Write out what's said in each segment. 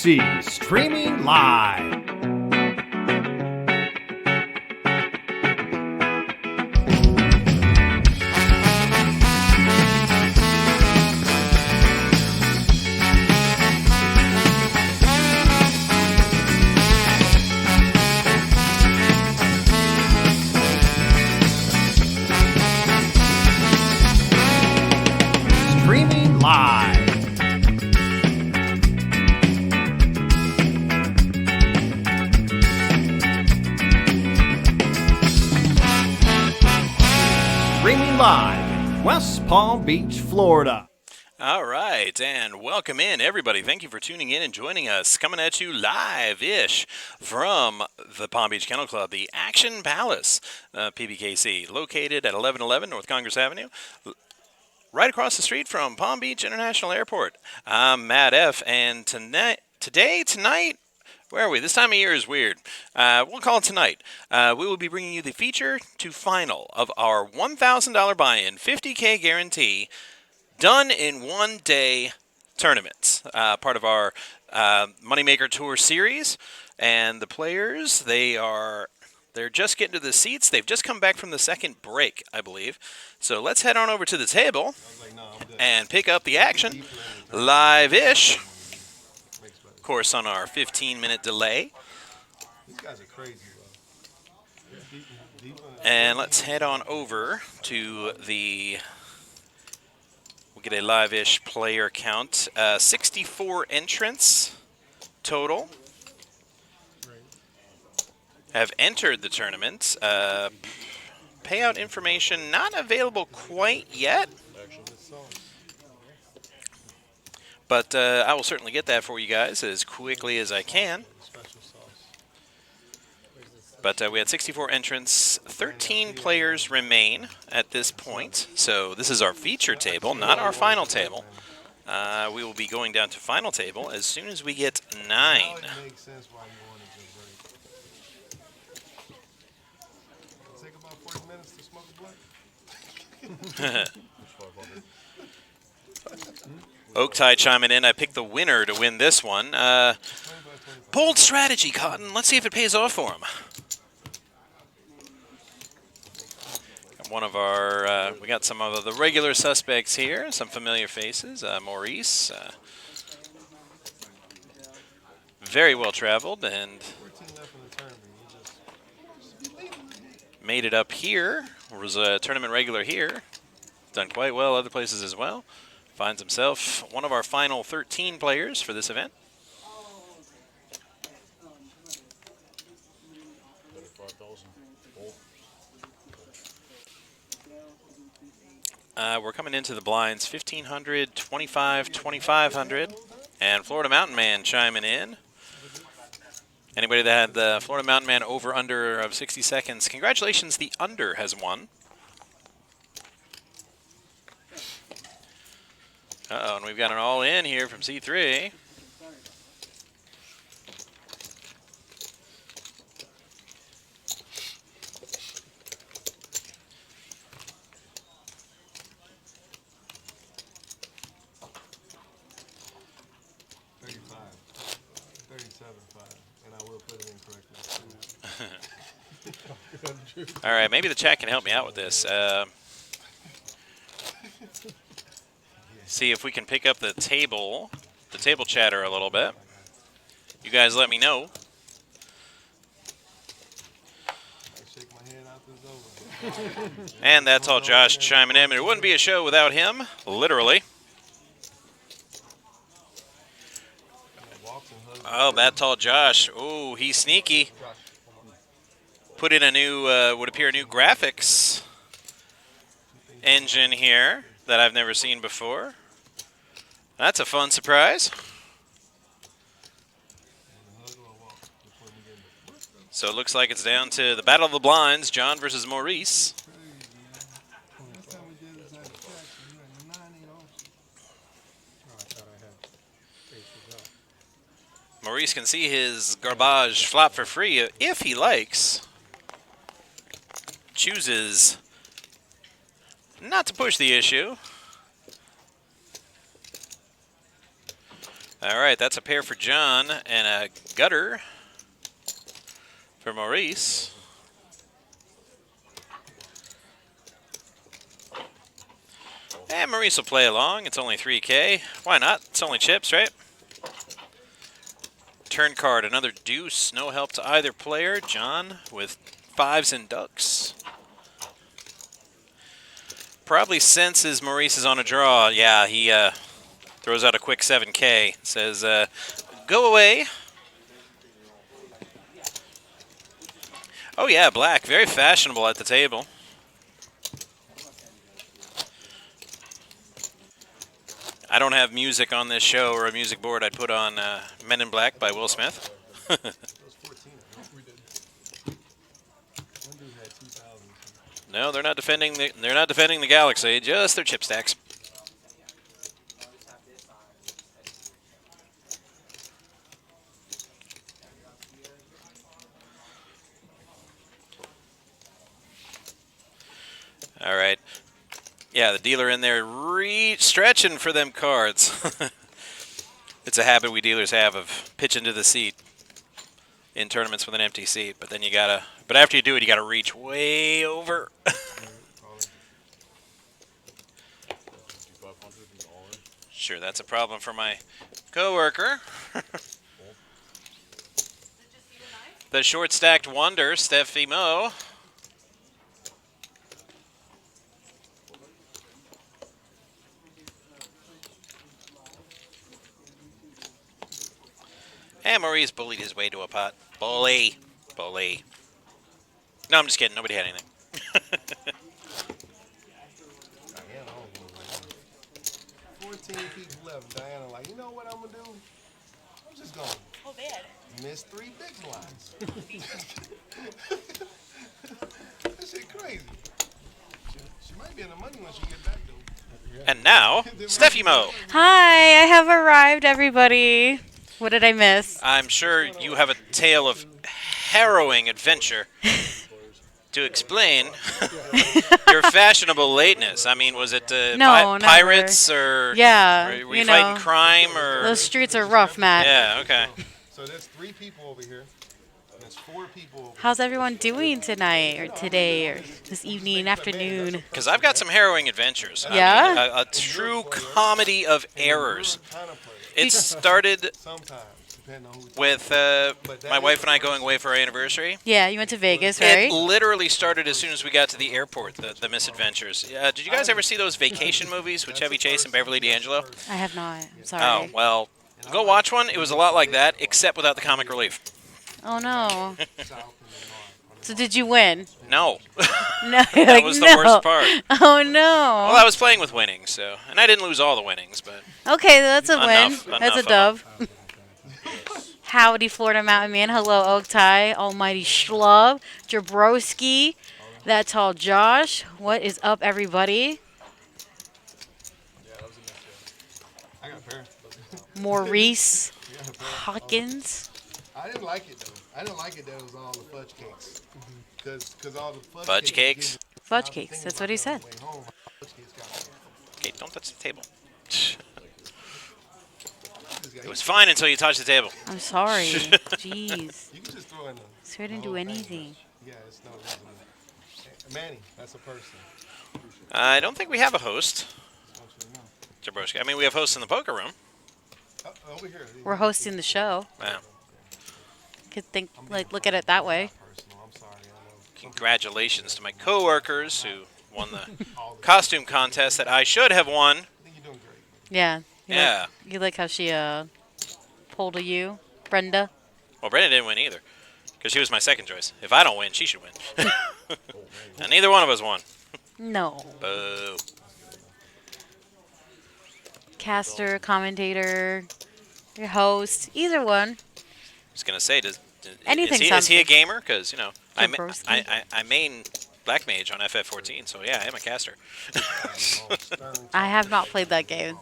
PBKC streaming live. Streaming live. Streaming live in West Palm Beach, Florida. All right, and welcome in, everybody. Thank you for tuning in and joining us. Coming at you live-ish from the Palm Beach Kennel Club, the Action Palace, PBKC, located at 1111 North Congress Avenue, right across the street from Palm Beach International Airport. I'm Matt F., and tonight, where are we? This time of year is weird. We'll call it tonight. We will be bringing you the feature to final of our $1,000 buy-in, 50K guarantee, done in one-day tournaments. Part of our Moneymaker Tour series. And the players, they're just getting to the seats. They've just come back from the second break, I believe. So let's head on over to the table and pick up the action live-ish. Of course, on our 15-minute delay. These guys are crazy, bro. And let's head on over to the... We'll get a live-ish player count. 64 entrants total have entered the tournament. Payout information not available quite yet. But I will certainly get that for you guys as quickly as I can. But we had 64 entrants, 13 players remain at this point. So this is our feature table, not our final table. We will be going down to final table as soon as we get 9. Take about 40 minutes to smoke a blunt. Oak Tide chiming in. I picked the winner to win this one. Bold strategy, Cotton. Let's see if it pays off for him. Got one of our, we got some of the regular suspects here, some familiar faces. Maurice, very well traveled and made it up here. Was a tournament regular here. Done quite well other places as well. Finds himself one of our final 13 players for this event. We're coming into the blinds 1,500, 25, 2,500, and Florida Mountain Man chiming in. Anybody that had the Florida Mountain Man over-under of 60 seconds, congratulations, the under has won. Uh-oh, and we've got an all-in here from C3. All right, maybe the chat can help me out with this. See if we can pick up the table chatter a little bit. You guys let me know. And that's all Josh chiming in. It wouldn't be a show without him, literally. Oh, that tall Josh. Oh, he's sneaky. Put in a new, would appear a new graphics engine here that I've never seen before. That's a fun surprise. So it looks like it's down to the Battle of the Blinds, John versus Maurice. Maurice can see his garbage flop for free if he likes. Chooses not to push the issue. All right, that's a pair for John and a gutter for Maurice. And Maurice will play along. It's only 3K. Why not? It's only chips, right? Turn card, another deuce. No help to either player. John with 5s and ducks. Probably senses Maurice is on a draw. Yeah, he throws out a quick 7K. Says, go away. Oh yeah, black. Very fashionable at the table. I don't have music on this show or a music board. I'd put on Men in Black by Will Smith. No, they're not defending the Galaxy, just their chip stacks. All right. Yeah, the dealer in there stretching for them cards. It's a habit we dealers have of pitching to the seat in tournaments with an empty seat, but then but after you do it, you gotta reach way over. Sure, that's a problem for my coworker. The short stacked wonder, Steffi Mo. And Maurice bullied his way to a pot. Bully. Bully. No, I'm just kidding. Nobody had anything. 14 people left. Diana like, you know what I'm going to do? I'm just going to miss 3 big blinds. That shit crazy. She might be in the money when she gets back, though. And now, Steffi Mo. Hi, I have arrived, everybody. What did I miss? I'm sure you have a tale of harrowing adventure to explain your fashionable lateness. I mean, was it No, pirates or were you fighting crime or? Those streets are rough, Matt. Yeah. Okay. So there's 3 people over here. There's 4 people over here. How's everyone doing tonight or today or this evening, afternoon? Because I've got some harrowing adventures. Yeah? I mean, a true comedy of errors. It started with my wife and I going away for our anniversary. Yeah, you went to Vegas, right? It literally started as soon as we got to the airport, the misadventures. Did you guys ever see those vacation movies with Chevy Chase and Beverly D'Angelo? I have not. I'm sorry. Oh, well, go watch one. It was a lot like that, except without the comic relief. Oh, no. So did you win? No. No. That was the worst part. Oh, no. Well, I was playing with winnings, so, and I didn't lose all the winnings, but Okay, that's a win. Enough That's a of dub. Howdy, Florida Mountain Man. Hello, Oak Tie. Almighty Schlub. Jabrowski. That tall Josh. What is up, everybody? I got a pair. Maurice Hawkins. I didn't like it, though. I didn't like it that it was all the fudge cakes. Because all the fudge cakes? Fudge cakes. That's what he said. Okay, don't touch the table. It was fine until you touched the table. I'm sorry. Jeez. You can just throw in So I didn't do anything. Yeah, it's no reason. Manny, that's a person. I don't think we have a host. Jabrowski. I mean, we have hosts in the poker room. Over here. We're hosting the show. Wow. Could think, look at it that way. I'm sorry, I know. Congratulations to my coworkers who won the costume contest that I should have won. I think you're doing great. Yeah. Yeah. You like how she pulled a you, Brenda? Well, Brenda didn't win either, because she was my second choice. If I don't win, she should win. And neither one of us won. No. Boo. Caster, commentator, your host, either one. I was gonna say, Anything is he a sounds gamer? Because you know, Jabrowski. I main Black Mage on FF14, so yeah, I am a caster. I have not played that game.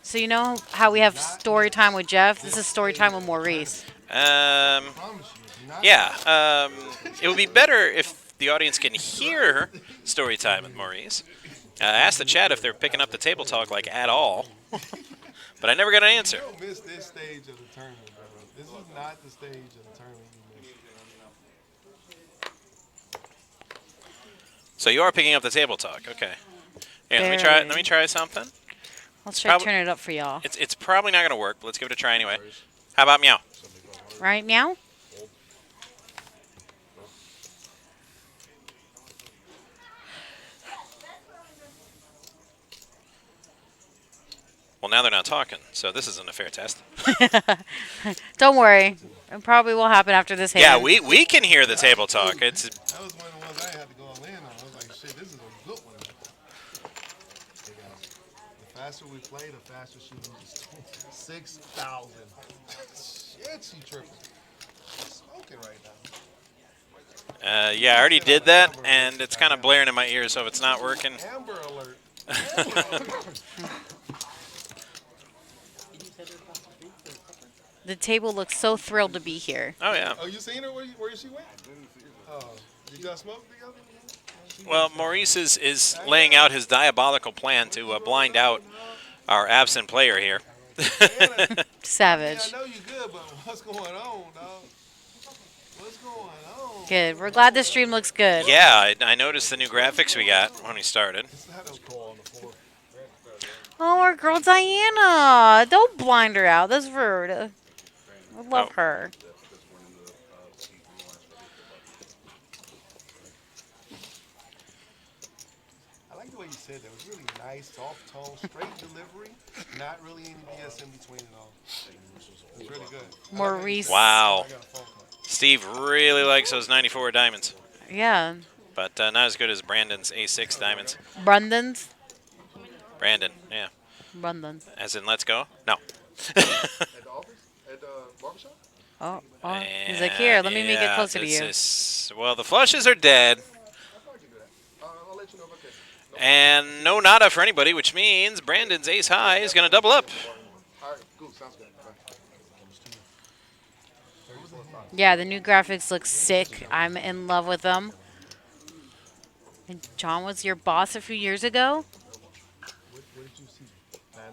So you know how we have story time with Jeff? This is story time with Maurice. Yeah. It would be better if the audience can hear story time with Maurice. I asked the chat if they're picking up the table talk like at all, but I never got an answer. You don't miss this stage of the tournament, bro. This is not the stage of the tournament you miss. So you are picking up the table talk, okay? Yeah, let me try. Barely. Let me try something. Let's try to turn it up for y'all. It's probably not gonna work, but let's give it a try anyway. How about meow? Right, meow? Well, now they're not talking, so this isn't a fair test. Don't worry. It probably will happen after this hand. Yeah, we can hear the table talk. It's That was one of the ones I had to go all in on. I was like, shit, this is a good one. The faster we play, the faster she loses. 6,000. Shit, she tripping. She's smoking right now. yeah, I already did that, and it's kind of blaring in my ears, so if it's not working. Amber alert. Amber alert. The table looks so thrilled to be here. Oh yeah. Oh, you seen her where she went? Oh, did y'all smoke together? Well, Maurice is laying out his diabolical plan to blind out our absent player here. Savage. Yeah, I know you good, but what's going on, dog? What's going on? Good. We're glad the stream looks good. Yeah, I noticed the new graphics we got when we started. Oh, our girl Diana. Don't blind her out. That's rude. I love her. I like the way you said that. It was really nice, soft tone, straight delivery. Not really any BS in between at all. It was really good. Maurice. Wow. I got a phone call. Steve really likes those 94 diamonds, Yeah. but not as good as Brandon's A6 diamonds. Brandon's. Brandon, yeah. Brandon. As in, let's go? No. At the office? At the barbershop? Oh. He's like, here, let me make it closer to you. Well, the flushes are dead. I can do that. I'll let you know if I can. And no nada for anybody, which means Brandon's ace high is going to double up. All right, cool. Sounds good. Yeah, the new graphics look sick. I'm in love with them. And John was your boss a few years ago? What did you see? 9,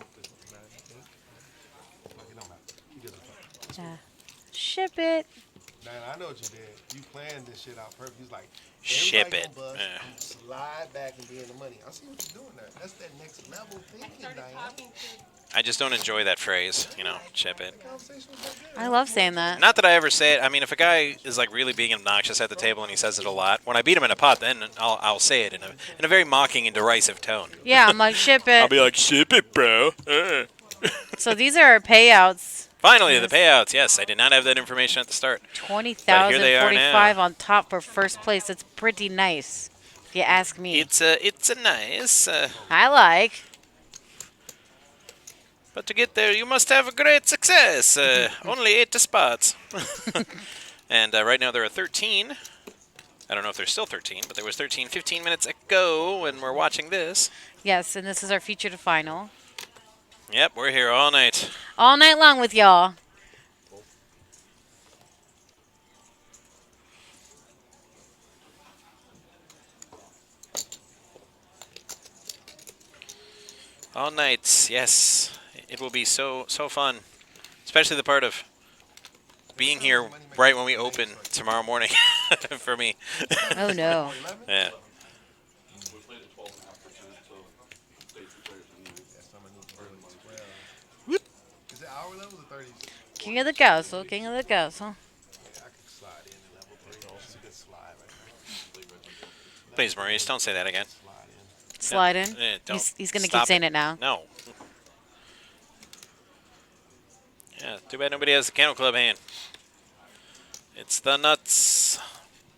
8? Yeah. Ship it. Man, I know what you did. You planned this shit out perfect. He's like, Ship everybody it. gonna bust, Yeah. you slide back and be in the money. I see what you're doing there. That's that next level thinking, Diane. I just don't enjoy that phrase, ship it. Conversation was that good. I love saying that. Not that I ever say it. I mean, if a guy is like really being obnoxious at the table and he says it a lot, when I beat him in a pot, then I'll say it in a very mocking and derisive tone. Yeah, I'm like, ship I'll it. be like, ship it, bro. So these are our payouts. Finally, the payouts. Yes, I did not have that information at the start. 20,045 on top for first place. That's pretty nice, if you ask me. It's a nice. I like. But to get there, you must have a great success. Only 8 spots. And right now there are 13. I don't know if there's still 13, but there was 13 15 minutes ago when we're watching this. Yes, and this is our feature to final. Yep, we're here all night. All night long with y'all. All nights, yes. It will be so fun. Especially the part of being here right when we open tomorrow morning for me. Oh, no. Yeah. Is it hour levels or 30s? King of the castle, king of the castle. Yeah, I could slide in at level 3. It's a good slide right there. Please, Maurice, don't say that again. Slide in. Slide in. Don't. He's going to Stop keep saying it now. No. Yeah, too bad nobody has the Kennel Club hand. It's the nuts.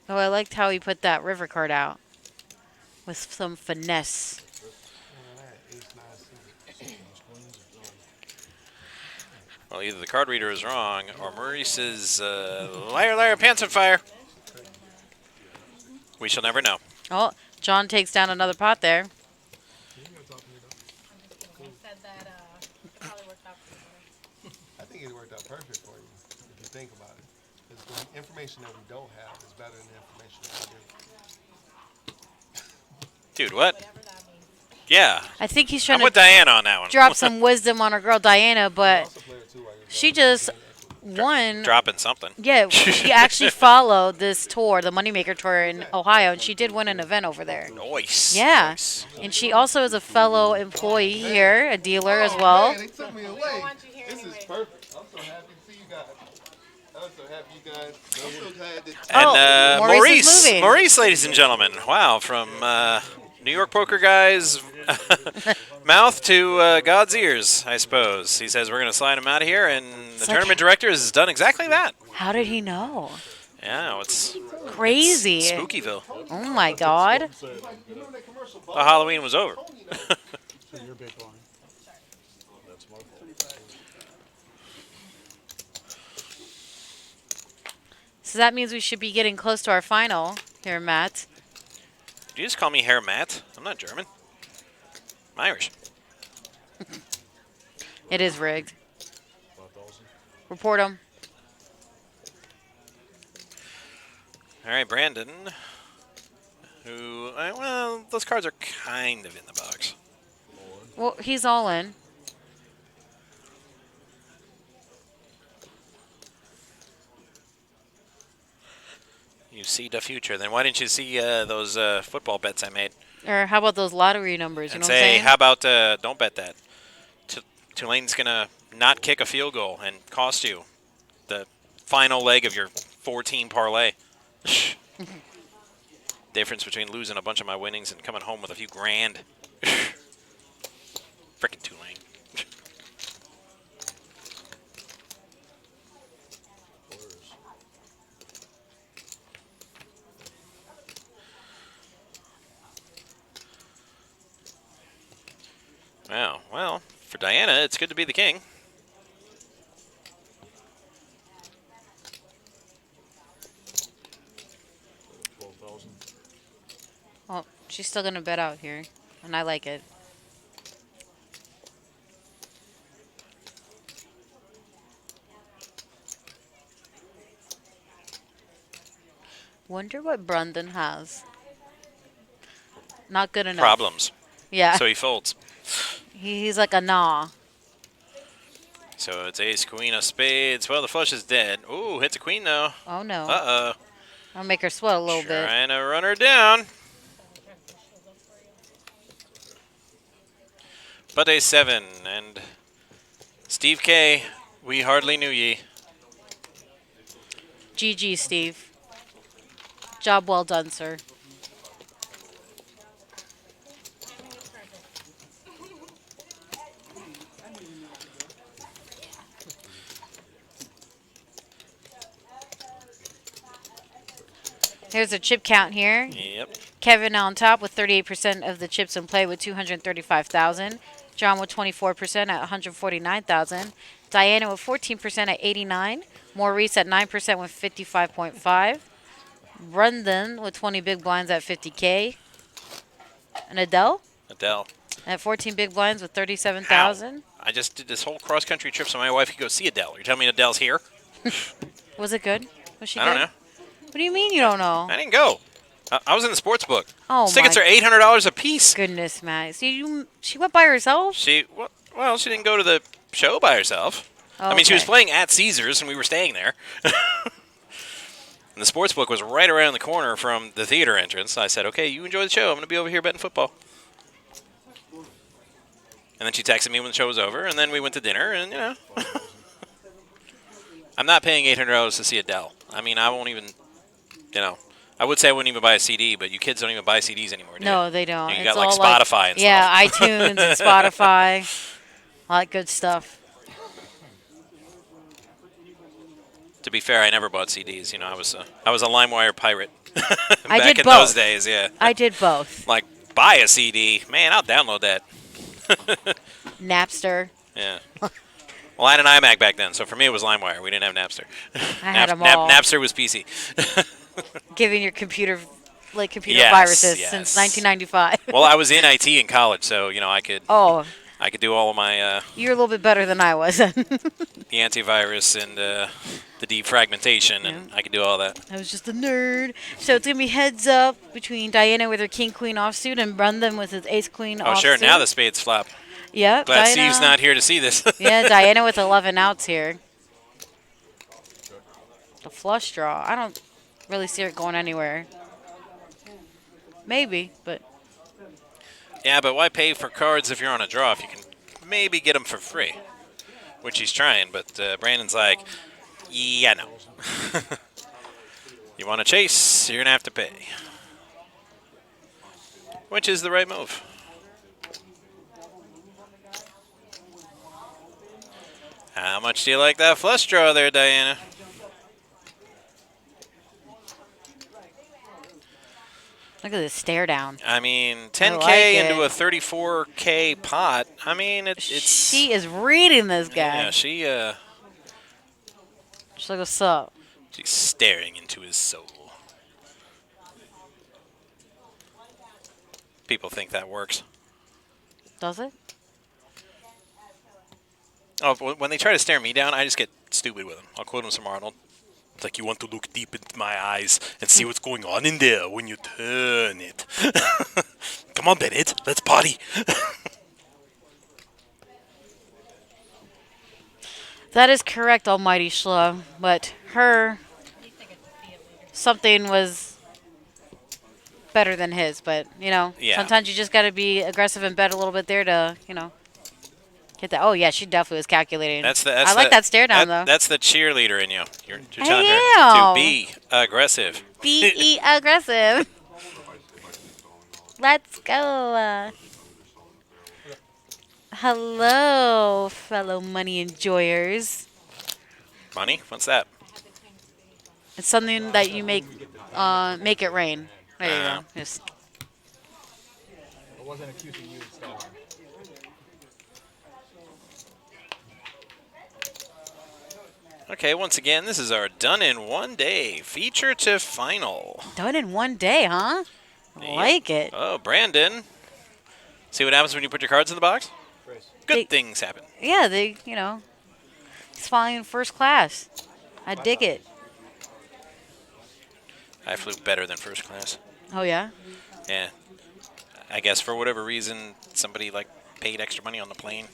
Oh, I liked how he put that river card out. With some finesse. Well, either the card reader is wrong or Maurice is liar, liar, pants on fire. We shall never know. Oh, John takes down another pot there. I think it worked out perfect for you, if you think about it. Because the information that we don't have is better than the information that we do. Dude, what? Yeah. I think he's I'm trying with to Diana on that one. drop some wisdom on our girl Diana, but she just won. Dropping something. Yeah, she actually followed this tour, the Moneymaker tour in Ohio, and she did win an event over there. Nice. Yeah, Nice. and she also is a fellow employee here, a dealer as well. Man, they took me away. This is perfect. I'm so happy to see you guys. I'm so happy you guys. I'm so glad that. And Maurice is moving. Maurice, ladies and gentlemen. Wow, from New York poker guy's mouth to God's ears, I suppose. He says we're going to slide him out of here, and the tournament director has done exactly that. How did he know? Yeah, it's Crazy. Spookyville. Oh my God. Well, Halloween was over. So that means we should be getting close to our final here, Matt. Did you just call me Herr Matt? I'm not German. I'm Irish. It is rigged. Report him. All right, Brandon. Who? Well, those cards are kind of in the box. Well, he's all in. You see the future. Then why didn't you see those football bets I made? Or how about those lottery numbers? You And know what I'm say, saying? how about don't bet that? Tulane's going to not kick a field goal and cost you the final leg of your 4-team parlay. Difference between losing a bunch of my winnings and coming home with a few grand. Frickin' Tulane. Wow. Well, for Diana, it's good to be the king. Well, she's still going to bet out here, and I like it. Wonder what Brandon has. Not good enough. Problems. Yeah. So he folds. He's like a nah. So it's ace, queen of spades. Well, the flush is dead. Ooh, hits a queen, though. Oh, no. Uh-oh. I'll make her sweat a little bit. Trying to run her down. But a 7, and Steve K, we hardly knew ye. GG, Steve. Job well done, sir. Here's a chip count here. Yep. Kevin on top with 38% of the chips in play with 235,000. John with 24% at 149,000. Diana with 14% at 89. Maurice at 9% with 55.5. Brendan with 20 big blinds at 50K. And Adele Adele. at 14 big blinds with 37,000. I just did this whole cross-country trip so my wife could go see Adele. You're telling me Adele's here? Was it good? Was she I good? don't know. What do you mean you don't know? I didn't go. I was in the sports book. Oh, tickets my are $800 a piece. goodness, Matt. See, she went by herself? She didn't go to the show by herself. I mean, she was Okay. playing at Caesars, and we were staying there. And the sports book was right around the corner from the theater entrance. I said, okay, you enjoy the show. I'm going to be over here betting football. And then she texted me when the show was over, and then we went to dinner, and, you know. I'm not paying $800 to see Adele. I mean, I won't even, you know. I would say I wouldn't even buy a CD, but you kids don't even buy CDs anymore, do No, you? they don't. You It's got, like, all Spotify and yeah, stuff. iTunes and Spotify. All that good stuff. To be fair, I never bought CDs. You know, I was a LimeWire pirate. I Back did in both. those days, yeah. I did both. Like, buy a CD. Man, I'll download that. Napster. Yeah. Well, I had an iMac back then, so for me it was LimeWire. We didn't have Napster. I had 'em all. Napster was PC. Giving your computer Yes, viruses yes. since 1995. Well, I was in IT in college, so, you know, I could Oh, I could do all of my You're a little bit better than I was. the antivirus and the defragmentation, and I could do all that. I was just a nerd. So it's going to be heads up between Diana with her king-queen offsuit and Brendan with his ace-queen offsuit. Oh, sure. Now the spades flop. Yep. Glad Diana, Steve's not here to see this. yeah, Diana with 11 outs here. The flush draw. I don't really see it going anywhere. Maybe, but... Yeah, but why pay for cards if you're on a draw if you can maybe get them for free? Which he's trying, but Brandon's like, yeah, no. You want to chase, you're going to have to pay. Which is the right move. How much do you like that flush draw there, Diana? Look at this stare down. I mean, 10K like into it. a 34K pot. I mean, it's... She is reading this guy. Yeah, she's like, what's up? she's staring into his soul. People think that works. Does it? Oh, when they try to stare me down, I just get stupid with them. I'll quote him some Arnold. It's like, you want to look deep into my eyes and see what's going on in there when you turn it. Come on, Bennett, let's party. That is correct, Almighty Schlo. But something was better than his. But, Yeah. sometimes you just got to be aggressive and bet a little bit there to, get that. Oh, yeah, she definitely was calculating. I like that stare down, though. That's the cheerleader in you. You're I telling her to am. be aggressive. Be aggressive. Let's go. Hello, fellow money enjoyers. Money? What's that? It's something that you make it rain. There you go. Just I wasn't accusing you of stealing. Okay, once again, this is our done in one day feature to final. done in one day, huh? Yep. Like it. Oh, Brandon. See what happens when you put your cards in the box? Good things happen. Yeah, he's flying in first class. I dig it. I flew better than first class. Oh, yeah? Yeah. I guess for whatever reason, somebody paid extra money on the plane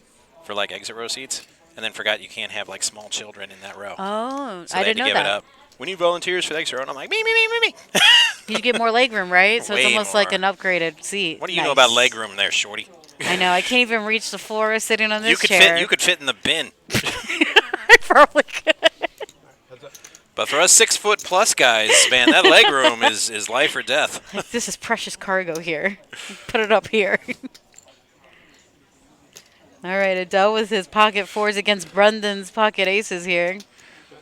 for exit row seats, and then forgot you can't have small children in that row. Oh, So I they had didn't to know give that. it up. We need volunteers for the exit row, and I'm like, me. You get more leg room, right? So it's Way almost like more. an upgraded seat. What do you know about leg room there, shorty? I know. I can't even reach the floor sitting on this You could chair. fit. You could fit in the bin. I probably could. But for us 6-foot plus guys, man, that leg room is life or death. Like, this is precious cargo here. Put it up here. All right, Adele with his pocket fours against Brendan's pocket aces here.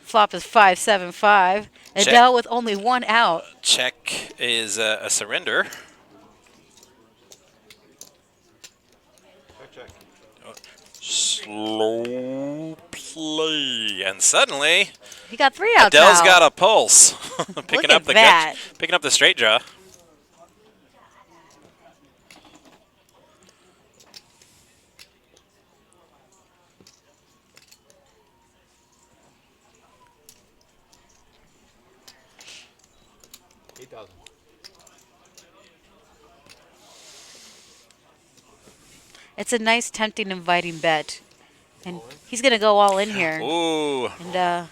Flop is 5-7-5. Check. Adele with only one out. Check is a surrender. Slow play, and suddenly He got 3 outs Adele's now. got a pulse, picking at up the that. picking up the straight draw. It's a nice, tempting, inviting bet. And he's going to go all in here. Ooh, And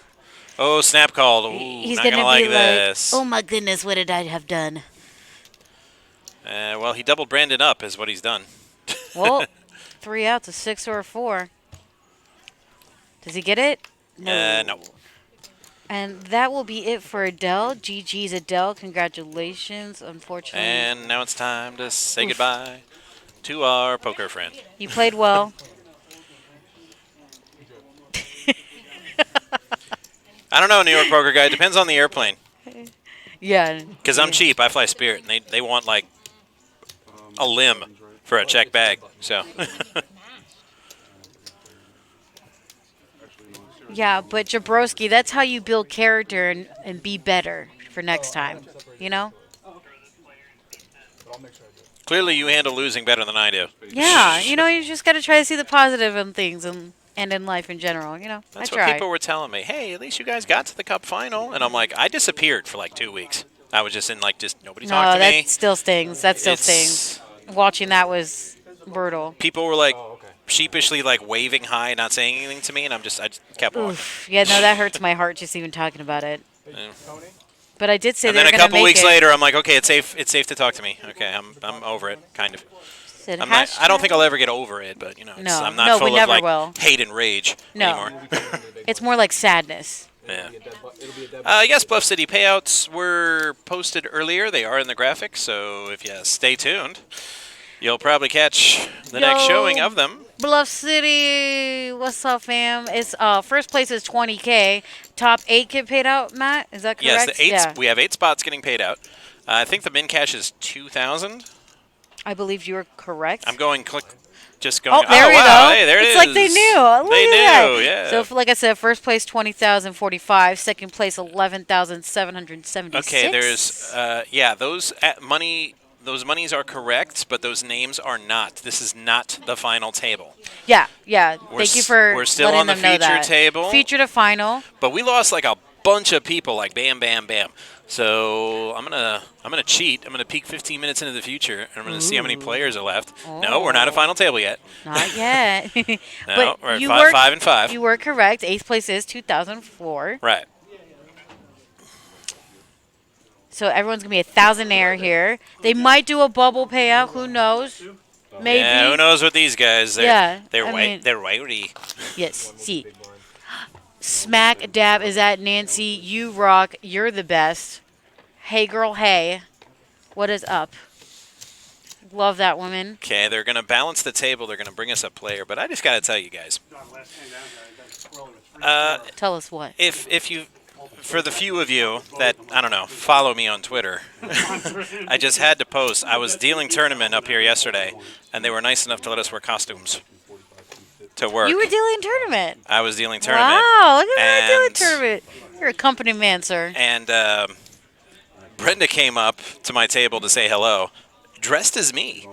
oh, snap called. Ooh, he's not going to gonna be like this. oh my goodness, what did I have done? Well, he doubled Brandon up, is what he's done. Well, 3 outs, a 6 or a 4. Does he get it? No. And that will be it for Adele. GG's Adele. Congratulations. Unfortunately, And now it's time to say goodbye to our poker friend. you played well. I don't know, New York poker guy. Depends on the airplane. Yeah. Because I'm cheap. I fly Spirit, and they want a limb for a check bag. So. Yeah, but Jabrowski, that's how you build character and be better for next time. You know? Clearly, you handle losing better than I do. Yeah, you just got to try to see the positive in things and in life in general. That's I what try. people were telling me. Hey, at least you guys got to the Cup final. And I'm like, I disappeared for like 2 weeks. I was just in just nobody No, talked to that me. still stings. That still It's- stings. Watching that was brutal. People were like sheepishly like waving hi, not saying anything to me, and I just kept walking. Oof. Yeah, no, that hurts my heart just even talking about it. Yeah. But I did say And they then were a going to couple make weeks it. later, I'm like, okay, it's safe. It's safe to talk to me. Okay, I'm over it, kind of. Said I don't think hashtag- I'll ever get over it, but No, I'm not no, full we of never like will. hate and rage No. anymore. It's more like sadness. Yeah. Yes, Bluff City payouts were posted earlier. They are in the graphics, so if you stay tuned, you'll probably catch the next Yo. showing of them. Bluff City, what's up, fam? It's first place is 20K. Top 8 get paid out, Matt. Is that correct? Yes, the 8. Yeah. We have 8 spots getting paid out. I think the min cash is 2,000. I believe you are correct. I'm going click. Just going. Oh, there we wow, go. Hey, there it it's is. like they knew. Look They at knew. that. Yeah. So, like I said, first place 20,045. Second place 11,776. Okay, there's those money. Those monies are correct, but those names are not. This is not the final table. Yeah. We're Thank you for we're still letting on the them know feature that. table. Feature to final. But we lost like a bunch of people, like bam, bam, bam. So I'm gonna cheat. I'm gonna peek 15 minutes into the future, and I'm gonna see how many players are left. No, we're not at final table yet. Not yet. No, but we're at you 5 and 5. You were correct. Eighth place is 2004. Right. So everyone's gonna be a thousandaire here. They might do a bubble payout. Who knows? Maybe. Yeah, who knows with these guys? Yeah, They're I mean- they're wiry. Yes. See. Smack dab is at Nancy. You rock. You're the best. Hey girl. Hey. What is up? Love that woman. Okay, they're gonna balance the table. They're gonna bring us a player, but I just gotta tell you guys. Tell us what. If you, for the few of you that I don't know, follow me on Twitter, I just had to post. I was dealing tournament up here yesterday, and they were nice enough to let us wear costumes to work. You were dealing tournament. I was dealing tournament. Wow, look at that dealing and- tournament. You're a company man, sir. And Brenda came up to my table to say hello, dressed as me.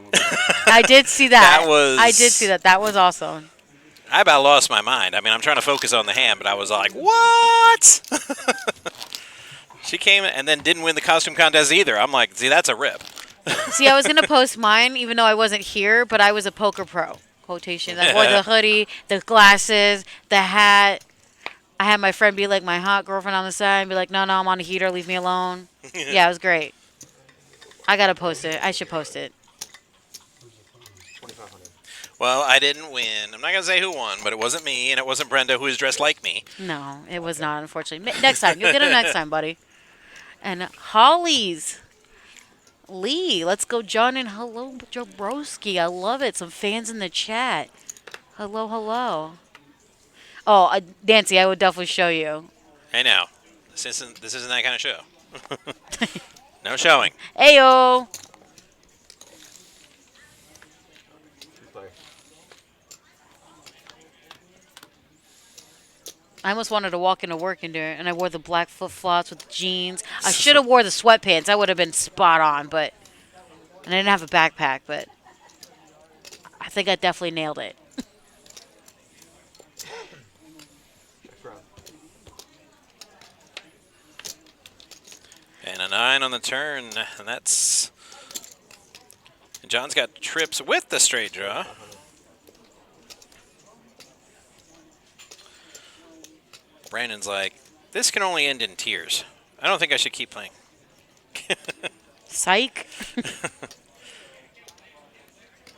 I did see that. That was- I did see that. That was awesome. I about lost my mind. I mean, I'm trying to focus on the hand, but I was like, what? She came and then didn't win the costume contest either. I'm like, see, that's a rip. See, I was gonna post mine even though I wasn't here, but I was a poker pro. Quotation. I wore the hoodie, the glasses, the hat. I had my friend be like my hot girlfriend on the side and be like, no, I'm on a heater, leave me alone. Yeah, it was great. I gotta post it. I should post it. Well, I didn't win. I'm not going to say who won, but it wasn't me, and it wasn't Brenda, who was dressed like me. No, it was not, unfortunately. Next time. You'll get it next time, buddy. And Holly's. Lee, let's go, John, and hello, Jabrowski. I love it. Some fans in the chat. Hello. Oh, Nancy, I would definitely show you. Hey, now, this isn't that kind of show. No showing. Ayo. I almost wanted to walk into work and do it, and I wore the black flip-flops with the jeans. I should have wore the sweatpants. I would have been spot on, and I didn't have a backpack, but I think I definitely nailed it. And a 9 on the turn, and that's... And John's got trips with the straight draw. Brandon's like, this can only end in tears. I don't think I should keep playing. Psych.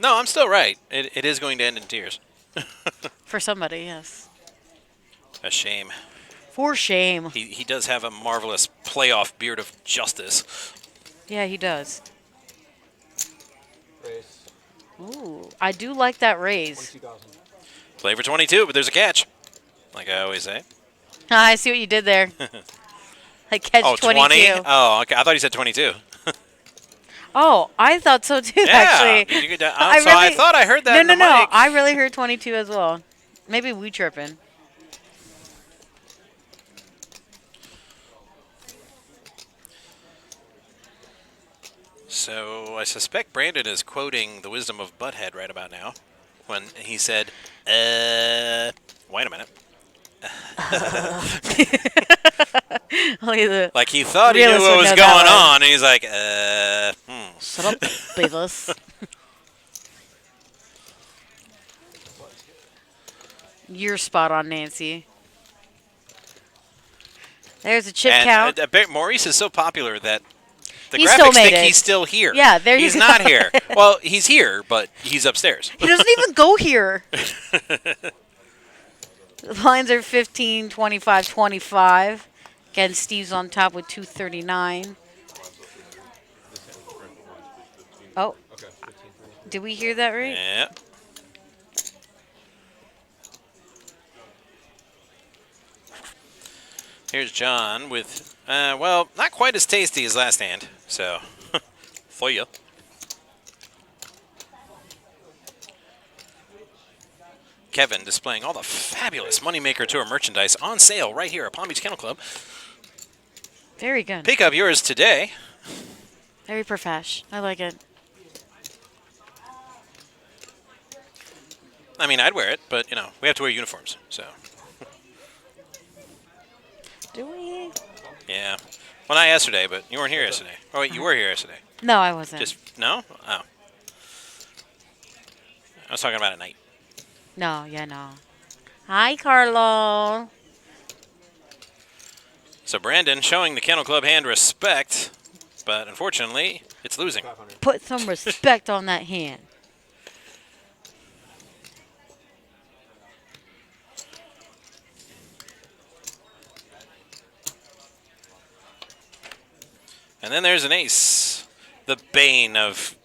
No, I'm still right. It is going to end in tears. For somebody, yes. A shame. For shame. He does have a marvelous playoff beard of justice. Yeah, he does. Ooh, I do like that raise. Play for 22, but there's a catch. Like I always say. I see what you did there. I catch Oh, 22. 20? Oh, okay. I thought you said 22. Oh, I thought so too, Yeah. actually. You could, I thought I heard that in the No. mic. I really heard 22 as well. Maybe we tripping. So I suspect Brandon is quoting the wisdom of Butthead right about now when he said, wait a minute. Only the Like he thought he knew realists what would was know going that one. on, and he's like, Shut up, Beavis. You're spot on, Nancy. There's a chip count. And Maurice is so popular that the He still graphics made think it. he's still here. Yeah, there you he's go. not here. Well, he's here, but he's upstairs. He doesn't even go here. The lines are 15, 25, 25. Again, Steve's on top with 239. Oh, did we hear that right? Yeah. Here's John with, well, not quite as tasty as last hand, so, for you. Kevin displaying all the fabulous Moneymaker Tour merchandise on sale right here at Palm Beach Kennel Club. Very good. Pick up yours today. Very profesh. I like it. I mean, I'd wear it, but, you know, we have to wear uniforms, so. Do we? Yeah. Well, not yesterday, but you weren't here yesterday. Oh, wait, you were here yesterday. No, I wasn't. Just, no? Oh. I was talking about at night. No, yeah, no. Hi, Carlo. So Brandon showing the Kennel Club hand respect, but unfortunately, it's losing. Put some respect on that hand. And then there's an ace. The bane of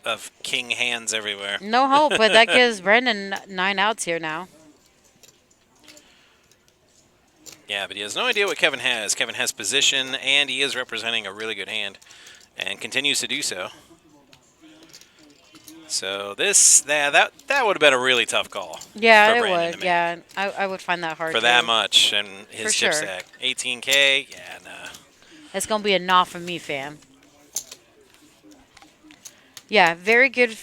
king hands everywhere. No hope, but that gives Brandon 9 outs here now. Yeah, but he has no idea what Kevin has. Kevin has position, and he is representing a really good hand, and continues to do so. So this, that would have been a really tough call. Yeah, for it Brandon to would. make. Yeah, I would find that hard For too. that much, and his For chip sure. stack. 18K, yeah, nah. It's going to be a nah from me, fam. Yeah, very good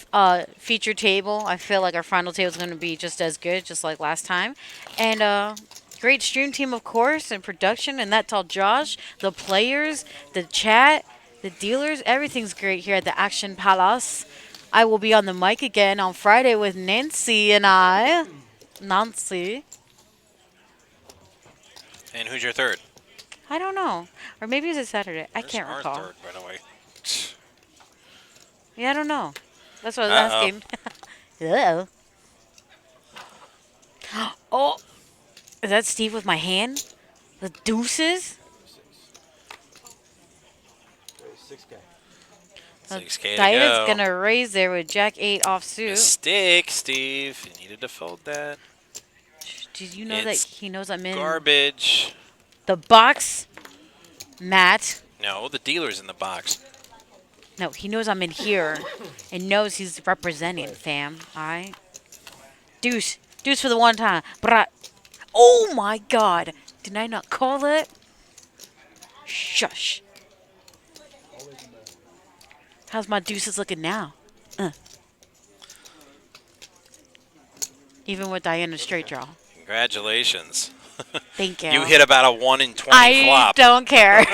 feature table. I feel like our final table is going to be just as good, just like last time. And great stream team, of course, and production. And that's all Josh, the players, the chat, the dealers. Everything's great here at the Action Palace. I will be on the mic again on Friday with Nancy and I. Nancy. And who's your third? I don't know. Or maybe it's a Saturday. I Where's can't our recall. third, by the way? Yeah, I don't know. That's what I was asking. Hello. Oh, is that Steve with my hand? The deuces? 6K to Diana's go. gonna raise there with Jack 8 offsuit. Mistake, Steve. You needed to fold that. Did you know It's that he knows I'm in Garbage. the box? Matt. No, the dealer's in the box. No, he knows I'm in here and knows he's representing, fam. Alright? Deuce. Deuce for the one time. Brat. Oh my god. Did I not call it? Shush. How's my deuces looking now? Even with Diana's straight draw. Congratulations. Thank you. You hit about a 1 in 20 I flop. don't care.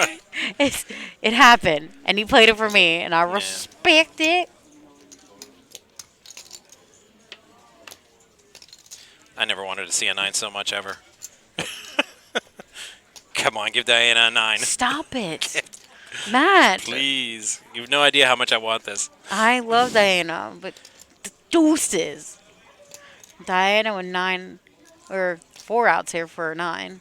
It happened, and he played it for me, and I respect it. I never wanted to see a 9 so much ever. Come on, give Diana a 9. Stop it. Matt. Please. You have no idea how much I want this. I love Diana, but the deuces. Diana with 9, or 4 outs here for a 9.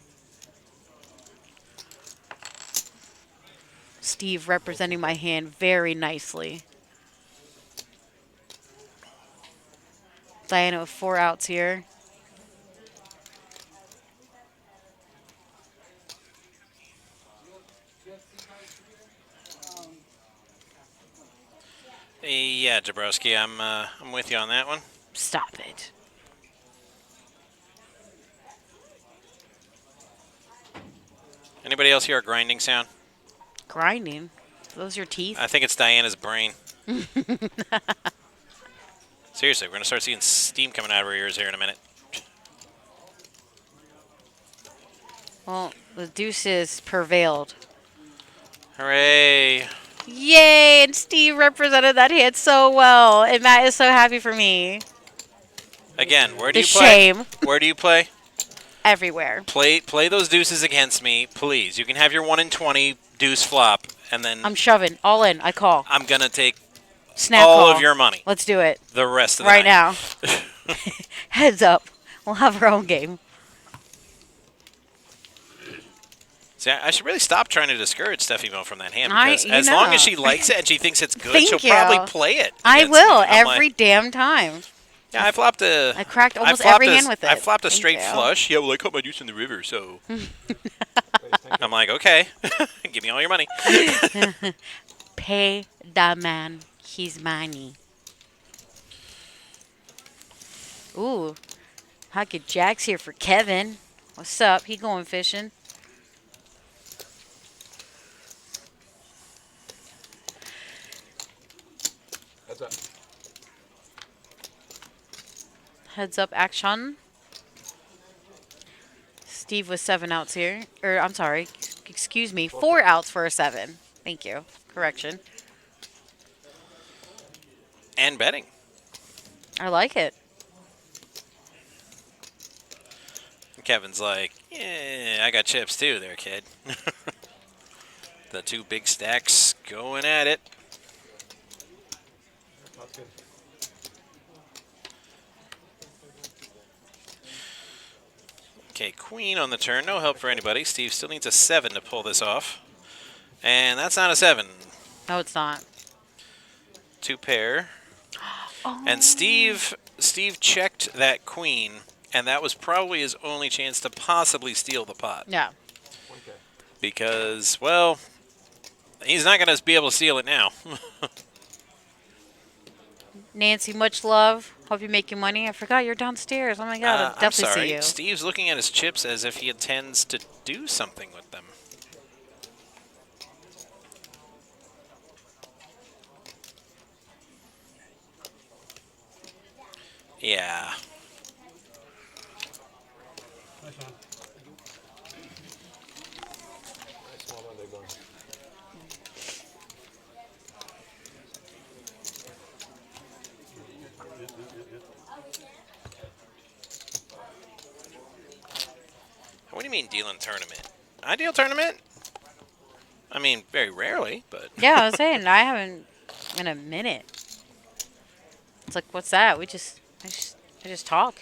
Steve representing my hand very nicely. Diana with 4 outs here. Yeah, Jabrowski, I'm with you on that one. Stop it. Anybody else hear a grinding sound? Grinding? Those your teeth? I think it's Diana's brain. Seriously, we're going to start seeing steam coming out of our ears here in a minute. Well, the deuces prevailed. Hooray. Yay! And Steve represented that hand so well. And Matt is so happy for me. Again, where do The you play? shame. Where do you play? Everywhere. Play those deuces against me, please. You can have your 1 in 20 deuce flop, and then I'm shoving. All in. I call. I'm going to take Snap all call. of your money Let's do it. the rest of the Right night. now. Heads up. We'll have our own game. See, I should really stop trying to discourage Steffi Mo from that hand, I- because you as long know. as she likes it and she thinks it's good, Thank she'll you. probably play it. I against will me. I'm every like, damn time. yeah, I flopped a. I cracked I almost flopped every a- hand with it. I flopped a Thank straight you. flush. Yeah, well, I caught my deuce in the river, so. I'm like, okay, give me all your money. Pay the man his money. Ooh. Pocket Jack's here for Kevin. What's up? He going fishing. That's up. Heads up action. Steve with 7 outs here. Or, I'm sorry. Excuse me. 4 outs for a 7. Thank you. Correction. And betting. I like it. Kevin's like, yeah, I got chips too there, kid. The 2 big stacks going at it. That's good. Okay, queen on the turn. No help for anybody. Steve still needs a 7 to pull this off. And that's not a 7. No, it's not. 2 pair. Oh. And Steve checked that queen, and that was probably his only chance to possibly steal the pot. Yeah. Okay. Because, well, he's not going to be able to steal it now. Nancy, much love. Hope you're making money. I forgot you're downstairs. Oh my god, I'll I'm definitely sorry. see you. Steve's looking at his chips as if he intends to do something with them. Yeah. Nice one. Nice small one, big one. What do you mean dealing tournament? I deal tournament? I mean, very rarely, but... Yeah, I was saying I haven't in a minute. It's like, what's that? I just talk.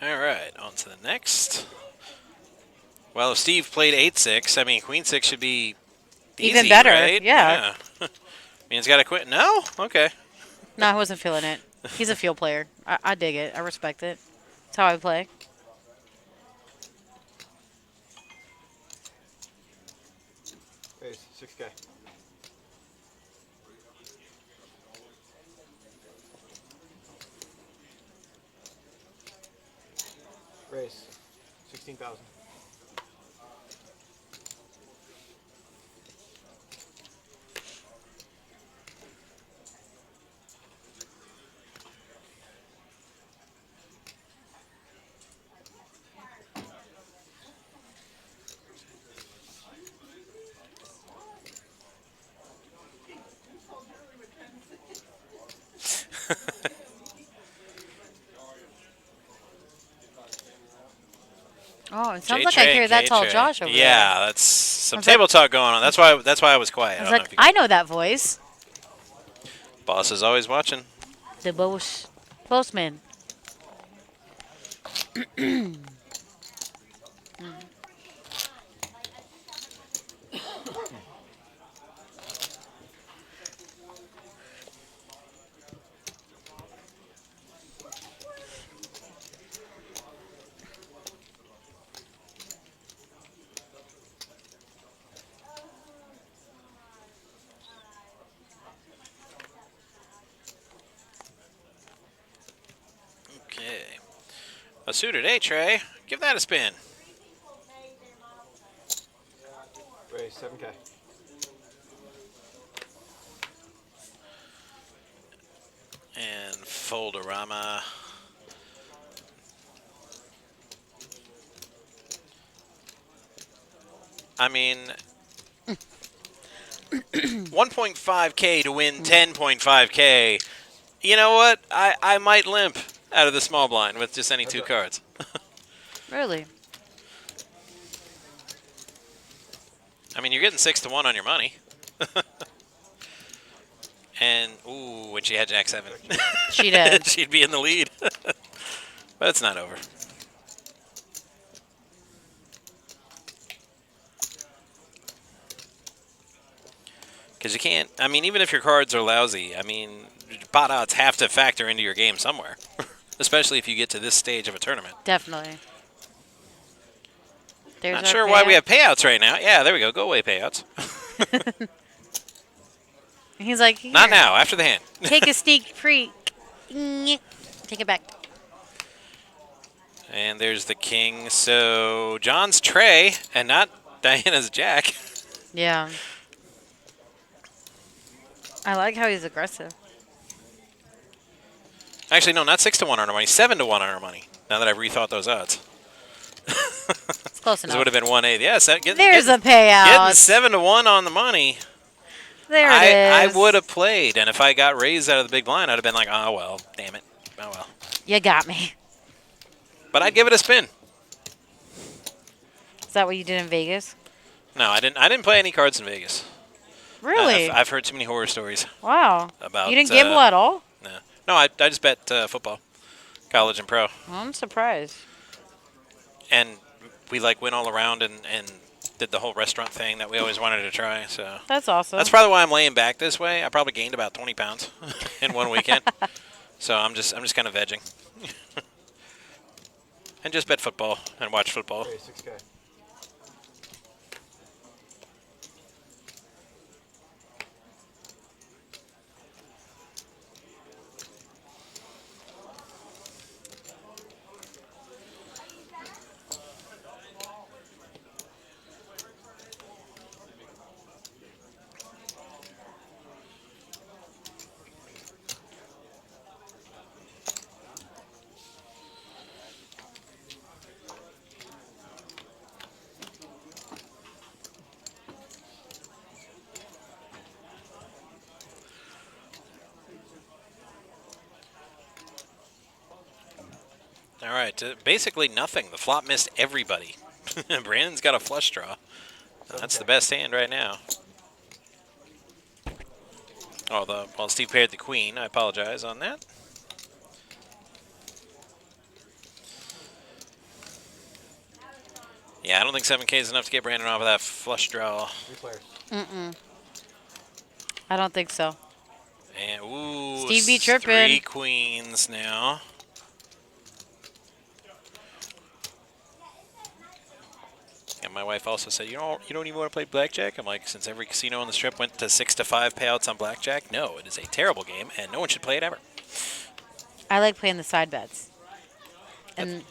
All right, on to the next. Well, if Steve played 8-6, I mean, Queen 6 should be Even easy, better, right? yeah. I mean, he's got to quit. No? Okay. No, I wasn't feeling it. He's a field player. I dig it. I respect it. That's how I play. Raise, 6K. Raise, 16,000. Oh, it sounds like I hear that tall Josh over there. Yeah, that's some Was table talk going on. That's why I was quiet. I was don't know like, if you I know that voice. Boss is always watching. The postman. Okay. A suited A-tray. Give that a spin. 7K. And Foldorama. I mean, 1.5K to win 10.5K. You know what? I might limp out of the small blind with just any two cards. Really? I mean, you're getting 6 to 1 on your money. And, ooh, when she had Jack 7. She did. She'd be in the lead. But it's not over. Because you can't, I mean, even if your cards are lousy, I mean, pot odds have to factor into your game somewhere. Especially if you get to this stage of a tournament. Definitely. There's Not our sure why we payout. have payouts right now. Yeah, there we go. Go away, payouts. He's like, here, Not now, after the hand. take a sneak peek. Take it back. And there's the king. So John's Trey and not Diana's Jack. Yeah. I like how he's aggressive. Actually, no, not 6 to 1 on our money. 7 to 1 on our money. Now that I've rethought those odds. It's close It enough. would have been 1/8. Yeah, There's a payout. Getting 7 to 1 on the money. There it I is. would have played, and if I got raised out of the big blind, I'd have been like, oh well, damn it, oh well. You got me. But I'd give it a spin. Is that what you did in Vegas? No, I didn't play any cards in Vegas. Really? I've heard too many horror stories Wow. about. You didn't gamble at all? No, I just bet football, college and pro, I'm surprised. and we like went all around and did the whole restaurant thing that we always wanted to try. So That's awesome. that's probably why I'm laying back this way. I probably gained about 20 pounds in one weekend. So I'm just kind of vegging, and just bet football and watch football. Okay, 6K. All right, basically nothing. The flop missed everybody. Brandon's got a flush draw. That's the best hand right now. Oh, well, Steve paired the queen. I apologize on that. Yeah, I don't think 7K is enough to get Brandon off of that flush draw. 3 players. Mm-mm. I don't think so. And ooh, Steve be tripping. 3 queens now. And my wife also said, you don't even want to play blackjack? I'm like, since every casino on the strip went to 6 to 5 payouts on blackjack, no, it is a terrible game, and no one should play it ever. I like playing the side bets. And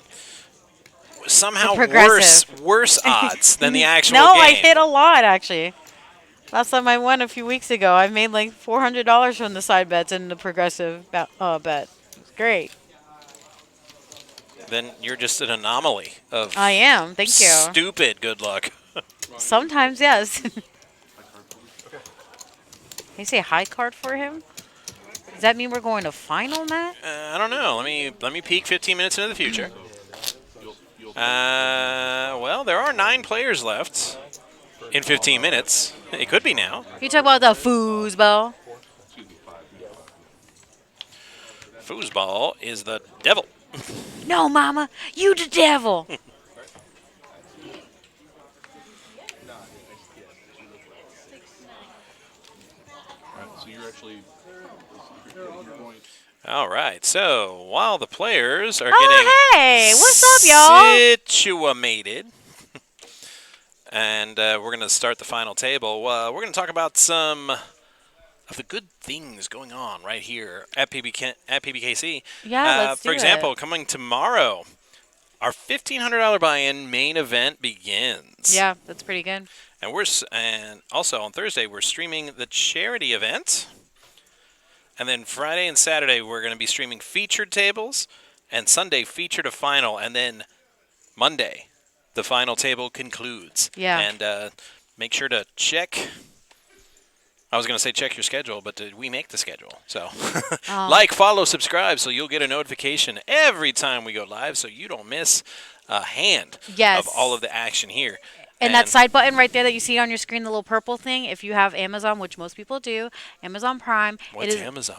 Somehow progressive. worse odds than the actual no, game. I hit a lot actually. Last time I won a few weeks ago, I made like $400 from the side bets and the progressive bet. It was great. Then you're just an anomaly of I am. Thank you. stupid good luck. Sometimes, yes. They say high card for him. Does that mean we're going to final, Matt? I don't know. Let me peek 15 minutes into the future. Well, there are 9 players left in 15 minutes. It could be now. You talk about the foosball. Foosball is the devil. No, Mama, you the devil. So you're actually you're going. All right. So while the players are Oh, hey, what's up, y'all? situated, and we're going to start the final table. We're going to talk about some of the good things going on right here at PBKC. Yeah, let's do For example, it. coming tomorrow, our $1,500 buy-in main event begins. Yeah, that's pretty good. And also on Thursday we're streaming the charity event, and then Friday and Saturday we're going to be streaming featured tables, and Sunday feature to final, and then Monday the final table concludes. Yeah. And make sure to check. I was going to say check your schedule, but we make the schedule. So like, follow, subscribe, so you'll get a notification every time we go live, so you don't miss a hand Yes. of all of the action here. And that side button right there that you see on your screen, the little purple thing, if you have Amazon, which most people do, Amazon Prime. What's it is, Amazon?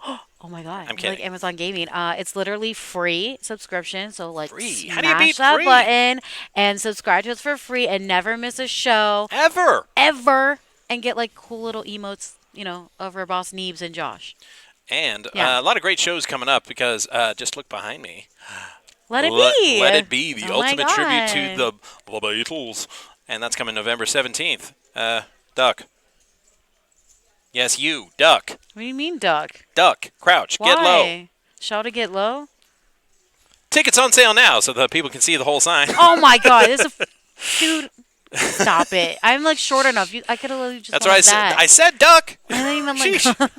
Oh my God. I'm kidding. Like Amazon Gaming. It's literally free subscription. So like Free? smash How do you beat that free? button and subscribe to us for free and never miss a show Ever. and get like cool little emotes, of our boss Neebs and Josh. And Yeah. a lot of great shows coming up, because just look behind me. Let it be. Let it be, the Oh my ultimate tribute to God. the Beatles. And that's coming November 17th. Duck. Yes, you. Duck. What do you mean, duck? Duck. Crouch. Why? Get low. Shout to get low? Tickets on sale now so that people can see the whole sign. Oh my God. Dude, stop it. I'm like short enough. I could have literally just That's gone what I with said. that. I said duck. I didn't even like. Sheesh.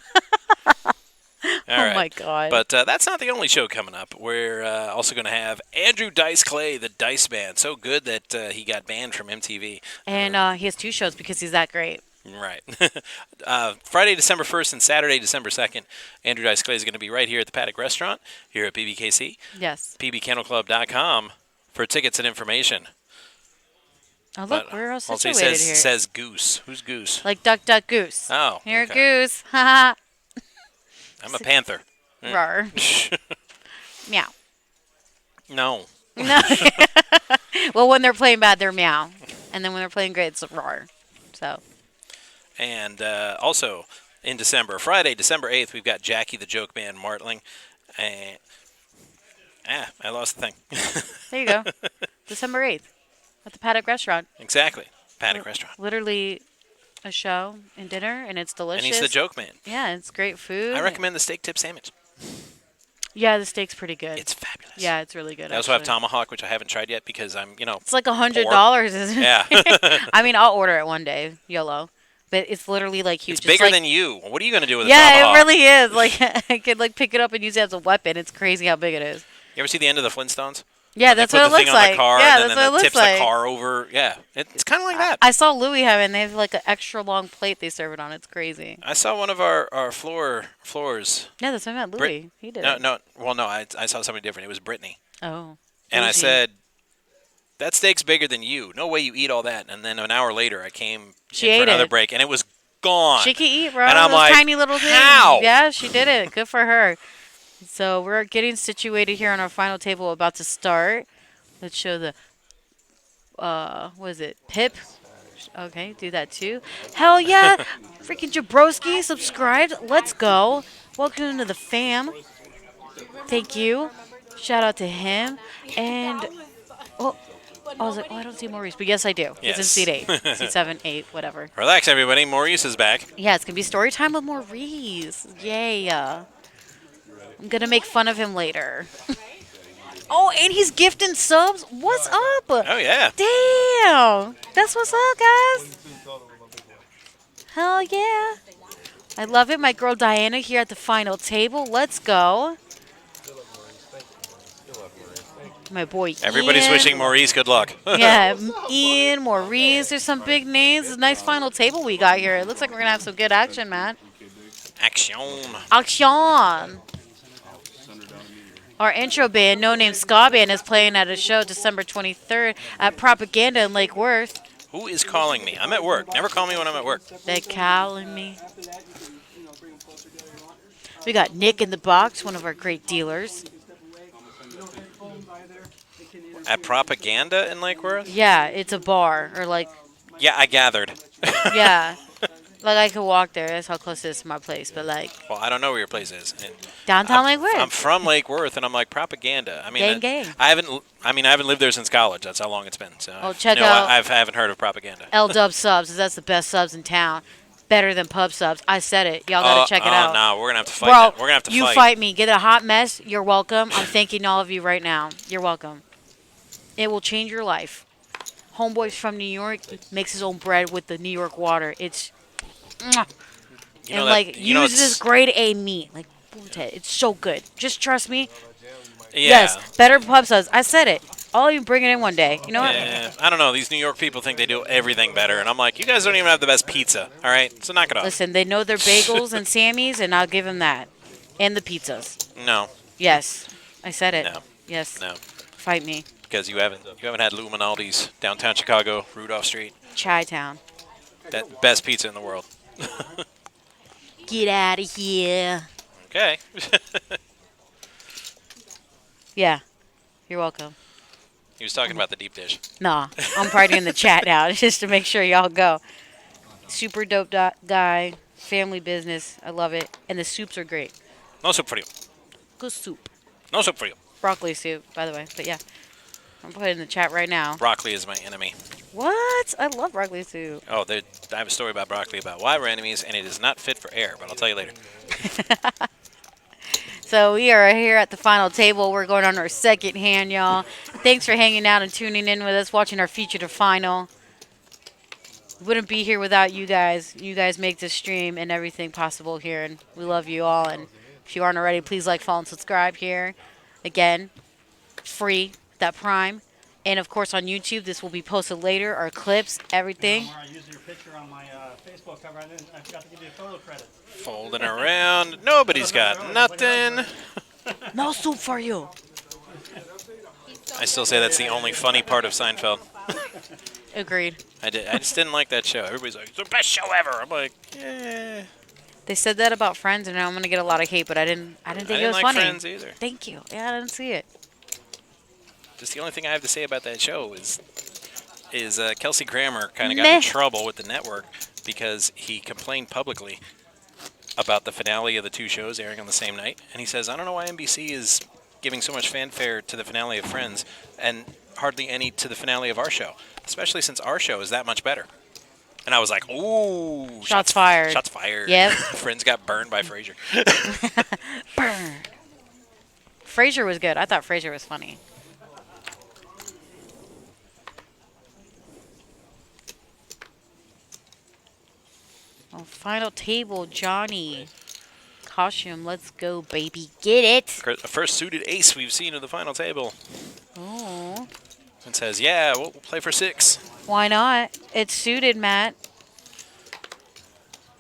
All Oh right. my God. But that's not the only show coming up. We're also going to have Andrew Dice Clay, the Dice Man. So good that he got banned from MTV. And he has 2 shows because he's that great. Right. Friday, December 1st and Saturday, December 2nd, Andrew Dice Clay is going to be right here at the Paddock Restaurant here at PBKC. Yes. PBKennelClub.com for tickets and information. Oh, look, But we're all also he situated here. says Goose. Who's Goose? Like duck, duck, goose. Oh, Here, okay. goose. Haha. I'm a panther. Roar. Meow. No. No. Well, when they're playing bad, they're meow. And then when they're playing great, it's roar. So. And also in December, Friday, December 8th, we've got Jackie the Joke Man Martling. And I lost the thing. There you go. December 8th at the Paddock Restaurant. Exactly. Paddock Restaurant. Literally a show and dinner, and it's delicious. And he's the Joke Man. Yeah, it's great food. I recommend the steak tip sandwich. Yeah, the steak's pretty good. It's fabulous. Yeah, it's really good. I also have actually. tomahawk, which I haven't tried yet because I'm, It's like $100, isn't it? Yeah. I mean, I'll order it one day, YOLO. But it's literally like huge. It's bigger like, than you. What are you going to do with a Yeah, tomahawk? it really is. Like I could like pick it up and use it as a weapon. It's crazy how big it is. You ever see the end of the Flintstones? Yeah, They that's put what it the thing looks on like. the car, Yeah, and that's then what it tips looks like. the car over. Yeah, it's kind of like that. I saw Louis have it, and they have like an extra long plate they serve it on. It's crazy. I saw one of our floors. Yeah, that's what I meant. Louis, he did it. No. Well, no, I saw somebody different. It was Brittany. Oh. And I bougie. said, that steak's bigger than you. No way you eat all that. And then an hour later, I came She in for ate another it. break, and it was gone. She can eat, bro. And I'm Those like, tiny little things. how? Yeah, she did it. Good for her. So we're getting situated here on our final table, about to start. Let's show the, what is it? Pip. Okay, do that too. Hell yeah. Freaking Jabrowski subscribed. Let's go. Welcome to the fam. Thank you. Shout out to him. And, oh, I was like, I don't see Maurice. But yes, I do. Yes. It's in seat 8. Seat 7, 8, whatever. Relax, everybody. Maurice is back. Yeah, it's going to be story time with Maurice. Yay. I'm going to make fun of him later. Oh, and he's gifting subs. What's up? Oh, yeah. Damn. That's what's up, guys. Hell yeah. I love it. My girl Diana here at the final table. Let's go. My boy Everybody's Ian. wishing Maurice good luck. Yeah, Ian, Maurice. There's some big names. It's a nice final table we got here. It looks like we're going to have some good action, man. Action. Action. Our intro band, No Name Ska Band, is playing at a show December 23rd at Propaganda in Lake Worth. Who is calling me? I'm at work. Never call me when I'm at work. They're calling me. We got Nick in the box, one of our great dealers. At Propaganda in Lake Worth? Yeah, it's a bar, or like, Yeah, I gathered. yeah. Like I could walk there. That's how close it is to my place. But like Well, I don't know where your place is. And downtown Lake Worth. I'm from Lake Worth, and I'm like, Propaganda. I mean, Gang, gang. I haven't lived there since college. That's how long it's been. So Oh, check no, out- I haven't heard of Propaganda. L-Dub subs. That's the best subs in town. Better than pub subs. I said it. Y'all gotta check it out. No, we're gonna have to fight. Bro, that. We're gonna have to you fight. fight me. Get a hot mess. You're welcome. I'm thanking all of you right now. You're welcome. It will change your life. Homeboy's from New York, makes his own bread with the New York water. It's mwah. You know And that- like you know use this it's- grade A meat. Like it's so good. Just trust me. Yeah. Yes, better pub subs. I said it. I'll even bring it in one day. You know what? Yeah, I don't know. These New York people think they do everything better, and I'm like, you guys don't even have the best pizza. All right, so knock it off. Listen, they know their bagels and Sammys, and I'll give them that. And the pizzas. No, Yes, I said it. No. Yes. no, Fight me. because you haven't had Lou Minaldi's downtown Chicago, Rudolph Street. Chi-town. That best pizza in the world. Get out of here. Okay. Yeah. You're welcome. He was talking about the deep dish. Nah, I'm partying in the chat now just to make sure y'all go. Super dope guy. Family business. I love it. And the soups are great. No soup for you. Good soup. No soup for you. Broccoli soup, by the way. But yeah. I'm putting it in the chat right now. Broccoli is my enemy. What? I love broccoli soup. Oh, I have a story about broccoli about why we're enemies, and it is not fit for air, but I'll tell you later. So we are here at the final table. We're going on our second hand, y'all. Thanks for hanging out and tuning in with us, watching our feature to final. Wouldn't be here without you guys. You guys make this stream and everything possible here, and we love you all. And if you aren't already, please like, follow, and subscribe here. Again, free, that Prime. And, of course, on YouTube, this will be posted later, our clips, everything. I used your picture on my Facebook cover. I forgot to give you a photo credit. Folding around. Nobody's got nothing. No soup for you. I still say that's the only funny part of Seinfeld. Agreed. I just didn't like that show. Everybody's like, it's the best show ever. I'm like, yeah. They said that about Friends, and I'm going to get a lot of hate, but I didn't think it was like funny. Friends either. Thank you. Yeah, I didn't see it. Just the only thing I have to say about that show is Kelsey Grammer kind of got Meh. in trouble with the network because he complained publicly about the finale of the two shows airing on the same night. And he says, I don't know why NBC is giving so much fanfare to the finale of Friends and hardly any to the finale of our show, especially since our show is that much better. And I was like, ooh. Shots fired. Shots fired. Yep. Friends got burned by Frasier. Burn. Frasier was good. I thought Frasier was funny. Oh, final table, Johnny. Costume, let's go, baby. Get it. First suited ace we've seen at the final table. Oh, And says, yeah, we'll play for 6. why not? It's suited, Matt.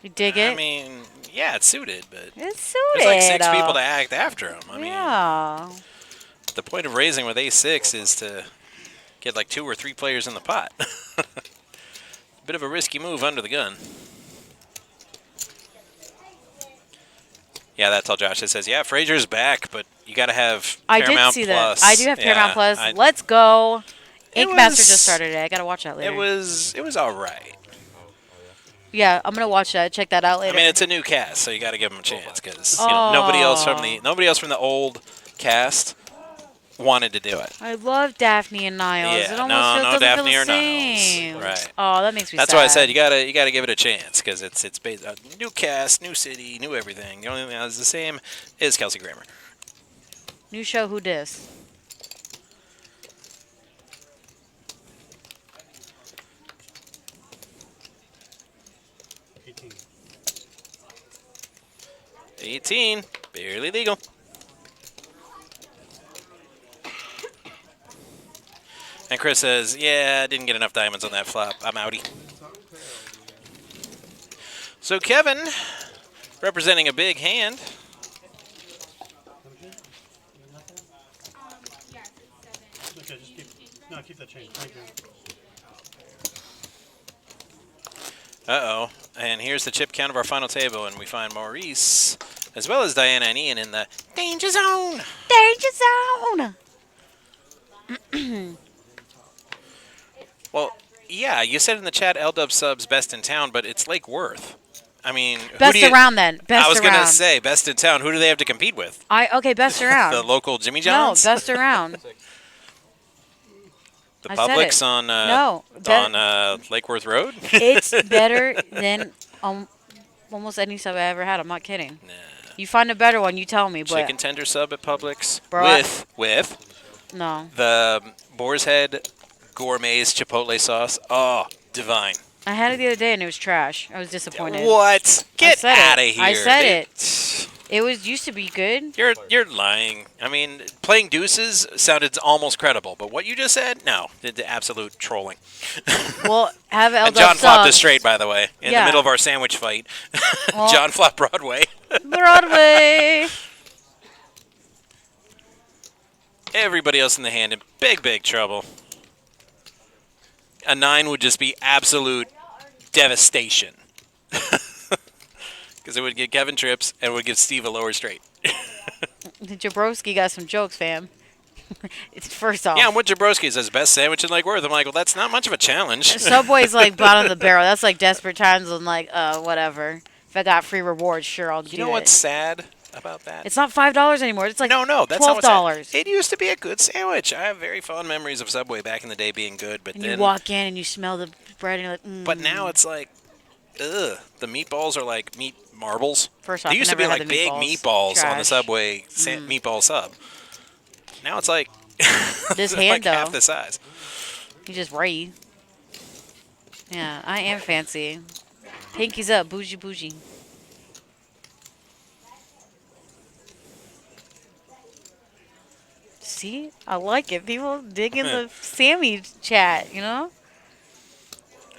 You dig it? I mean, yeah, it's suited, but It's suited. there's like 6 people to act after him. I mean, Yeah. the point of raising with ace-6 is to get like 2 or 3 players in the pot. Bit of a risky move under the gun. Yeah, that's all Josh. It says, yeah, Frasier's back, but you got to have I Paramount did see Plus. that. I do have Paramount Yeah, Plus. Let's go. It Ink Master was- just started today. I gotta watch that later. it was all right. Yeah, I'm gonna watch that. Check that out I later. mean, it's a new cast, so you got to give them a chance because nobody else from the old cast wanted to do it. I love Daphne and Niles. Yeah, it almost no, feels, doesn't Daphne feel or the Niles. same. Right. Oh, that makes me That's sad. why I said you gotta give it a chance because it's based on new cast, new city, new everything. The only thing that's the same is Kelsey Grammer. New show, who dis? $18. 18, barely legal. And Chris says, yeah, I didn't get enough diamonds on that flop. I'm outie. So Kevin, representing a big hand. Okay, just keep that change. Thank you. Uh-oh. And here's the chip count of our final table, and we find Maurice, as well as Diana and Ian in the danger zone. Danger zone! Well, yeah, you said in the chat L-Dub subs best in town, but it's Lake Worth. I mean, who Best do you, around then. Best I was around. going to say best in town. Who do they have to compete with? Okay, best around. The local Jimmy no, John's? best around. The I said Publix it. on No, on Lake Worth Road? It's better than almost any sub I ever had. I'm not kidding. Nah. You find a better one, you tell me. But Chicken tender sub at Publix Bro, with no. the Boar's Head Gourmet's Chipotle sauce. Oh, divine. I had it the other day and it was trash. I was disappointed. What? Get said out of it. here. I said it. It was used to be good. You're lying. I mean, playing deuces sounded almost credible, but what you just said, no, the absolute trolling. Well, have L And John Dub flopped us subs. straight, by the way, in the Yeah. middle of our sandwich fight. Well- John flopped Broadway. Broadway. Everybody else in the hand in big trouble. A 9 would just be absolute devastation. Because it would get Kevin trips and it would give Steve a lower straight. Jabrowski got some jokes, fam. It's first off. Yeah, and what Jabrowski says, best sandwich in Lake Worth. I'm like, well, that's not much of a challenge. Subway's like bottom of the barrel. That's like desperate times and like, whatever. If I got free rewards, sure, I'll do it. You know what's sad about that? It's not $5 anymore. It's like No, that's not what's sad. $12. It used to be a good sandwich. I have very fond memories of Subway back in the day being good, but And then you walk in and you smell the bread and you're like, but now it's like, ugh. The meatballs are like meat marbles. First off, They I used to never be had like the big meatballs. meatballs on the Trash. Subway meatball sub. Now it's like This like hand, half though. the size. You just right. Yeah, I am fancy. Pinkies up, bougie bougie. See? I like it. People dig in the Sammy chat, you know?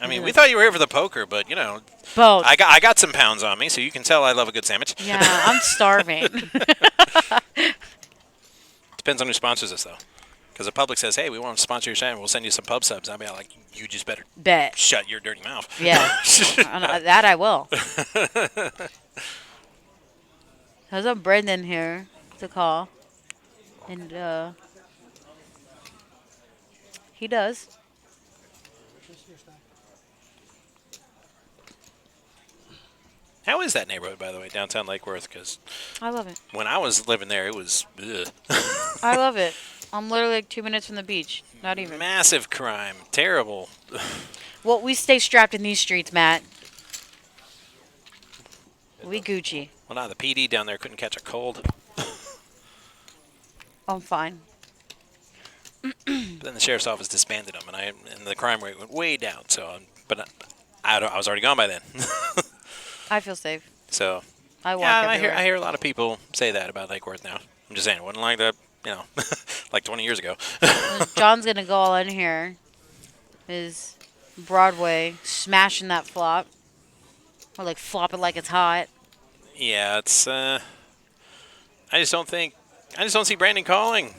I mean, we thought you were here for the poker, but you know, Both. I got some pounds on me, so you can tell I love a good sandwich. Yeah, I'm starving. Depends on who sponsors us, though. Because the public says, hey, we want to sponsor your channel, we'll send you some pub subs. I'll be like, you just better Bet. shut your dirty mouth. Yeah. That I will. How's up Brendan here to call? And he does. How is that neighborhood, by the way, downtown Lake Worth? Because I love it. when I was living there, it was ugh. I love it. I'm literally like 2 minutes from the beach. Not even. Massive crime. Terrible. Well, we stay strapped in these streets, Matt. We Gucci. Well, now the PD down there couldn't catch a cold. I'm fine. But then the sheriff's office disbanded them, and the crime rate went way down. So, but I was already gone by then. I feel safe. So, I walk yeah, everywhere. I hear a lot of people say that about Lake Worth now. I'm just saying, it wasn't like that, you know, like 20 years ago. John's gonna go all in here. Is Broadway smashing that flop, or like flop it like it's hot? Yeah, it's. I just don't see Brandon calling.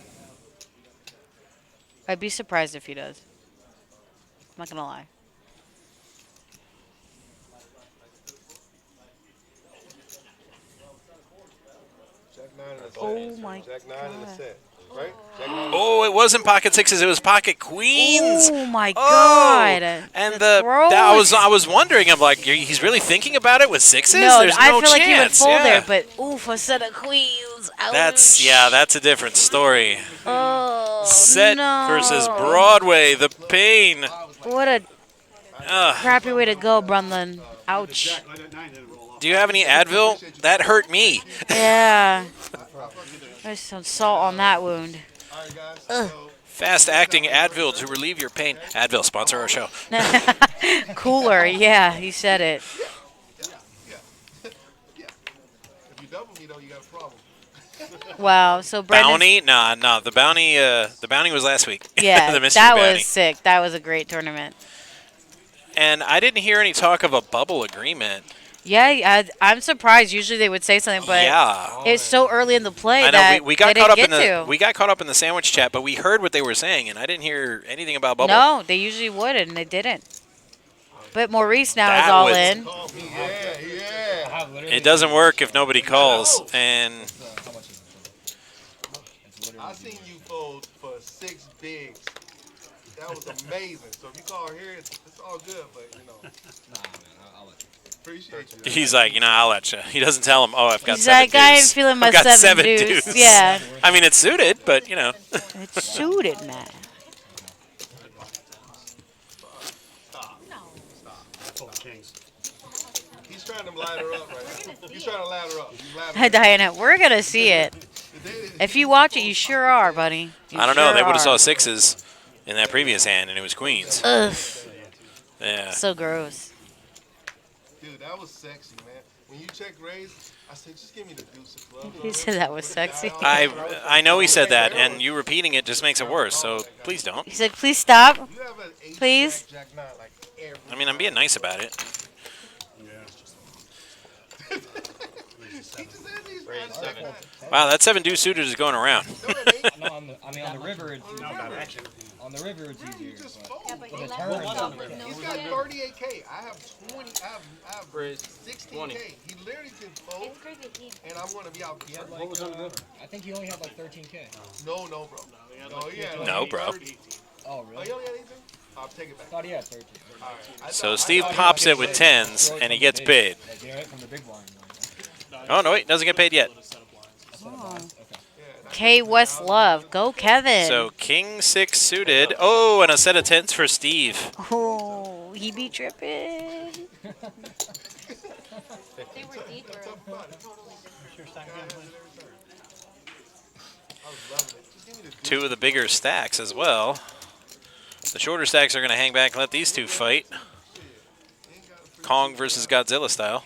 I'd be surprised if he does. I'm not gonna lie. Jack 9 and a set. Oh my Jack 9 and a God. set. Right? Jack 9 Oh, it wasn't pocket sixes; it was pocket queens. Oh my Oh, God! and That's gross. I was wondering. I'm like, he's really thinking about it with sixes. No, There's I no feel like he would chance. fold Yeah. there, but oof, a set of queens. Ouch. That's a different story. Oh, Set no. versus Broadway, the pain. What a Ugh. crappy way to go, Brunlin. Ouch. Do you have any Advil? That hurt me. Yeah. There's some salt on that wound. All right, guys. So, Fast acting Advil to relieve your pain. Advil, sponsor our show. Cooler, yeah, he said it. if you double me, though, you got a problem. Wow, so Brendan. Bounty? No. The bounty was last week. Yeah, the mystery that bounty. was sick. That was a great tournament. And I didn't hear any talk of a bubble agreement. Yeah, I'm surprised. Usually they would say something, but Yeah. it's so early in the play I know that we got they caught up didn't in get the to. we got caught up in the sandwich chat, but we heard what they were saying, and I didn't hear anything about bubble. No, they usually would, and they didn't. But Maurice now That is all was- in. Call me. Yeah. It doesn't work if nobody calls, and I seen you fold for 6 bigs. That was amazing. So if you call here, it's all good, but, you know. Appreciate you. he's like, I'll let you. He doesn't tell him, oh, I've got He's 7 like, I ain't deuce. feeling my I've got 7 7 deuce. Yeah, I mean, it's suited, but, it's suited, man. He's trying to ladder up right now. He's trying to ladder up. He's laddering Hey, up. Diana, we're going to see it. If you watch it, you sure are, buddy. You I don't know. sure They would have are. saw 6s. in that previous hand, and it was queens. Ugh. Yeah. So gross. Dude, that was sexy, man. When you check raise, I said, just give me the deuce of clubs. He said that was sexy. I know he said that, and you repeating it just makes it worse. So please don't. He said, please stop. You have an ace, Please? Jack, Jack nine, like every I mean, I'm being nice about it. He just said these guys. Wow, that 7 deuce suited is going around. No, on the river, it's easier. On the river, it's You easier. just but fold. for the turn, He's got 38K. I have 20. I have 16K. He literally can fold, and I'm going to be out. he had like, I think he only had like 13K. No, bro. No, he had like No, bro. 30. Oh, Oh, really? you only had 18? I'll take it I back. thought he had 13. All right. I So thought- Steve I thought- pops it with 10s, and he gets paid. Like, they from the big blind. Oh, no, wait, doesn't get paid yet. Okay. K West Love. Go, Kevin. So King 6 suited. Oh, and a set of 10s for Steve. Oh, he be tripping. Two of the bigger stacks as well. The shorter stacks are going to hang back and let these two fight. Kong versus Godzilla style.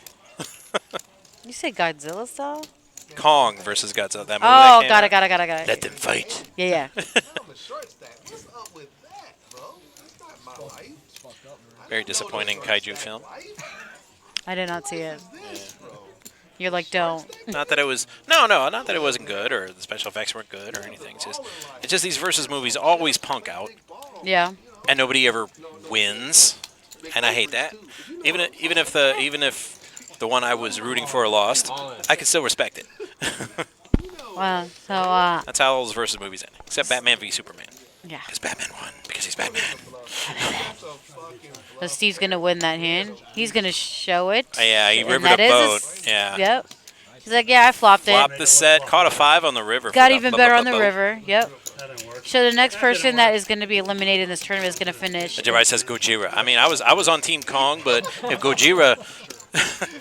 You say Godzilla style? Kong versus Godzilla. That movie Oh, that came got it, out. got it, got it, got Let it. them fight. Yeah, yeah. I'm a short stack. What's up with that, bro? That's not my life. Very disappointing kaiju film. I did not see it. This, bro. You're like, don't. Not that it was not that it wasn't good or the special effects weren't good or anything. It's just these versus movies always punk out Yeah. and nobody ever wins, and I hate that. Even if the one I was rooting for lost, I can still respect it. Wow. So, That's how all those versus movies end, except Batman v Superman. yeah. Because Batman won because he's Batman. So Steve's going to win that hand. He's going to show it. Yeah, he And rivered that a is boat. Yeah. Yep. He's like, yeah, I flopped it. Flopped the set, caught a 5 on the river. Got for even the better on the boat. river. Yep. That didn't work. So the next person that is going to be eliminated in this tournament is going to finish. Everybody says Gojira. I mean, I was on Team Kong, but if Gojira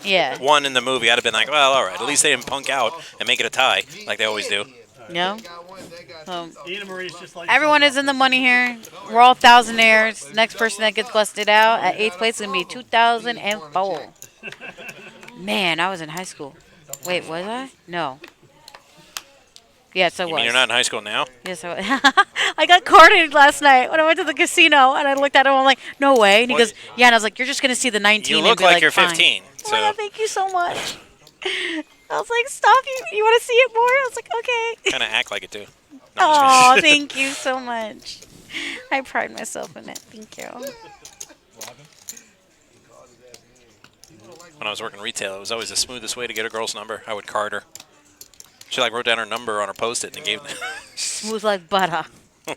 Yeah. won in the movie, I'd have been like, well, all right. At least they didn't punk out and make it a tie like they always do. No. So Ian and Marie's just like everyone is in the money here. We're all thousandaires. Next person that gets busted out at 8th place is going to be 2004. Man, I was in high school. Wait, was I? No. Yes, I You was. mean you're not in high school now? Yes, I was. I got carded last night when I went to the casino, and I looked at him. I'm like, "No way!" And he What? goes, "Yeah." And I was like, "You're just gonna see the 19." You and look be like you're fine." 15. Oh my God, So thank you so much. I was like, "Stop! You want to see it more?" I was like, "Okay." kind of act like it too. No, I'm just Oh, thank you so much. I pride myself in it. Thank you. when I was working retail, it was always the smoothest way to get a girl's number. I would card her. She like wrote down her number on her post-it and gave it. Smooth like butter. How the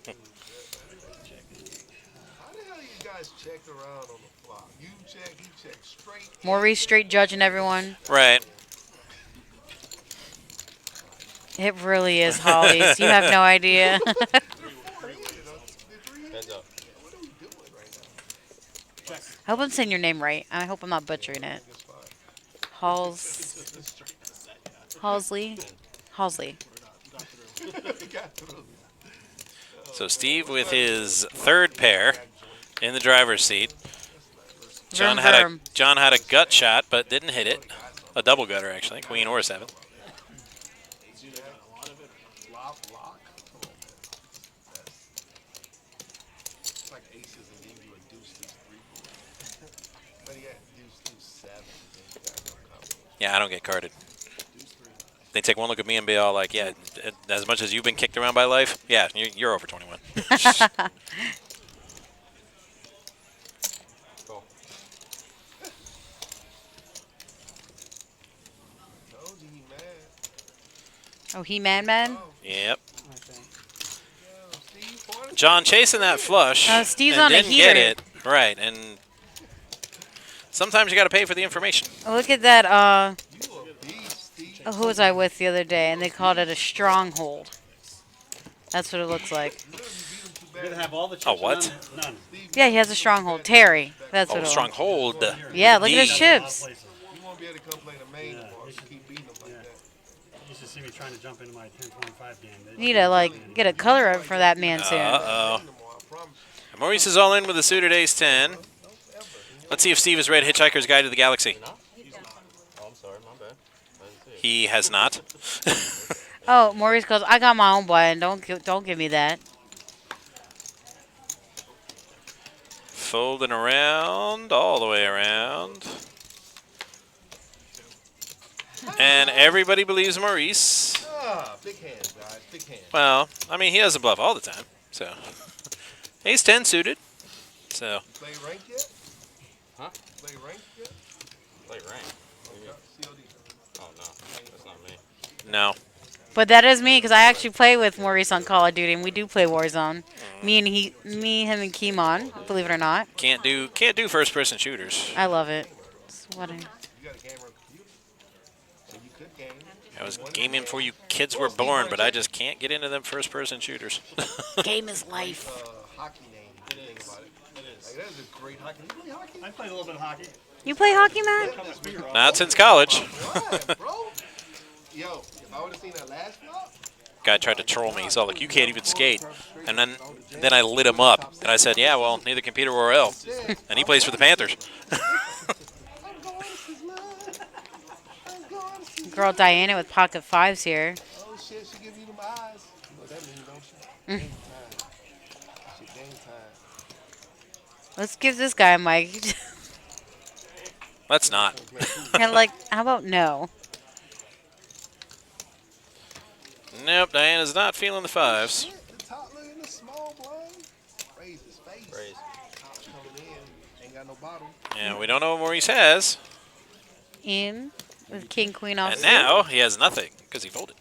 hell you guys checked around on the flop? You check, he checked straight. Maurice straight judging everyone. Right. It really is, Hollies. You have no idea. I hope I'm saying your name right. I hope I'm not butchering it. Halsley. So Steve with his third pair in the driver's seat. John had a gut shot, but didn't hit it. A double gutter, actually. Queen or a 7. It's like aces and then you a deuce, deuce, 3. But he had deuce, deuce, 7. Yeah, I don't get carded. They take one look at me and be all like, yeah, as much as you've been kicked around by life, yeah, you're over 21. Told you he mad. Oh, he man. Yep. John chasing that flush. Steve's and on a didn't get heater. it. Right, and sometimes you got to pay for the information. Look at that. You a beast, Steve. Who was I with the other day? And they called it a stronghold. That's what it looks like. You're gonna have all the chips. A what? or None. Yeah, he has a stronghold. Terry. That's what Oh, it was. stronghold. Yeah, look at his D. chips. You won't be able to come play the main tomorrow. You keep beating him like Yeah. that. You used to see me trying to jump into my 10-25 game. Need to like get a color up for that man soon. Uh-oh. promise you. Maurice is all in with a suited ace-10. Let's see if Steve has read Hitchhiker's Guide to the Galaxy. Oh, I'm sorry, my bad. I didn't see it. He has not. Oh, Maurice goes, I got my own button. Don't give me that. Folding around, all the way around. And everybody believes Maurice. Ah, big hands, guys. Big hands. Well, I mean, he doesn't bluff all the time. So, ace-10 suited. So, You play rank yet? Huh? Play rank yet? Play rank. COD. Oh, no. That's not me. no. But that is me because I actually play with Maurice on Call of Duty, and we do play Warzone. Me, him, and Keemon. Believe it or not, Can't do first-person shooters. I love it. It's what I- You got a gamer on computer? So you could game. I was gaming before you kids were born, but I just can't get into them first-person shooters. Game is life. Hockey name. Think about it. It is. Like, that is a great hockey. You play hockey? I played a little bit of hockey. You play hockey, man? Not since college. Why, bro? Yo, if I would have seen that last flop, Guy tried to troll me. He's all like, "You can't even skate." And then I lit him up, and I said, "Yeah, well, neither can Peter Worrell." And he plays for the Panthers. Girl Diana with pocket fives here. oh shit, she give you them eyes. You know what that means, don't you? Game time. Shit, game time. Let's give this guy a mic. Let's not. And like, how about no? Nope, Diana's not feeling the fives. Shit, the top look in the small blind. Raise his face. Raise. Top's coming in. Ain't got no bottom. And we don't know what Maurice has. In with king queen off. And now he has nothing because he folded.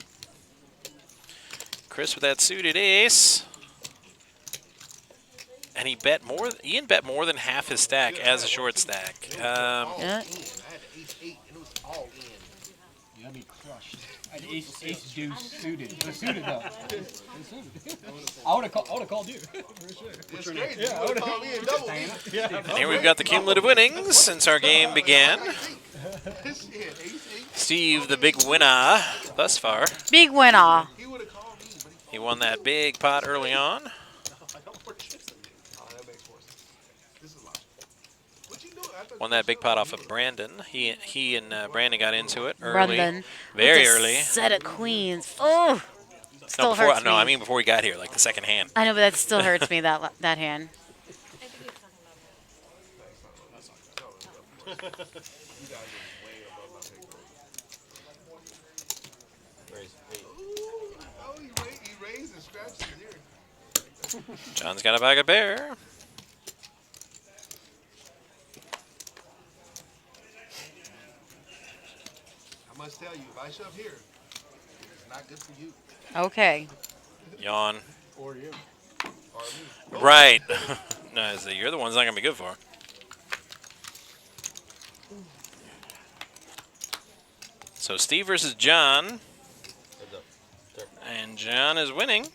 Chris with that suited ace. And he bet more. Ian bet more than half his stack as a short stack. Yeah. I had the ace-8, and it was all in. You got me crushed. I had ace deuce suited. It was suited though. I would have called you. For sure. It's crazy. You would've called me and doubled me. And here we've got the cumulative winnings since our game began. Shit, ace-8. Steve, the big winner thus far. Big winner. He would have called me, but He won that big pot early on. I don't work chips in there. Oh, that makes more sense. This is logical. What you doing? I thought Won you that big said- pot off of Brandon. He and Brandon got into it early. Brandon. Very With a early. Set of queens. Oh, No, still before, hurts no, me. I mean before we got here, like the second hand. I know, but that still hurts me. That hand. Raise. Eight. Oh, he raised and scratched his ear. John's got a bag of bear. I must tell you, if I shove here, it's not good for you Okay. Yawn. or you or me. Right. No, so you're the one's not gonna be good for. So Steve versus John, Heads up. There. and John is winning.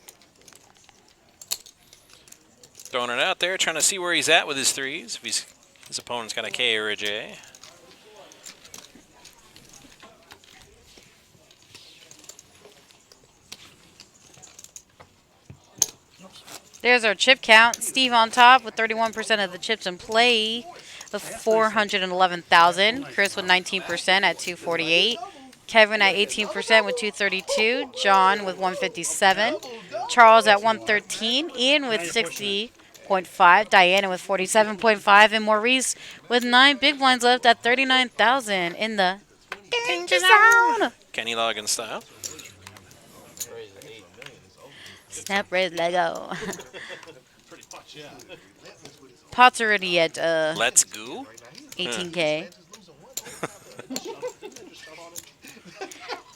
Throwing it out there, trying to see where he's at with his threes. If his opponent's got a K or a J. There's our chip count. Steve on top with 31% of the chips in play with 411,000. Chris with 19% at 248. Kevin at 18% with 232. John with 157. Charles at 113. Ian with 60.5. Diana with 47.5. And Maurice with 9 big blinds left at 39,000 in the danger zone. Kenny Loggins style. Raise. 8. Snap red Lego. Pretty much, yeah. Pot's already at Let's go. 18K.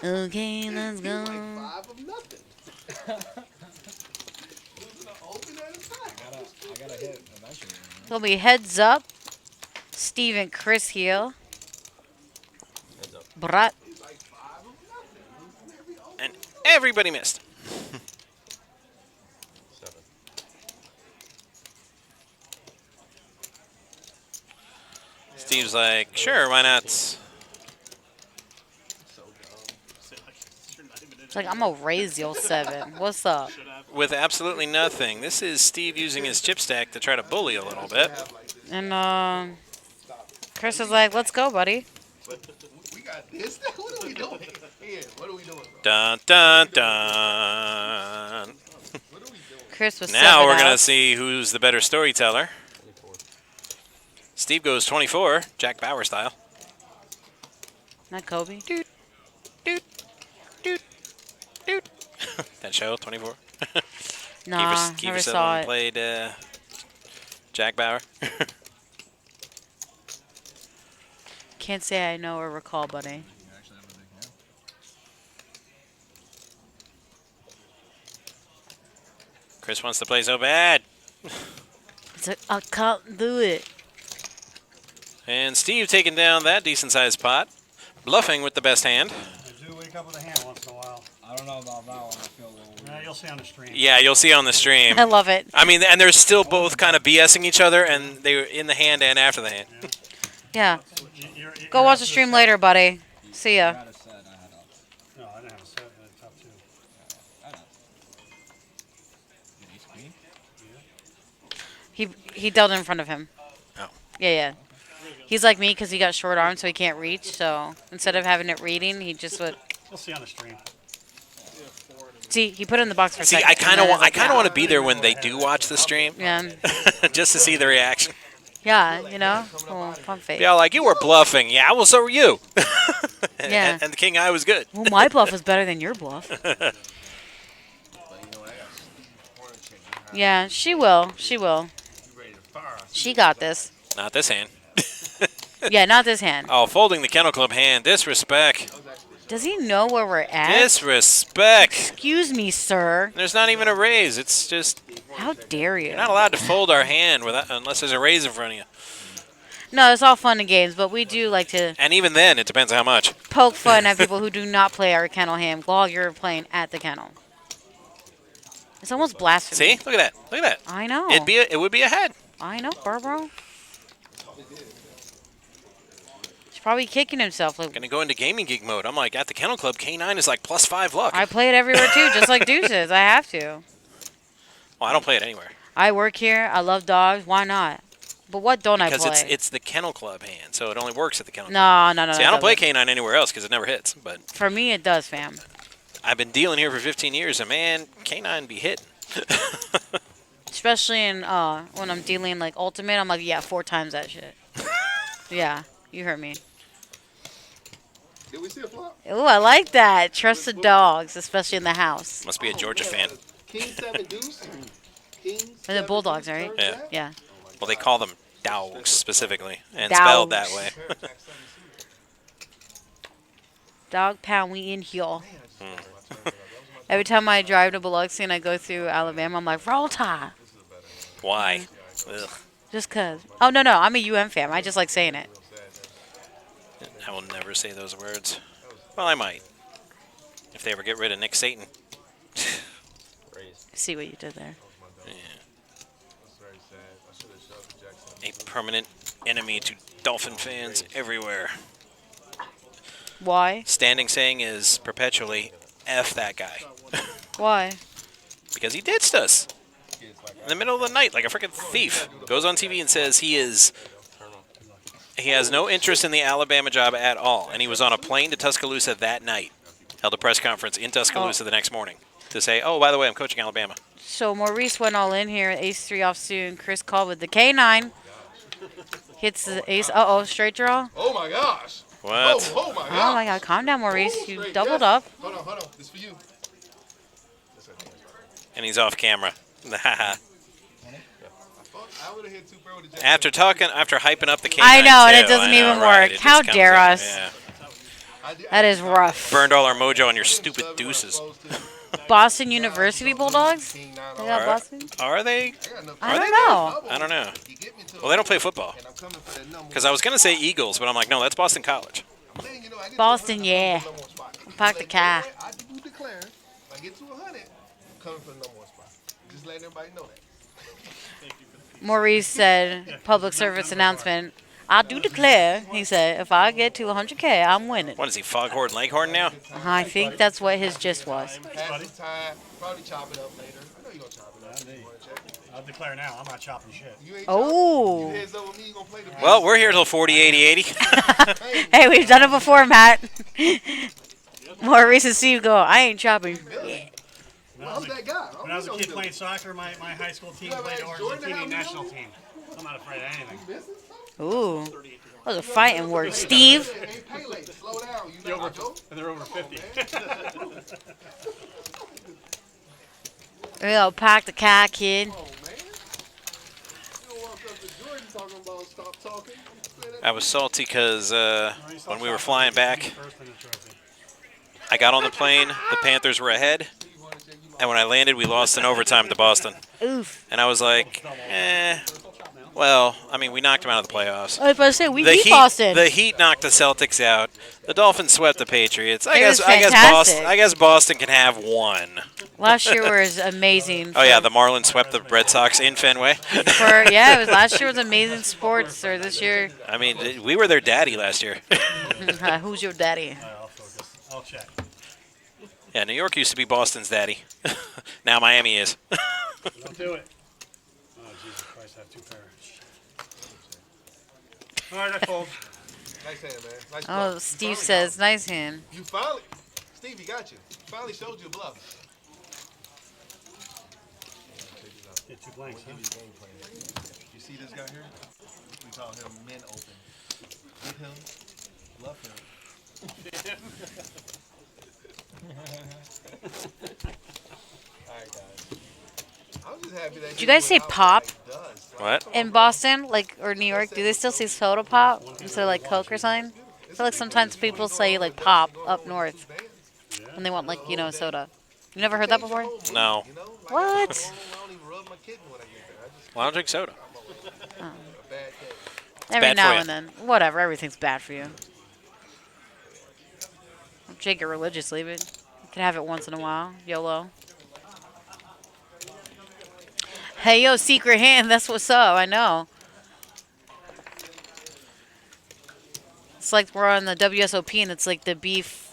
Okay, let's go. 5 of nothing. Open at a time. I gotta hit eventually. It'll be heads up. Steve and Chris here. Heads up. Brat. And everybody missed. 7. Steve's like, sure, why not? So dumb. Say, like, you're not even in It's like, I'm going to raise your 7. What's up? With absolutely nothing. This is Steve using his chip stack to try to bully a little bit. And Chris is like, let's go, buddy. We got this. What are we doing? Yeah, what are we doing? Dun, dun, dun. What are we doing? Chris was Now 7 we're going to out. see who's the better storyteller. 24. Steve goes 24, Jack Bauer style. Not Kobe. Doot, doot, doot, doot. That show, 24. Nah, Kiefer never saw Sutherland it. played Jack Bauer. Can't say I know or recall, buddy. Chris wants to play so bad. It's like, I can't do it. And Steve taking down that decent-sized pot. Bluffing with the best hand. I do wake up with a hand once in a while. I don't know about that one. I feel a little weird. You'll see on the stream. Yeah, you'll see on the stream. I love it. I mean, and they're still both kind of BSing each other, and they were in the hand and after the hand. Yeah. You're Go watch the up to stream set. later, buddy. See I ya. had a set. I had a. No, I didn't have a set in the top 2. I had a. Did he screen? He dealt in front of him. Oh. Yeah. He's like me because he got short arms, so he can't reach. So instead of having it reading, he just would. You'll see on the stream. See, he put it in the box for a See, second. I kind and then of it's like, want to be there when they do watch the stream, Yeah. just to see the reaction. Yeah, you know? Oh, fun face. Yeah, like, you were bluffing. Yeah, well, so were you. Yeah. And the king eye was good. Well, my bluff is better than your bluff. But you know, I got corner chicken. Yeah, she will. She will. You ready to fire? She got this. Not this hand. Yeah, not this hand. Oh, folding the Kennel Club hand. Disrespect. Does he know where we're at? Disrespect. Excuse me, sir. There's not even a raise. It's just, How dare you? you're not allowed to fold our hand without, unless there's a raise in front of you. No, it's all fun and games, but we do like to And even then, it depends how much. poke fun at people who do not play our kennel hand while you're playing at the kennel. It's almost blasphemy. See? Look at that. Look at that. I know. It would be a head. I know, Barbaro. He's probably kicking himself. Like, Gonna go into gaming geek mode. I'm like, at the Kennel Club, K9 is like +5 luck. I play it everywhere too, just like Deuces. I have to. Well, I don't play it anywhere. I work here. I love dogs. Why not? But what don't I Because play? it's the Kennel Club hand, so it only works at the Kennel Club. No. See, it I don't play doesn't. K9 anywhere else because it never hits. But For me, it does, fam. I've been dealing here for 15 years, and man, K9 be hitting. Especially in when I'm dealing like ultimate, I'm like, yeah, 4 times that shit. Yeah, you heard me. Did we see a flop? Ooh, I like that. Trust the dogs, especially in the house. Must be a Georgia fan. King 7 deuce. King They're the Bulldogs, right? Yeah. Yeah. Well, they call them dogs specifically, and Dogs. spelled that way. Dog pound, we in here. Every time I drive to Biloxi and I go through Alabama, I'm like, roll tide. Why? Ugh. Just cause. Oh, no, I'm a UM fan. I just like saying it. I will never say those words. Well, I might. If they ever get rid of Nick Satan. Raise. See what you did there. Yeah. That's very sad. I should have shoved the Jackson. A permanent enemy to Dolphin fans everywhere. Why? Standing saying is perpetually, F that guy. Why? Because he ditched us. In the middle of the night, like a freaking thief. Goes on TV and says he has no interest in the Alabama job at all. And he was on a plane to Tuscaloosa that night. Held a press conference in Tuscaloosa the next morning to say, oh, by the way, I'm coaching Alabama. So Maurice went all in here. Ace 3 off soon. Chris called with the K9. Hits the ace. Uh-oh, straight draw. Oh my gosh. What? Oh my Oh, gosh. my God. Calm down, Maurice. Oh, You straight, doubled yes. up. Hold on. This is for you. And he's off camera. I would have hit 2 pro with the Jackson. After hyping up the K9 I know, and it too. doesn't I know, even right, work. it How just comes dare out, us. yeah. That is rough. Burned all our mojo on your stupid deuces. Boston University Bulldogs? King 9 They on. got Are- Boston? Are they? I got enough. I don't know. I don't know. You get me to Well, they don't play football. and I'm coming for that number. Because I was going to say Eagles, but I'm like, no, that's Boston College. I'm saying, you know, I get to Boston, 100, I'm yeah. coming for the number 1 spot. Park the Just car. letting everybody- I do declare, if I get to 100, I'm coming for the number 1 spot. Just letting everybody know that. Maurice said, public service announcement. I do declare, he said, if I get to 100K, I'm winning. What is he, Foghorn Leghorn now? I think that's what his gist was. Pass the time. Probably chop it up later. I know you're going to chop it up. You wanna check? I'll declare now. I'm not chopping shit. You ain't Oh. chopping? You heads up with me, you gonna play the Well, we're here till 40, 80, 80. Hey, we've done it before, Matt. More recent Steve go, I ain't chopping. How's that guy? When I was a kid playing soccer, my high school team played the Argentinian national team. I'm not afraid of anything. Ooh. That was a fighting word. Steve. Hey, Pele, slow down. You know, Joe? And they're over 50. We'll pack the cat, kid. Oh, man. You don't walk up to Jordan talking about stop talking. I was salty because when we were flying back, I got on the plane, the Panthers were ahead, and when I landed, we lost in overtime to Boston. Oof. And I was like, well, I mean, we knocked them out of the playoffs. I was about to say, we The beat Heat, Boston. the Heat knocked the Celtics out. The Dolphins swept the Patriots. It was fantastic. I guess Boston can have one. Last year was amazing. Oh yeah, the Marlins swept the Red Sox in Fenway. Yeah, it was last year was amazing sports, or this year. I mean, we were their daddy last year. Who's your daddy? I'll focus. I'll check. Yeah, New York used to be Boston's daddy. Now Miami is. Don't do it. Oh, Jesus Christ, I have two pairs. All right, I fold. Nice hand, man. Nice Oh, bluff. Steve You says, finally nice hand. got him. You finally. Steve, he got you. Finally showed you a bluff. Get two blanks, huh? You see this guy here? We call him Men Open. Get him, love him. Alright, guys. I'm just happy that Did you guys say pop What? in Boston, like, or New York? Do they still say soda pop instead of like Coke or something? I feel like sometimes people say like pop up north when they want like soda. You never heard that before? No. What? Well, I don't drink soda. Every bad now for you. and then. Whatever. Everything's bad for you. Don't drink it religiously, but you can have it once in a while. YOLO. Hey, yo, secret hand. That's what's up. I know. It's like we're on the WSOP and it's like the beef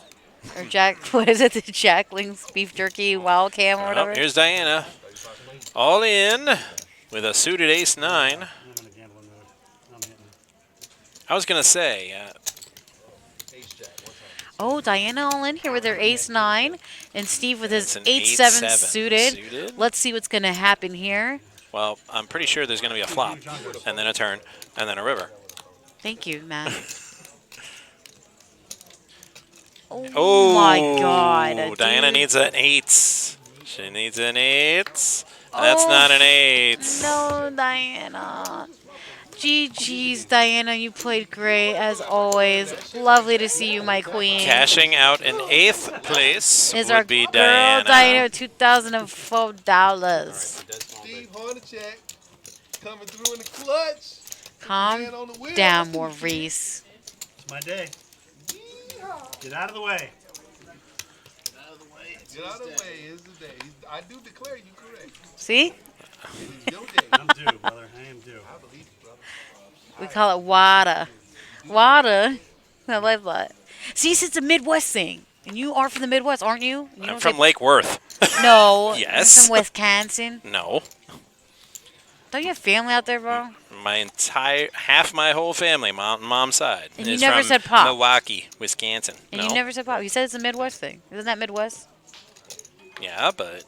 or what is it? The Jackling's beef jerky wild cam or Oh, whatever. here's Diana. All in with a suited ace 9. I'm in a gambling mood. I'm hitting. I was going to say, Oh, Diana all in here with her ace 9 and Steve with his It's an 8-7 8-7 suited. suited. Let's see what's going to happen here. well, I'm pretty sure there's going to be a flop, and then a turn, and then a river. Thank you, Matt. Oh, Oh, my God. Diana dude. needs an 8. She needs an 8. That's Oh, not an 8. No, Diana. GG's, Diana. You played great, as always. Lovely to see you, my queen. Cashing out in 8th place Is would our be girl, Diana. Diana, $2,004. Steve Hornacek coming through in the clutch. Calm Hand on the wheel. down, Maurice. It's my day. Get out of the way. Get out of the way. It's the day. I do declare you correct. See? It is your day. I'm due, brother. I am due. I believe you, brother. We call it water. Water? I like that. See, it's a Midwest thing. And you are from the Midwest, aren't you? You I'm don't from say- Lake Worth. No. Yes. You're from Wisconsin. No. Don't you have family out there, bro? Half my whole family, mom's side, And you is never from said pop. Milwaukee, Wisconsin. And No. you never said pop. You said it's a Midwest thing. Isn't that Midwest? Yeah, but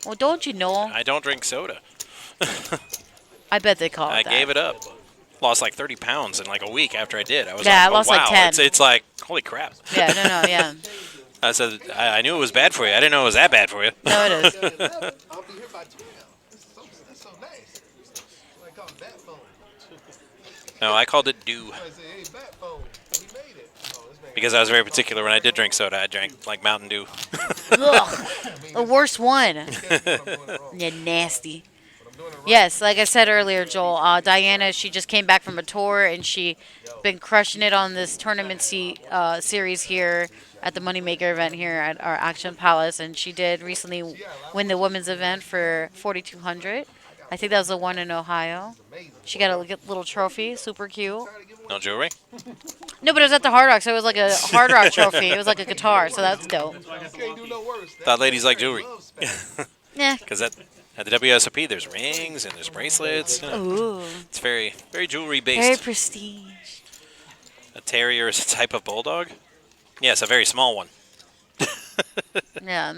Well, don't you know? I don't drink soda. I bet they call it I that. gave it up. Lost like 30 pounds in like a week after I did. I was Yeah, like, I lost oh, wow. like 10. It's like, holy crap. Yeah, no, yeah. I said, I knew it was bad for you. I didn't know it was that bad for you. No, it is. I'll be here by 12. That's so nice. I call it bat phone. No, I called it dew. I say, hey, bat phone. We made it. Oh, this man. Because I was very particular when I did drink soda. I drank like Mountain Dew. Ugh, the worst one. I'm doing it wrong. You're nasty. I'm doing it wrong. Yes, like I said earlier, Joel, Diana, she just came back from a tour and she been crushing it on this tournament series here at the Moneymaker event here at our Action Palace, and she did recently win the women's event for 4,200. I think that was the one in Ohio. Amazing. She got a little trophy, super cute. No jewelry? No, but it was at the Hard Rock, so it was like a Hard Rock trophy. It was like a guitar, so that's dope. Can't do no worse. Thought ladies like jewelry. Yeah. Because at the WSOP, there's rings and there's bracelets. You know. Ooh. It's very, very jewelry Very based. prestige. A terrier is a type of bulldog? Yes, a very small one. Yeah.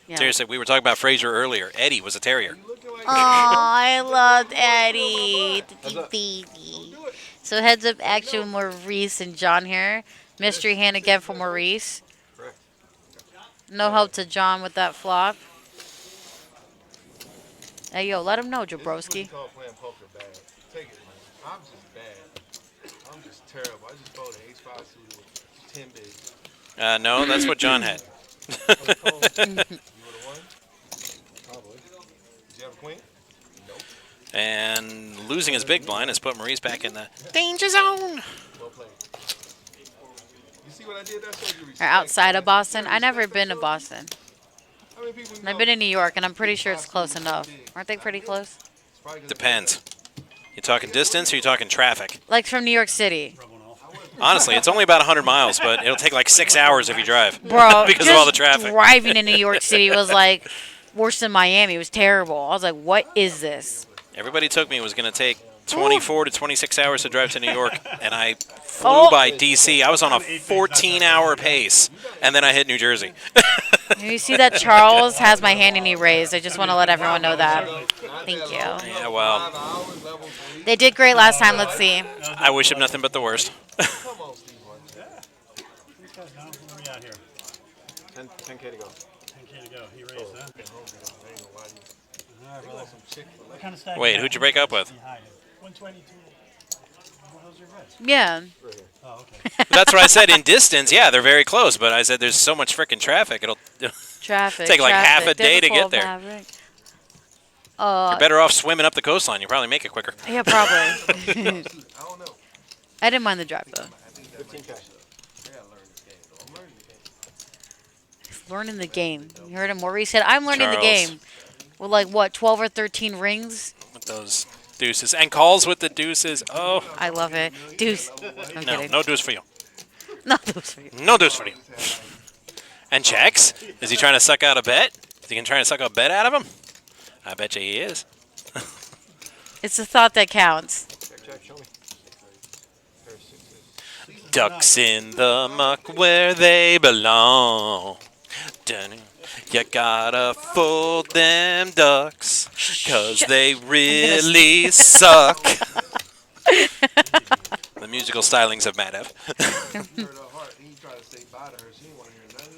Yeah. Seriously, we were talking about Fraser earlier. Eddie was a terrier. Oh, I loved Eddie, the baby. So heads up action with Maurice and John here. Mystery hand again for Maurice. No help to John with that flop. Hey, yo, let him know, Jabrowski. Call playing poker bad. Take it, man. I'm just bad. I'm just terrible. I just folded ace 5 suited with 10 bigs. No, that's what John had. You would have won? Probably. Did you have a queen? Nope. And losing his big blind has put Maurice back in the danger zone. Well played. You see what I did? That showed you respect. Or outside of Boston. I never been to Boston. How many people you I've know? been in New York, and I'm pretty sure it's close enough. Aren't they pretty close? It's probably 'cause Depends. You talking distance or you talking traffic? Like from New York City. Honestly, it's only about 100 miles, but it'll take like 6 hours if you drive. Bro, Because just of all the traffic. driving in New York City was like worse than Miami. It was terrible. I was like, what is this? Everybody took me. It was going to take 24 to 26 hours to drive to New York, and I flew Oh. by D.C. I was on a 14-hour pace, and then I hit New Jersey. You see that Charles has my hand and he raised. I just want to let everyone know that. Thank you. Yeah, well, 5 hours, level 3. They did great last time. Let's see. I wish him nothing but the worst. Come on, Steve. These guys down. Where we at here? 10K to go. 10K to go. He raised, huh? I ain't gonna lie to you. All right, They brother. want some Chick-fil-A. What kind of stack? Wait, you who'd you got? break up with? You hide it. 122. What was your red? Yeah. Oh, okay. That's what I said. In distance, yeah, they're very close, but I said there's so much freaking traffic. It'll Traffic. Take like half traffic, a day to difficult get there. Maverick. you're better off swimming up the coastline. You probably make it quicker. Yeah, probably. I don't know. I didn't mind the drive though. 15K. I gotta learn this game, though. I'm learning the game. He's learning the game. You heard him. Maurice said, "I'm learning the Charles. game." With like what, 12 or 13 rings? With those deuces. And calls with the deuces. Oh, I love it. Deuce. I'm no. kidding. No deuce for you. No deuce for you. No deuce for you. And checks? Is he trying to suck out a bet? Is he going to try to suck a bet out of him? I bet you he is. It's the thought that counts. Check, show me. Pair of sixes. Ducks in the muck where they belong. Dun. You gotta fold them ducks, 'cause they really suck. The musical stylings of Matt F. Hurt her heart. He tried to say bye to her. She didn't want to hear none of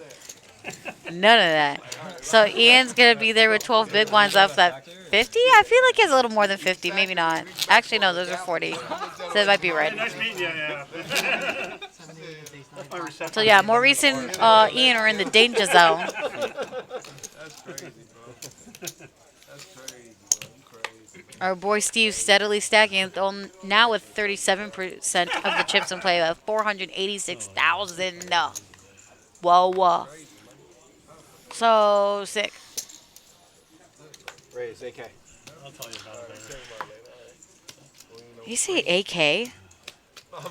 that. None of that. So Ian's going to be there with 12 big blinds up at 50? I feel like he has a little more than 50. Maybe not. Actually, no, those are 40. So it might be right. Nice meeting you. Yeah. That's my reception. So yeah, Maurice and Ian are in the danger zone. That's crazy, bro. That's crazy, bro. You crazy. Our boy Steve steadily stacking now with 37% of the chips in play at 486,000. Whoa. So sick. Raise, AK. I'll tell you about it later. You say AK?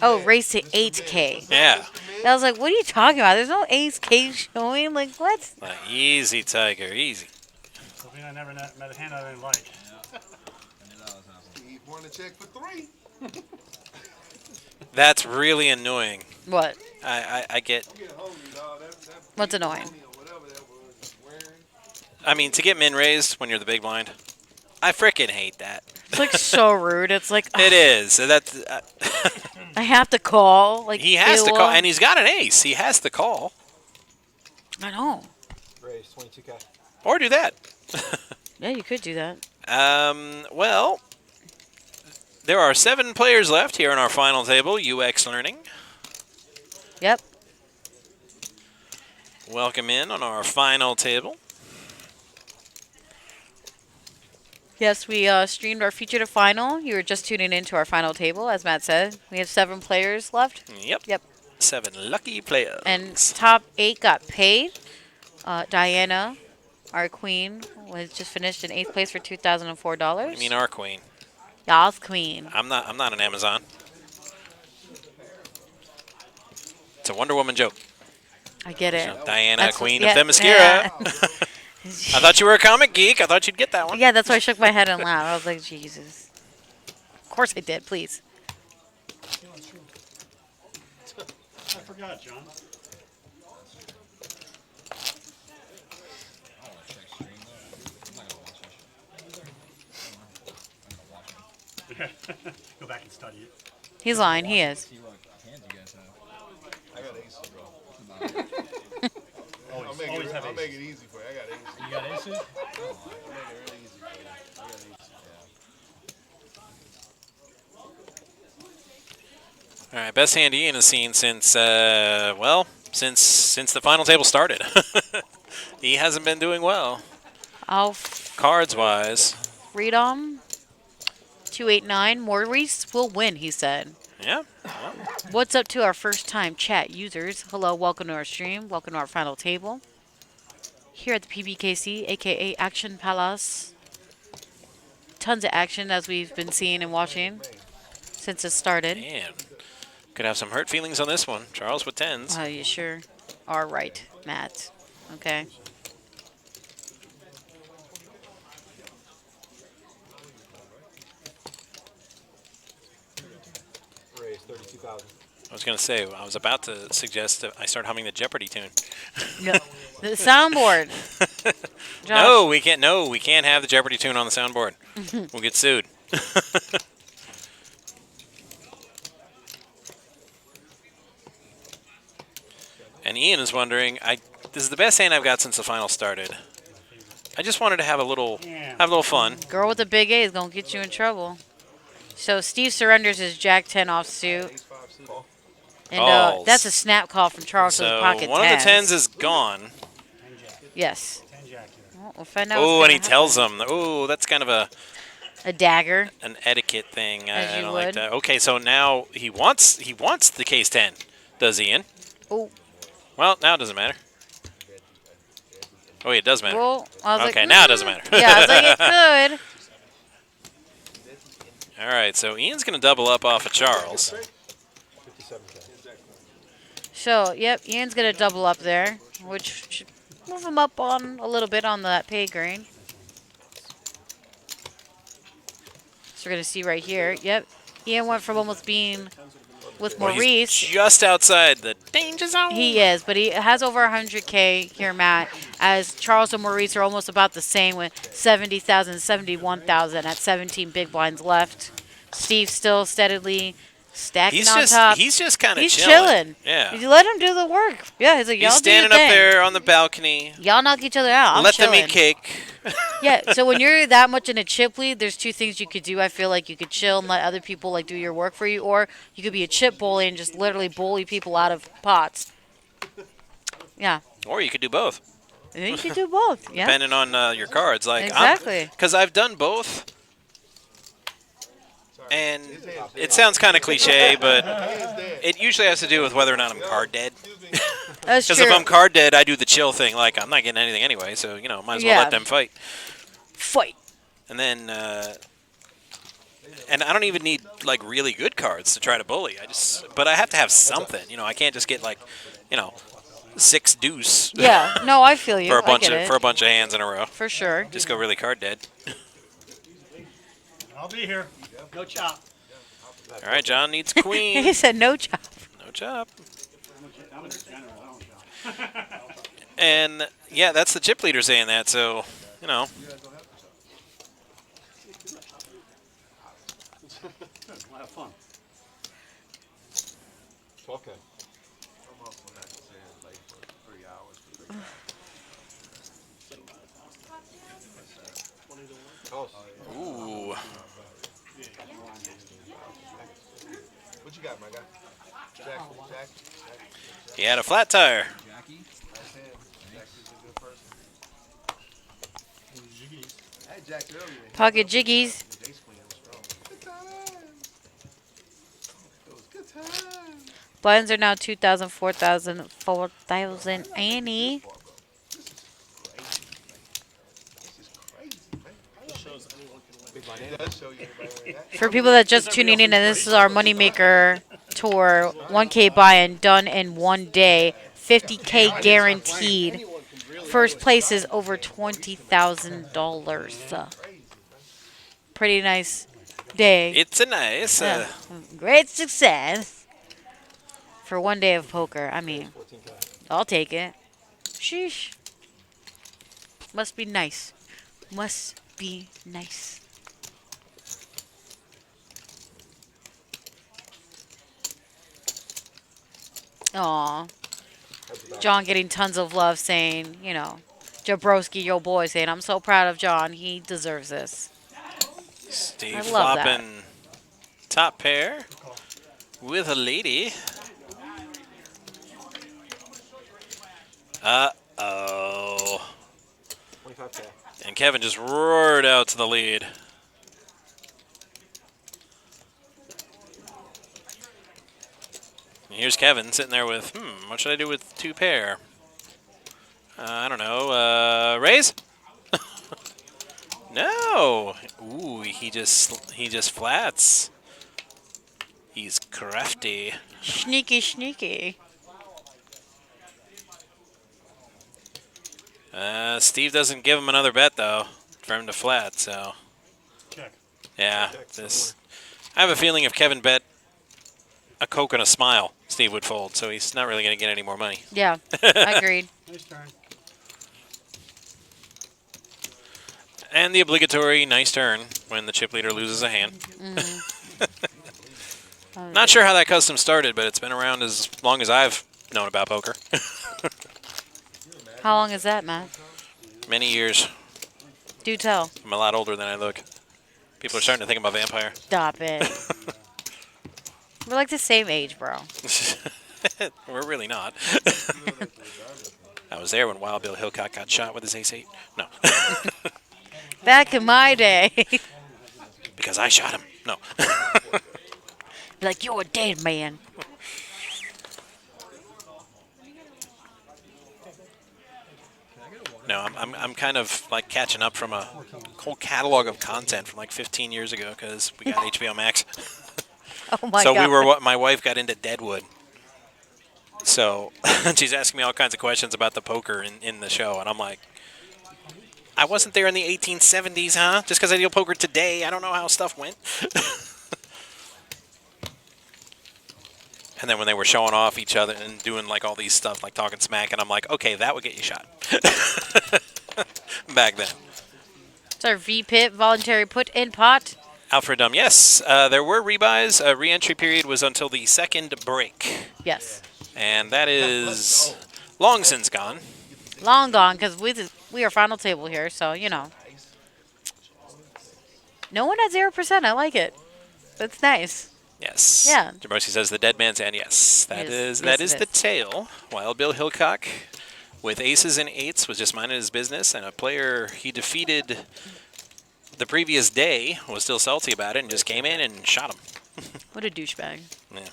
Oh, raise to 8K. Yeah. I was like, what are you talking about? There's no 8K showing. Like, what? Easy, Tiger, easy. Something I never met a hand I didn't like. Steve wanted to check for 3. That's really annoying. What? I get, I'm getting hungry, dog. That What's annoying? or whatever that was wearing. I mean, to get min raised when you're the big blind, I frickin' hate that. It's like so rude. It's like It is. That's, I have to call. Like he has to ew. call, and he's got an ace. He has to call. I know. Raise, 22K. Or do that. Yeah, you could do that. Well, there are 7 players left here on our final table. UX Learning. Yep. Welcome in on our final table. Yes, we streamed our feature to final. You were just tuning into our final table, as Matt said. We have 7 players left. Yep. Yep. 7 lucky players. And top 8 got paid. Diana, Our queen was just finished in 8th place for $2,004. I mean, our queen. Y'all's queen. I'm not an Amazon. It's a Wonder Woman joke. I get it. So, Diana, That's queen what- of yeah, Themyscira. yeah. I thought you were a comic geek. I thought you'd get that one. Yeah, that's why I shook my head and laughed. I was like, Jesus. Of course I did, please. I forgot, John. Go back and study it. He's lying. He is. See what hands you guys have. I got aces, bro. Always have I'll make aces. it easy for you. I got aces. You got aces? I'll make it really easy for you. I got aces. All right, best hand Ian has seen since since the final table started. He hasn't been doing well I'll cards wise. freedom. 289. Maurice will win, he said. Yeah. What's up to our first time chat users? Hello, welcome to our stream. Welcome to our final table. Here at the PBKC, aka Action Palace. Tons of action as we've been seeing and watching since it started. Man, could have some hurt feelings on this one. Charles with tens. You sure are right, Matt. Okay. Raise 32,000. I was gonna say, I was about to suggest that I start humming the Jeopardy tune. No, the soundboard. Josh. No, we can't. No, we can't have the Jeopardy tune on the soundboard. We'll get sued. And Ian is wondering, this is the best hand I've got since the final started. I just wanted to have a little fun. Girl with the big A is gonna get you in trouble. So Steve surrenders his Jack 10 offsuit. And Calls. that's a snap call from Charles to the So pocket one of the tens is gone. 10 jack. Yes. 10 jack here. Well, we'll find out. Oh, what's and he gonna tells happen. them, oh, that's kind of A dagger. an etiquette thing. As I you don't like would. that. Okay, so now he wants the case 10, does Ian? Oh, Well, now it doesn't matter. Oh, it does matter. well, I was like, Okay, now it doesn't matter. Yeah, I was like, it could. All right, so Ian's going to double up off of Charles. 57K. So, yep, Ian's gonna double up there, which should move him up on a little bit on that pay grade. So we're gonna see right here. Yep, Ian went from almost being with Well, he's Maurice. just outside the danger zone. He is, but he has over 100K here, Matt, as Charles and Maurice are almost about the same with 70,000, 71,000 at 17 big blinds left. Steve still steadily stacking on top. He's just kind of He's chilling. chilling. Yeah. You let him do the work. Yeah, he's like, y'all He's do your standing up thing. there on the balcony. Y'all knock each other out. I'm Let chilling. them eat cake. Yeah, so when you're that much in a chip lead, there's two things you could do. I feel like you could chill and let other people like do your work for you, or you could be a chip bully and just literally bully people out of pots. Yeah, Or you could do both, and then you could do both. Yeah, depending on your cards. Like exactly. Because I've done both. And it sounds kind of cliche, but it usually has to do with whether or not I'm card dead. That's Because true. if I'm card dead, I do the chill thing. Like, I'm not getting anything anyway, so, might as well Yeah. let them fight. Fight. And then, and I don't even need, like, really good cards to try to bully. But I have to have something. I can't just get, like, 6 deuce Yeah, no, I feel you. for a bunch I get of it. for a bunch of hands in a row. For sure. Just go really card dead. I'll be here. No chop. All right, John needs queen. He said no chop. No chop. I'm a general. I don't chop. And yeah, that's the chip leader saying that. So We'll have fun. 12K. ooh, What you got, my guy? Jack. he had a flat tire. Jackie? Nice hand. Jack is a good person. I had Jack earlier. Pocket jiggies. The ace queen was strong. Good time. It was good time. Blinds are now 2,000, 4,000, 4,000. Annie. does show you everybody like that. For people that just tuning in, and this is our Moneymaker tour, 1K buy-in done in one day, 50K guaranteed. First place is over $20,000. Pretty nice day. It's a nice. Great success for one day of poker. I mean, I'll take it. Sheesh. Must be nice. Must be nice. Aw. John getting tons of love saying, you know, Jabrowski, your boy, saying, I'm so proud of John. He deserves this. Steve I love that. flopping top pair with a lady. Uh-oh. 25K. And Kevin just roared out to the lead. And here's Kevin sitting there with, what should I do with two pair? I don't know. Raise? No. Ooh, he just flats. He's crafty. Sneaky, sneaky. Steve doesn't give him another bet though for him to flat. So Check. yeah, this. I have a feeling if Kevin bet a Coke and a smile, Steve would fold. So he's not really going to get any more money. Yeah, agreed. Nice turn. And the obligatory nice turn when the chip leader loses a hand. Not sure how that custom started, but it's been around as long as I've known about poker. How long is that, Matt? Many years. Do tell. I'm a lot older than I look. People are starting to think I'm a vampire. Stop it. We're like the same age, bro. We're really not. I was there when Wild Bill Hickok got shot with his ace-8. No. Back in my day. Because I shot him. No. Like, you're a dead man. No, I'm kind of like catching up from a whole catalog of content from like 15 years ago because we got HBO Max. Oh my So god. my wife got into Deadwood. So she's asking me all kinds of questions about the poker in the show, and I'm like, I wasn't there in the 1870s, huh? Just because I deal poker today, I don't know how stuff went. And then when they were showing off each other and doing like all these stuff, like talking smack, and I'm like, okay, that would get you shot. Back then. It's our V-Pit voluntary put in pot. Alfred yes, there were rebuys. Re-entry period was until the second break. Yes. And that is long since gone. Long gone, because we are final table here, so, you know. No one at 0%. I like it. That's nice. Yes. Yeah. Jabrowski says the dead man's hand. Yes, that is the tail. Wild Bill Hickok with aces and eights was just minding his business, and a player he defeated the previous day was still salty about it and just came in and shot him. What a douchebag. Yeah.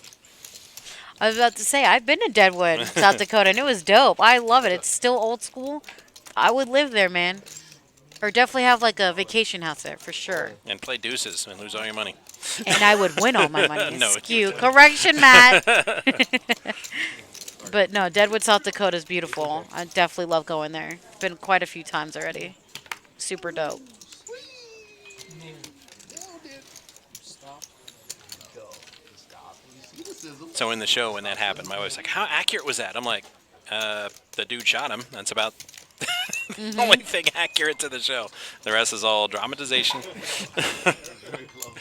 I was about to say, I've been to Deadwood, South Dakota, and it was dope. I love it. It's still old school. I would live there, man. Or definitely have like a vacation house there, for sure. And play deuces and lose all your money. And I would win all my money. No, Skew. Correction, Matt. But no, Deadwood, South Dakota is beautiful. I definitely love going there. Been quite a few times already. Super dope. So in the show when that happened, my wife's like, how accurate was that? I'm like, the dude shot him. That's about the only thing accurate to the show. The rest is all dramatization. Very close.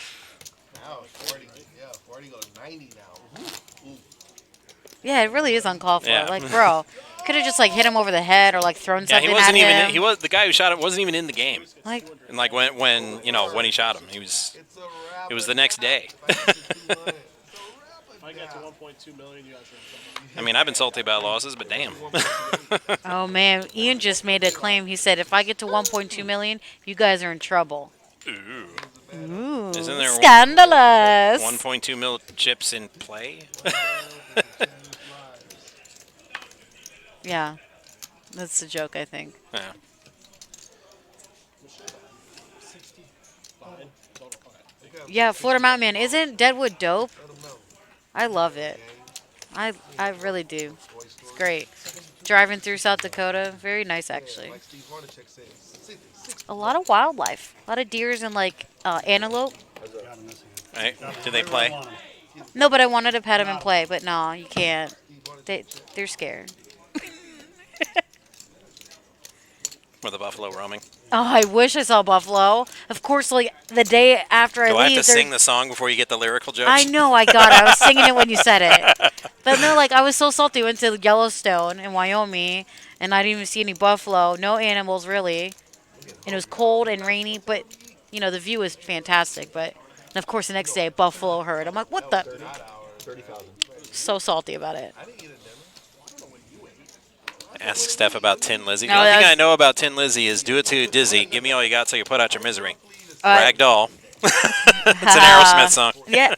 Now it's 40. Yeah, 40 goes 90 now. Ooh. Yeah, it really is uncalled for. Yeah. Like, bro, could have just like hit him over the head or like thrown Yeah, something he wasn't at even. him. He was the guy who shot him. Wasn't even in the game. Like, And like when he shot him, he was. It's a wrap. It was the next day. If I get to 1.2 million, you guys are I mean, I've been salty about losses, but damn. oh man, Ian just made a claim. He said, if I get to 1.2 million, you guys are in trouble. Ooh, Isn't there scandalous. 1.2 mil chips in play? Yeah, that's the joke, I think. Yeah. Yeah, Florida Mountain Man. Isn't Deadwood dope? I love it. I really do. It's great. Driving through South Dakota, very nice actually. Like Steve Hornacek said, A lot of wildlife, a lot of deers and like antelope. Got him this hand. Right? Do they play? Want him. No, but I wanted to pet them and play, but no, you can't. They're scared. Were the buffalo roaming? Oh, I wish I saw buffalo. Of course, like the day after I Do leave. I have to they're- sing the song before you get the lyrical jokes? I know, I got it. I was singing it when you said it. But no, like I was so salty. We went to Yellowstone in Wyoming, and I didn't even see any buffalo. No animals really. And it was cold and rainy, but you know the view was fantastic. But and of course the next day buffalo herd. I'm like, what the? 30,000. So salty about it. Ask Steph about Tin Lizzy. No, the only thing that's- I know about Tin Lizzy is do it to Dizzy. Give me all you got so you put out your misery. Uh, Ragdoll. It's an Aerosmith song. Yeah,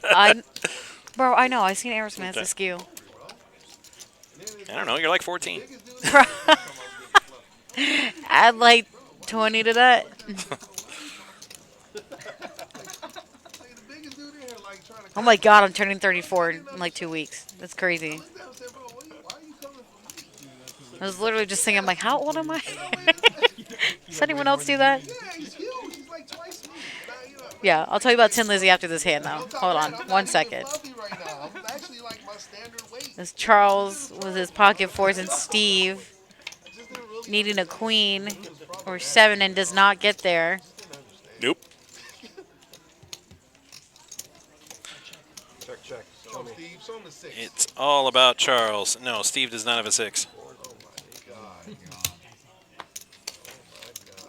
bro, I know. I seen Aerosmith. It's askew. I don't know. You're like 14. Add like 20 to that. Oh my god, I'm turning 34 in like 2 weeks. That's crazy. I was literally just thinking, I'm like, how old am I? Does anyone else do that? yeah, he's huge. He's like twice me. You know, Yeah, I'll tell you about Tin Lizzy after this hand, though. Hold on, I'm 1 not second. even fluffy right now. I'm actually like my standard weight. This Charles with his pocket fours and Steve needing a queen or 7 and does not get there. Nope. Check. Show him, Steve. Show him the 6. It's all about Charles. No, Steve does not have a 6.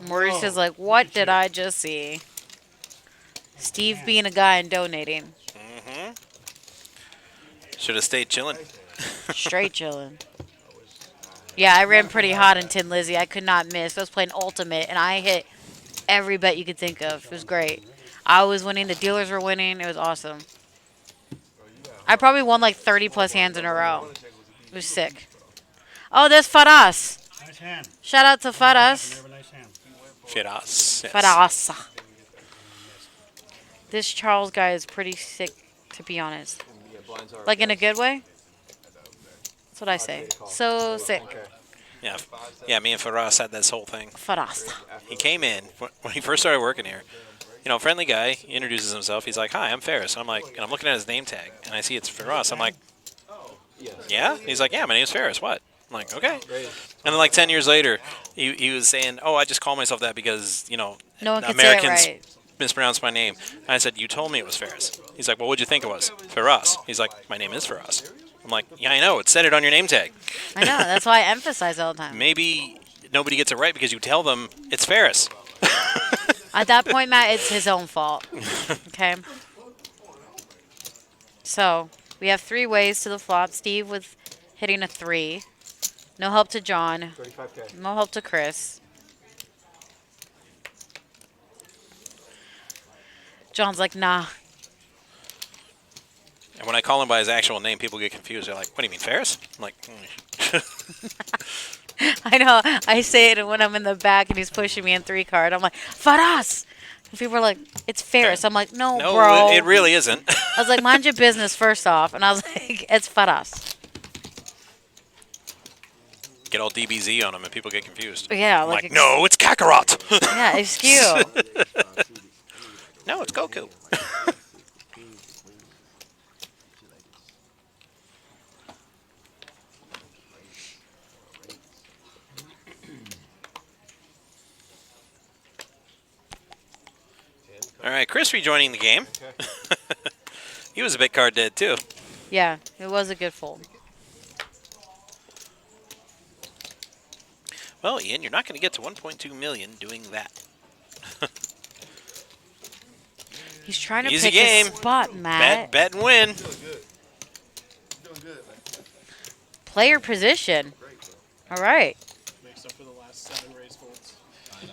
Maurice is like, what did I just see? Steve being a guy and donating. Should have stayed chilling. Straight chilling. Yeah, I ran pretty hot in Tin Lizzy. I could not miss. I was playing Ultimate, and I hit every bet you could think of. It was great. I was winning. The dealers were winning. It was awesome. I probably won like 30-plus hands in a row. It was sick. Oh, there's Faras. Nice hand. Shout out to Faras. Never nice hand. Firas. Yes. Faras. This Charles guy is pretty sick, to be honest. Yeah, blinds are. Like in a good way? That's what I say. So sick. Okay. Yeah, me and Firas had this whole thing. Faras. He came in when he first started working here. You know, friendly guy. He introduces himself. He's like, "Hi, I'm Ferris." I'm like, and I'm looking at his name tag, and I see it's Firas. I'm like, Yes. "Yeah." He's like, "Yeah, my name's Ferris." What? I'm like, "Okay." And then like 10 years later, he was saying, "Oh, I just call myself that because you know No one can say it Americans right. mispronounce my name." And I said, "You told me it was Ferris." He's like, "Well, what'd you think it was?" Firas. He's like, "My name is Firas." I'm like, "Yeah, I know. It said it on your name tag." I know. That's why I emphasize all the time. Maybe nobody gets it right because you tell them it's Ferris. At that point, Matt, it's his own fault. Okay? So, we have 3 ways to the flop. Steve with hitting a 3. No help to John. 35K. No help to Chris. John's like, nah. And when I call him by his actual name, people get confused. They're like, "What do you mean, Ferris?" I'm like, I know. I say it when I'm in the back and he's pushing me in 3 card. I'm like, Faras! And people are like, it's Ferris. I'm like, no, "No, bro. it really isn't." I was like, mind your business first off. And I was like, it's Faras. Get all DBZ on him, and people get confused. Yeah, I'm like, like, "No, it's Kakarot." Yeah, excuse. No, it's Goku. All right, Chris rejoining the game. He was a big card dead too. Yeah, it was a good fold. Well, Ian, you're not going to get to 1.2 million doing that. He's trying to Easy pick game. his spot, Matt. Bet and win. Doing good, man. Player position. All right. Makes up for the last 7 raise folds. You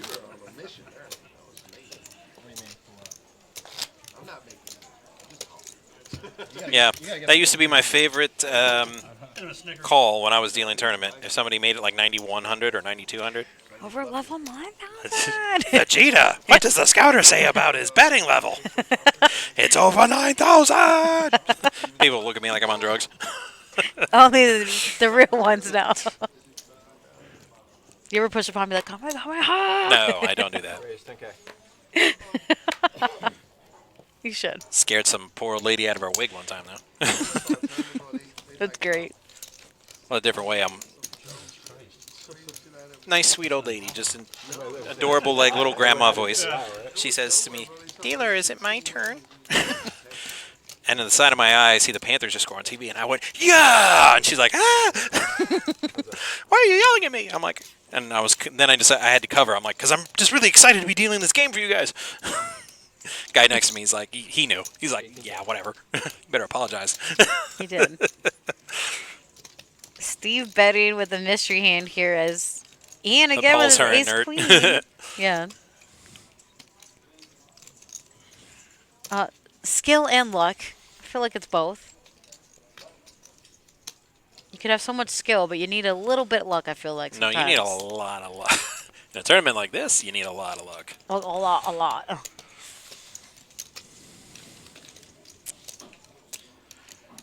were on a mission there. That was amazing. I'm not making it. Yeah, that used to be my favorite Bit of a snicker. call when I was dealing tournament. If somebody made it like 9100 or 9200, Over level 9,000. Vegeta, what does the scouter say about his betting level? It's over 9,000. People look at me like I'm on drugs. Only the real ones now. You ever push upon me like, come on, No, I don't do that. Raised, okay. You should. Scared some poor old lady out of her wig one time, though. That's great. Well, a different way. I'm nice, sweet old lady, just an adorable, like little grandma voice. She says to me, "Dealer, is it my turn?" And in the side of my eye, I see the Panthers just score on TV, and I went, "Yeah!" And she's like, "Ah! Why are you yelling at me?" I'm like, and then I decided I had to cover. I'm like, "Cause I'm just really excited to be dealing this game for you guys." Guy next to me is like, he knew. He's like, "Yeah, whatever. Better apologize." He did. Steve betting with a mystery hand here as Ian again with Paul's her his nerd. ace queen. Yeah. Skill and luck. I feel like it's both. You could have so much skill, but you need a little bit of luck, I feel like, No, sometimes. you need a lot of luck. In a tournament like this, you need a lot of luck. A lot. Oh.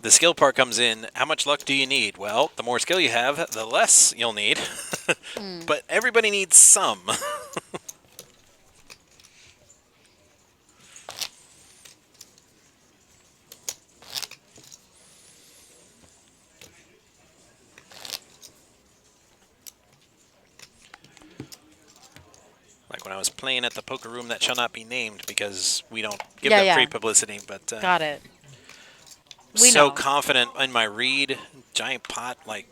The skill part comes in, how much luck do you need? Well, the more skill you have, the less you'll need. But everybody needs some. Like when I was playing at the poker room that shall not be named because we don't give them free publicity. But Got it. We so know. confident in my read, giant pot, like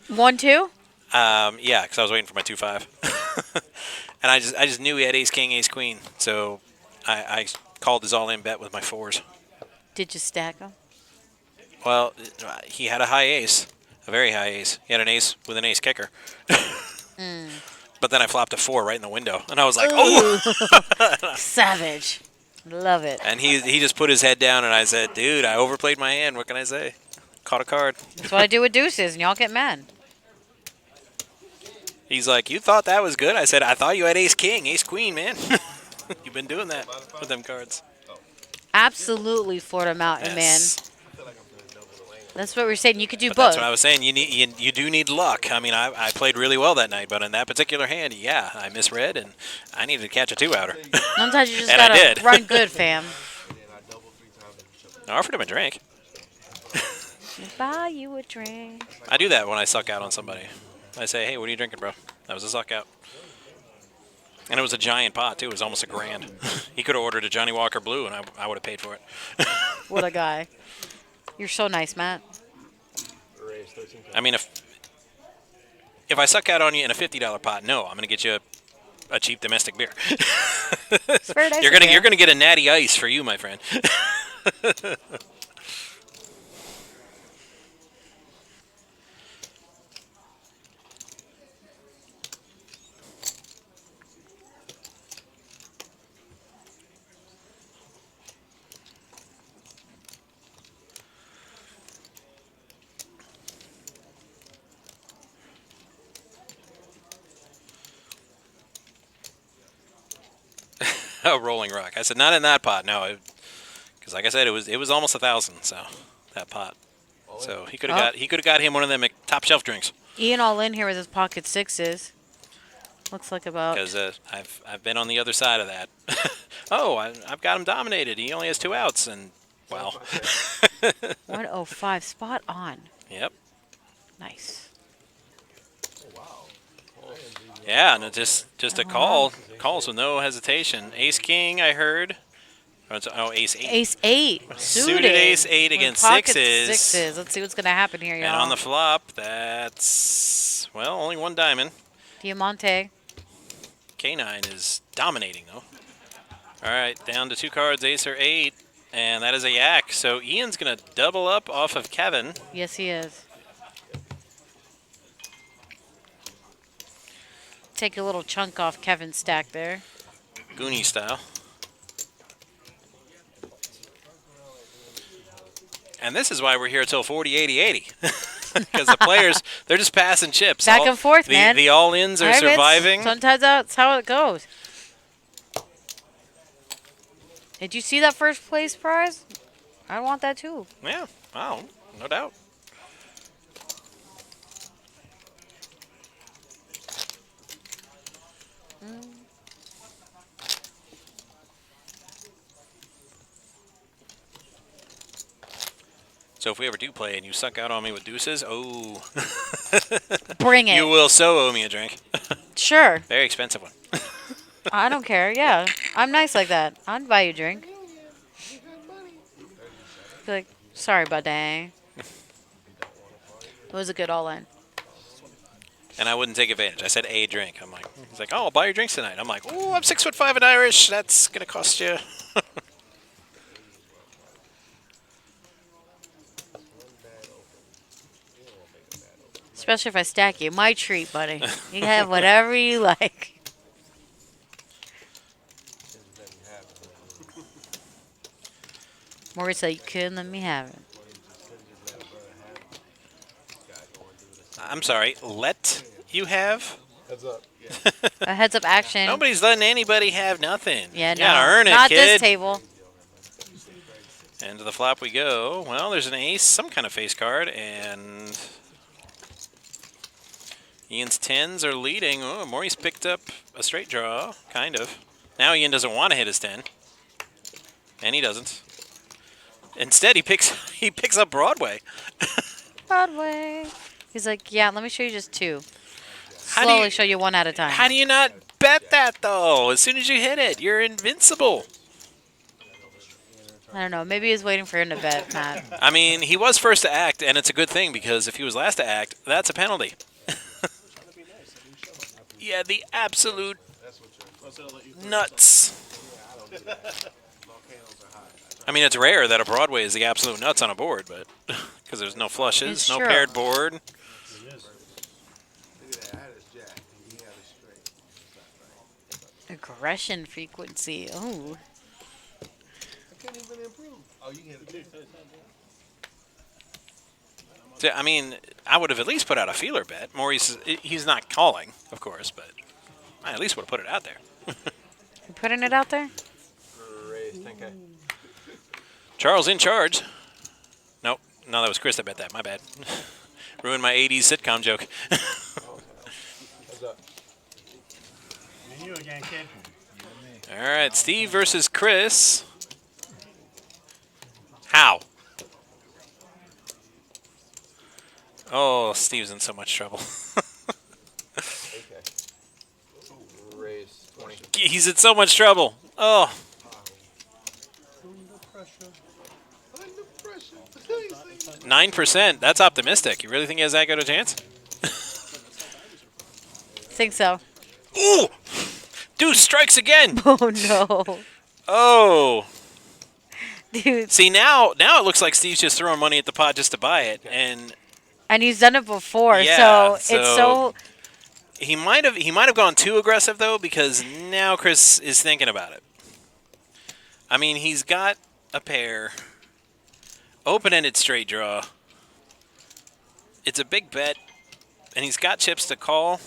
1-2? yeah, because I was waiting for my 2-5, and I just knew he had ace king, ace queen, so I called his all-in bet with my fours. Did you stack them? Well, he had a high ace, a very high ace. He had an ace with an ace kicker. But then I flopped a 4 right in the window, and I was like, "Oh!" Savage. Love it. And he just put his head down, and I said, "Dude, I overplayed my hand. What can I say? Caught a card." That's what I do with deuces, and y'all get mad. He's like, "You thought that was good?" I said, "I thought you had ace king, ace queen, man. You've been doing that with them cards." Absolutely Florida Mountain, Yes. man. That's what we're saying. You could do But both. that's what I was saying. You do need luck. I mean, I played really well that night, but in that particular hand, yeah, I misread, and I needed to catch a 2-outer. Sometimes you just And I gotta did. run good, fam. I offered him a drink. Buy you a drink. I do that when I suck out on somebody. I say, "Hey, what are you drinking, bro?" That was a suck out. And it was a giant pot, too. It was almost $1,000. He could have ordered a Johnny Walker Blue, and I would have paid for it. What a guy. You're so nice, Matt. Raised 13K. I mean, if I suck out on you in a $50 pot, no, I'm going to get you a cheap domestic beer. It's very nice You're of gonna you. get a natty ice for you, my friend. A rolling rock. I said, not in that pot, no, because like I said, it was almost 1,000. So that pot. So he could have got him one of them top shelf drinks. Ian all in here with his pocket sixes. Looks like about. Because I've been on the other side of that. Oh, I've got him dominated. He only has 2 outs, and well. 105. Spot on. Yep. Nice. Yeah, and just a calls with no hesitation. Ace king, I heard. Oh, ace 8. Ace 8. Suited ace 8 With against pocket sixes. Let's see what's going to happen here, y'all. And on the flop, that's, well, only 1 diamond. Diamante. K9 is dominating, though. All right, down to 2 cards, ace or 8. And that is a yak. So Ian's going to double up off of Kevin. Yes, he is. Take a little chunk off Kevin's stack there. Goonie style. And this is why we're here till 40, 80, 80. because the players, they're just passing chips. Back and forth, man. The all-ins are All right, Vince. surviving. Sometimes that's how it goes. Did you see that first place prize? I want that too. Yeah, wow, no doubt. So if we ever do play and you suck out on me with deuces, oh. Bring it. You will so owe me a drink. Sure. Very expensive one. I don't care. Yeah. I'm nice like that. I'd buy you a drink. Be like, sorry, buddy. It was a good all-in. And I wouldn't take advantage. I said a drink. I'm like, he's like, oh, I'll buy your drinks tonight. I'm like, oh, I'm 6'5" and Irish. That's going to cost you. Especially if I stack you. My treat, buddy. You can have whatever you like. Maurice said you couldn't let me have it. I'm sorry, let you have? Heads up. A heads-up action. Nobody's letting anybody have nothing. Yeah, You no. gotta earn it, Not kid. this table. And to the flop we go. Well, there's an ace, some kind of face card, and Ian's 10s are leading. Oh, Maurice picked up a straight draw, kind of. Now Ian doesn't want to hit his 10, and he doesn't. Instead, he picks up Broadway. Broadway. He's like, yeah, let me show you just two. How do Slowly you- show you one at a time. How do you not bet that, though? As soon as you hit it, you're invincible. I don't know. Maybe he was waiting for him to bet, Matt. I mean, he was first to act, and it's a good thing, because if he was last to act, that's a penalty. Yeah, the absolute nuts. I mean, it's rare that a Broadway is the absolute nuts on a board, but because there's no flushes, It's no true. paired board. Look at that. I had his jack. He had it straight. Aggression frequency. Oh. I can't even improve. Oh, you can hit it. So, I mean, I would have at least put out a feeler bet. Maurice, he's not calling, of course, but I at least would have put it out there. You putting it out there? Raise 10K. Charles in charge. Nope. No, that was Chris that bet that. My bad. Ruined my 80s sitcom joke. Heads up. And you again, kid. All right, Steve versus Chris. How? Oh, Steve's in so much trouble. 8K. Raise 20. He's in so much trouble. Oh, Under pressure. 9%. That's optimistic. You really think he has that good a chance? Think so. Ooh! Dude strikes again. Oh, no. Oh. Dude. See, now it looks like Steve's just throwing money at the pot just to buy it. And And he's done it before, Yeah, so it's so... he might have gone too aggressive, though, because now Chris is thinking about it. I mean, he's got a pair. Open-ended straight draw. It's a big bet, and he's got chips to call.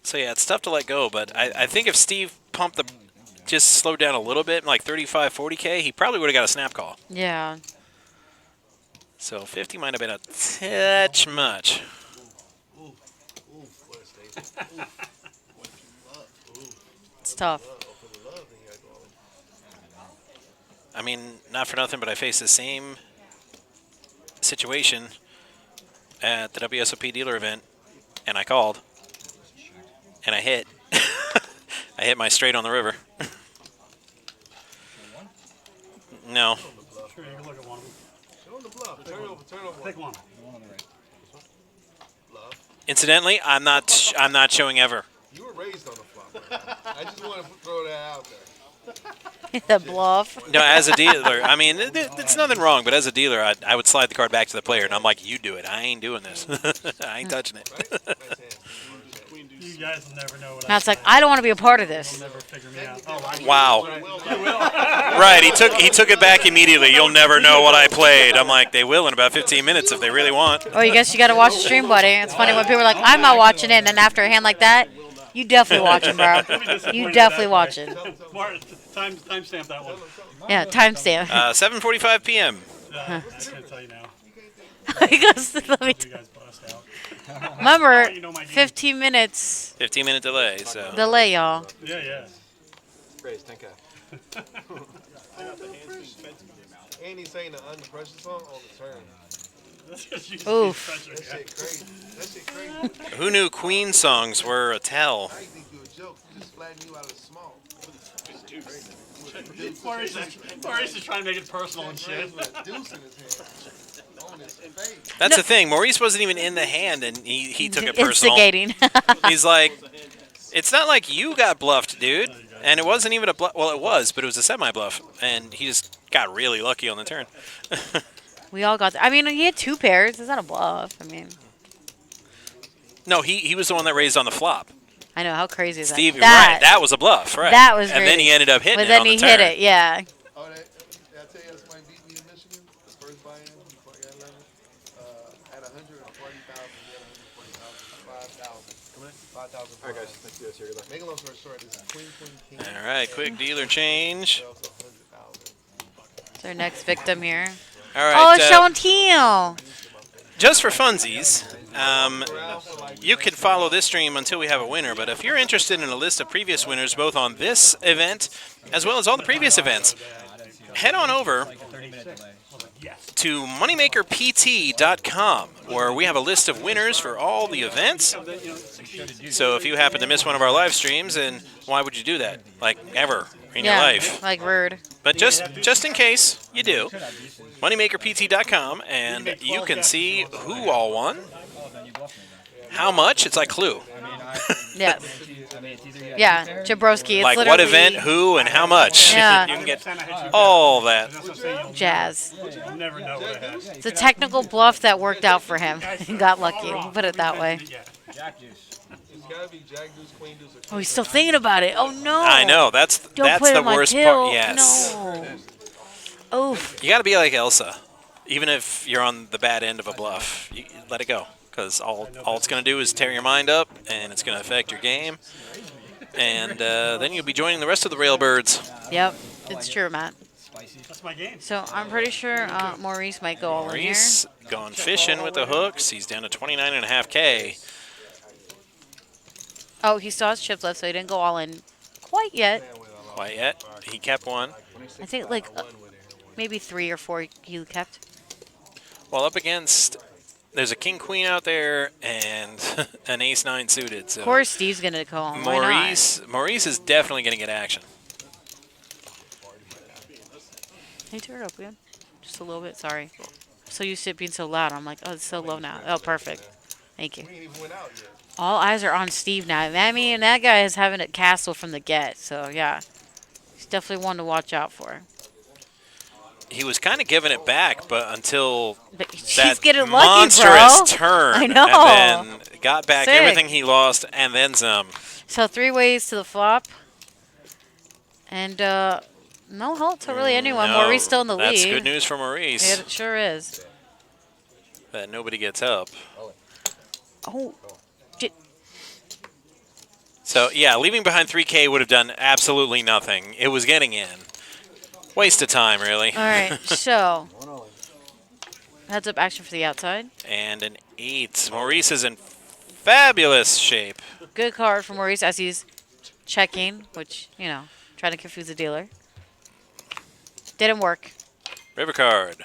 So, yeah, it's tough to let go, but I think if Steve pumped just slowed down a little bit, like 35, 40K, he probably would have got a snap call. Yeah. So 50 might have been a touch much. Ooh, what a statement. Ooh. What you love. Ooh. It's tough. For the love, then you gotta go. I mean, not for nothing, but I faced the same situation at the WSOP dealer event, and I called, and I hit. I hit my straight on the river. No. Sure, you can look at one of them. Show him the bluff. Turn over. Pick one. Bluff. Incidentally, I'm not showing ever. You were raised on the flop. Man. I just want to throw that out there. The bluff. No, as a dealer, I mean, it's nothing wrong, but as a dealer, I would slide the card back to the player, and I'm like, you do it. I ain't doing this. I ain't touching it. Right? Nice hand. You guys will never know what Matt's like, I don't want to be a part of this. never figure me out. Oh, I Wow. Right, he took it back immediately. You'll never know what I played. I'm like, they will in about 15 minutes if they really want. Oh, you guess you got to watch the stream, buddy. It's funny when people are like, I'm not watching it, and then after a hand like that, you definitely watching, bro. You definitely watching. Mark, timestamp that one. Yeah, timestamp. 7:45 p.m. I can't tell you now. He goes, let me You guys bust out. remember, You know my game. 15 minutes 15-minute delay. So delay, y'all. Yeah, yeah. Raise, thank you. And he's saying the under pressure song on the turn. That's 'cause you Oof. pressure, That yeah. shit crazy. That shit crazy. who knew Queen songs were a tell? I think you a joke. Just flatten you out of small. Maurice is trying to make it personal and shit. With a deuce in his hand. On his face. That's the thing. Maurice wasn't even in the hand, and he took it personal. Instigating. He's like, it's not like you got bluffed, dude. And it wasn't even a bluff. Well, it was, but it was a semi-bluff. And he just got really lucky on the turn. We all got I mean, he had 2 pairs. It's not a bluff. I mean, No, he was the one that raised on the flop. I know. How crazy is that? Steve, right, that was a bluff, right. That was And then crazy. he ended up hitting But it then on he the hit turn. it, yeah. Oh, did I tell you how somebody beat me in Michigan? The first buy-in before I got 11. At 140,000, he had 140,000, 5,000. All right, guys. Let's do this here. Good luck. Make a long story short, this is queen, king. All right, quick dealer change. Fell to 100,000. It's our next victim here. All right, Oh, Chantil. just for funsies, you can follow this stream until we have a winner. But if you're interested in a list of previous winners, both on this event as well as all the previous events, head on over to moneymakerpt.com, where we have a list of winners for all the events. So if you happen to miss one of our live streams, and why would you do that? Like, ever in your life. Like rude. But just in case you do, moneymakerpt.com, and you can see who all won, how much. It's like Clue. Yeah. Yeah, Jabrowski. It's Like what literally event, who, and how much. Yeah. You can get all that. jazz. You never know what it has. It's a technical bluff that worked out for him. He got lucky. We'll put it that way. Yeah. It's gotta be Jack Deuce, Queen Deuce, or Oh, he's still thinking about it. Oh no. I know. That's Don't put it the on my worst till. part. Yes. No. Oof. You got to be like Elsa. Even if you're on the bad end of a bluff, you let it go. Because all it's going to do is tear your mind up, and it's going to affect your game. And then you'll be joining the rest of the Railbirds. Yep. It's true, Matt. That's my game. So I'm pretty sure Maurice might go all in here. Maurice gone fishing with the hooks. He's down to 29.5K. Oh, he still has chips left, so he didn't go all in quite yet. Quite yet. He kept one. I think like maybe 3 or 4 he kept. Well, up against, there's a king-queen out there and an ace-9 suited. So Of course, Steve's gonna go home. Why not? Maurice is definitely going to get action. Can you turn it up again? Just a little bit. Sorry. So used to it being so loud. I'm like, oh, it's so low now. Oh, perfect. Thank you. We ain't even went out yet. All eyes are on Steve now. I mean, that guy is having a castle from the get. So yeah, he's definitely one to watch out for. He was kind of giving it back, but until But that he's getting lucky, monstrous bro. turn, I know. and then got back Sick. everything he lost, and then some. So 3 ways to the flop, and no help to really anyone. No, Maurice still in the that's lead. good news for Maurice, It sure is. that nobody gets up. Oh, So, yeah, leaving behind 3K would have done absolutely nothing. It was getting in. Waste of time, really. all right. So heads up action for the outside. And an 8. Maurice is in fabulous shape. Good card for Maurice as he's checking, which, you know, trying to confuse the dealer. Didn't work. River card,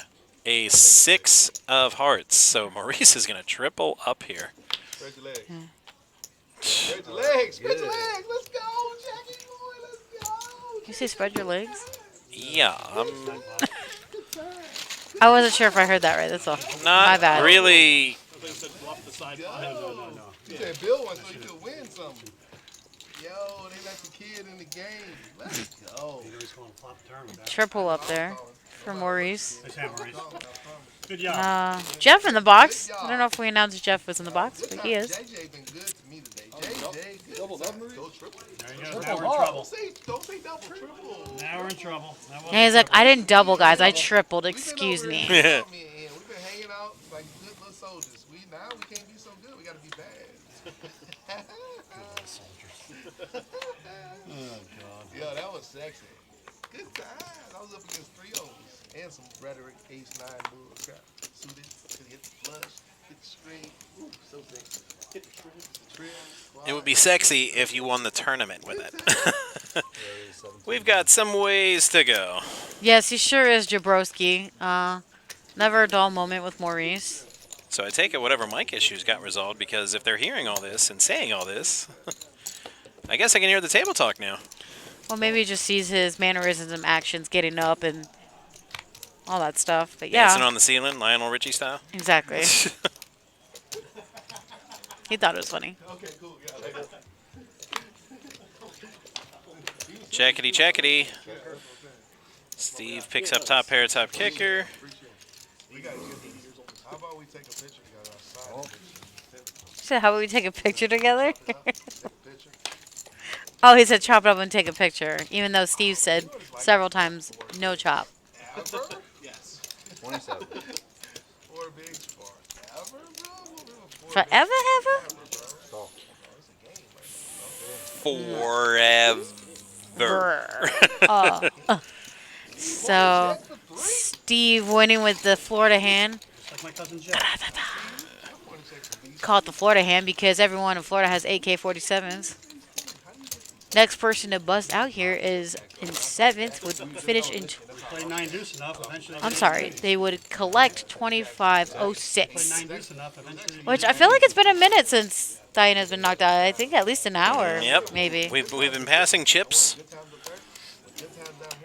a 6 of hearts. So Maurice is going to triple up here. Spread your legs. Spread your legs. Spread your legs. Let's go, Jackie boy. Let's go. You say spread your legs? Yeah, I'm I wasn't sure if I heard that right. That's all. My not bad. really. They said bluff the side. No. He said Bill wants so he could win something. Yo, they let the kid in the game. Let's go. You just want to flop the turn with that. Triple up there for Maurice. Nice hand, Maurice. Good job. Jeff in the box. I don't know if we announced Jeff was in the box, but he is. JJ been good to me today. JJ Jay. Good. Doubled up, Marie? Go triple. There you go. Now we're in trouble. Don't say double, triple. Now we're in trouble. That wasn't And he's like, trouble. I didn't double, guys. I tripled. We've been Excuse over me. here, me and Ian. We've been hanging out like good little soldiers. Now we can't be so good. We gotta be bad. Yeah, that was sexy. Good times. I was up against 3 O's and some rhetoric, ace 9 bull crap. Suited, could hit the flush, hit the string. Ooh, so sexy. Hit the string, trim, It would be sexy if you won the tournament with it. We've got some ways to go. Yes, he sure is, Jabrowski. Never a dull moment with Maurice. So I take it whatever mic issues got resolved, because if they're hearing all this and saying all this, I guess I can hear the table talk now. Well, maybe he just sees his mannerisms and actions getting up and all that stuff. But yeah, Dancing on the ceiling, Lionel Richie style. exactly. He thought it was funny. Okay, cool. Yeah, later. Checkity, checkity. Steve picks up top pair, top kicker. We gotta get these. How about we take a picture together outside? So how about we take a picture together? Take a picture. Oh, he said chop it up and take a picture, even though Steve said several times no chop. Ever? Yes. 27. 4 bigs for ever, bro? Forever, ever? Forever. So, Steve winning with the Florida hand. Like my cousin Jeff. Call it the Florida hand because everyone in Florida has AK-47s. Next person to bust out here is in 7th, would finish in... Play 9 deuce enough, eventually. I'm sorry, they would collect Play 2506. 9 deuce enough, eventually. Which I feel like it's been a minute since Diana's been knocked out. I think at least an hour, Yep. maybe. We've been passing chips.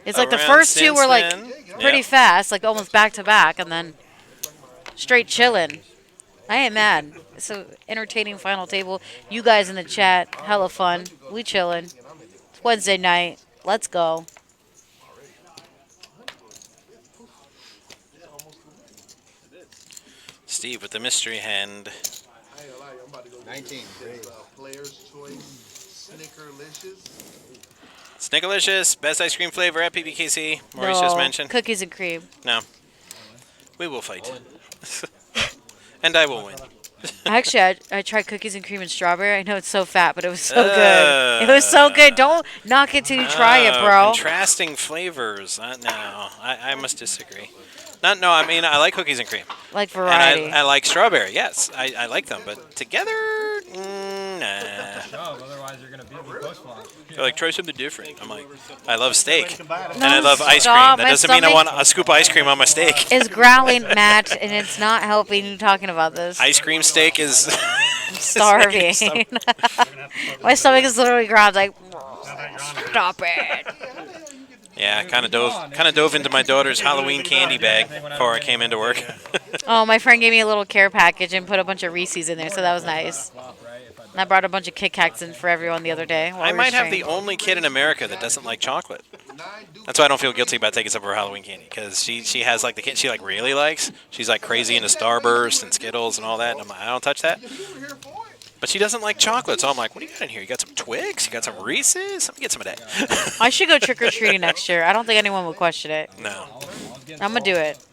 It's like the around first two since were like then. pretty Yep. fast, like almost back to back, and then straight chilling. I ain't mad. It's an entertaining final table. You guys in the chat, hella fun. We chilling. It's Wednesday night. Let's go. Steve with the mystery hand. 19. Player's choice, Snickerlicious. Snickerlicious, best ice cream flavor at PBKC. Maurice just mentioned. Cookies and cream. No. We will fight. And I will win. Actually, I tried cookies and cream and strawberry. I know it's so fat, but it was so good. It was so good. Don't knock it till you try it, bro. Contrasting flavors. No, I must disagree. I mean, I like cookies and cream. Like variety. And I like strawberry, yes. I like them. But together, nah. Otherwise, you're gonna beat me close flying. They're like, try something different. I'm like, I love steak. Combat 'em. And I love ice cream. stop. That My doesn't mean I stomach want a scoop of ice cream on my steak. is growling, Matt, and it's not helping you talking about this. Ice cream steak is... I'm starving. My stomach is literally growled like, stop it. Yeah, I kind of dove into my daughter's Halloween candy bag before I came into work. Oh, my friend gave me a little care package and put a bunch of Reese's in there, so that was nice. And I brought a bunch of Kit Kats in for everyone the other day. while I we were might have the streaming. only kid in America that doesn't like chocolate. That's why I don't feel guilty about taking some of her Halloween candy, because she has like the kid she like really likes. She's like crazy into Starburst and Skittles and all that, and I'm like, I don't touch that. But she doesn't like chocolate, so I'm like, what do you got in here? You got some Twix? You got some Reese's? Let me get some of that. I should go trick-or-treating next year. I don't think anyone will question it. No. I'm going to do it.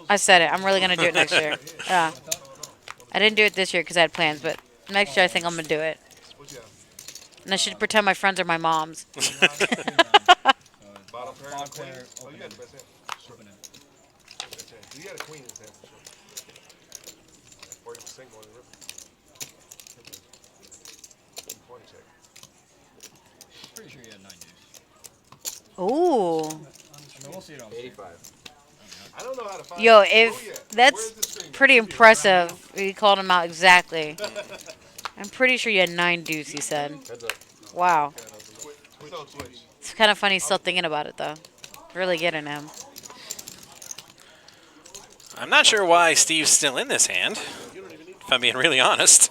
I said it. I'm really going to do it next year. Yeah. I didn't do it this year because I had plans, but next year I think I'm going to do it. And I should pretend my friends are my moms. Bottom pair. Bottom pair, Oh, you got the best hand. Sure. You got a queen in his hand. Sure. 40% going to the river. 20 check. Pretty sure you had 9 deuce. Ooh. I mean, we'll see it on 85. I don't know how to find Yo, out. if Oh, yeah. that's Where's the string? pretty impressive. You called him out exactly. I'm pretty sure you had 9 deuce, he said. Heads up. Wow. So twitch. It's kind of funny still thinking about it, though. Really getting him. I'm not sure why Steve's still in this hand, if I'm being really honest.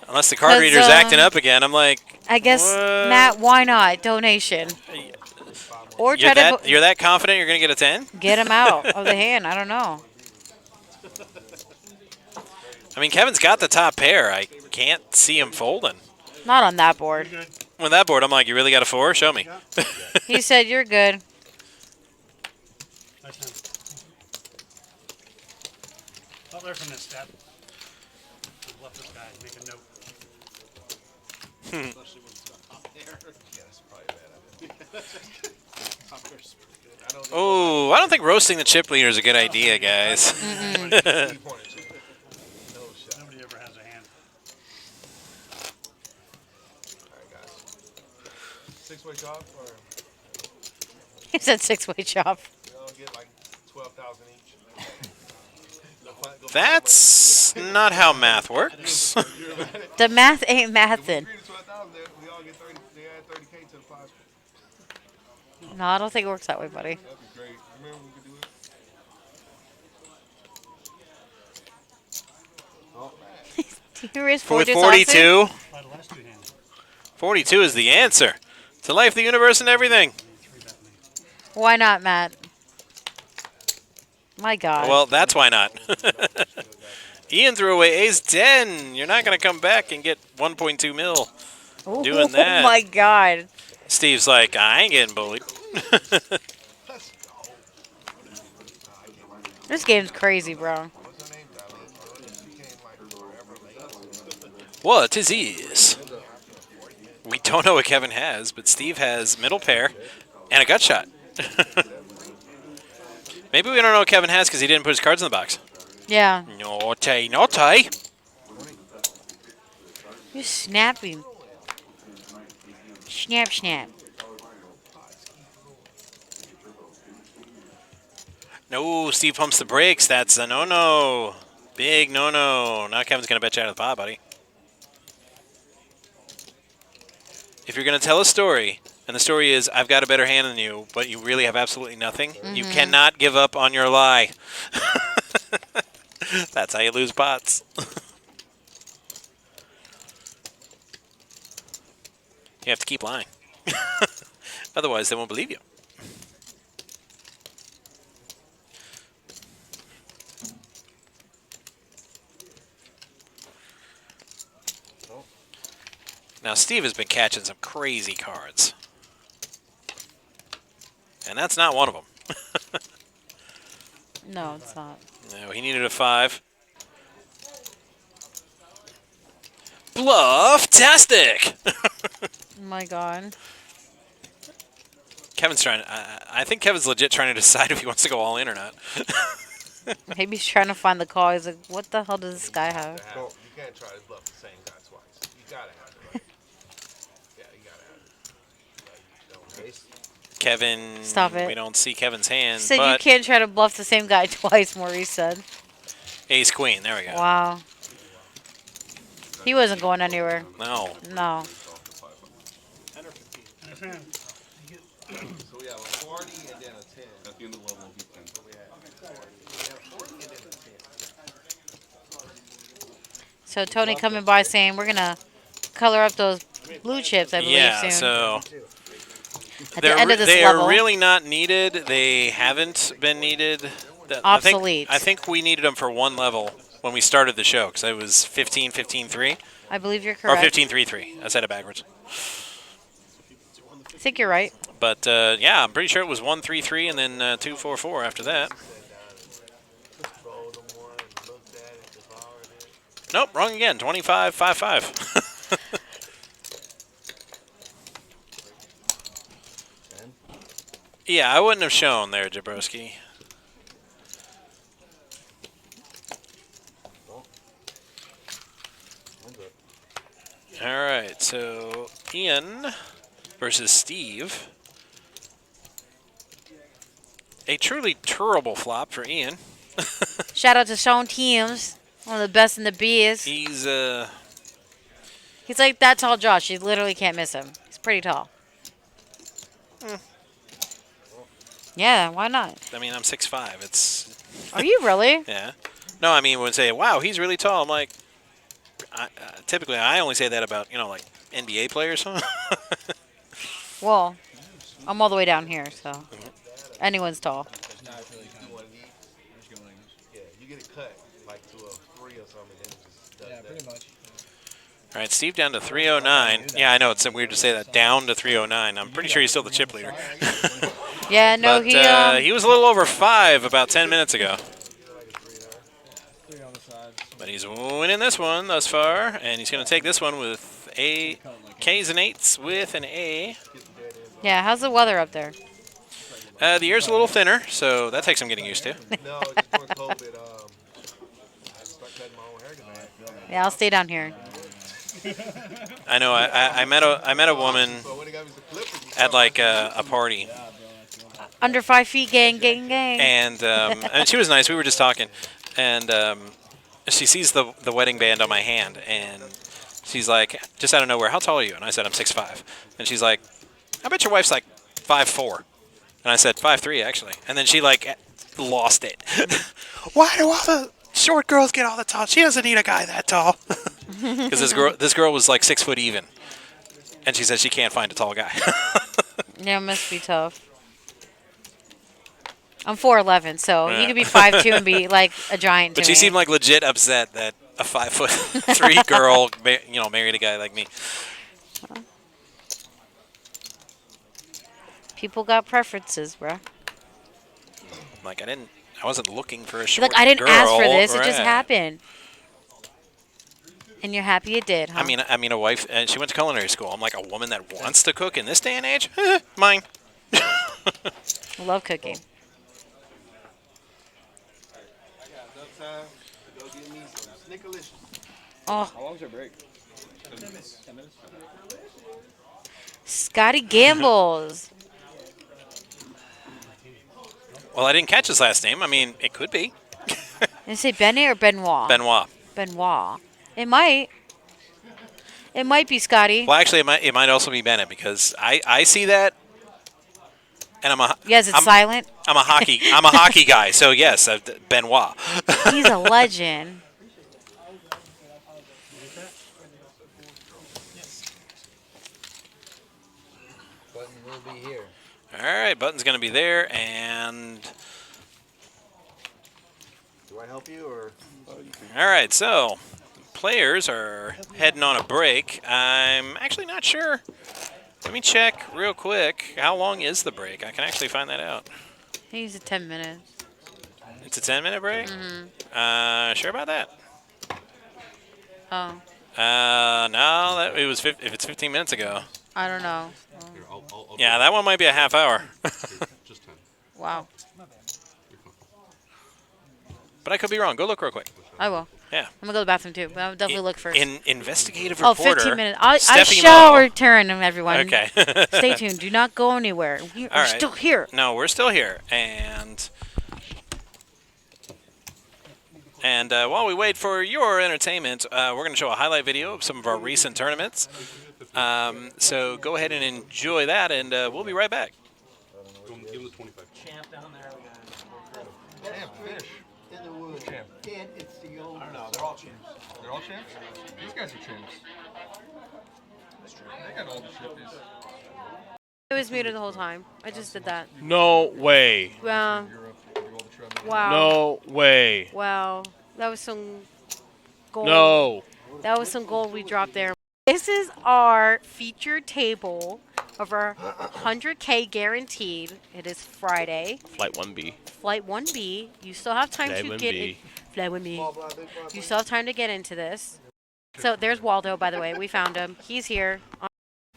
Unless the card 'Cause, reader's acting up again. I'm like, I guess, what? Matt, why not? Donation. Or try you're that confident you're going to get a 10? get him out of the hand. I don't know. I mean, Kevin's got the top pair. I can't see him folding. Not on that board. You're good. On that board, I'm like, you really got a 4? Show me. He said you're good. Nice hand. I'll learn from this step. I've left this guy. Make a note. Especially when it's up there. Yeah, that's probably a bad idea. Top air's pretty good. I don't think Oh, I don't think roasting the chip leader is a good idea, guys. nobody- 3 pointers. No shot. Nobody ever has a hand. All right, guys. 6-way chop, or He said 6-way chop. we all get like 12,000 each. Go find That's not how math works. The math ain't mathin'. money. 3 to 12,000, we all get 30. They add 30K to the prize. No, I don't think it works that way, buddy. That'd be great. Remember we could do it? Oh, man. You raised With 42. 42, Try the last 2 hands. 42 is the answer to life, the universe, and everything. 3 bet me. Why not, Matt? My God. Well, that's why not. Ian threw away ace 10. You're not going to come back and get 1.2 mil. doing that. Oh my God. Steve's like, I ain't getting bullied. This game's crazy, bro. What's her name, Darlene? Or she became like forever late. What is his? We don't know what Kevin has, but Steve has middle pair and a gut shot. Maybe we don't know what Kevin has because he didn't put his cards in the box. Yeah. Naughty, naughty. You're snapping. Snap, snap. No, Steve pumps the brakes. That's a no-no. Big no-no. Now Kevin's going to bet you out of the pot, buddy. If you're going to tell a story, and the story is, I've got a better hand than you, but you really have absolutely nothing, you cannot give up on your lie. That's how you lose pots. You have to keep lying. Otherwise, they won't believe you. Now, Steve has been catching some crazy cards. And that's not one of them. No, it's not. No, he needed a 5. Bluff-tastic! Oh my God. Kevin's trying. I think Kevin's legit trying to decide if he wants to go all in or not. Maybe he's trying to find the call. He's like, what the hell does this guy have? You can't try to bluff the same guy twice. You gotta have it, right? Yeah, you gotta have it. Kevin. Stop it. We don't see Kevin's hand, He said you but can't try to bluff the same guy twice, Maurice said. ace queen. There we go. Wow. He wasn't going anywhere. No. No. 10 or 15. Nice hand. So we have a 40 and then a 10. At the end of the level, he can. So we have 40 and then a 10. So Tony coming by saying we're gonna color up those blue chips, I believe, Yeah. soon. So At the end of this they level. are really not needed. They haven't been needed. Obsolete. I think we needed them for one level when we started the show because it was 15-15-3 I believe you're or correct. 15-3-3. I said it backwards. I think you're right. But yeah, I'm pretty sure it was 1-3-3 and then 2-4-4 after that. Rolled them one and looked at it, devoured it. Nope, wrong again. 25-5-5. Yeah, I wouldn't have shown there, Jabrowski. All right, so Ian versus Steve. A truly terrible flop for Ian. Shout out to Sean Teams, one of the best in the biz. He's He's like that tall Josh. You literally can't miss him. He's pretty tall. Yeah, why not? I mean, I'm 6'5". It's Are you really? yeah. No, I mean, when say, wow, he's really tall, I'm like, typically I only say that about, like NBA players. Well, I'm all the way down here, so anyone's tall. Yeah, you get it cut like to a 3 or something, and then it just does Yeah, that. pretty much. All right, Steve down to 309. Yeah, I know it's weird to say that, down to 309. I'm pretty sure he's still the chip leader. Yeah, no, But he was a little over 5 about 10 minutes ago. But he's winning this one thus far, and he's going to take this one with a K's and 8s with an A. Yeah, how's the weather up there? The air's a little thinner, so that takes some getting used to. No, just during COVID, I start cutting my own hair tonight. Yeah, I'll stay down here. I know. I met a woman So when they got me some clippers, at like a party, Under 5 feet, gang, gang, gang. and she was nice. We were just talking, and she sees the wedding band on my hand, and she's like, just out of nowhere, "How tall are you?" And I said, "I'm 6'5". And she's like, "I bet your wife's like 5'4". And I said, 5'3", actually. And then she like lost it. Why do all the short girls get all the tall? She doesn't need a guy that tall. Because this girl was like 6 foot even, and she said she can't find a tall guy. Yeah, it must be tough. I'm 4'11", so you could be 5'2" and be like a giant. But to she me. seemed like legit upset that a 5'3" girl, married a guy like me. People got preferences, bro. Like I wasn't looking for a short Like I didn't girl. ask for this; it just Right. happened. And you're happy it did, huh? I mean, a wife, and she went to culinary school. I'm like, a woman that wants to cook in this day and age? Mine. I love cooking. I got enough time to go get me some Snickerlicious. Oh, How long's your break? 10 minutes. Scotty Gambles. Well, I didn't catch his last name. I mean, it could be. Did you say Bennett or Benoit? Benoit. Benoit. It might. It might be Scotty. Well, actually, it might also be Bennett because I see that, and Yes, it's silent. I'm a hockey guy, so yes, Benoit. He's a legend. Button will be here. All right, button's going to be there, and Do I help you or? all right, so players are heading on a break. I'm actually not sure. Let me check real quick. How long is the break? I can actually find that out. I think it's 10 minutes. It's a 10-minute break? Mm-hmm. Sure about that? Oh, No, if it's 15 minutes ago. I don't know. Yeah, that one might be a half hour. Wow. But I could be wrong. Go look real quick. I will. Yeah. I'm gonna go to the bathroom too, but I'll definitely look first. Investigative Oh, reporter. 15 minutes. I Stephanie shall Mo. return, everyone. Okay. Stay tuned. Do not go anywhere. We're All right. still here. No, we're still here, and while we wait for your entertainment, we're going to show a highlight video of some of our recent tournaments. So go ahead and enjoy that, and we'll be right back. Give him the 25. Champ down there. Champ fish. In the woods. Champ. And it's the old. I don't know. They're all champs. They're all champs? These guys are champs. They got all the shippies. It was muted the whole time. I just did that. No way. Well, Europe, they do all the travel. wow. No way. Wow. That was some gold. No. That was some gold we dropped there. This is our featured table of our 100K guaranteed. It is Friday. Flight 1B. Flight 1B. You still have time Flight to 1B. get in. Flight 1B. Small blind, big blind. You still have time to get into this. So there's Waldo, by the way. We found him. He's here.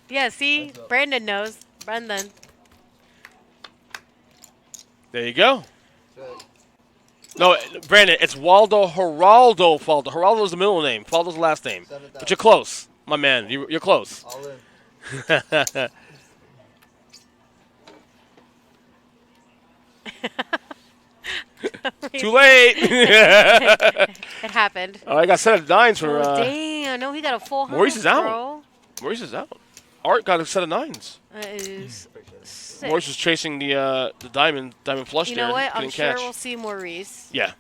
Yeah, see? Brandon knows. Brendan. There you go. No, Brandon, it's Waldo Geraldo Faldo. Geraldo's the middle name. Faldo's the last name. But you're close, my man. You're close. All in. Too late. It happened. Oh, I got set of nines for Oh, damn. No, he got a full Maurice is out. bro. Maurice is out. Art got a set of nines. That is sick. Maurice was chasing the diamond flush You there. know what? I'm Couldn't sure catch. we'll see Maurice. Yeah.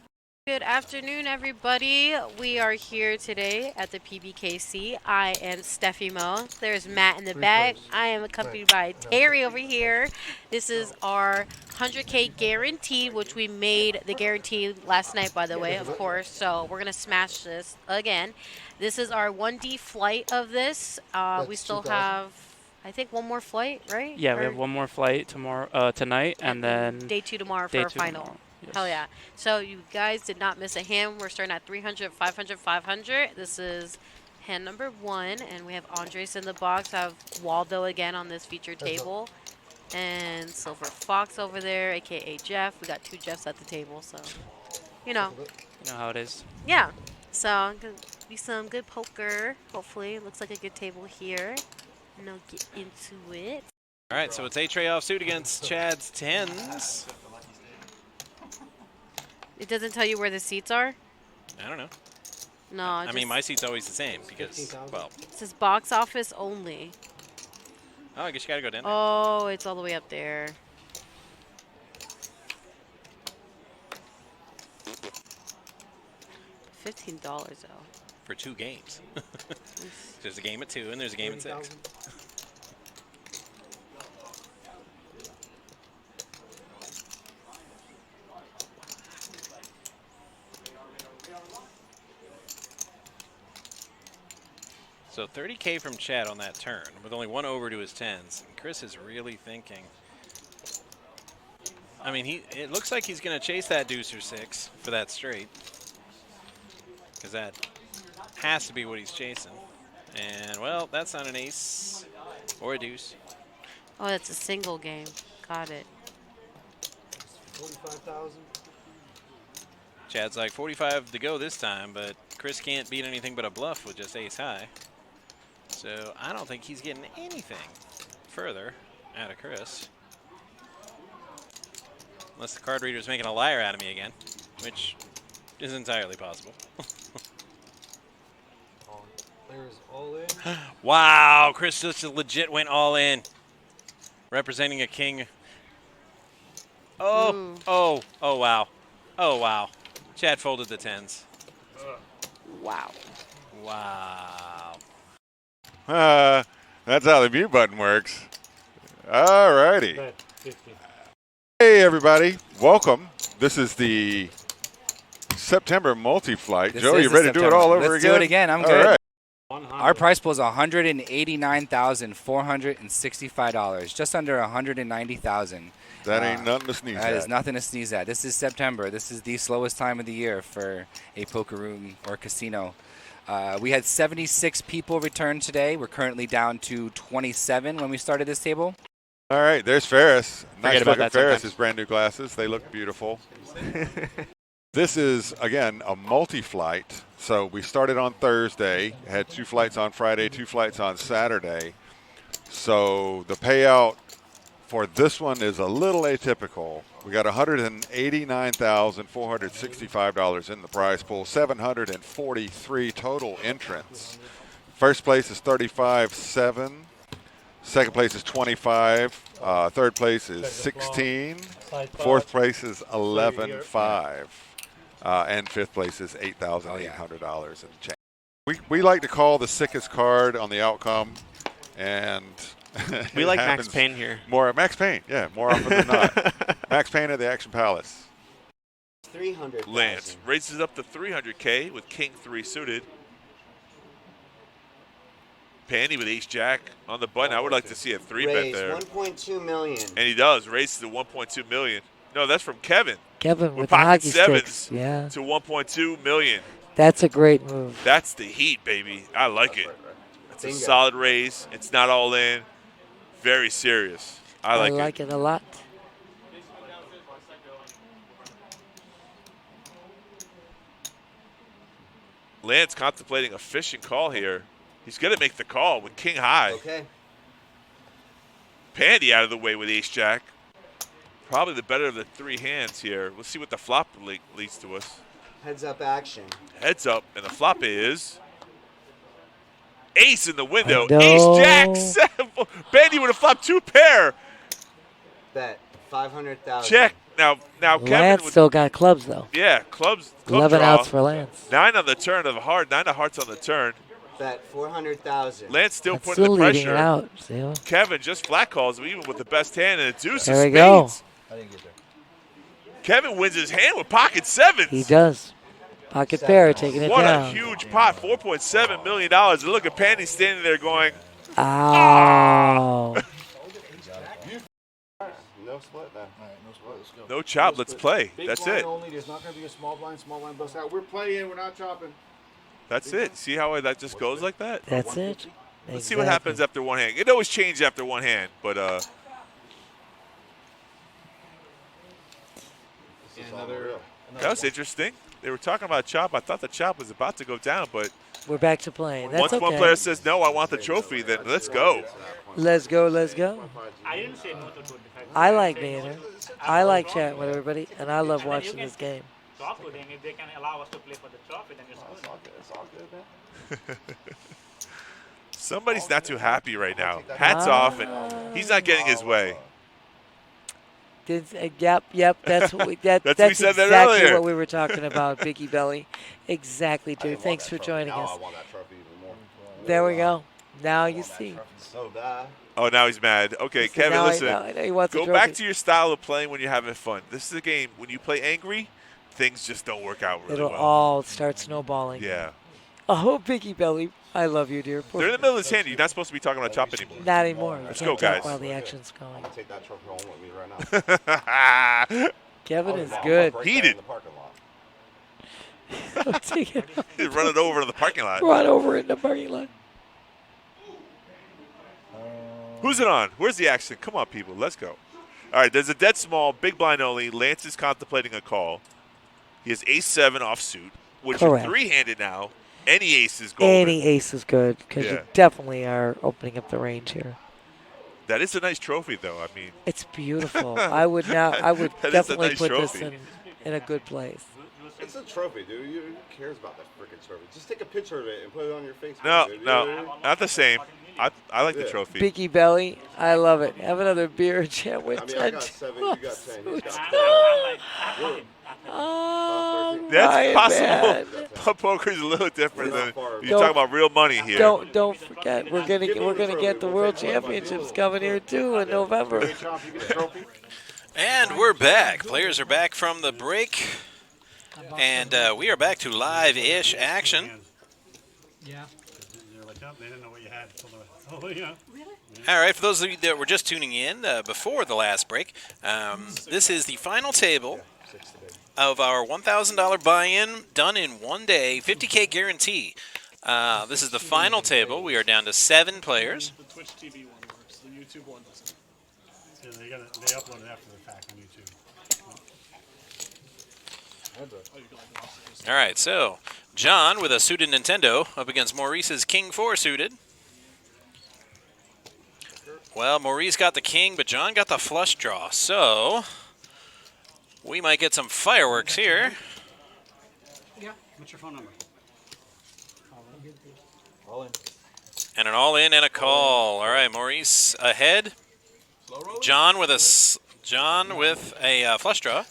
Good afternoon, everybody. We are here today at the PBKC. I am Steffi Mo. There's Matt in the back. I am accompanied by Terry over here. This is our 100K guarantee, which we made the guarantee last night, by the way, of course. So we're going to smash this again. This is our 1D flight of this. We still have, I think, one more flight, right? Yeah, we Or have one more flight tomorrow, tonight, and then day 2 tomorrow for day our 2 final. tomorrow. Yes. Hell yeah. So you guys did not miss a hand. We're starting at 300, 500, 500. This is hand number 1, and we have Andres in the box. I have Waldo again on this featured table. And Silver Fox over there, a.k.a. Jeff. We got 2 Jeffs at the table, so, you know. You know how it is. Yeah. So, going to be some good poker, hopefully. Looks like a good table here. And I'll get into it. All right, so it's A-Tray offsuit against Chad's 10s. It doesn't tell you where the seats are? I don't know. No, I mean, my seat's always the same because, well, it says box office only. oh, I guess you got to go down there. Oh, it's all the way up there. $15 though. For 2 games. There's a game at 2 and there's a game at 6. So 30K from Chad on that turn, with only 1 over to his 10s. And Chris is really thinking. I mean, it looks like he's going to chase that deuce or 6 for that straight. Because that has to be what he's chasing. And, well, that's not an ace or a deuce. Oh, that's a single game. Got it. 45,000. Chad's like 45 to go this time, but Chris can't beat anything but a bluff with just ace high. So I don't think he's getting anything further out of Chris. Unless the card reader's making a liar out of me again, which is entirely possible. Players all in. Wow, Chris just legit went all in. Representing a king. Oh, oh, oh, wow. Oh, wow. Chad folded the 10s. Wow. Wow. That's how the mute button works. All righty. Hey, everybody. Welcome. This is the September multi-flight. Joe, you ready to do it all over again? Let's do it again. I'm all good. Right. Our price pool is $189,465, just under $190,000. That ain't nothing to sneeze at. That is nothing to sneeze at. This is September. This is the slowest time of the year for a poker room or casino. We had 76 people return today. We're currently down to 27 when we started this table. All right, there's Ferris. Nice about looking that Ferris. sometimes. His brand new glasses. They look beautiful. This is, again, a multi-flight. So we started on Thursday, had 2 flights on Friday, 2 flights on Saturday. So the payout for this one is a little atypical. We got $189,465 in the prize pool, 743 total entrants. First place is 35-7. Second place is 25. Third place is 16. Fourth place is 11-5. And fifth place is $8,800 in change. We like to call the sickest card on the outcome, and we like Max Payne here. More Max Payne, yeah, more often than not. Max Payne at the Action Palace. 300. Lance raises up to 300K with King 3 suited. Pandy with Ace Jack on the button. I would like to see a 3-bet there. 1.2 million. And he does raise to 1.2 million. No, that's from Kevin. Kevin with pocket hockey sevens sticks. Yeah. to 1.2 million. That's a great move. That's the heat, baby. I like it. It's a Bingo. solid raise. It's not all in. Very serious. I like it a lot. Lance contemplating a fishing call here. He's going to make the call with King High. Okay. Pandy out of the way with Ace Jack. Probably the better of the 3 hands here. Let's see what the flop leads to us. Heads up action. Heads up, and the flop is ace in the window. No. Ace Jack 7. Pandy would have flopped 2 pair. Bet 500,000. Check. Now Kevin Lance would, still got clubs, though. yeah, club 11 draw. outs for Lance. 9 on the turn of a heart. 9 of hearts on the turn. Bet 400,000. Lance still That's putting still the leading pressure. it out. See what? Kevin just flat calls him, even with the best hand, and a deuce There of we go. spades. Kevin wins his hand with pocket sevens. He does. Pocket pair taking it What down. a huge pot, $4.7 million. And look at Pandy standing there going, Ow. No split now. All right, no split. Let's go. no chop, let's play. Big That's blind it. only. There's not going to be a small blind bust out. We're playing. We're not chopping. That's it. See how that just goes like that? That's it. Let's see what happens after one hand. It always changes after one hand, but that was interesting. They were talking about chop. I thought the chop was about to go down, but We're back to playing. That's once okay. one player says, no, I want the trophy, then let's go. Let's go, let's go. I didn't say no to good defense. I like being here. I like chatting with everybody, and I love watching this game. Talk to them. If they can allow us to play for the trophy, then it's good. It's all good, man. Somebody's not too happy right now. Hats off, and he's not getting his way. Yep. That's what we. That's we said that exactly earlier. what we were talking about, Biggie Belly. Exactly, dude. Thanks for joining us. I want that trophy even more. There we go. Now you see. So bad. Oh, now he's mad. Okay, Kevin, now listen. I know he wants a Go back trophy. to your style of playing when you're having fun. This is a game. When you play angry, things just don't work out really It'll well. all start snowballing. Yeah. Oh, Biggie Belly. I love you, dear. They're in the middle of this hand. You're not supposed to be talking about chop anymore. Not anymore. Let's Can't go, talk guys. While the action's going. I'm going to take that trophy home with me right now. Kevin is good. Heated. Take it. Run it over to the parking lot. Run over in the parking lot. Who's it on? Where's the action? Come on, people. Let's go. All right, there's a dead small, big blind only. Lance is contemplating a call. He has ace-7 offsuit, which Correct. is three-handed now. Any ace is golden. Any ace is good because Yeah. you definitely are opening up the range here. That is a nice trophy, though. I mean, It's beautiful. I would That is a definitely nice put trophy. this in a good place. It's a trophy, dude. Who cares about that freaking trophy? Just take a picture of it and put it on your Facebook. no, dude. no, not the same. I like the Yeah. trophy. Biggie Belly, I love it. Have another beer and chat with I mean, I got 7, you got 10, he's got 10. Oh, That's my possible. man. But poker is a little different than you're Don't- talking about real money here. Don't forget we're gonna get the World Championships coming here too in November. And we're back. Players are back from the break. And we are back to live-ish action. Yeah. They're like, oh, they didn't know what you had. Oh, yeah. All right, for those of you that were just tuning in before the last break, this is the final table of our $1,000 buy-in done in one day, 50K guarantee. This is the final table. We are down to 7 players. The Twitch TV one works. The YouTube one doesn't. Yeah, they upload it after the fact on YouTube. All right, so John with a suited Nintendo up against Maurice's King 4 suited. Well, Maurice got the king, but John got the flush draw. So we might get some fireworks here. Yeah. What's your phone number? All in. And an all-in and a call. All right, Maurice ahead. John with a flush draw.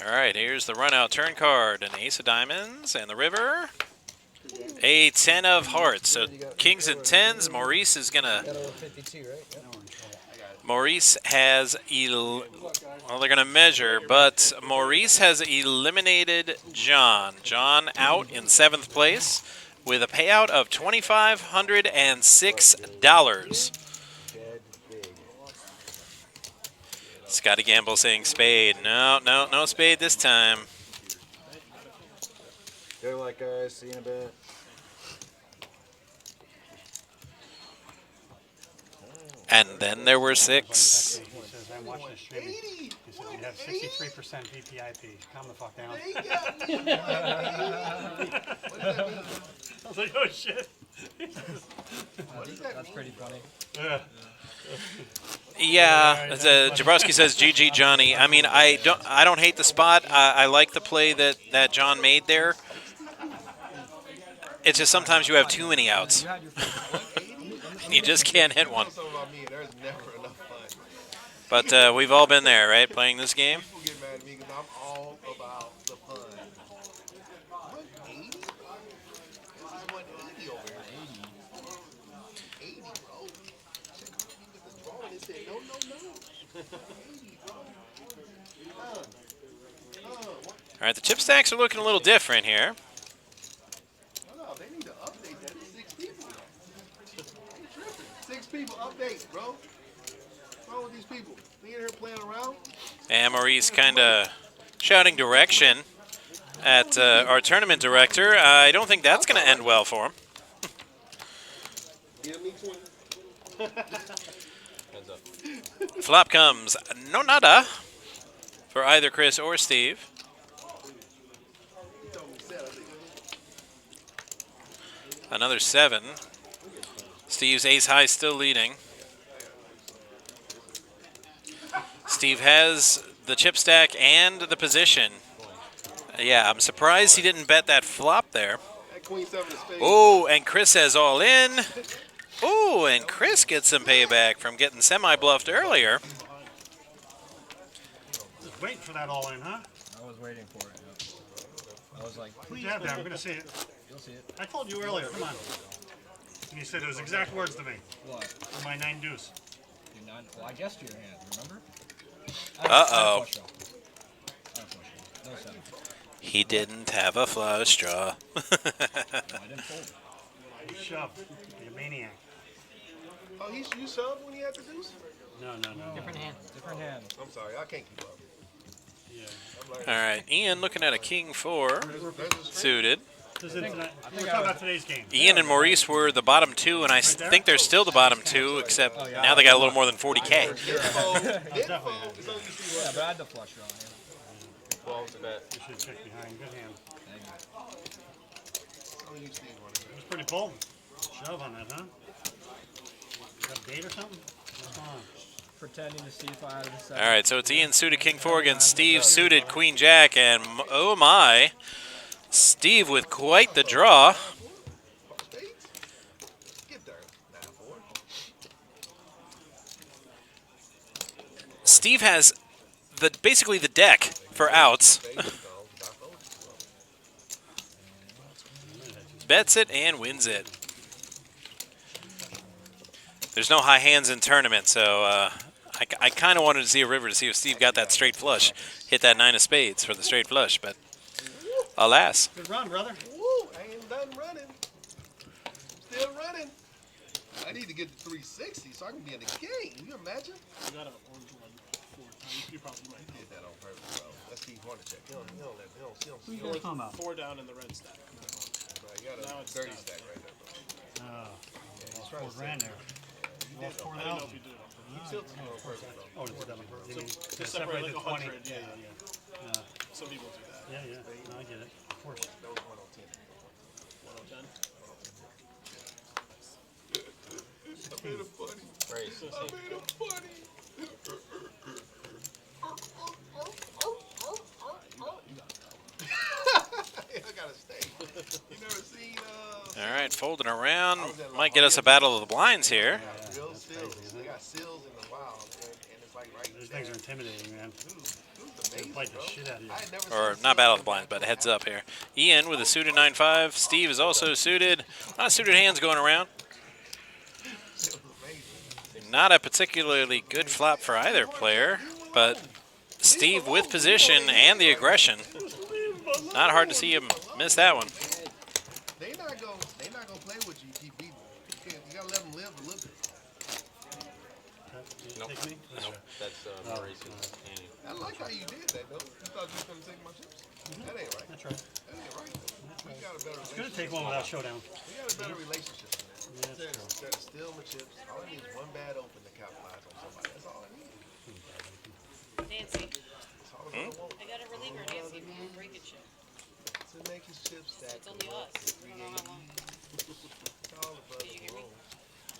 All right, here's the run-out turn card. An ace of diamonds and the river. A 10 of hearts. So kings and tens. Maurice is going to... Maurice has... well, they're going to measure, but Maurice has eliminated John. John out in 7th place with a payout of $2,506. Scotty Gamble saying spade. No spade this time. Good luck, guys. See you in a bit. And then there were 6. He says, I'm watching the stream. He said, you have 63% VPIP. Calm the fuck down. I was like, oh, shit. That's pretty funny. Yeah. Yeah, Jabrowski says GG Johnny. I mean, I don't hate the spot. I like the play that John made there. It's just sometimes you have too many outs. You just can't hit one. There's never enough fun. But we've all been there, right? Playing this game. People get mad at me because I'm all about the fun. 180? This is 180 over here. 80, bro. Check out me with the drawing and said, no, no, no. 80, bro. All right, the chip stacks are looking a little different here. No, they need to update that. It's 6 people. I'm tripping. 6 people update, bro. What's wrong with these people? They in here playing around? And Maurice kind of shouting direction at our tournament director. I don't think that's going to end well for him. Flop comes no nada for either Chris or Steve. Another 7. Steve's ace high still leading. Steve has the chip stack and the position. Yeah, I'm surprised he didn't bet that flop there. Oh, and Chris says all in. Oh, and Chris gets some payback from getting semi-bluffed earlier. Just waiting for that all in, huh? I was waiting for it. I was like, please. Yeah, I'm going to see it. You'll see it. I told you earlier, come on. And you said those exact words to me. What? For my 9 deuce. Well, I guessed your hand, remember? Uh-oh. No 7. He didn't have a flush draw. I didn't fold. You shoved. You're a maniac. Oh, you subbed when he had the deuce? No. Different hand. Different hand. I'm sorry, I can't keep up. All right, Ian looking at a king 4 suited. We're talking about today's game. Ian and Maurice were the bottom 2, and I think they're still the bottom 2, except now they got a little more than 40K. Yeah, but I had the flush draw. Well, it's a bet. You should check behind. Good hand. It was pretty bold. Shove on that, huh? Got a bait or something? What's going on? Pretending to see 5 and 7. All right, so it's Ian suited king 4 against Steve suited queen jack, and oh my, Steve with quite the draw. Steve has basically the deck for outs. Bets it and wins it. There's no high hands in tournament, so I kind of wanted to see a river to see if Steve got that straight flush. Hit that 9 of spades for the straight flush, but alas. Good run, brother. Woo, I ain't done running. Still running. I need to get to 360 so I can be in the game. Can you imagine? You got an orange one 4 times. You probably might did that on purpose, bro. Let's see Hornacek. He don't let me. Who you guys talking about? 4 down in the red stack. Bro, you got a 30 stack right there, bro. He's trying to $4 there. I don't know if you did it on purpose. He tilted you on purpose, bro. Oh, it's that on purpose. To separate like 20. 100. Yeah. Some people do that. Yeah. No, I get it. Of course. That was 110. 110. I made a funny. Right. I made a funny. I gotta stay. You never seen All right, folding around. Might get us a battle of the blinds here. real seals. They got seals in the wild, and it's like right Those things are intimidating, man. They played the shit out of you. Or not battle of the blinds, but heads up here. Ian with a suited 9-5. Steve is also suited. A lot of suited hands going around. Not a particularly good flop for either player, but Steve with position and the aggression. Not hard to see him miss that one. They not gonna play with you. Keep beating them. You gotta let them live a little bit. Nope. That's Maurice's hand. I like how you did that, though. You thought you was gonna take my chips. That ain't right. That's right. That ain't right. We got a better It's relationship. going to take one without showdown. We got a better relationship than that. Yeah, that's Instead of steal my chips, all I need is one bad open to capitalize on somebody. That's all I need. Nancy. That's all I want. I got a reliever, Nancy. Break it shit. To make his chips stack. It's only us. I don't know how long. Call the brother. Did you hear me?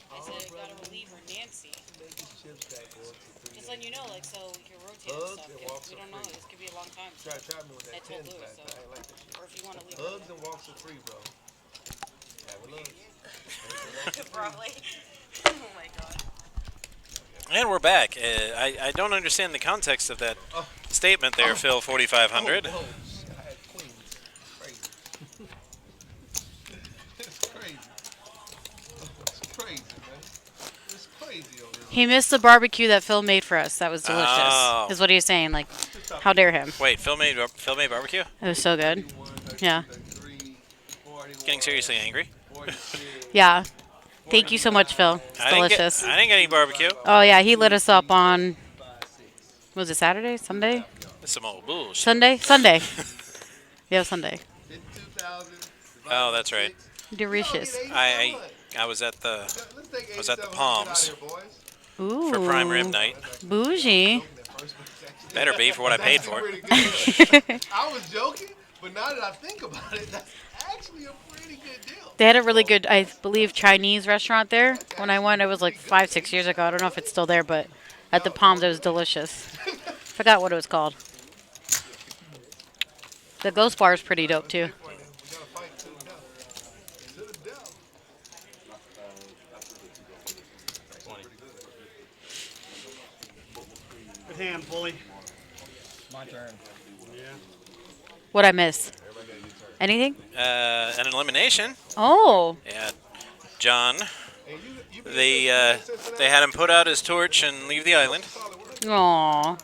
I said I got a reliever, Nancy. Make his chips stack. Just letting you know, like, so you're rotating Hugs stuff. and 'Cause walks we are don't know. free. This could be a long time. Try me with I that told 10 Lewis, stack. so. I ain't like that shit. Or if you want to leave. Hugs and walks are free, bro. Probably. Oh my god. And we're back. I don't understand the context of that statement there, Phil. 4,500. It's crazy. It's crazy, man. It's crazy over here. He missed the barbecue that Phil made for us. That was delicious. Oh. Is what he was saying. Like, how dare him? Wait, Phil made barbecue? It was so good. Yeah. Getting seriously angry. Yeah. Thank you so much, Phil. It's delicious. I didn't get any barbecue. Oh yeah, he lit us up on. Was it Saturday? Sunday? Some old bullshit. Sunday. Yeah, Sunday. Oh, that's right. Delicious. I was at the Palms Ooh. for prime rib night. Bougie. Better be for what I paid for. I was joking, but now that I think about it, that's actually a pretty good deal. They had a really good, I believe, Chinese restaurant there. When I went, it was like 5-6 years ago. I don't know if it's still there, but at the Palms, it was delicious. Forgot what it was called. The Ghost Bar is pretty dope too. Good hand, bully. My turn. Yeah. What'd I miss? Anything? An elimination. Oh. Yeah, John. They had him put out his torch and leave the island. Aw.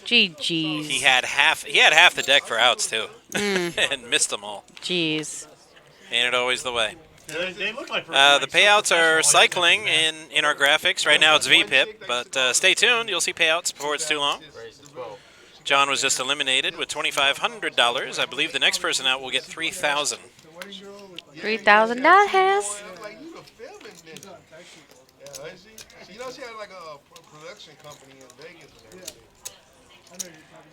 GG's. He had half the deck for outs too, Mm. and missed them all. Jeez. Ain't it always the way? They look like The payouts are cycling in our graphics. Right now it's VPIP, but stay tuned. You'll see payouts before it's too long. John was just eliminated with $2,500. I believe the next person out will get $3,000. You $3,000. know, she had like a production company in Vegas and everything.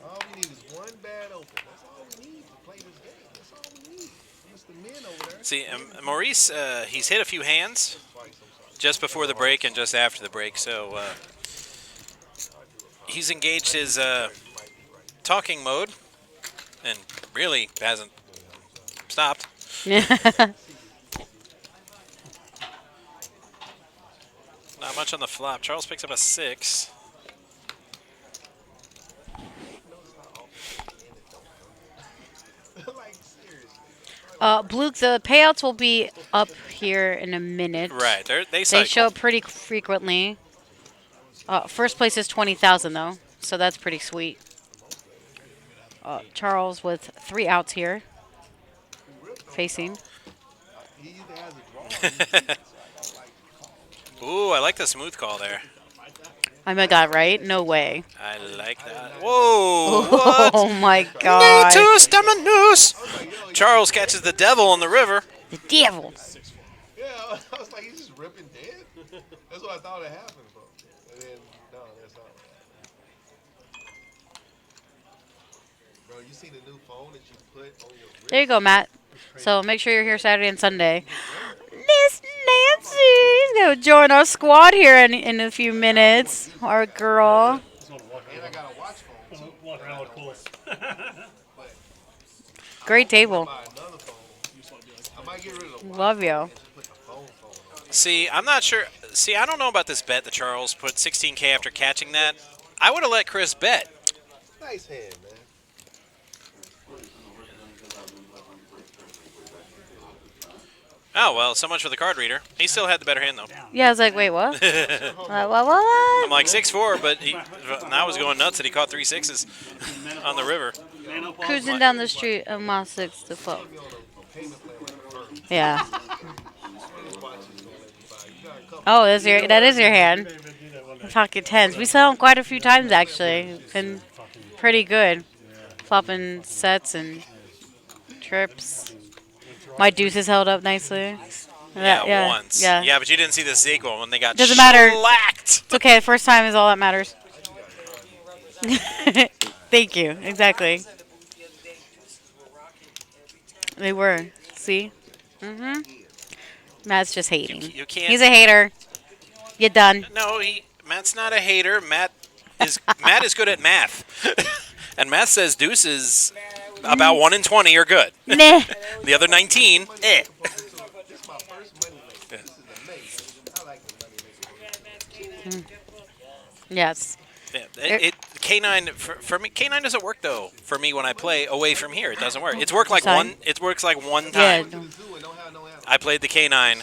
All we need is one bad open. That's all we need to play this game. That's all we need. It's the men over there. See, Maurice, he's hit a few hands just before the break and just after the break, so he's engaged his talking mode and really hasn't stopped. Not much on the flop. Charles picks up a 6. Bluke, the payouts will be up here in a minute. Right, they They cycle. show up pretty frequently. First place is 20,000 though, so that's pretty sweet. Charles with 3 outs here, facing. Ooh, I like the smooth call there. Oh my god, right? No way. I like that. Whoa! Oh my god. Natus Dominus! Charles catches the devil in the river. The devil. Yeah, I was like, he's just ripping dead. That's what I thought had happened, bro. And then, no, that's not. Bro, you see the new phone that you put on your wrist? There you go, Matt. So make sure you're here Saturday and Sunday. Miss Nancy's gonna join our squad here in a few minutes. Our girl. And I got a watch phone, too. Walk around with pulls. Great table. I might get rid of the Love you. See, I'm not sure. See, I don't know about this bet that Charles put 16K after catching that. I would have let Chris bet. Nice hand, man. Oh, well, so much for the card reader. He still had the better hand, though. Yeah, I was like, wait, what? I'm like 6'4", but now I was going nuts that he caught 3 6s on the river. Cruising down the street of my 6 to 4. Yeah. Oh, that is your hand. Pocket tens. We saw him quite a few times actually. Been pretty good. Flopping sets and trips. My deuces held up nicely. Yeah, once. Yeah. Yeah, but you didn't see the sequel when they got Doesn't matter. shellacked. It's okay. First time is all that matters. Thank you. Exactly. They were. See? Mm-hmm. Matt's just hating. You can't. He's a hater. You done. No, Matt's not a hater. Matt is good at math. And math says deuces about 1 in 20 are good. Meh. The other 19, eh. Yes. Yeah, K9 for me. K9 doesn't work though. For me, when I play away from here, it doesn't work. It's worked like Sorry? one. It works like one Yeah. time. I played the K9,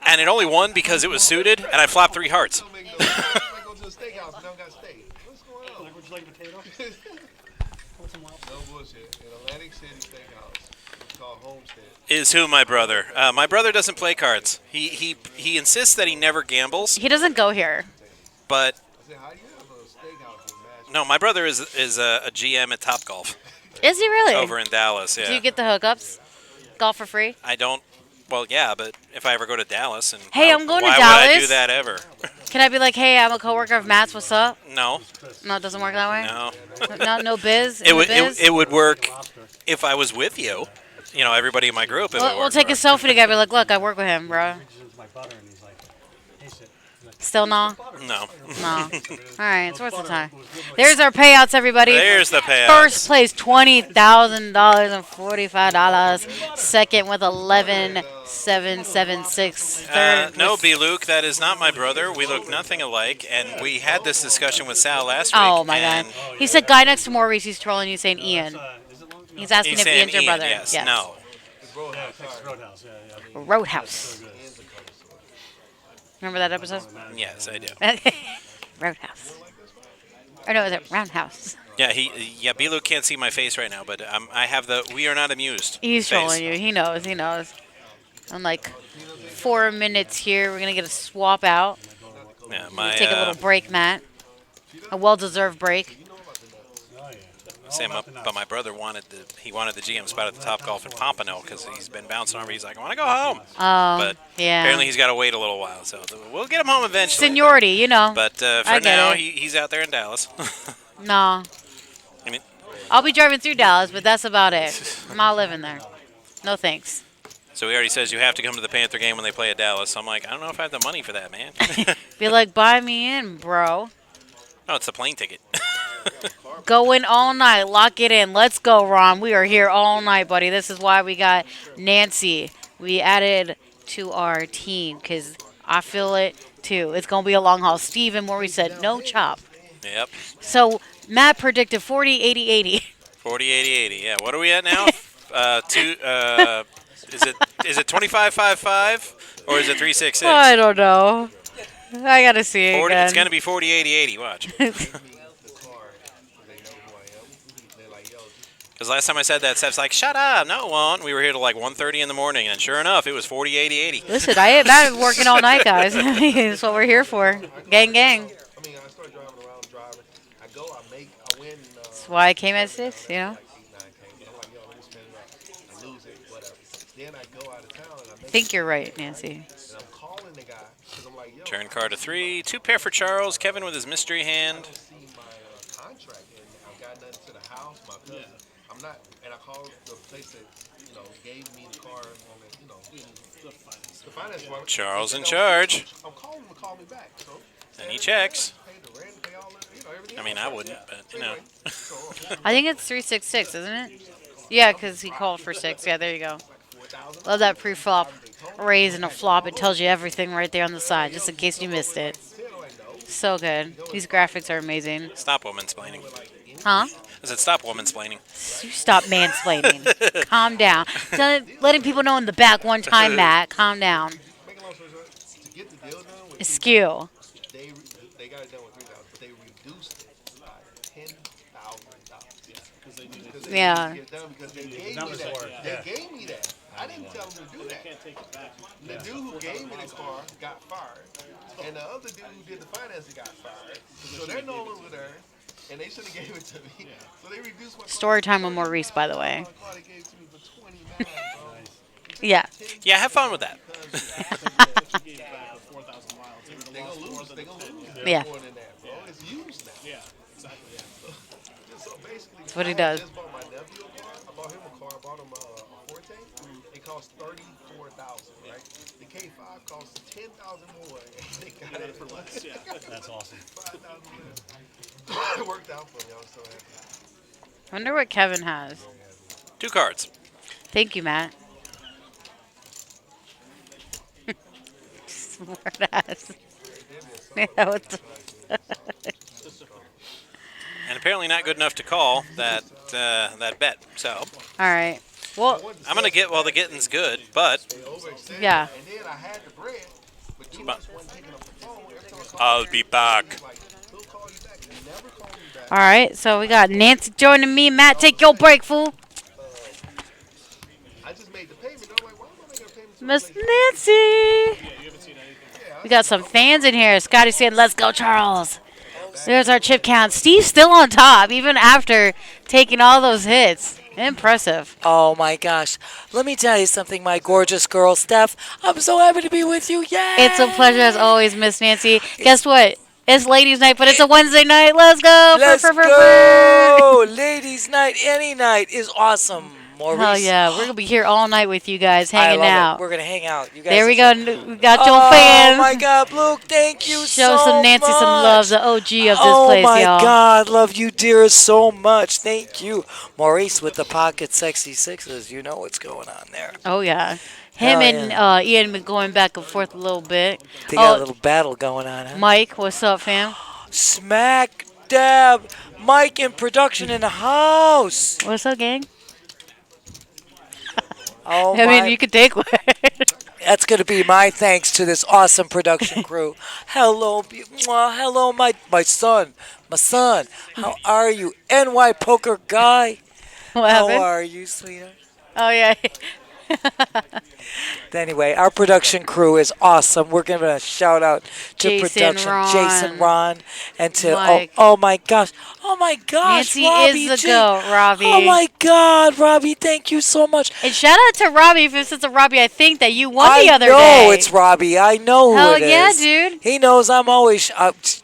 and it only won because it was suited, and I flopped 3 hearts. Go to a steakhouse and don't got steak. What's going on? Would you like potato? No bullshit. In Atlantic City Steakhouse, it's called Homestead. Is who my brother? My brother doesn't play cards. He insists that he never gambles, He doesn't go here. but I said, how do you have a steakhouse with mashed no, my brother is a GM at Topgolf Is he really? over in Dallas. Yeah. Do you get the hookups? Golf for free? I don't. Well, yeah, but if I ever go to Dallas and Hey, I'm going to why would I do Dallas. that ever? Can I be like, hey, I'm a coworker of Matt's. What's up? No, No, it doesn't work that way. no. No biz. It In would the biz? it would work if I was with you. You know, everybody in my group. It would We'll work. take a selfie together. Be like, look, I work with him, bro. My butter, and he's like, hey, sit. Still no? No. No. All right, it's worth the time. There's our payouts, everybody. There's the payouts. First place, $20,000 and $45. Second with 11,776. Third, No, with- B. Luke, that is not my brother. We look nothing alike, and we had this discussion with Sal last week. Oh my God! and He said, "Guy next to Maurice, he's trolling you, saying Ian." He's asking he's if saying Ian's your Ian, brother. Yes. No. Roadhouse, yeah. Roadhouse. Remember that episode? Yes, I do. Roadhouse. Or no, is it Roundhouse? Yeah, B. Luke can't see my face right now, but I have the "we are not amused" He's face. trolling you. He knows. He knows. I'm like 4 minutes here. We're gonna get a swap out. Yeah, my Take a little break, Matt. A well-deserved break. Sam up, but my brother wanted the GM spot at the Top Golf in Pompano because he's been bouncing over. He's like, I want to go home. Oh, But yeah. apparently he's got to wait a little while, so we'll get him home eventually. Seniority, you know. But I for get now, it. he's out there in Dallas. No. I mean, I'll be driving through Dallas, but that's about it. I'm not living there. No thanks. so he already says you have to come to the Panther game when they play at Dallas. So I'm like, I don't know if I have the money for that, man. Be like, buy me in, bro. No, it's the plane ticket. Go in all night. Lock it in. Let's go, Ron. We are here all night, buddy. This is why we got Nancy. We added to our team because I feel it, too. It's going to be a long haul. Steve and Maurice said no chop. Yep. So Matt predicted 40, 80, 80. 40, 80, 80. Yeah. What are we at now? Is it 25, 5, 5, or is it 3, 6, 6? I don't know. I got to see it 40, again. it's going to be 40, 80, 80. Watch. Because last time I said that, Steph's like, shut up. No, it won't. We were here till like 1:30 in the morning, and sure enough, it was 40, 80, 80. Listen, I've been working all night, guys. That's what we're here for. Gang, gang. I mean, I start driving around, driving. I go, I win. That's why I came at 6, you know? Like 8, 9K. I'm like, yo, let me spend it. I lose it, whatever. Then I go out of town and I I think you're right, Nancy. And I'm calling the guy because I'm like, yo, Turn card to 3. 2 pair for Charles. Kevin with his mystery hand. see my contract and I've got nothing to the house. My cousin, I'm not, and I called the place that gave me the car on the finance department. Charles in charge. I'm calling him to call me back. So And he checks. pay the rent, pay all that, everything. I mean, I wouldn't, but, I think it's 366, isn't it? Yeah, because he called for 6. Yeah, there you go. Love that pre-flop raise and a flop. It tells you everything right there on the side, just in case you missed it. So good. These graphics are amazing. Stop woman-splaining. Huh? I said stop woman-splaining. You stop mansplaining. Calm down. Letting people know in the back one time, Matt. Calm down. Askew. They got it done with $3,000, but they reduced it by $10,000. Yeah. Because they gave me that. They gave me that. I didn't tell them to do that. The dude who gave me the car got fired, and the other dude who did the financing got fired. So they're no longer there, and they should have gave it to me. So they reduced my Story time with Maurice, by the way. car. They gave it to me for $29. Yeah. Yeah, have fun with that. They're gonna lose. They're gonna lose. Yeah. More than that, bro. It's used now. Yeah, exactly. So basically, That's what he does. I just bought my nephew a car. I bought him a car. I bought him a Forte. It cost $34,000, right? The K5 costs $10,000 more. And they got it for less. Yeah, that's awesome. $5,000 less. It worked out for me. I was so happy. I wonder what Kevin has. 2 cards. Thank you, Matt. Smart ass. Yeah, what the- And apparently not good enough to call that that bet. So All right. Well, I'm gonna get while the getting's good, but yeah. And then I had the bread, but you But- just wasn't picking up the phone. Every time I called I'll you be back, back. he'll call you back. He never called me back. All right. So we got Nancy joining me. Matt, take your break, fool. I just made the payment. I'm like, why am I making a payment? Miss Nancy. We got some fans in here. Scotty saying, "Let's go, Charles." There's our chip count. Steve's still on top, even after taking all those hits. Impressive. Oh my gosh. Let me tell you something, my gorgeous girl, Steph. I'm so happy to be with you. Yay! It's a pleasure as always, Miss Nancy. Guess what? It's ladies' night, but it's a Wednesday night. Let's go. Let's go! Ladies' night, any night is awesome. Maurice. Hell yeah. We're going to be here all night with you guys, I hanging love out. it. We're going to hang out. You guys There we are go. We got your Oh fans. my God, Luke, thank you Show so some Nancy much. some love, the OG of this oh place, my y'all. God, love you, dearest, so much. Thank you. Maurice with the pocket sexy sixes. You know what's going on there. Oh, yeah. Him Hell and Ian been going back and forth a little bit. They got a little battle going on, huh? Mike, what's up, fam? Smack dab. Mike in production in the house. What's up, gang? Oh I my. mean, you could take one. That's going to be my thanks to this awesome production crew. Hello, hello, my son. My son, how are you? NY Poker Guy. What How happened? are you, sweetheart? Oh, yeah. Anyway, our production crew is awesome. We're giving a shout out to Jason, production, Ron, Jason, Ron, and to Mike. oh my gosh, Nancy Robbie is the G. goat, Robbie. Oh my God, Robbie, thank you so much. And shout out to Robbie, if it's a Robbie, I think that you won the other I know day. it's Robbie. I know who Hell it yeah, is. dude. He knows I'm always.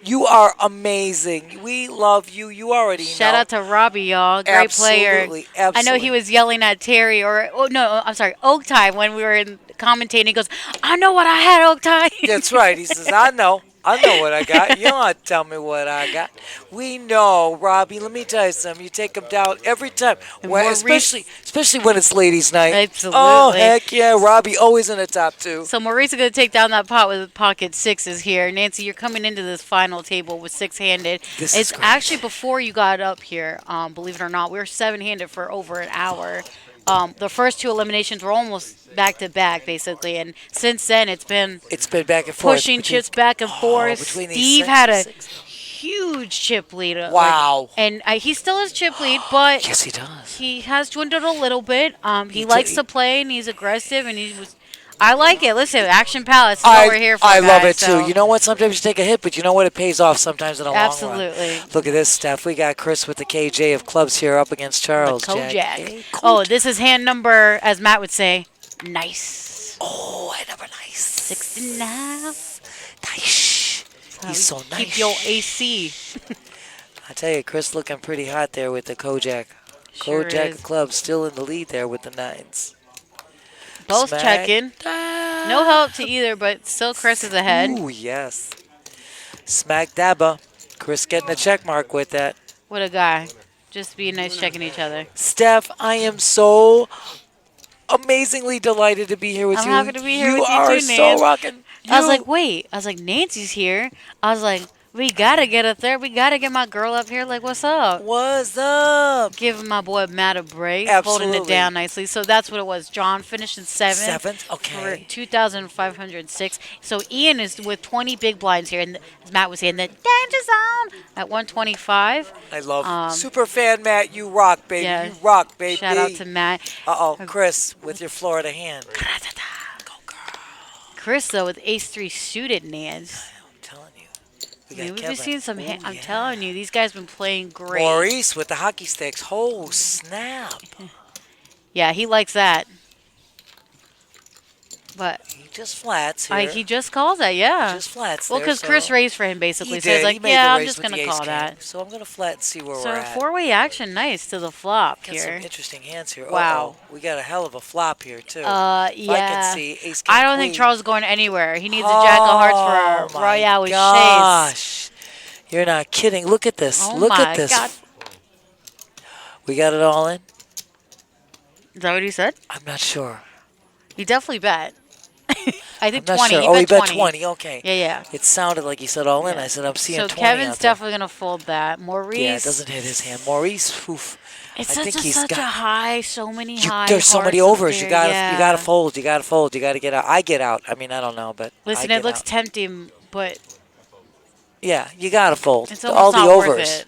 You are amazing. We love you. You already Shout know. out to Robbie, y'all. Great player. Absolutely, I know he absolutely. was yelling at Terry, or oh, no, I'm sorry, Oak Time when we were in commentating. He goes, "I know what I had, Oak Time." That's right. He says, I know what I got. You don't have to tell me what I got. We know, Robbie. Let me tell you something. You take them down every time, especially when it's ladies' night. Absolutely. Oh, heck yeah. Robbie always in the top two. So Maurice is going to take down that pot with pocket sixes here. Nancy, you're coming into this final table with six-handed. This is It's great. actually before you got up here, believe it or not. We were seven-handed for over an hour. The first two eliminations were almost back-to-back, basically. And since then, it's been back and forth. pushing chips back and forth. between these Steve six had and a six. huge chip lead. Wow. And he still has chip lead, but Yes, he does. he has dwindled a little bit. He likes to play, and he's aggressive, and he was. I like it. Listen, Action Palace is what we're here for. I love guys, it too. so- You know what? Sometimes you take a hit, but you know what? It pays off sometimes in the long run. Absolutely. Look at this stuff. We got Chris with the KJ of clubs here up against Charles. Kojak. Jack. Hey, Oh, this is hand number, as Matt would say, nice. Oh, hand number nice. 69. Nice. He's so nice. Keep your AC. I tell you, Chris looking pretty hot there with the Kojak. Sure Kojak is. club still in the lead there with the nines. Both Smack. checking. No help to either, but still Chris is ahead. Ooh, yes. Smack Dabba. Chris getting a check mark with that. What a guy. Just being nice checking each other. Steph, I am so amazingly delighted to be here with I'm you. happy to be here with you are too, so Nance. rocking. I was You- like, wait. I was like, Nancy's here. I was like, we gotta get a third. We gotta get my girl up here. Like, what's up? What's up? Giving my boy Matt a break. Holding it Absolutely. down nicely. So that's what it was. John finished in seventh. Seventh? Okay. For 2,506. So Ian is with 20 big blinds here. And as Matt was saying, the danger zone at 125. I love super fan Matt. You rock, baby. Yeah. You rock, baby. Shout out to Matt. Chris with your Florida hand. Chris, though, with ace-3 suited Nance. I'm telling you. We've been Kevin. seeing some. Ooh, I'm yeah. telling you, these guys been playing great. Maurice with the hockey sticks. Oh, snap. Yeah, he likes that. But He just flats here. he just calls that, yeah. Just flats Well, there, because Chris so- raised for him, basically. He So he's did. like, He made yeah, the I'm raise just with going the to ace call king. that. So I'm going to flat and see where So we're at. four-way action, nice to the flop Got here. some interesting hands here. Wow. Uh-oh. We got a hell of a flop here, too. Yeah. If I can see ace king I don't queen. think Charles is going anywhere. He needs a jack of hearts for a royale with Chase. gosh. You're not kidding. Look at this. Oh Look my at this. God. We got it all in? Is that what he said? I'm not sure. He definitely bet. I think I'm not 20. sure. He Oh, bet he bet 20. 20. Okay. Yeah, yeah. It sounded like he said all in. I said, I'm seeing So 20 Kevin's out there. definitely gonna fold that. Maurice. Yeah, it doesn't hit his hand. Maurice, oof. It's I think such, he's such got. a high, so many high. There's so many hearts up overs. there. You gotta yeah. fold. You gotta fold. You gotta get out. I get out. I mean, I don't know, but Listen, I it get looks out. tempting, but Yeah, you gotta fold. it's All almost the not overs. worth it.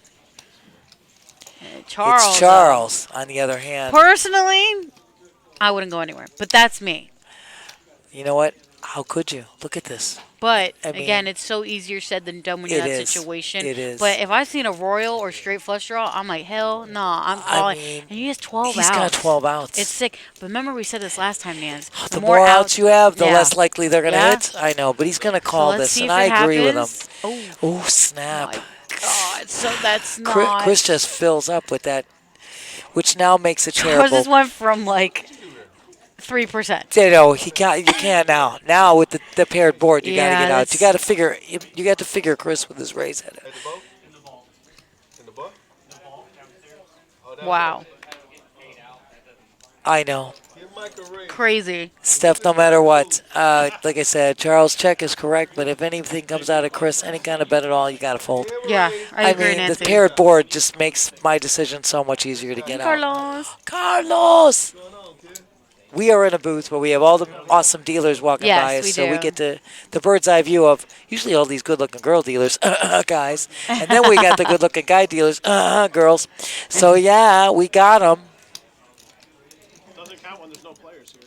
Charles. It's Charles. On the other hand, Personally, I wouldn't go anywhere, but that's me. you know what? How could you? Look at this. But I mean, again, it's so easier said than done when you're in it that is. situation. It is. But if I've seen a royal or straight flush draw, I'm like, hell no, I'm calling. mean, and he has 12 he's outs. got 12 outs. It's sick. But remember we said this last time, Nance. The more outs you have, the less likely they're going to Yeah. hit. I know, but he's going to call let's this, see and if I it agree with him. happens. Oh, snap. God, so that's not. Chris just fills up with that, which now makes it Charles terrible. just went from like 3%. You know, you can't now. Now with the paired board, you got to Yeah, get out. that's- You got to figure. You got to figure Chris with his raise at it. Wow. I know. Crazy. Steph, no matter what, like I said, Charles' check is correct, but if anything comes out of Chris, any kind of bet at all, you got to fold. Yeah, I agree, mean, Nancy. the paired board just makes my decision so much easier to get out. Carlos. Carlos! We are in a booth where we have all the awesome dealers walking Yes, by us, we so we do. get the bird's eye view of usually all these good-looking girl dealers, guys, and then we got the good-looking guy dealers, girls. So yeah, we got them. Doesn't count when there's no players here.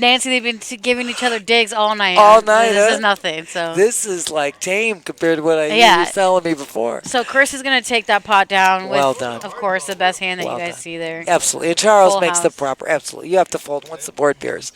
Nancy, they've been giving each other digs all night. All night, This huh? is nothing. So This is like tame compared to what you Yeah. was telling me before. So Chris is going to take that pot down with, Well done. of course, the best hand that Well you guys done. see there. Absolutely. And Charles Full makes the house. proper. Absolutely. You have to fold once the board pairs.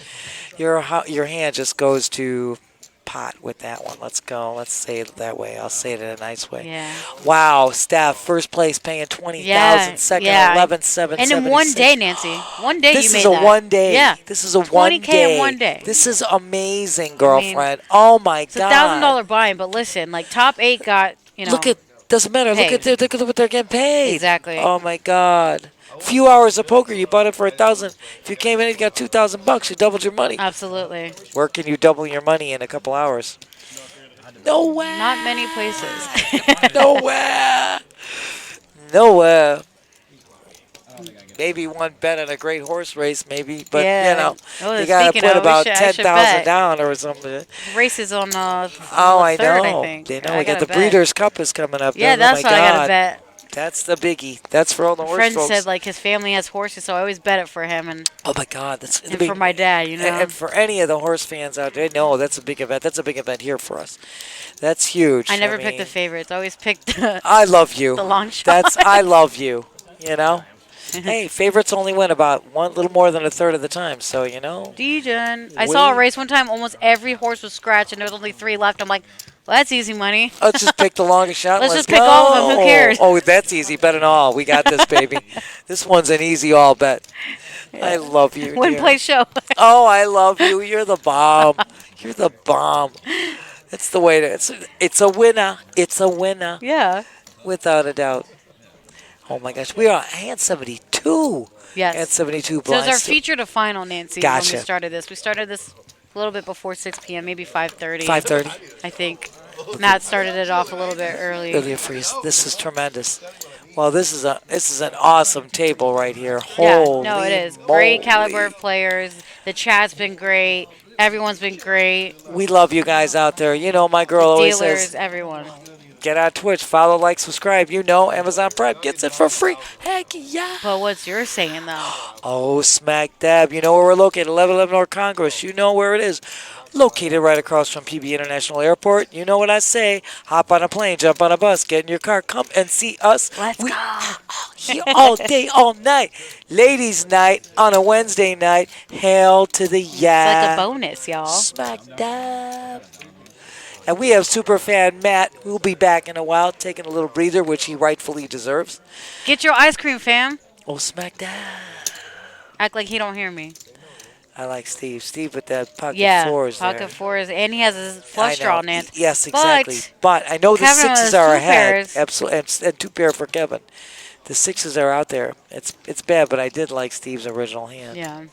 Your hand just goes to pot with that one. Let's go. Let's say it that way. I'll say it in a nice way. Yeah. Wow, Steph, first place paying 20,000, Yeah, second yeah. 11,776. And in one day, Nancy. One day This you made is a that. one day. Yeah. This is a one 20K day. in one day. This is amazing, girlfriend. Oh my It's God. $1,000 buy-in, but listen, like top 8 got, you know. Look at doesn't matter. Look at paid. look at what they're getting paid. Exactly. Oh my God. Few hours of poker, you bought it for 1,000. If you came in and got $2,000, you doubled your money. Absolutely. Where can you double your money in a couple hours? Nowhere. Not many places. Nowhere. Nowhere. Maybe one bet on a great horse race, maybe, but Yeah. you know, Oh, you gotta speaking put of, about I should 10,000 bet. down or something. Races on Oh, the I 3rd, know. I think. They know I we got gotta the bet. Breeders' Cup is coming up. Yeah, Oh that's my what I God. gotta bet. That's the biggie. That's for all the horse Friend folks. said like his family has horses, so I always bet it for him and, Oh my God, that's and for my dad, you know. And for any of the horse fans out there, no, that's a big event. That's a big event here for us. That's huge. I never picked the mean, favorites. I always picked the, I love you. the long shot. That's I love you. You know. Hey, favorites only win about one little more than a third of the time. So you know. Dejan. I saw a race one time. Almost every horse was scratched, and there was only 3 left. I'm like, well, that's easy money. Let's just pick the longest shot. Let's and just pick all of them. Who cares? Oh, that's easy. Bet it all. We got this, baby. This one's an easy all bet. I love you. Win, dear. play, show. Oh, I love you. You're the bomb. You're the bomb. It's the way to. It's a winner. It's a winner. Yeah. Without a doubt. Oh my gosh, we are at hand 72. Yes. At 72 So it blinds. was our feature to final, Nancy, when Gotcha. we started this. We started this a little bit before 6 p.m., maybe 5:30. 5:30. I think. Matt started it off a little bit early. Earlier freeze. This is tremendous. Well, this is an awesome table right here. Yeah, Holy no, it is. moly. Great caliber of players. The chat's been great. Everyone's been great. We love you guys out there. You know, my girl always Dealers, says, everyone. get on Twitch, follow, like, subscribe. You know, Amazon Prime gets it for free. Heck yeah. But what's your saying, though? Oh, smack dab. You know where we're located, 1111 North Congress. You know where it is. Located right across from PB International Airport. You know what I say. Hop on a plane, jump on a bus, get in your car, come and see us. Let's go. Here all day, all night. Ladies' night on a Wednesday night. Hail to the yeah. It's like a bonus, y'all. Smack dab. And we have superfan Matt, who will be back in a while, taking a little breather, which he rightfully deserves. Get your ice cream, fam. Oh, smack dab. Act like he don't hear me. I like Steve. Steve with the pocket Yeah, fours pocket there. fours, and he has his I flush know. draw, Nancy. Yes, exactly. But But I know the Kevin sixes has are two ahead. pairs. Absolutely, and 2 pair for Kevin. The sixes are out there. It's bad, but I did like Steve's original hand. Yeah.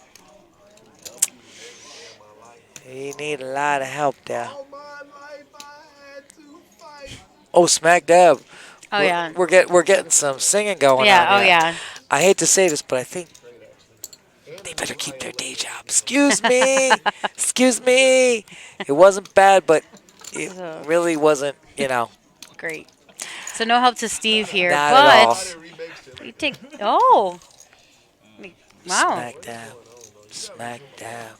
He need a lot of help there. Oh, smack dab. Oh, yeah. We're getting some singing going Yeah, on oh, here. yeah. I hate to say this, but I think they better keep their day job. Excuse me. Excuse me. It wasn't bad, but it really wasn't, Great. So no help to Steve here, Not but at all. you take. Oh. Wow. Smack dab. Smack dab.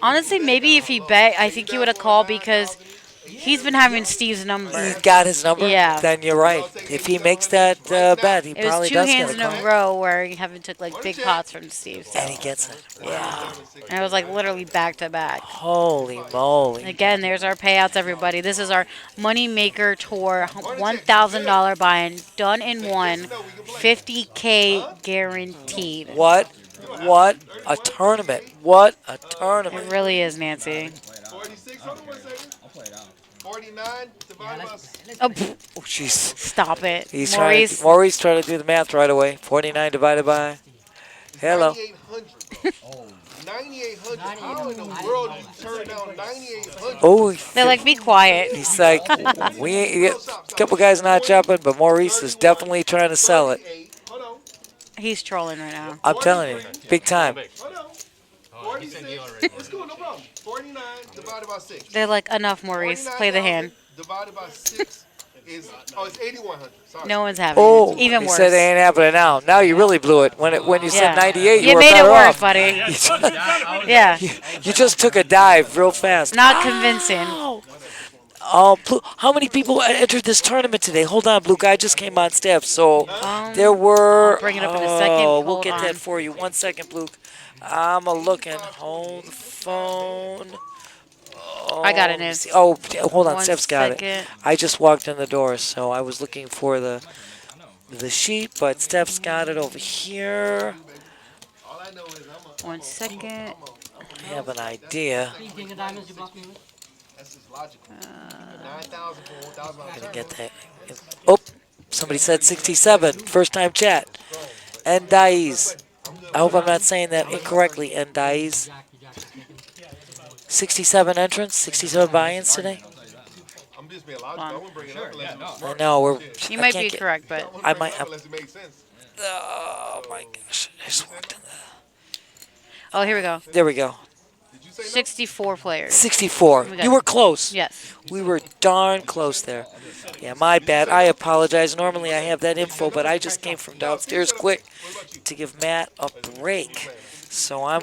Honestly, maybe if he bet, I think he would have called because he's been having Steve's number. He's got his number? Yeah. Then you're right. If he makes that bet, he It was probably 2 does hands get in a a call. row where you haven't took like big pots from Steve. So. And he gets it. Yeah. And it was like literally back to back. Holy moly. Again, there's our payouts, everybody. This is our Moneymaker Tour $1,000 buy-in, done in one, 50K guaranteed. What a tournament. What a tournament. It really is, Nancy. 49 divided by 6. Oh, jeez. Stop it. He's Maurice. Maurice trying to do the math right away. 49 divided by. Hello. 9,800. How in the world do you turn down 9,800? Oh, They're like, be quiet. he's like, we ain't, a couple guys not jumping, but Maurice is definitely trying to sell it. He's trolling right now. I'm telling you, big time. 46. It's cool, no problem. 49 divided by 6. They're like, enough, Maurice. Play the hand. Divided by 6 is, it's 8,100. Sorry. No one's having Oh, it. Even he worse. said it ain't happening now. Now you really blew it. When you said 98, you You were made it better worse, off. buddy. Yeah. You just took a dive real fast. Not convincing. Oh, Blue, how many people entered this tournament today? Hold on, Blue Guy just came on staff. So there were. I'll bring it up in a second. We'll Hold get on. that for you. 1 second, Blue. I'm a looking. Hold the phone. I got it, let me Niz. see. Oh, hold on. 1 Steph's got it. second. I just walked in the door, so I was looking for the sheet, but Steph's got it over here. 1 second. I have an idea. I'm gonna get that. Oh, somebody said 67. First time chat. And Dies. I hope I'm not saying that incorrectly. And Dies. 67 entrants, 67 buy-ins today. I'm just being logical. I wouldn't bring it up. I know we're. You I might can't be get- correct, but I might. Unless it makes sense. Oh my gosh! I just walked in oh, here we go. There we go. 64 players. 64. We got You were close. Yes. We were darn close there. Yeah, my bad. I apologize. Normally I have that info, but I just came from downstairs quick to give Matt a break. So I'm.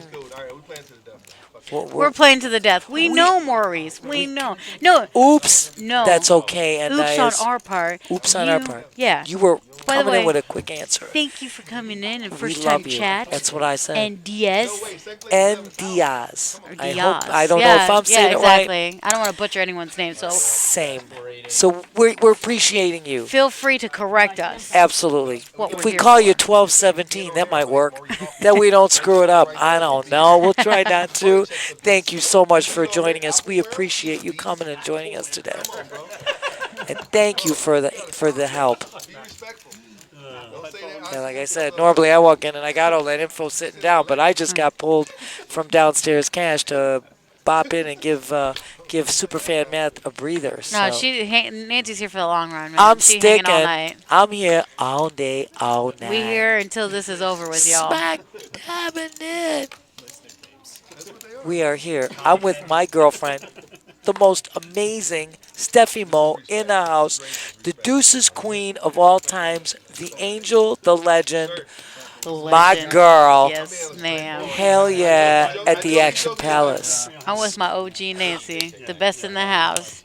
We're playing to the death. We know, Maurice. We know. No. Oops. No. That's okay. And Oops I on is- our part. Oops on our You- part. Yeah. You were By the coming in way, with a quick answer. Thank you for coming in and We first love time you. chat. That's what I said. And Diaz. And Diaz. Or I Diaz. hope. I don't know if I'm saying yeah, it right. exactly. I don't want to butcher anyone's name, so Same. So we're appreciating you. feel free to correct us. Absolutely. What If we're we here call for. you 1217, that might work. That we don't screw it up. I don't know. We'll try not to. Thank you so much for joining us. We appreciate you coming and joining us today. And thank you for the help. Yeah, like I said, normally I walk in and I got all that info sitting down, but I just got pulled from downstairs cash to bop in and give Superfan Matt a breather. No, So. Nancy's here for the long run, man. I'm She sticking. hanging all night. I'm here all day, all night. We here until this is over with y'all. Smack dabbing it. We are here. I'm with my girlfriend, the most amazing Steffi Mo in the house, the Deuces Queen of all times, the angel, the legend, my legend. girl. Yes, ma'am. Hell yeah, at the Action Palace. I'm with my OG Nancy, the best in the house.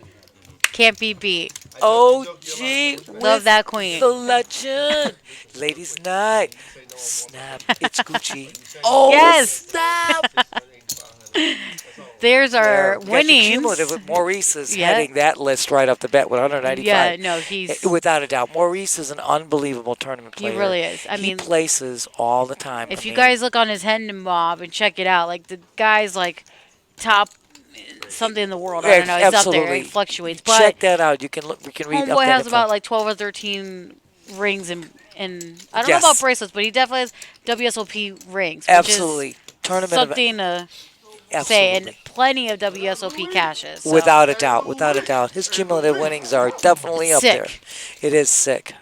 Can't be beat. OG. Love that queen. The legend. Ladies' night. Snap. It's Gucci. Oh, Yes. snap. There's our Yeah, we got your winnings. cumulative. Maurice is Yeah. heading that list right off the bat with 195. Yeah, no, he's- without a doubt. Maurice is an unbelievable tournament He player. really is. I he mean, places all the time. If I you mean, guys look on his Hendon Mob and check it out, like the guy's like top something in the world. I don't know. He's up there. absolutely. It fluctuates. But check that out. You can look. We can read. up Homeboy that has info. about like 12 or 13 rings and I don't Yes. know about bracelets, but he definitely has WSOP rings. Which Absolutely. Is Tournament of- something to say, and Absolutely. plenty of WSOP cashes. So. Without a doubt, without a doubt. His cumulative winnings are definitely up there. Sick. It is sick,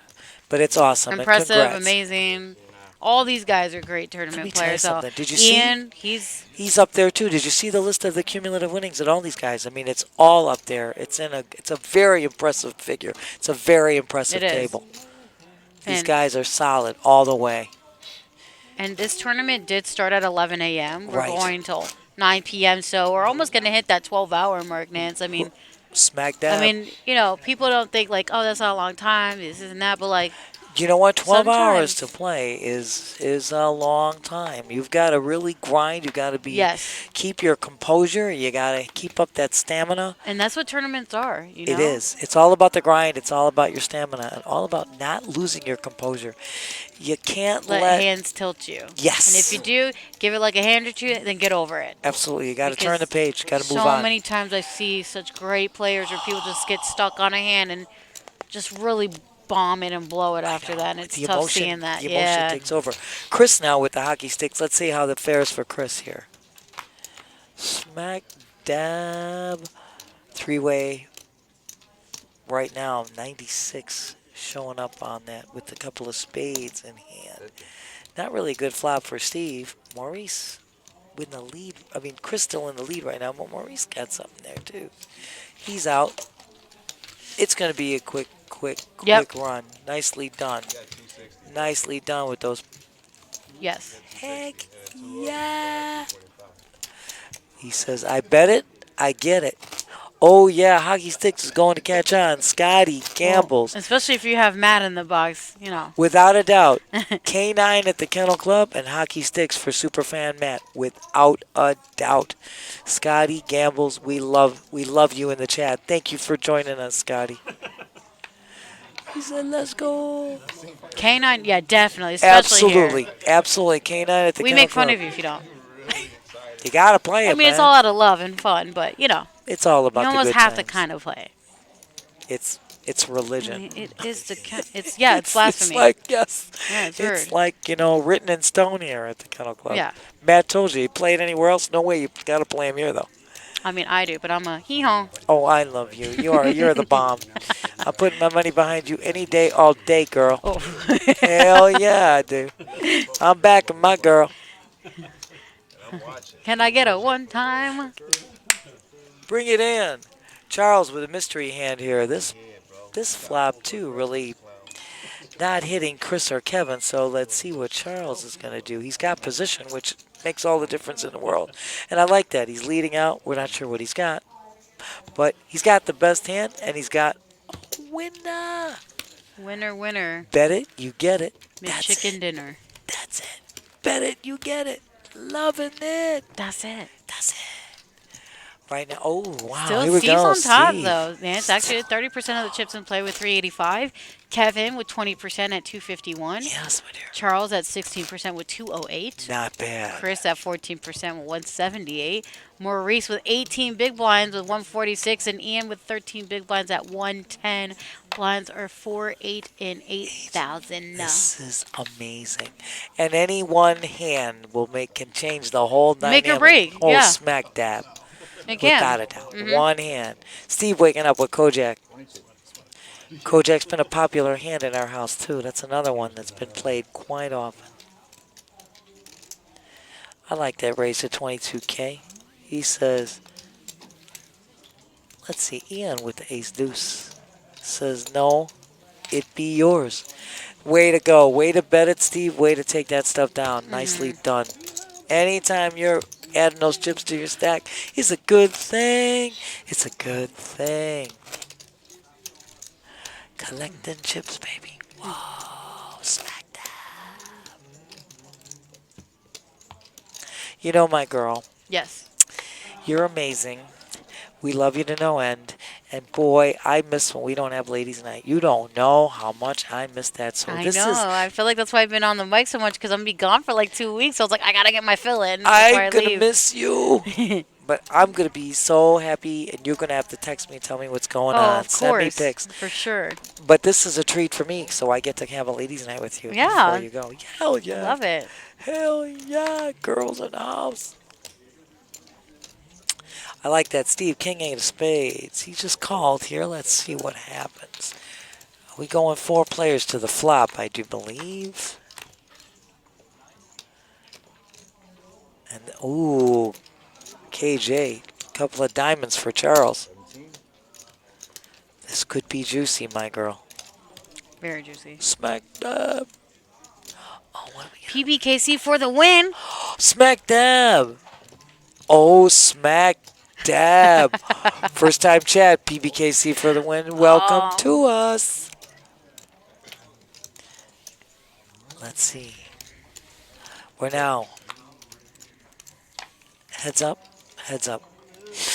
but it's awesome. Impressive, and congrats. amazing. All these guys are great Let me tournament tell you players. So something. Did you see? Ian, he's up there too. Did you see the list of the cumulative winnings at all these guys? I mean, it's all up there. It's a very impressive figure. It's a very impressive It is. table. These And- guys are solid all the way. And this tournament did start at 11 a.m. We're Right. going till 9 p.m. So we're almost going to hit that 12-hour mark, Nance. I mean, Smack dab. I mean, people don't think like, oh, that's not a long time. This isn't that, but like, You know what? 12 hours sometimes- to play is a long time. You've got to really grind. You've got to keep your composure. You got to keep up that stamina. and that's what tournaments are. You know, It is. It's all about the grind. It's all about your stamina and all about not losing your composure. You can't let let hands tilt you. Yes. And if you do, give it like a hand or two, then get over it. Absolutely. You got to turn the Because page. Got to move So on. many times I see such great players where people just get stuck on a hand and just really bomb it and blow it after that. And it's the tough emotion, seeing that. the emotion Yeah. takes over. Chris now with the hockey sticks. Let's see how that fares for Chris here. Smack dab. Three-way. Right now, 96 showing up on that with a couple of spades in hand. Not really a good flop for Steve. Maurice with the lead. I mean, Chris still in the lead right now, but Maurice got something there too. He's out. It's going to be a quick run. Nicely done. Nicely done with those. Yes. Heck yeah. He says, I bet it, I get it. Oh, yeah, Hockey Sticks is going to catch on. Scotty gambles. Especially if you have Matt in the box, Without a doubt. K9 at the Kennel Club and Hockey Sticks for Superfan Matt. Without a doubt. Scotty gambles. We love you in the chat. Thank you for joining us, Scotty. He said, let's go. K9, yeah, definitely. Especially Absolutely. Here. Absolutely. K9 at the We Kennel make fun Club. of you if you don't. You got to play it, I mean, it's man. all out of love and fun, but, It's all about you the almost good have to times. kind of play. It's religion. I mean, it is it's blasphemy. It's like, yes. Yeah, it's It's weird. like, written in stone here at the Kennel Club. Yeah. Matt told you, he played anywhere else? No way, you got to play him here, though. I mean, I do, but I'm a hee-haw. Oh, I love you. You're the bomb. I'm putting my money behind you any day, all day, girl. Oh. Hell yeah, I do. I'm backing my girl. Can I get a one-time? Bring it in. Charles with a mystery hand here. This flop, too, really not hitting Chris or Kevin, so let's see what Charles is going to do. He's got position, which makes all the difference in the world. And I like that. He's leading out. We're not sure what he's got. But he's got the best hand, and he's got a winner. Winner, winner. Bet it, you get it. Chicken dinner. That's it. Bet it, you get it. Loving it. That's it. That's it. Right now, oh, wow. Still, Here we Steve's go. on top, Steve. though. Man, it's actually 30% of the chips in play with 385. Kevin with 20% at 251. Yes, my dear. Charles at 16% with 208. Not bad. Chris at 14% with 178. Maurice with 18 big blinds with 146. And Ian with 13 big blinds at 110. Blinds are 4, 8, and 8,000. This is amazing. And any one hand can change the whole dynamic. Make or break, Whole yeah. smack dab. It can. Without a doubt. Mhm. One hand. Steve waking up with Kojak. Kojak's been a popular hand in our house, too. That's another one that's been played quite often. I like that raise to 22K. He says, let's see, Ian with the ace deuce says, no, it be yours. Way to go. Way to bet it, Steve. Way to take that stuff down. Nicely done. Anytime you're adding those chips to your stack is a good thing. It's a good thing. Collecting chips, baby. Whoa, smack that. You know, my girl, Yes. you're amazing. We love you to no end. And boy, I miss when we don't have ladies night. You don't know how much I miss that. So I this know. is I feel like that's why I've been on the mic so much because I'm going to be gone for like 2 weeks. So I was like, I got to get my fill in before I I'm gonna leave. miss you. But I'm gonna be so happy, and you're gonna have to text me and tell me what's going on. Of Send me course, pics. for sure. But this is a treat for me, so I get to have a ladies' night with you Yeah. before you go. Hell yeah. Love it. Hell yeah, girls in the house. I like that. Steve, king eight of spades. He just called here. Let's see what happens. Are we going 4 players to the flop, I do believe. And, ooh, KJ. Couple of diamonds for Charles. This could be juicy, my girl. Very juicy. Smack dab. Oh, what PBKC for the win. Smack dab. Oh, smack dab. First time chat, PBKC for the win. Welcome to us. Let's see. We're now heads up, heads up.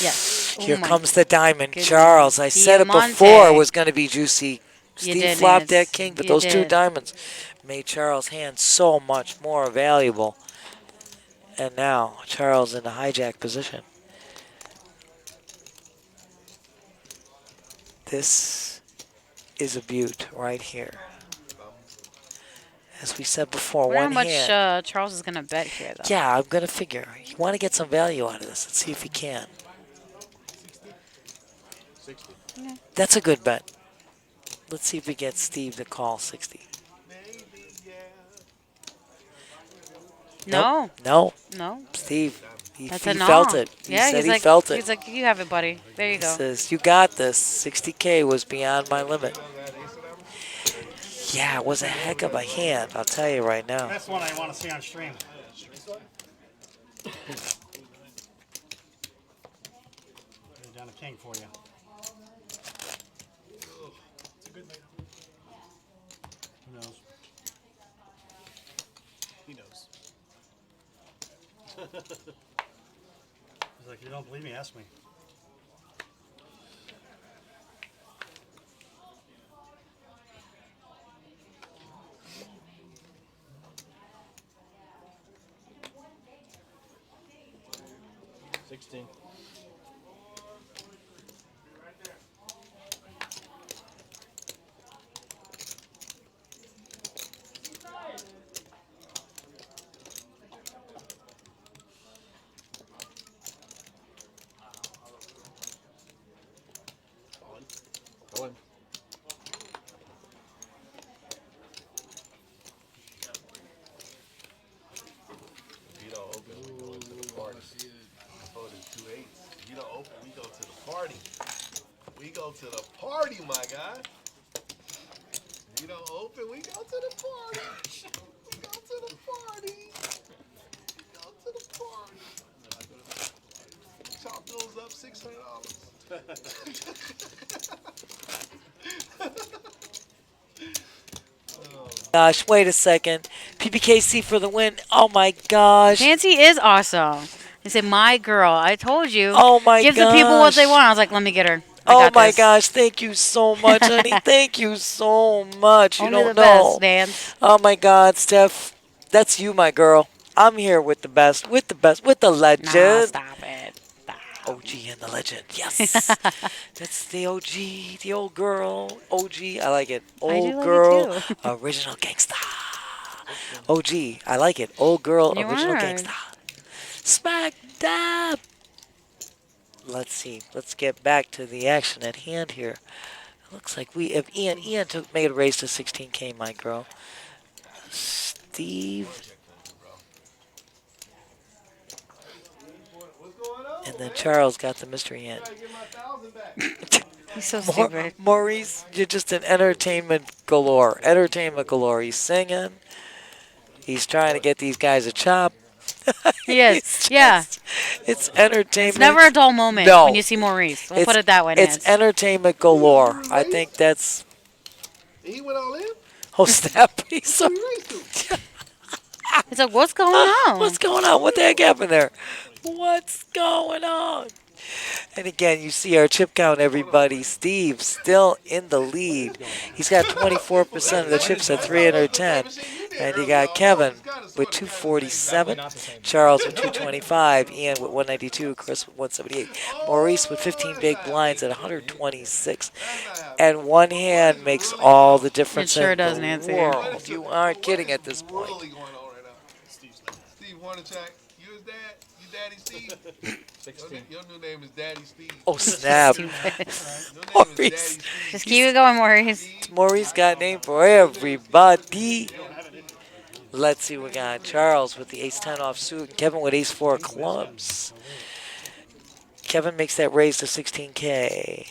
Yes. Here my comes the diamond. goodness. Charles, I said it Diamante. before it was going to be juicy. You Steve did, flopped Nance. that king, but You those 2 did. diamonds made Charles' hand so much more valuable. And now Charles in the hijack position. This is a beaut right here. As we said before, I wonder how one much hand. Charles is going to bet here, though. Yeah, I'm going to figure. You want to get some value out of this. Let's see if he can. 60. That's a good bet. Let's see if we get Steve to call 60. No. Nope. No. Steve, he That's he a no. felt it. He Yeah, said he's he like, felt it. He's like, you have it, buddy. There you He go. says, you got this. 60K was beyond my limit. Yeah, it was a heck of a hand, I'll tell you right now. That's one I want to see on stream. Put it down a king for you. Who knows? He knows. He's like, you don't believe me? Ask me. One. If you don't open, we go into the party. Holding 2 8s. If you don't open, we go to the party. We go to the party, my guy. If you don't open, we go to the party. We go to the party. We go to the party. Chalk goes up $600. Gosh, wait a second. PBKC for the win. Oh my gosh. Nancy is awesome. He said, my girl. I told you. Oh my Give the people what they gosh. want. I was like, let me get her. I Oh got my this. gosh, thank you so much, honey. Thank you so much. You Only don't the know. best, Nance. Oh my God, Steph. That's you, my girl. I'm here with the best, with the legend. Nah, stop it. OG and the legend. Yes. That's the OG, the old girl. OG, I like it. I Old do like it girl, too. original gangsta. OG, I like it. Old girl, You original are. gangsta. Smack dab. Let's see. Let's get back to the action at hand here. It looks like if Ian made a raise to 16K, my girl. Steve. And then Charles got the mystery hand. He's so stupid. Maurice, you're just an entertainment galore. Entertainment galore. He's singing. He's trying to get these guys a chop. He is. Yeah. It's entertainment. It's never a dull moment No. when you see Maurice. We'll put it that way, It's Nance. entertainment galore. I think that's. He went all in? Oh, snap. He's so. It's like, what's going on? What's going on? What the heck happened there? What's going on? And again, you see our chip count, everybody. Steve still in the lead. He's got 24% of the chips at 310. And you got Kevin with 247, Charles with 225, Ian with 192, Chris with 178, Maurice with 15 big blinds at 126. And one hand makes all the difference It sure in does, the Nancy. world. You aren't kidding at this point. Steve Hornacek, you his dad? You Daddy Steve. 16. Your new name is Daddy Steve. Oh, snap. Your name is Maurice. Daddy Steve. Just keep it going, Maurice. Maurice got a name for everybody. Let's see, we got Charles with the ace-10 offsuit and Kevin with ace-4 clubs. Kevin makes that raise to 16K.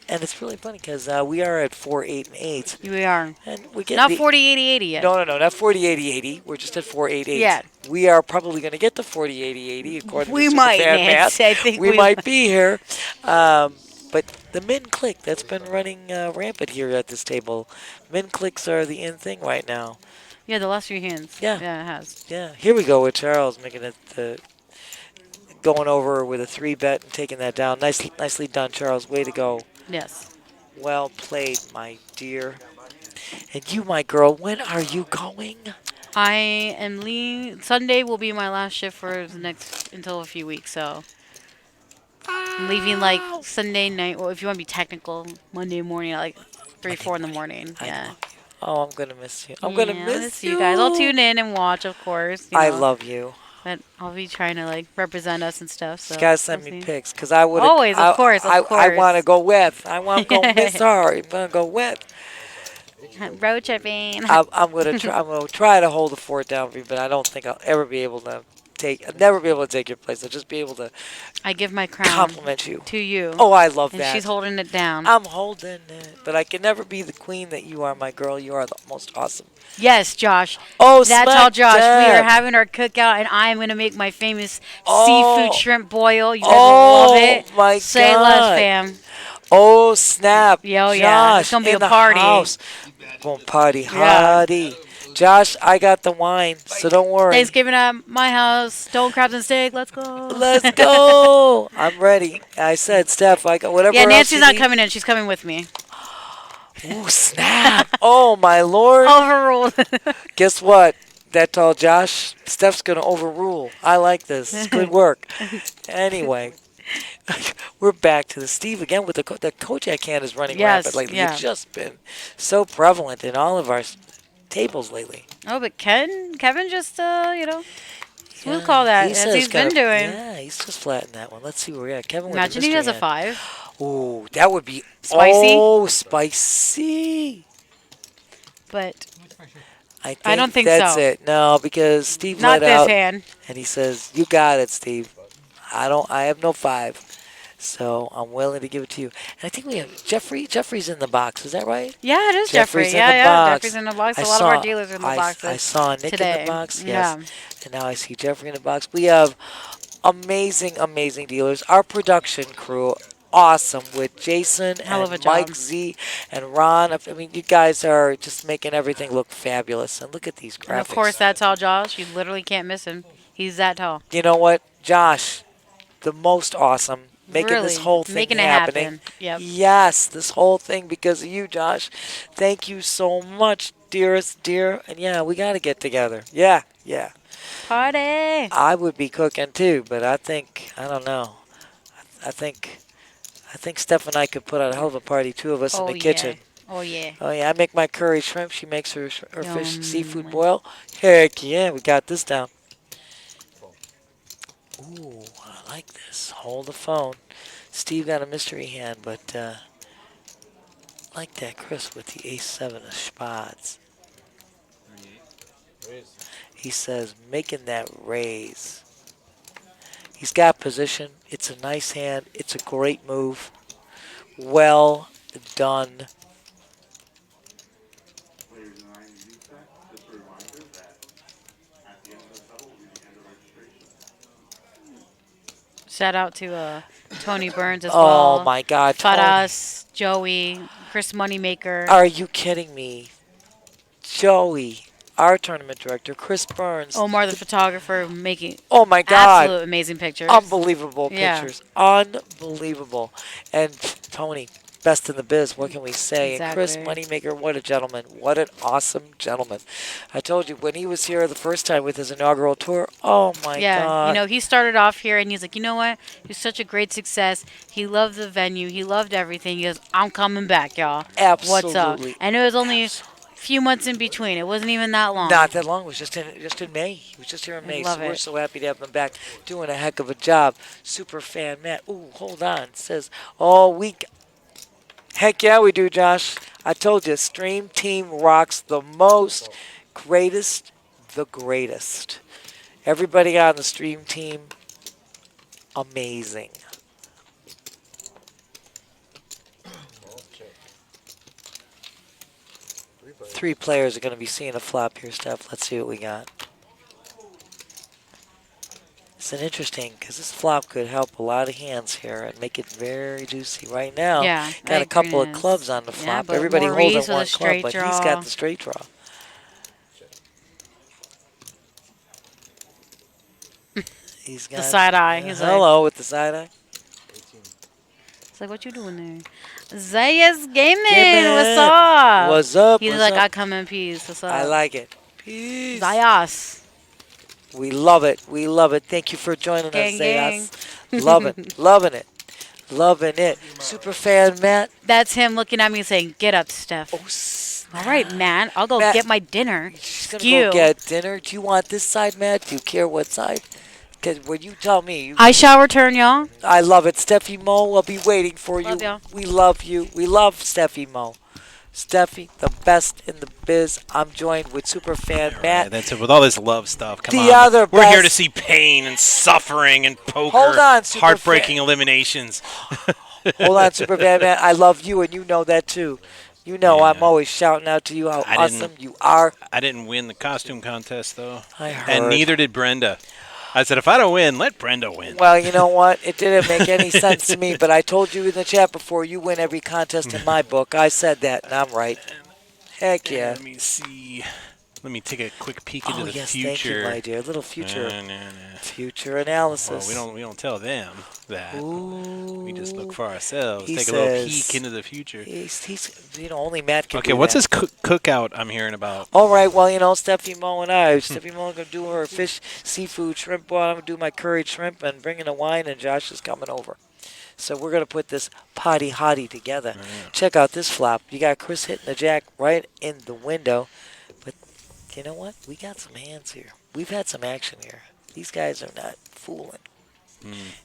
And it's really funny because we are at 4, 8, and 8. We are. And we get Not 40, 80, 80 yet. No, not 40, 80, 80. We're just at 4, 8, 8. Yeah. We are probably going to get to 40, 80, 80 according We to might, Superfan Nance. math. I think we we might might. be here. But the min click, that's been running rampant here at this table. Min clicks are the in thing right now. Yeah, the last few hands. Yeah. Yeah, it has. Yeah. Here we go with Charles making it, going over with a 3-bet and taking that down. Nicely done, Charles. Way to go. Yes. Well played, my dear. And you, my girl, when are you going? I am leaving. Sunday will be my last shift for the next until a few weeks. So I'm leaving like Sunday night. Well, if you want to be technical, Monday morning at like 3, 4 in the morning. Yeah. Oh, I'm going to miss you. I'm going to miss you. guys. I'll tune in and watch, of course. I love you. But I'll be trying to like represent us and stuff. So You gotta send me pics, because I would always, of course. I want to go with. I want to go Miss Star. I'm gonna go with. Road tripping. I'm gonna try. I'm gonna try to hold the fort down for you, but I don't think I'll ever be able to I'll never be able to take your place. I'll just be able to. I give my crown compliment you to you. Oh, I love and that. She's holding it down. I'm holding it, but I can never be the queen that you are, my girl. You are the most awesome. Yes, Josh. Oh, that's how Josh. We are Deb. having our cookout, and I am gonna make my famous Oh. seafood shrimp boil. You guys will love it. My Say God. less, fam. Oh, snap. Yo, yeah. It's Josh, gonna be in a the party. house. Gonna party Yeah. hardy. Josh, I got the wine, so don't worry. Thanksgiving at my house. Stone crabs and steak. Let's go. Let's go. I'm ready. I said, Steph, I got whatever Yeah, else Nancy's you not need. coming in. She's coming with me. Ooh, snap. Oh, my Lord. Overruled. Guess what? That tall Josh, Steph's going to overrule. I like this. Good work. Anyway, we're back to the Steve again with the Kojak can is running rampant lately. yeah. It's just been so prevalent in all of our tables lately. Oh, but Kevin just, smooth call that, as he's been doing. Yeah, he's just flattened that one. Let's see where we're at. Kevin with Imagine the he has a mystery hand. 5. Ooh, that would be Spicy? Oh, spicy. But I don't think that's so. it. No, because Steve Not let this out, hand. and he says, "You got it, Steve. I have no 5, so I'm willing to give it to you." And I think we have Jeffrey. Jeffrey's in the box. Is that right? Yeah, it is Jeffrey. Jeffrey's in Yeah, the yeah. box. Jeffrey's in the box. I A lot of saw- our dealers are in the box. I saw Nick today. in the box. Yes. Yeah. And now I see Jeffrey in the box. We have amazing dealers. Our production crew. Awesome with Jason Hell of and a job. Mike Z and Ron. I mean, you guys are just making everything look fabulous. And look at these graphics. And of course, that tall Josh. You literally can't miss him. He's that tall. You know what, Josh, the most awesome, making this Really, whole thing making it happening. happen. Yep. Yes, this whole thing because of you, Josh. Thank you so much, dearest dear. And yeah, we got to get together. Yeah. Party. I would be cooking too, but I don't know. I think Steph and I could put on a hell of a party, 2 of us in the kitchen. Oh, yeah. Oh yeah, I make my curry shrimp. She makes her fish seafood boil. Heck yeah, we got this down. Ooh, I like this. Hold the phone. Steve got a mystery hand, but like that Chris with the ace-7 of spades. He says making that raise. He's got position. It's a nice hand. It's a great move. Well done. Shout out to Tony Burns as Oh, well. my God, Tony. Faras, Joey, Chris Moneymaker. Are you kidding me? Joey, our tournament director, Chris Burns. Omar, the photographer, making Oh my God. absolute amazing pictures. Unbelievable Yeah. pictures. Unbelievable. And Tony, best in the biz. What can we say? And Chris Exactly. Moneymaker, what a gentleman. What an awesome gentleman. I told you, when he was here the first time with his inaugural tour, oh my Yeah, God. you know, he started off here and he's like, you know what? He's such a great success. He loved the venue. He loved everything. He goes, I'm coming back, y'all. What's up? Absolutely. And it was only few months in between. It wasn't even that long. Not that long. It was just in May. He was just here in May. love So we're it. so happy to have him back, doing a heck of a job. Super fan Matt. Ooh, hold on. Says all week. Heck yeah, we do, Josh. I told you, Stream Team rocks the most. Greatest, the greatest. Everybody on the Stream Team, amazing. Three players are going to be seeing a flop here, Steph. Let's see what we got. It's an interesting, because this flop could help a lot of hands here and make it very juicy. Right now, Yeah, got I a couple agree. of clubs on the Yeah, flop. but Everybody Maurice holding with a one club, straight but he's draw. got the straight draw. He's got The side eye. He's hello with the side eye. It's like, what you doing there? Zayas Gaming. Gaming. What's up? What's up? He's What's like, up? I come in peace. What's up? I like it. Peace. Zayas. We love it. We love it. Thank you for joining Gang, us, gang. Zayas. Loving it. Loving it. Super fan, Matt. That's him looking at me saying, get up, Steph. All right, man. I'll go Matt, get my dinner. She's going Skew. to go get dinner. Do you want this side, Matt? Do you care what side? Because when you tell me. I shall return, y'all. I love it. Steffi Mo will be waiting for Love you. y'all. We love you. We love Steffi Mo. Steffi, the best in the biz. I'm joined with superfan Matt. That's it. With all this love stuff, come The on. other We're here to best- see pain and suffering and poker. Hold on, super heartbreaking eliminations. Hold on, superfan Matt. I love you, and you know that too. You know I'm always shouting out to you how I awesome didn't- you are. I didn't win the costume contest, though. I heard. And neither did Brenda. I said, if I don't win, let Brenda win. Well, you know what? It didn't make any sense to me, but I told you in the chat before, you win every contest in my book. I said that, and I'm right. Heck yeah. Let me see. Let me take a quick peek into Oh, the yes, future. thank you, my dear. A little future. Nah. Future analysis. Well, we don't tell them that. Ooh. We just look for ourselves. He Take a little says- peek into the future. He's only Matt can Okay, do what's that. this cookout I'm hearing about? All right, well, Steffi Mo and I. Steffi Mo going to do her fish, seafood, shrimp boil. I'm going to do my curried shrimp and bring in a wine, and Josh is coming over. So we're going to put this potty hottie together. Check out this flop. You got Chris hitting the jack right in the window. But you know what? We got some hands here. We've had some action here. These guys are not fooling.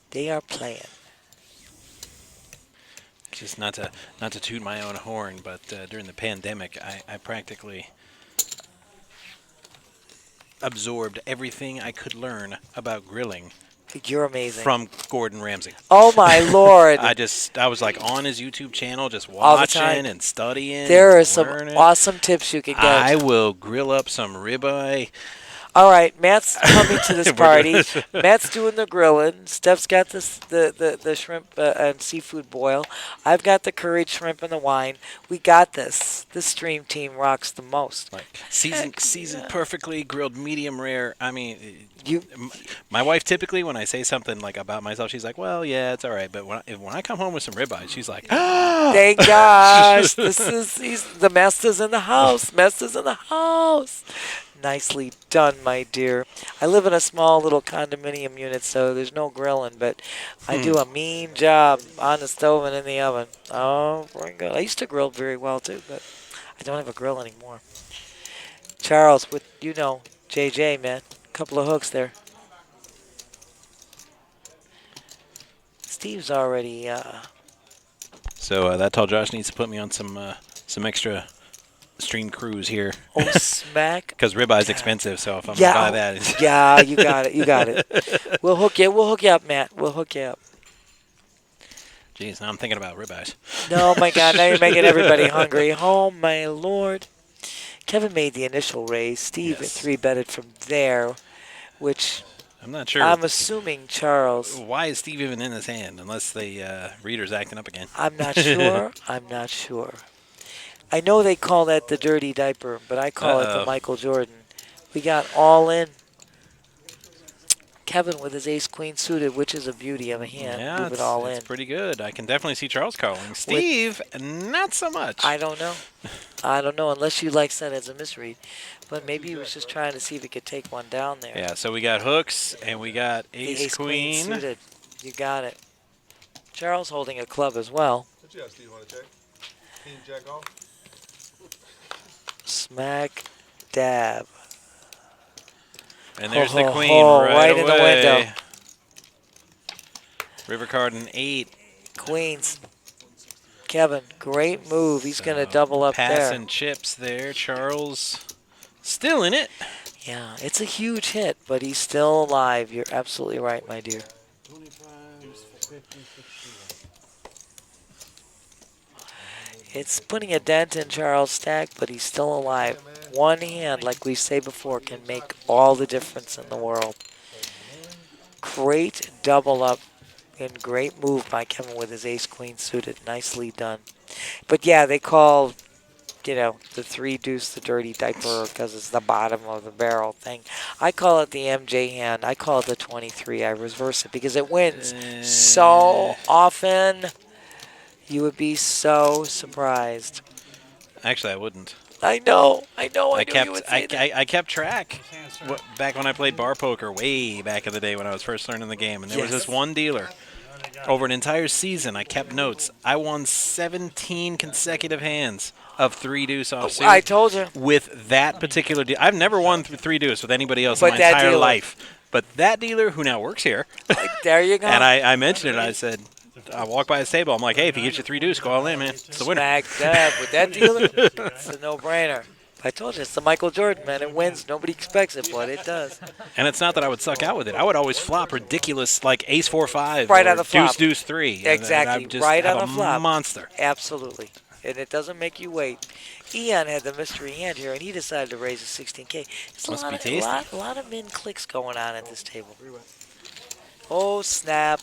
They are playing. Just not to toot my own horn, but during the pandemic, I practically absorbed everything I could learn about grilling. You're amazing. From Gordon Ramsay. Oh my Lord! I was like on his YouTube channel, just All the time. watching and studying. There and are some learning. awesome tips you can get. I will grill up some ribeye. All right, Matt's coming to this We're party. doing- Matt's doing the grilling. Steph's got the shrimp and seafood boil. I've got the curried shrimp and the wine. We got this. This stream team rocks the most. Seasoned perfectly, grilled medium rare. I mean, my wife typically, when I say something like about myself, she's like, "Well, yeah, it's all right." But when I come home with some ribeye, she's like, Thank gosh. The master's in the house. Master's in the house. Nicely done, my dear. I live in a small little condominium unit, so there's no grilling, but I do a mean job on the stove and in the oven. Oh, very good. I used to grill very well, too, but I don't have a grill anymore. Charles, with, JJ, man. Couple of hooks there. Steve's already... So that tall Josh needs to put me on some extra stream cruise here. Oh, smack. Because ribeye's expensive, so if I'm going to buy that. Yeah, you got it. You got it. We'll hook you up, Matt. We'll hook you up. Jeez, now I'm thinking about ribeyes. No, my God. Now you're making everybody hungry. Oh, my Lord. Kevin made the initial raise. Steve at 3-betted from there, which... I'm not sure. I'm assuming Charles. Why is Steve even in his hand unless the reader's acting up again? I'm not sure. I'm not sure. I know they call that the dirty diaper, but I call it the Michael Jordan. We got all in. Kevin with his ace-queen suited, which is a beauty of a hand. Yeah, Move it all in. it's pretty good. I can definitely see Charles calling. Steve, not so much. I don't know. I don't know, unless you like that as a misread. But maybe he was just trying to see if he could take one down there. Yeah, so we got hooks, and we got The ace-queen. suited. You got it. Charles holding a club as well. What you got, Steve, on the check? King jack off? smack dab. And there's Ho, the ho, queen ho, right in the window. away. River card an 8. Queens. Kevin, great move. He's going to So, double up pass there. and chips there. Charles still in it. Yeah, it's a huge hit, but he's still alive. You're absolutely right, my dear. It's putting a dent in Charles' stack, but he's still alive. One hand, like we say before, can make all the difference in the world. Great double up and great move by Kevin with his ace-queen suited. Nicely done. But yeah, they call, the 3-deuce the dirty diaper because it's the bottom of the barrel thing. I call it the MJ hand. I call it the 23. I reverse it because it wins so often. You would be so surprised. Actually, I wouldn't. I know. I knew kept you would say that. I kept track back when I played bar poker way back in the day when I was first learning the game, and there was this one dealer. Over an entire season, I kept notes. I won 17 consecutive hands of 3-deuce offsuit. I told you. With that particular deal. I've never won 3-deuce with anybody else But in my that entire dealer. life. But that dealer, who now works here, there you go. and I mentioned it. I said, I walked by his table. I'm like, hey, if he gets you 3-deuce, go all in, man. It's the winner. Smack dab with that dealer. It's a no-brainer. I told you, it's the Michael Jordan, man. It wins. Nobody expects it, but it does. And it's not that I would suck out with it. I would always flop ridiculous, like ace-4-5 Right or on the flop. deuce-deuce-3. Exactly. Right on the flop. Monster. Absolutely. And it doesn't make you wait. Ian had the mystery hand here, and he decided to raise a 16K. There's Must a be lot, tasty. a lot of min clicks going on at this table. Oh, snap.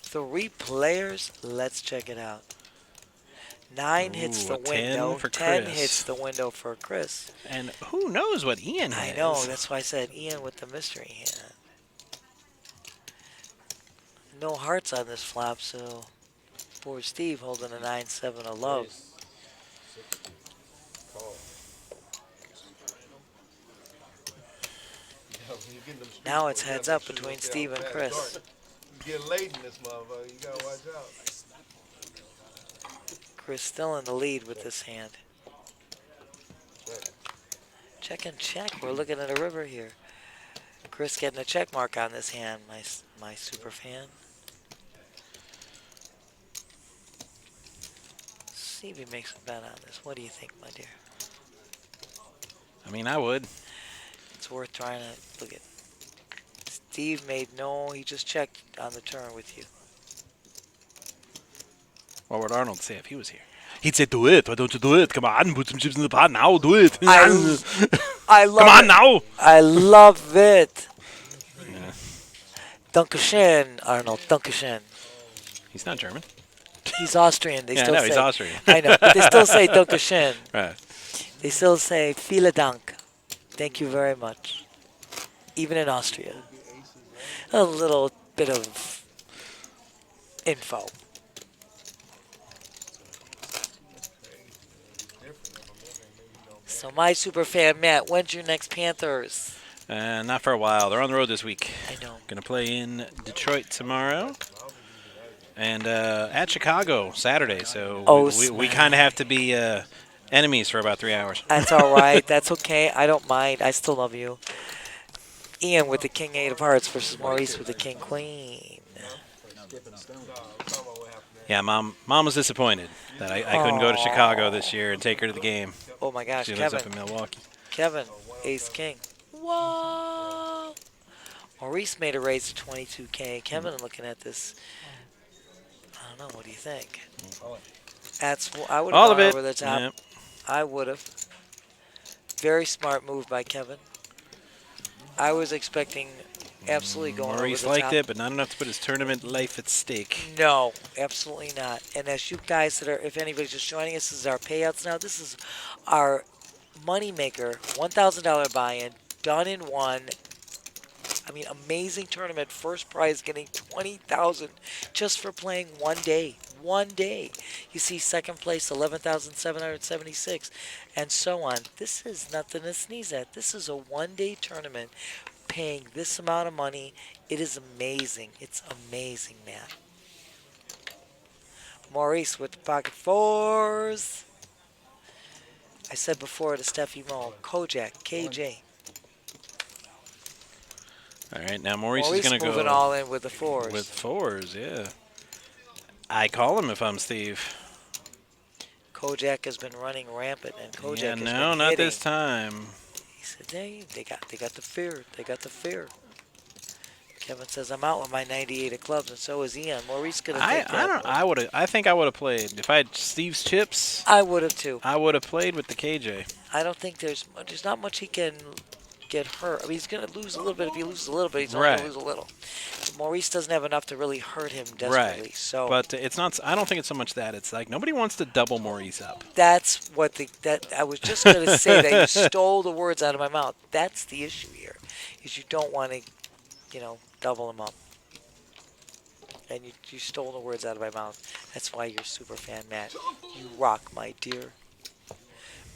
3 players. Let's check it out. 9 hits the a 10 window. for 10 Chris. hits the window for Chris. And who knows what Ian I has. know. That's why I said Ian with the mystery hand. No hearts on this flop, so poor Steve holding a 9-7 of love. Now it's heads up between Steve and Chris. You get late in this motherfucker. You gotta watch out. Chris still in the lead with this hand. Check and check. We're looking at a river here. Chris getting a check mark on this hand, my super fan. See if he makes a bet on this. What do you think, my dear? I mean, I would. It's worth trying to look at. Steve made no, he just checked on the turn with you. What would Arnold say if he was here? He'd say, do it. Why don't you do it? Come on, put some chips in the pot now. Do it. I love Come on it. now. I love it. Yeah. Dankeschön, Arnold. Dankeschön. He's not German. He's Austrian. They Yeah, still no, say. he's Austrian. I know, but they still say Dankeschön. Right. They still say vielen Dank. Thank you very much. Even in Austria. A little bit of info. So my super fan Matt, when's your next Panthers? Not for a while. They're on the road this week. I know. Going to play in Detroit tomorrow. And at Chicago Saturday. So we kind of have to be enemies for about 3 hours. That's all right. That's okay. I don't mind. I still love you. Ian with the King 8 of Hearts versus Maurice with the King Queen. Yeah, Mom was disappointed that I couldn't go to Chicago this year and take her to the game. Oh my gosh, She lives Kevin. up in Milwaukee. Kevin, Ace King. Whoa. Maurice made a raise to 22K. Kevin looking at this. I don't know. What do you think? That's I would All have of gone it. over the top. Yep. I would have. Very smart move by Kevin. I was expecting absolutely going Maurice over the liked top. it, but not enough to put his tournament life at stake. No, absolutely not. And as you guys that are, if anybody's just joining us, this is our payouts now. This is our Moneymaker $1,000 buy-in, done in one. I mean, amazing tournament. First prize getting $20,000 just for playing one day. One day. You see second place, $11,776, and so on. This is nothing to sneeze at. This is a one-day tournament paying this amount of money. It is amazing. It's amazing, man. Maurice with the pocket fours. I said before to Steffi Mo, Kojak, KJ. All right, now Maurice is Maurice going to go moving all in with the fours. with fours, yeah. I call him if I'm Steve. Kojak has been running rampant, and Kojak Yeah, has no, been not hitting. this time. He said, they got the fear. They got the fear. Kevin says, I'm out with my 98 of clubs, and so is Ian. Maurice going to take that. I think I would have played. If I had Steve's chips, I would have too. I would have played with the KJ. I don't think there's not much he can get hurt. I mean, he's going to lose a little bit. If he loses a little bit, he's only going to lose a little. But Maurice doesn't have enough to really hurt him desperately. Right. So, but it's not. I don't think it's so much that. It's like nobody wants to double Maurice up. that's what that I was just going to say. That you stole the words out of my mouth. That's the issue here, is you don't want to, double him up. And you stole the words out of my mouth. That's why you're super fan, Matt. You rock, my dear.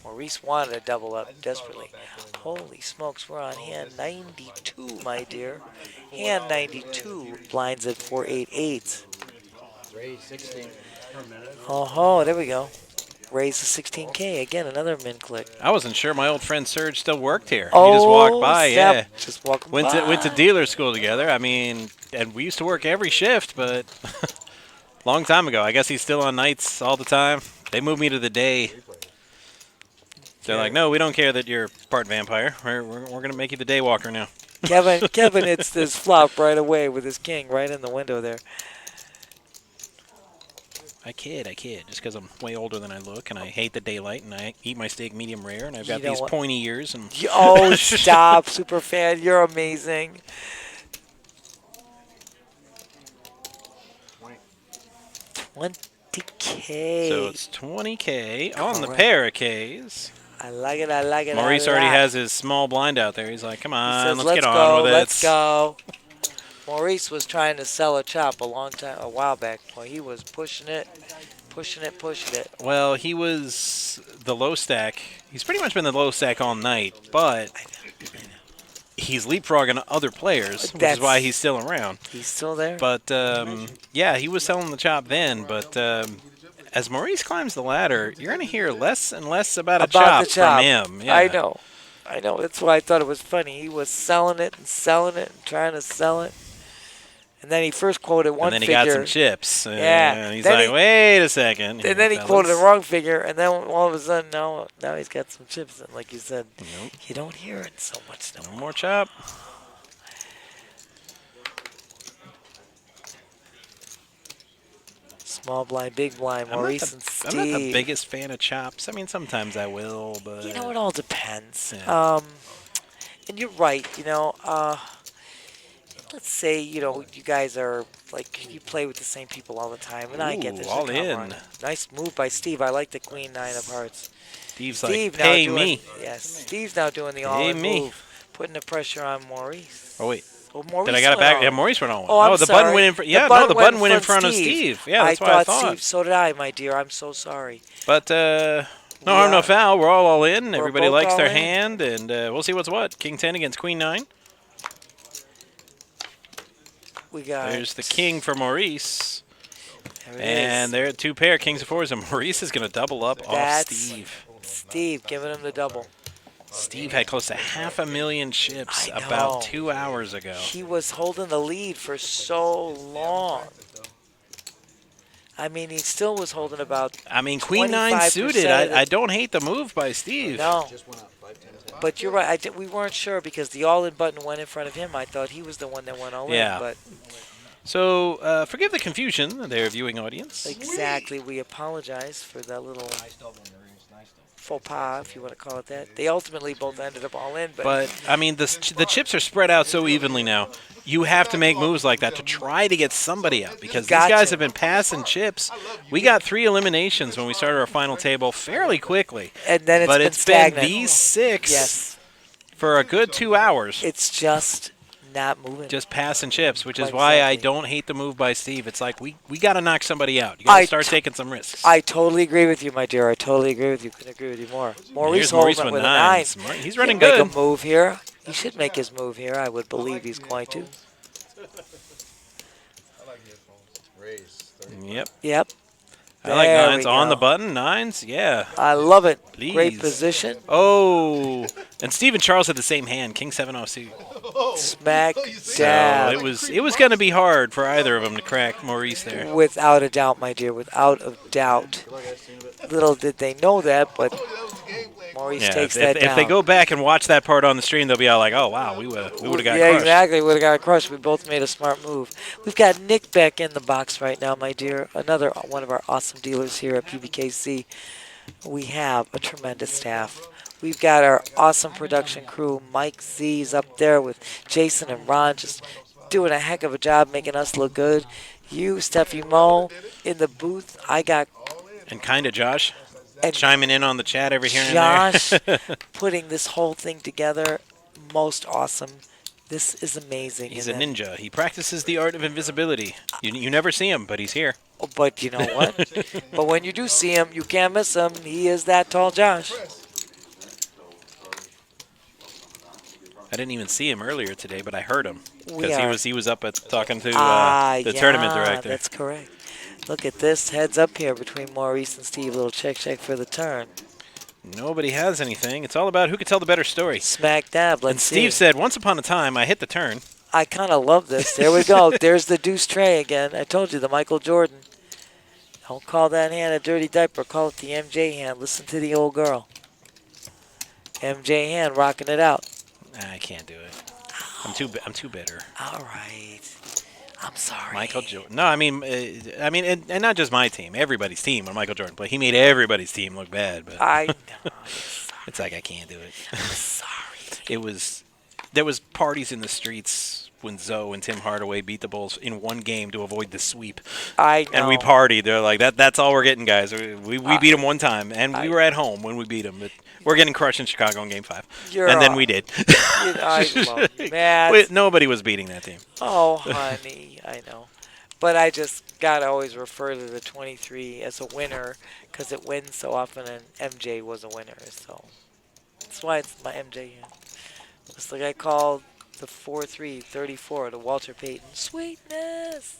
Maurice wanted to double up desperately. Holy smokes, we're on hand 92, my dear. Hand 92, blinds at 488. Raise 16. Oh, there we go. Raise the 16K. Again, another min click. I wasn't sure my old friend Serge still worked here. Oh, he just walked by, snap. yeah. Just walking went by. to dealer school together. I mean, and we used to work every shift, but long time ago. I guess he's still on nights all the time. They moved me to the day. They're like, no, we don't care that you're part vampire. We're going to make you the day walker now. Kevin hits this flop right away with his king right in the window there. I kid. Just because I'm way older than I look, and I hate the daylight, and I eat my steak medium rare, and I've got these pointy ears. And Oh, stop, super fan. You're amazing. $20K. So it's $20K on the pair of Ks. I like it. I like it. Maurice already has his small blind out there. He's like, come on, says, let's get on with it. Let's go. Maurice was trying to sell a chop a while back. Well, he was pushing it. Well, he was the low stack. He's pretty much been the low stack all night, but he's leapfrogging other players, which is why he's still around. He's still there. But, yeah, he was selling the chop then, but as Maurice climbs the ladder, you're going to hear less and less about chop from him. Yeah. I know. That's why I thought it was funny. He was selling it and trying to sell it. And then he first quoted one figure. And then he got some chips. Yeah. And he's like, wait a second. And then he quoted the wrong figure. And then all of a sudden, now he's got some chips. And like you said, you don't hear it so much no more. No more chop. Small blind, big blind, Maurice and Steve. I'm not the biggest fan of chops. I mean, sometimes I will, but... You know, it all depends. Yeah. And you're right, let's say, you guys are, like, you play with the same people all the time, and I get this. All in. Nice move by Steve. I like the queen 9 of hearts. Steve's like, pay me. Yes, Steve's now doing the all-in move, putting the pressure on Maurice. Oh, wait. Oh, Maurice Did I got it back? Yeah, Maurice went on one. Oh, I'm the sorry. button went in front. Yeah, the button went in front of Steve. Yeah, that's what I thought. Steve, so did I, my dear. I'm so sorry. But no harm, no foul. We're all in. Everybody likes their in. hand, and we'll see what's what. King 10 against Queen 9. We got. There's the king for Maurice. And there are two pair, kings of fours, and Maurice is going to double up off Steve. Steve giving him the double. Steve had close to 500,000 chips about 2 hours ago. He was holding the lead for so long. I mean, he still was holding about. I mean, Queen 9 suited. I don't hate the move by Steve. No. But you're right. We weren't sure because the all-in button went in front of him. I thought he was the one that went all-in. Yeah. But so forgive the confusion there, viewing audience. Exactly. We apologize for that little faux pas, if you want to call it that. They ultimately both ended up all in. But I mean, the chips are spread out so evenly now. You have to make moves like that to try to get somebody out because these guys have been passing chips. We got 3 eliminations when we started our final table fairly quickly. And then it's stagnant. been these 6 for a good 2 hours. It's just not moving. Just passing chips, which is why I don't hate the move by Steve. It's like we got to knock somebody out. You got to start taking some risks. I totally agree with you, my dear. I totally agree with you. Couldn't agree with you more. Maurice with a 9. 9. He's running good. Make a move here. He should make his move here. I would believe he's going to. Raise. Yep. Yep. I like There nines we on the go. button. Nines, yeah. I love it. Please. Great position. Oh, and Steve and Charles had the same hand. King 7 offsuit. Smack So dab. it was going to be hard for either of them to crack Maurice there. Without a doubt, my dear. Without a doubt. Little did they know that, but Maurice Yeah, takes if that down. if they go back and watch that part on the stream, they'll be all like, "Oh wow, we would have got yeah, crushed." exactly. Would have got crushed. We both made a smart move. We've got Nick back in the box right now, my dear. Another one of our awesome dealers here at PBKC. We have a tremendous staff. We've got our awesome production crew. Mike Z's up there with Jason and Ron, just doing a heck of a job making us look good. You, Steffi Mo, in the booth. I got And kind of Josh And chiming in on the chat every here and Josh there. putting this whole thing together. Most awesome. This is amazing. He's a And then- ninja. He practices the art of invisibility. You never see him, but he's here. Oh, but you know what? But when you do see him, you can't miss him. He is that tall, Josh. I didn't even see him earlier today, but I heard him We because are- he was up at talking to the yeah, tournament director. That's correct. Look at this heads up here between Maurice and Steve. Little check for the turn. Nobody has anything. It's all about who can tell the better story. Smack dab. Let's And Steve see. said, "Once upon a time, I hit the turn." I kind of love this. There we go. There's the deuce tray again. I told you, the Michael Jordan. Don't call that hand a dirty diaper. Call it the MJ hand. Listen to the old girl. MJ hand rocking it out. I can't do it. I'm too bitter. All right. I'm sorry. Michael Jordan. No, I mean, and not just my team. Everybody's team when Michael Jordan played. He made everybody's team look bad. But I know. it's like I can't do it. I'm sorry. There was parties in the streets when Zoe and Tim Hardaway beat the Bulls in one game to avoid the sweep. I know. And we partied. They're like, that's all we're getting, guys. We beat them one time, and we were at home when we beat them. But we're getting crushed in Chicago in Game 5. And then we did. I love Matt. Nobody was beating that team. Oh, honey, I know. But I just got to always refer to the 23 as a winner because it wins so often, and MJ was a winner. So that's why it's my MJ hand. Just like I called the 4-3-34 to Walter Payton. Sweetness.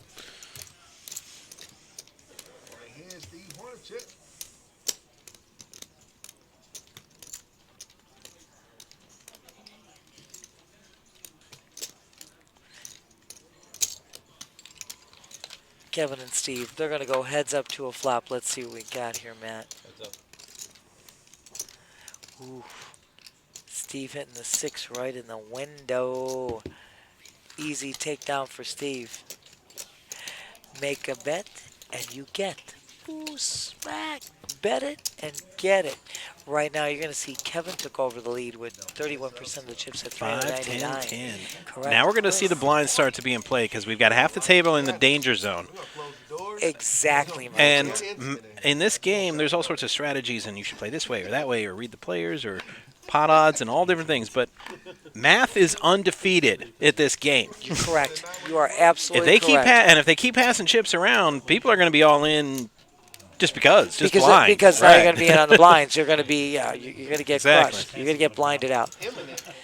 Kevin and Steve, they're going to go heads up to a flop. Let's see what we got here, Matt. Heads up. Ooh. Steve hitting the 6 right in the window. Easy takedown for Steve. Make a bet and you get. Ooh, smack. Bet it and get it. Right now, you're going to see Kevin took over the lead with 31% of the chips at 399. 10. Correct. Now we're going to see the blinds start to be in play because we've got half the table in the danger zone. Exactly, man. And in this game, there's all sorts of strategies, and you should play this way or that way or read the players or pot odds and all different things. But math is undefeated at this game. You're correct. You are absolutely If they correct. if they keep passing chips around, people are going to be all in just blind. Because now you're going to be in on the blinds. You're going to be, you're going to get Exactly. crushed. You're going to get blinded out.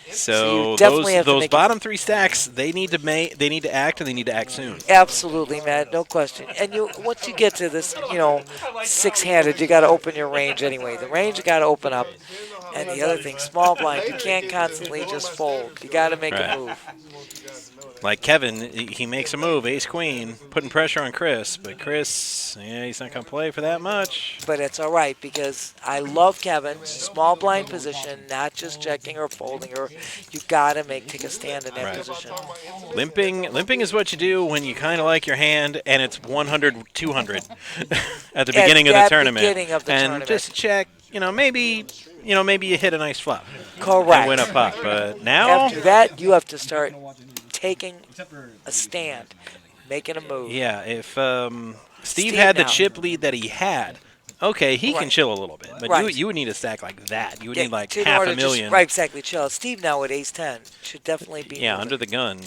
So you definitely have to those make bottom 3 stacks, they need to act, and they need to act soon. Absolutely, Matt. No question. And once you get to this, 6-handed, you got to open your range anyway. The range you got to open up. And the other thing, small blind, you can't constantly just fold. You got to make a move. Like Kevin, he makes a move, ace-queen, putting pressure on Chris. But Chris, he's not going to play for that much. But it's all right because I love Kevin. Small blind position, not just checking or folding. Or you got to take a stand in that position. Limping is what you do when you kind of like your hand and it's 100-200 at the beginning of the tournament. And just check, maybe you hit a nice flop. Correct. And win a pot. But now after that, you have to start taking a stand, making a move. Yeah, if Steve had the chip lead that he had, okay, he can chill a little bit. But you would need a stack like that. You would need like half a million. Right, exactly, chill. Steve now with ace-10 should definitely be moving. Under the gun.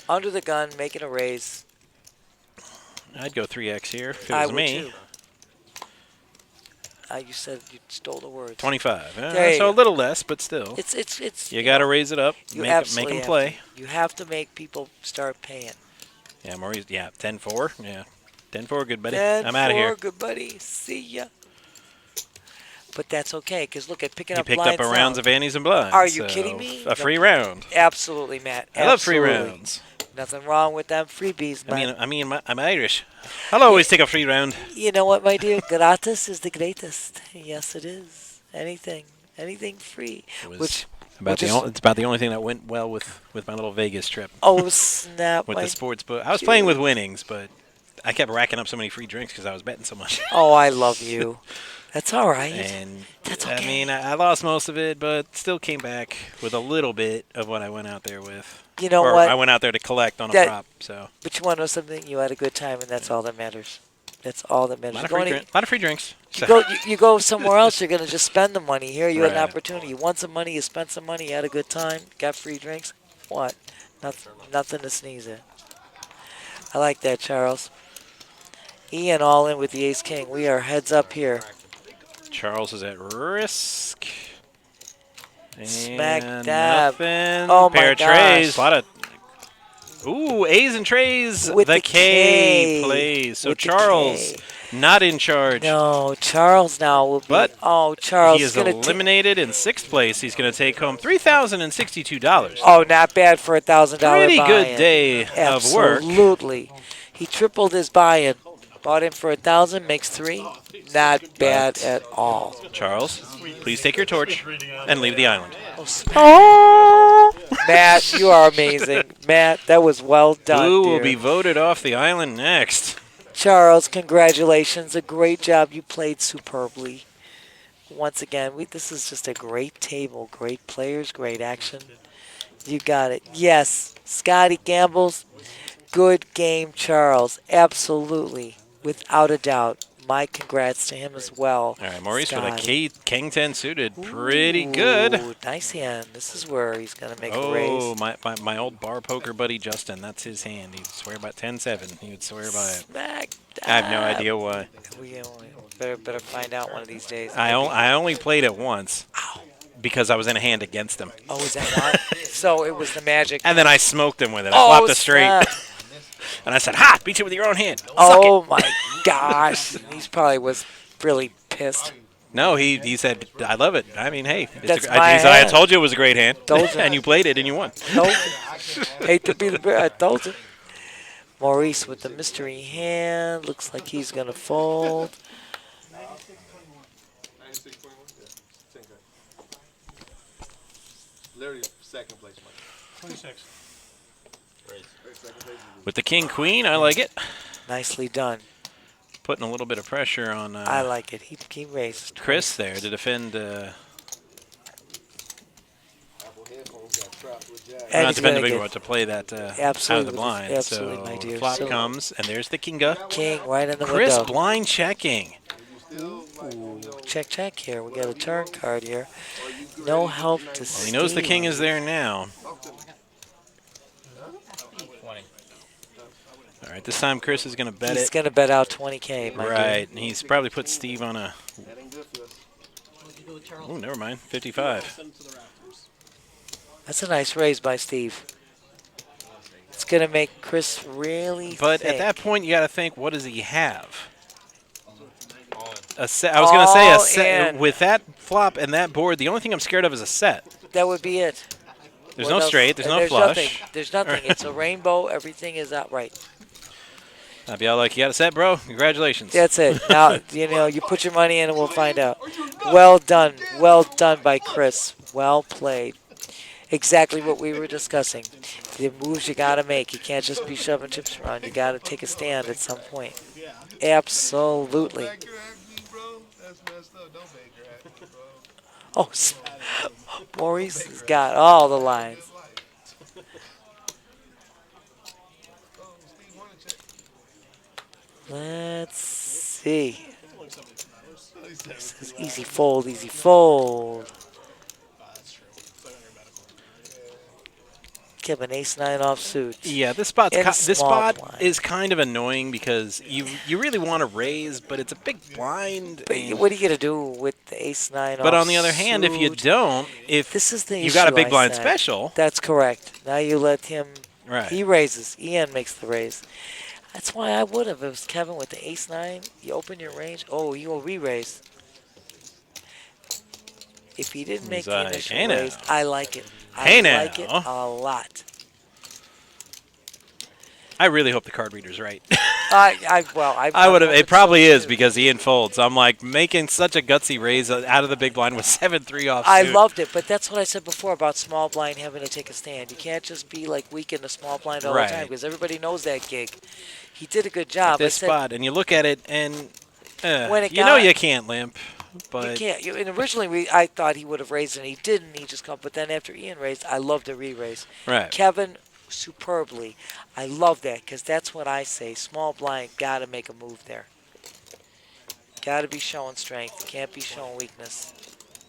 Under the gun, making a raise. I'd go 3x here if it was me. Too. You said you stole the words. 25. So a little less, but still. It's. You got to raise it up. You make them play. You have to make people start paying. Yeah, Maurice. Yeah, 10-4. Yeah. 10-4, good buddy. I'm out of here. 10-4, good buddy. See ya. But that's okay, because look at picking He up picked lines up a rounds now. of Annies and Blinds. Are you so kidding me? A free round. Absolutely, Matt. I love free Absolutely. rounds. Nothing wrong with them freebies, man. I'm Irish. I'll always take a free round. You know what, my dear? Gratis is the greatest. Yes, it is. Anything free. It's about the only thing that went well with my little Vegas trip. Oh, snap. With the sports book. I was playing with winnings, but I kept racking up so many free drinks because I was betting so much. Oh, I love you. That's all right. And that's okay. I mean, I lost most of it, but still came back with a little bit of what I went out there with. You know or what? I went out there to collect on a prop. So. But you want to know something? You had a good time, and that's all that matters. That's all that matters. A lot of free drinks. You go somewhere else, you're going to just spend the money. Here you had an opportunity. You won some money, you spent some money, you had a good time, got free drinks. What? Nothing to sneeze at. I like that, Charles. Ian all in with the ace-king. We are heads up here. Charles is at risk. Smack And dab. Nothing. Oh, Pair my of trays. gosh. A lot of. Ooh, A's and trays. With the the K K. plays. So With the Charles, K. not in charge. No, Charles now will be. But Charles he is gonna eliminated in 6th place. He's going to take home $3,062. Oh, not bad for $1,000 Pretty buy-in. good day of work. Absolutely. He tripled his buy-in. Bought in for 1,000, makes 3. Not bad at all. Charles, please take your torch and leave the island. Oh, Matt, you are amazing. Matt, that was well done. Who will dear. be voted off the island next? Charles, congratulations. A great job. You played superbly. Once again, this is just a great table. Great players, great action. You got it. Yes, Scotty Gamble's good game, Charles. Absolutely. Without a doubt. My congrats to him as well. All right, Maurice Scotty. with a King 10 suited. Pretty good. Ooh, nice hand. This is where he's going to make a raise. Oh, my old bar poker buddy Justin, that's his hand. He would swear by 10-7. He would swear by it. Smack I have no idea why. We better find out one of these days. I only played it once because I was in a hand against him. Oh, is that why? So it was the magic. And then I smoked him with it. I Oh, flopped a straight. snap. And I said, ha, beat you with your own hand. Suck Oh, it. my gosh. He probably was really pissed. No, he said, I love it. I mean, hey. That's he my said, I hand. told you it was a great hand. Told you. And you played it and you won. Told you. Hate to be the bear. I told you. Maurice with the mystery hand. Looks like he's going to fold. Larry, second place, Mike. 26. With the King Queen, I like it. Nicely done. Putting a little bit of pressure on I like it. He raised. Chris there to defend. And Not he's defend gonna the big get- one, to play that out Absolutely, of the blind. absolutely, so my dear. flop So- comes, and there's the Kinga. King right in the Chris window. blind checking. Ooh, check here. We got a turn card here. No help to Well, he knows the King is there now. 20. All right, this time Chris is going to bet He's it. going to bet out 20K, my Right, dude. and he's probably put Steve on a... Oh, never mind, 55. That's a nice raise by Steve. It's going to make Chris really But think. at that point, you got to think, what does he have? A set. I was going to say a All set. in. With that flop and that board, the only thing I'm scared of is a set. That would be it. There's What no else? straight, there's And no flush. Nothing. There's nothing. It's a rainbow. Everything is outright. I'd be all like, you got a set, bro? Congratulations. That's it. Now, you put your money in and we'll find out. Well done. Well done by Chris. Well played. Exactly what we were discussing. The moves you got to make. You can't just be shoving chips around. You got to take a stand at some point. Absolutely. Oh, Maurice has got all the lines. Let's see. This is easy fold, easy fold. Give an ace-9 offsuit. Yeah, this spot In small blind. is kind of annoying because you really want to raise, but it's a big blind. But what are you going to do with the ace-9 But on the other hand, if you offsuit? don't, if This is the you got a issue big I blind said. special, That's correct. Now you let him. Right. He raises. Ian makes the raise. That's why I would have. It was Kevin with the ace-9. You open your range. Oh, you will re-raise. If he didn't make the initial hey raise, now. I like it. Hey I like it now. a lot. I really hope the card reader's right. I would have. hope It probably so is too. because Ian folds. I'm like making such a gutsy raise out of the big blind with 7-3 off. I suit. loved it, but that's what I said before about small blind having to take a stand. You can't just be like weak in the small blind all the time Right. because everybody knows that gig. He did a good job. At this spot, and you look at it, and When it you know got- you can't limp, but you can't. And originally, I thought he would have raised, and he didn't. He just come. But then after Ian raised, I loved the re-raise. Right. Kevin, superbly. I love that because that's what I say. Small blind got to make a move there. Got to be showing strength. Can't be showing weakness.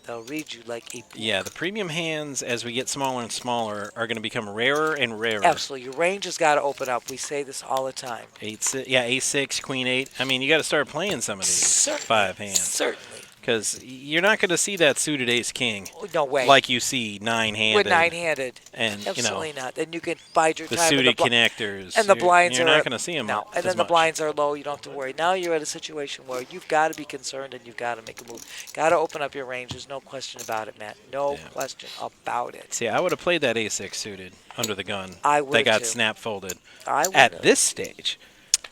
They'll read you like a book. yeah, the premium hands as we get smaller and smaller are going to become rarer and rarer. Absolutely. Your range has got to open up. We say this all the time. A6, Queen 8. I mean, you got to start playing some of these 5 hands. Certainly. Because you're not going to see that suited Ace King. No way. Like you see 9-handed. With 9-handed. And, Absolutely you know, not. Then you can bide your the time. suited and connectors. And the blinds you're are not going to see them. No. And then the blinds are low. You don't have to worry. Now you're at a situation where you've got to be concerned and you've got to make a move. Got to open up your range. There's no question about it, Matt. No question about it. See, I would have played that A6 suited under the gun. I would That got too. snap folded. I would At have. this stage.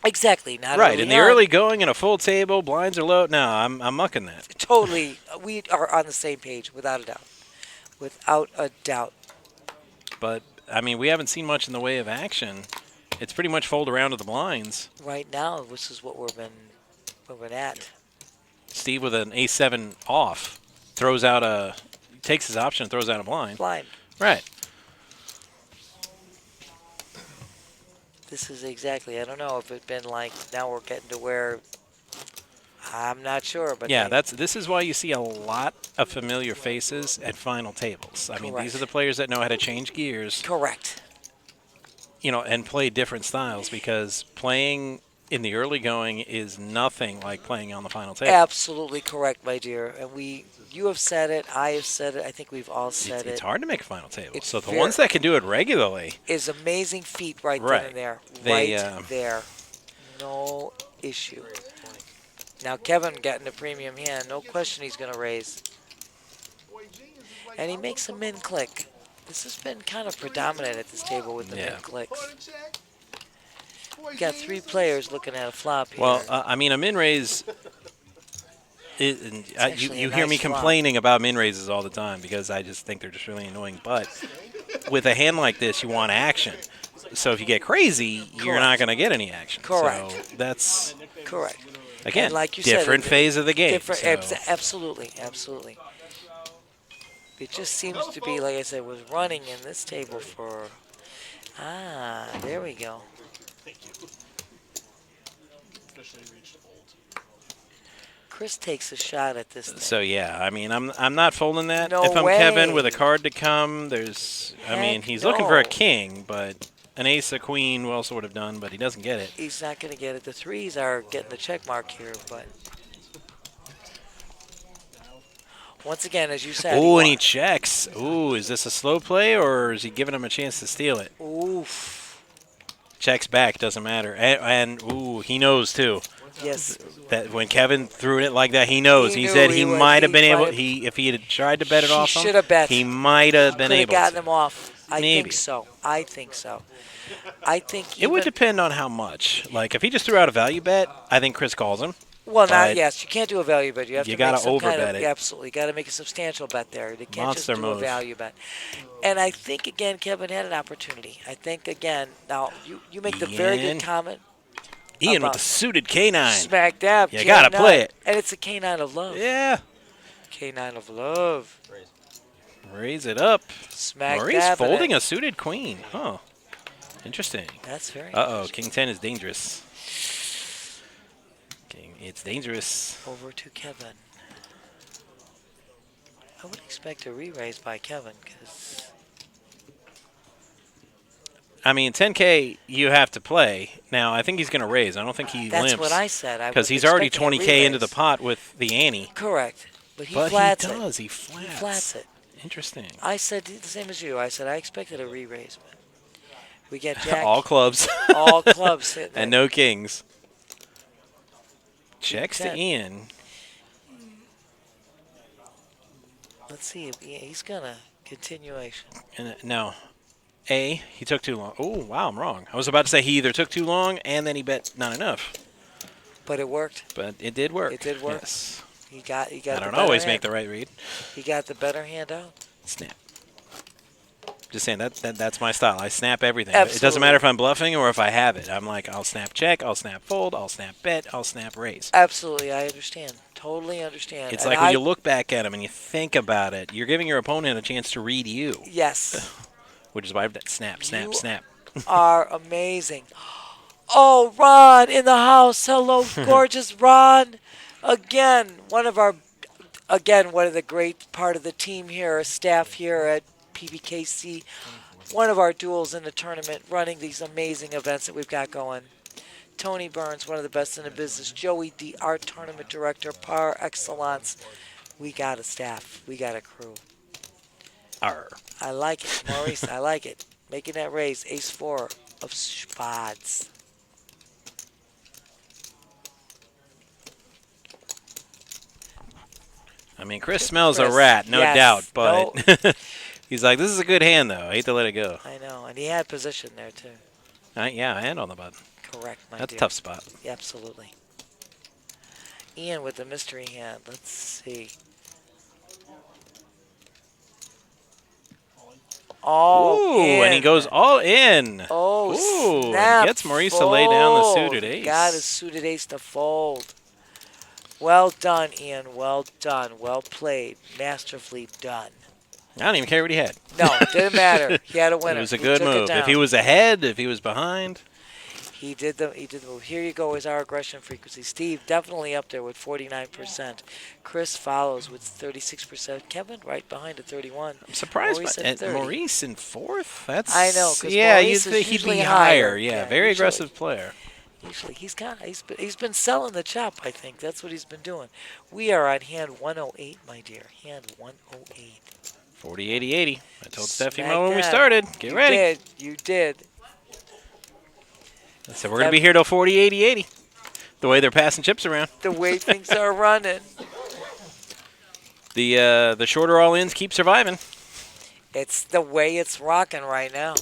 Exactly. Not Right, early in the on. early going in a full table, blinds are low. No, I'm mucking that. Totally. We are on the same page, without a doubt. Without a doubt. But, I mean, we haven't seen much in the way of action. It's pretty much fold around to the blinds. Right now, this is what we've been at. Steve with an A7 off takes his option and throws out a blind. Blind. Right. This is exactly. I don't know if it's been like now we're getting to where I'm not sure, but Yeah, this is why you see a lot of familiar faces at final tables. I mean, these are the players that know how to change gears. Correct. You know, and play different styles because playing in the early going is nothing like playing on the final table. Absolutely correct, my dear. And you have said it. I have said it. I think we've all said it. It's hard to make a final table. It's So the very- ones that can do it regularly is amazing feat right, Right. then and there. They, Right there. No issue. Now Kevin getting a premium hand. No question he's going to raise. And he makes a min click. This has been kind of predominant at this table with the min clicks. We got 3 players looking at a flop here. Well, I mean, a min raise. You actually a hear me nice flop. complaining about min raises all the time because I just think they're just really annoying. But with a hand like this, you want action. So if you get crazy, you're not going to get any action. Correct. So that's correct. Again, And like you different said, phase of the game. Different, so- absolutely, absolutely. It just seems to be, like I said, was running in this table for. There we go. Chris takes a shot at this thing. So yeah, I mean, I'm not folding that. No if I'm way. Kevin with a card to come, I mean, Heck he's looking for a no. king, but an ace, a queen, well, sort of done, but he doesn't get it. He's not going to get it. The 3s are getting the check mark here, but. Once again, as you said. Oh, and he checks. Ooh, is this a slow play or is he giving him a chance to steal it? Oof. Checks back, doesn't matter. And ooh, he knows too. Yes. That when Kevin threw it like that, he knows. He He knew said he he would- might have he been able. might have- If he had tried to bet it off him, should have bet. he might have been Could have able gotten to. him off. I Maybe. think so. I think so. I think It would even- depend on how much. Like if he just threw out a value bet, I think Chris calls him. Well, But not yes. You can't do a value bet. You have you to gotta make some kind overbet of, it. Absolutely, got to make a substantial bet there. They can't Monster just do a move. value bet. And I think again, Kevin had an opportunity. I think again. Now you make the very Ian. good comment. Ian with about the suited K9. Smack dab. You gotta K9. play it. And it's a K9 of love. Yeah. K9 of love. Raise it up. Smack Murray's dab. folding a suited queen. Huh. Interesting. That's very Uh-oh, King 10 is dangerous. King, it's dangerous. Over to Kevin. I would expect a re-raise by Kevin because I mean, 10K you have to play. Now, I think he's going to raise. I don't think he That's limps. what I said. I Because was he's already expecting a 20K into the re-raise. pot with the ante. Correct. But he But flats he it. does. He flats. It. Interesting. I said the same as you. I said I expected a re-raise. We get jack. All clubs. All clubs hitting And it. no kings. Checks to 10. Ian. Let's see if he's gonna continuation. And no. He took too long. Oh, wow, I'm wrong. I was about to say he either took too long and then he bet not enough. But it worked. But it did work. It did work. Yes. He got. I the don't better always hand. make the right read. He got the better hand out. Snap. Just saying that's my style. I snap everything. It Absolutely. doesn't matter if I'm bluffing or if I have it. I'm like, I'll snap check, I'll snap fold, I'll snap bet, I'll snap raise. Absolutely, I understand. Totally understand. It's And like when you look back at them and you think about it, you're giving your opponent a chance to read you. Yes. Which is why I've snap, snap, You snap. are amazing. Oh, Ron in the house. Hello, gorgeous Ron. Again, one of the great part of the team here, staff here at PBKC. One of our duels in the tournament, running these amazing events that we've got going. Tony Burns, one of the best in the business. Joey D, our tournament director, par excellence. We got a staff. We got a crew. Arr. I like it, Maurice. I like it. Making that raise. Ace-4 of Spads. I mean, Chris smells Chris, a rat, no yes, doubt, but he's like, this is a good hand, though. I hate to let it go. I know, and he had position there, too. Yeah, and on the button. Correct, my That's dear. a tough spot. Yeah, absolutely. Ian with the mystery hand. Let's see. All Ooh, in. and he goes all in. Oh, Ooh, snap. and gets Maurice to lay down the Fold. suited ace. Got his suited ace to fold. Well done, Ian. Well done. Well played. Masterfully done. I don't even care what he had. No, didn't matter. He had a winner. It was a He good took it move. down. If he was ahead, if he was behind. He did the move. Here you go is our aggression frequency. Steve definitely up there with 49%. Chris follows with 36%. Kevin right behind at 31. I'm surprised Maurice by at 30. Maurice in fourth. That's I know, 'cause yeah, Maurice you'd is think he'd usually be higher. higher. Yeah, Yeah, very usually. aggressive player. Usually he's been selling the chop, I think. That's what he's been doing. We are on hand 108, my dear. Hand 108. 40, 80, 80. I told Steffi Smack Mo when we dab. started. Get ready. You did. I said we're going to be here till 40, 80, 80. The way they're passing chips around. The way things are running. The shorter all-ins keep surviving. It's the way it's rocking right now.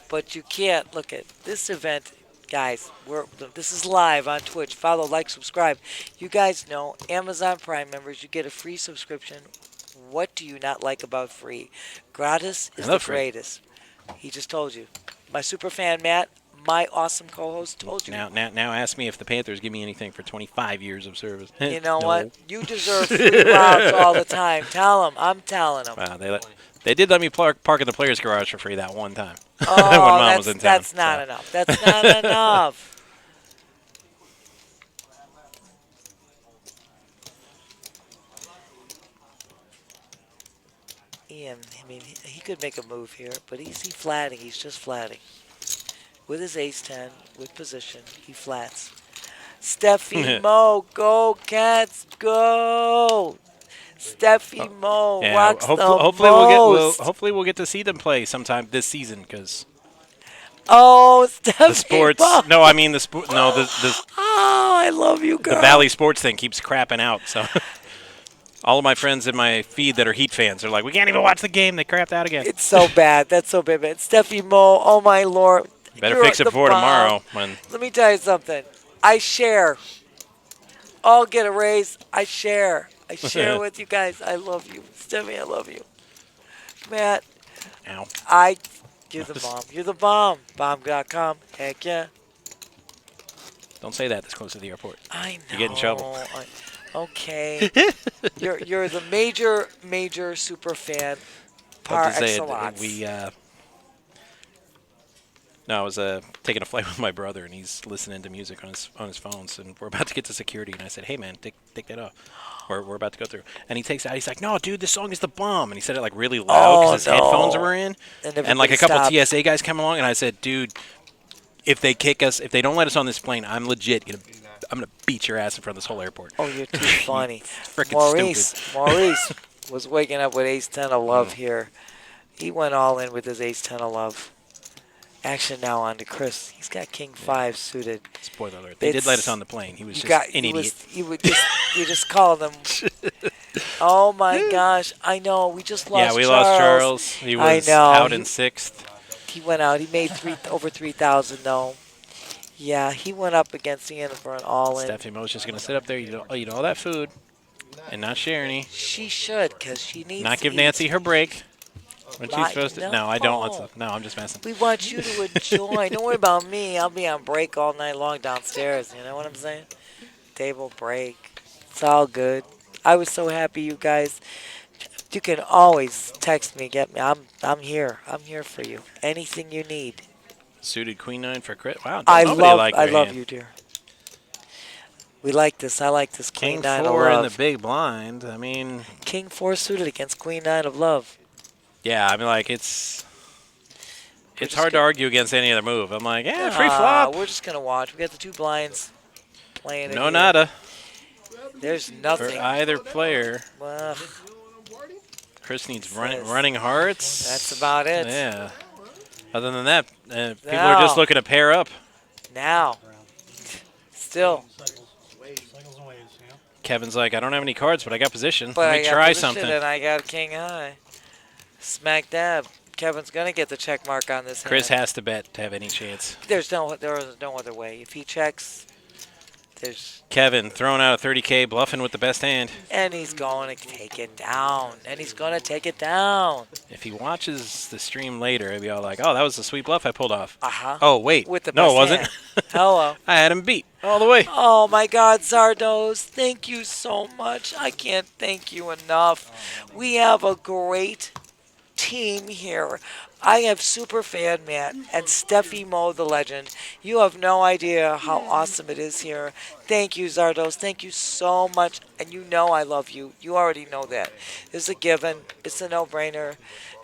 But you can't look at this event, guys. This is live on Twitch. Follow, like, subscribe. You guys know, Amazon Prime members, you get a free subscription. What do you not like about free? Gratis is the greatest. He just told you. My super fan Matt, my awesome co-host, told you. Now ask me if the Panthers give me anything for 25 years of service. You know No. what? You deserve free rounds all the time. Tell them. I'm telling them. Wow, they did let me park in the players' garage for free that one time. Oh, when Mom was in town. that's not enough. That's not enough. Ian, I mean, he could make a move here, but is he flatting? He's just flatting. With his ace-10, with position, he flats. Steffi Mo, go Cats, go! Steffi Mo rocks hopefully we'll get to see them play sometime this season because Steffi the sports. Mo. No, I mean the sport. No, the Oh, I love you, girl. the Valley Sports thing keeps crapping out. So all of my friends in my feed that are Heat fans are like, we can't even watch the game. They crapped out again. It's so bad. That's so bad. Steffi Mo, oh my Lord. Better You're fix it the before bomb. tomorrow. When Let me tell you something. I share. All get a raise. I share. I share with you guys. I love you. Steffi, I love you. Matt. Ow. You're the bomb. You're the bomb. Bomb.com. Heck yeah. Don't say that this close to the airport. I know. You get in trouble. Okay. you're the major super fan par I'll just say it, excellence. No, I was taking a flight with my brother, and he's listening to music on his phones, and we're about to get to security, and I said, hey, man, take that off. We're about to go through. And he takes it out. He's like, no, dude, this song is the bomb. And he said it, like, really loud because his headphones were in. And like, a couple TSA guys come along, and I said, dude, if they kick us, if they don't let us on this plane, I'm legit I'm going to beat your ass in front of this whole airport. Oh, you're too funny. Freaking stupid. Maurice was waking up with ace-10 of love here. He went all in with his ace-10 of love. Action now on to Chris. He's got king 5 suited. Spoiler alert. They did let us on the plane. He was You just an idiot. You just called him. Oh my gosh! I know. We just lost. Yeah, we Charles. lost Charles. He was out in 6th. He went out. He made over 3,000 though. Yeah, he went up against Ian for an all-in. Stephanie Mo's just gonna sit up there, eat all that food, and not share any. She should, because she needs. Not give to Nancy eat. her break when she's Right, supposed to. No, I don't want to. No, I'm just messing. We want you to enjoy. Don't worry about me. I'll be on break all night long downstairs. You know what I'm saying? Table break. It's all good. I was so happy, you guys. You can always text me, get me. I'm here. I'm here for you. Anything you need. Suited queen 9 for crit. Wow, I liked their love hand. you, dear. We like this. I like this queen King 9 of 4 in love. the big blind. I mean, King 4 suited against queen 9 of love. yeah. I mean, like it's hard to argue against any other move. I'm like, yeah, free Ah, flop. We're just gonna watch. We got the 2 blinds playing. No it nada There's for nothing. either player. Well, Chris needs running hearts. That's about it. Yeah. Other than that, people are just looking to pair up. Now. Still. Kevin's like, I don't have any cards, but I got position. But Let me I got try position something. And I got king high. Smack dab. Kevin's gonna get the check mark on this Chris hand. has to bet to have any chance. There is no other way. If he checks, there's. Kevin throwing out a 30K, bluffing with the best hand. And he's going to take it down. And he's going to take it down. If he watches the stream later, he'll be all like, oh, that was a sweet bluff I pulled off. Uh-huh. Oh, wait. With the no, best it wasn't. hand. Hello. I had him beat all the way. Oh, my God, Zardos. Thank you so much. I can't thank you enough. We have a great team here. I have Superfan Matt and Steffi Mo, the legend. You have no idea how awesome it is here. Thank you, Zardos. Thank you so much. And you know I love you. You already know that. It's a given. It's a no-brainer.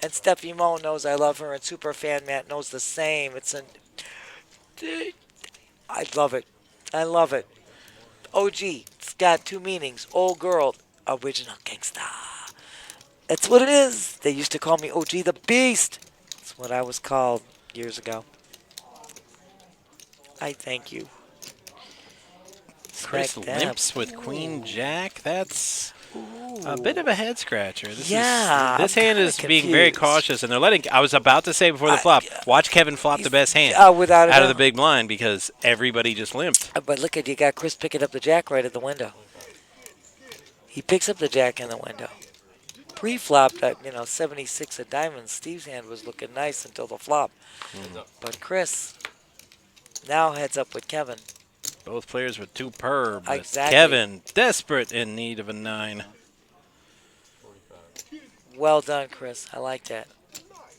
And Steffi Mo knows I love her, and Superfan Matt knows the same. I love it. I love it. OG. It's got 2 meanings. Old girl. Original gangsta. That's what it is. They used to call me OG the Beast. That's what I was called years ago. I thank you. Chris Smack dab. limps with Queen Jack. That's a bit of a head scratcher. This I'm hand is being very confused. cautious, and they're letting. I was about to say before the flop, watch Kevin flop the best hand without a out of doubt. the big blind because everybody just limped. But look at you got Chris picking up the jack right at the window. He picks up the jack in the window. Pre-flop that 76 of diamonds. Steve's hand was looking nice until the flop. But Chris now heads up with Kevin. Both players with 2 per, but Exactly. Kevin desperate in need of a 9. Well done, Chris. I like that.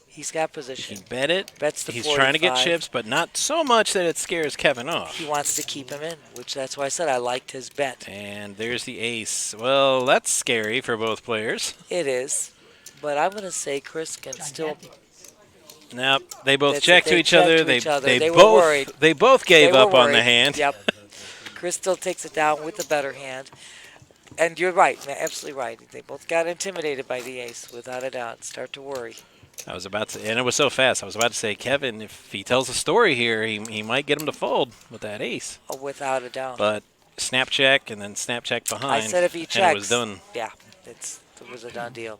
He's got position. He bet it. Bets the He's trying to get 45. chips, but not so much that it scares Kevin off. He wants to keep him in, which that's why I said I liked his bet. And there's the ace. Well, that's scary for both players. It is. But I'm going to say Chris can still... Nope. They both That's checked it. to They each other. checked to each other. They They were both worried. they both gave They were up on the worried. hand. Yep. Chris still takes it down with the better hand. And you're right, man, absolutely right. They both got intimidated by the ace, without a doubt. Start to worry. I was about to, and it was so fast. I was about to say, Kevin, if he tells a story here, he might get him to fold with that ace. Oh, without a doubt. But snap check and then snap check behind. I said if he checks, and it was done. Yeah, it was a done deal.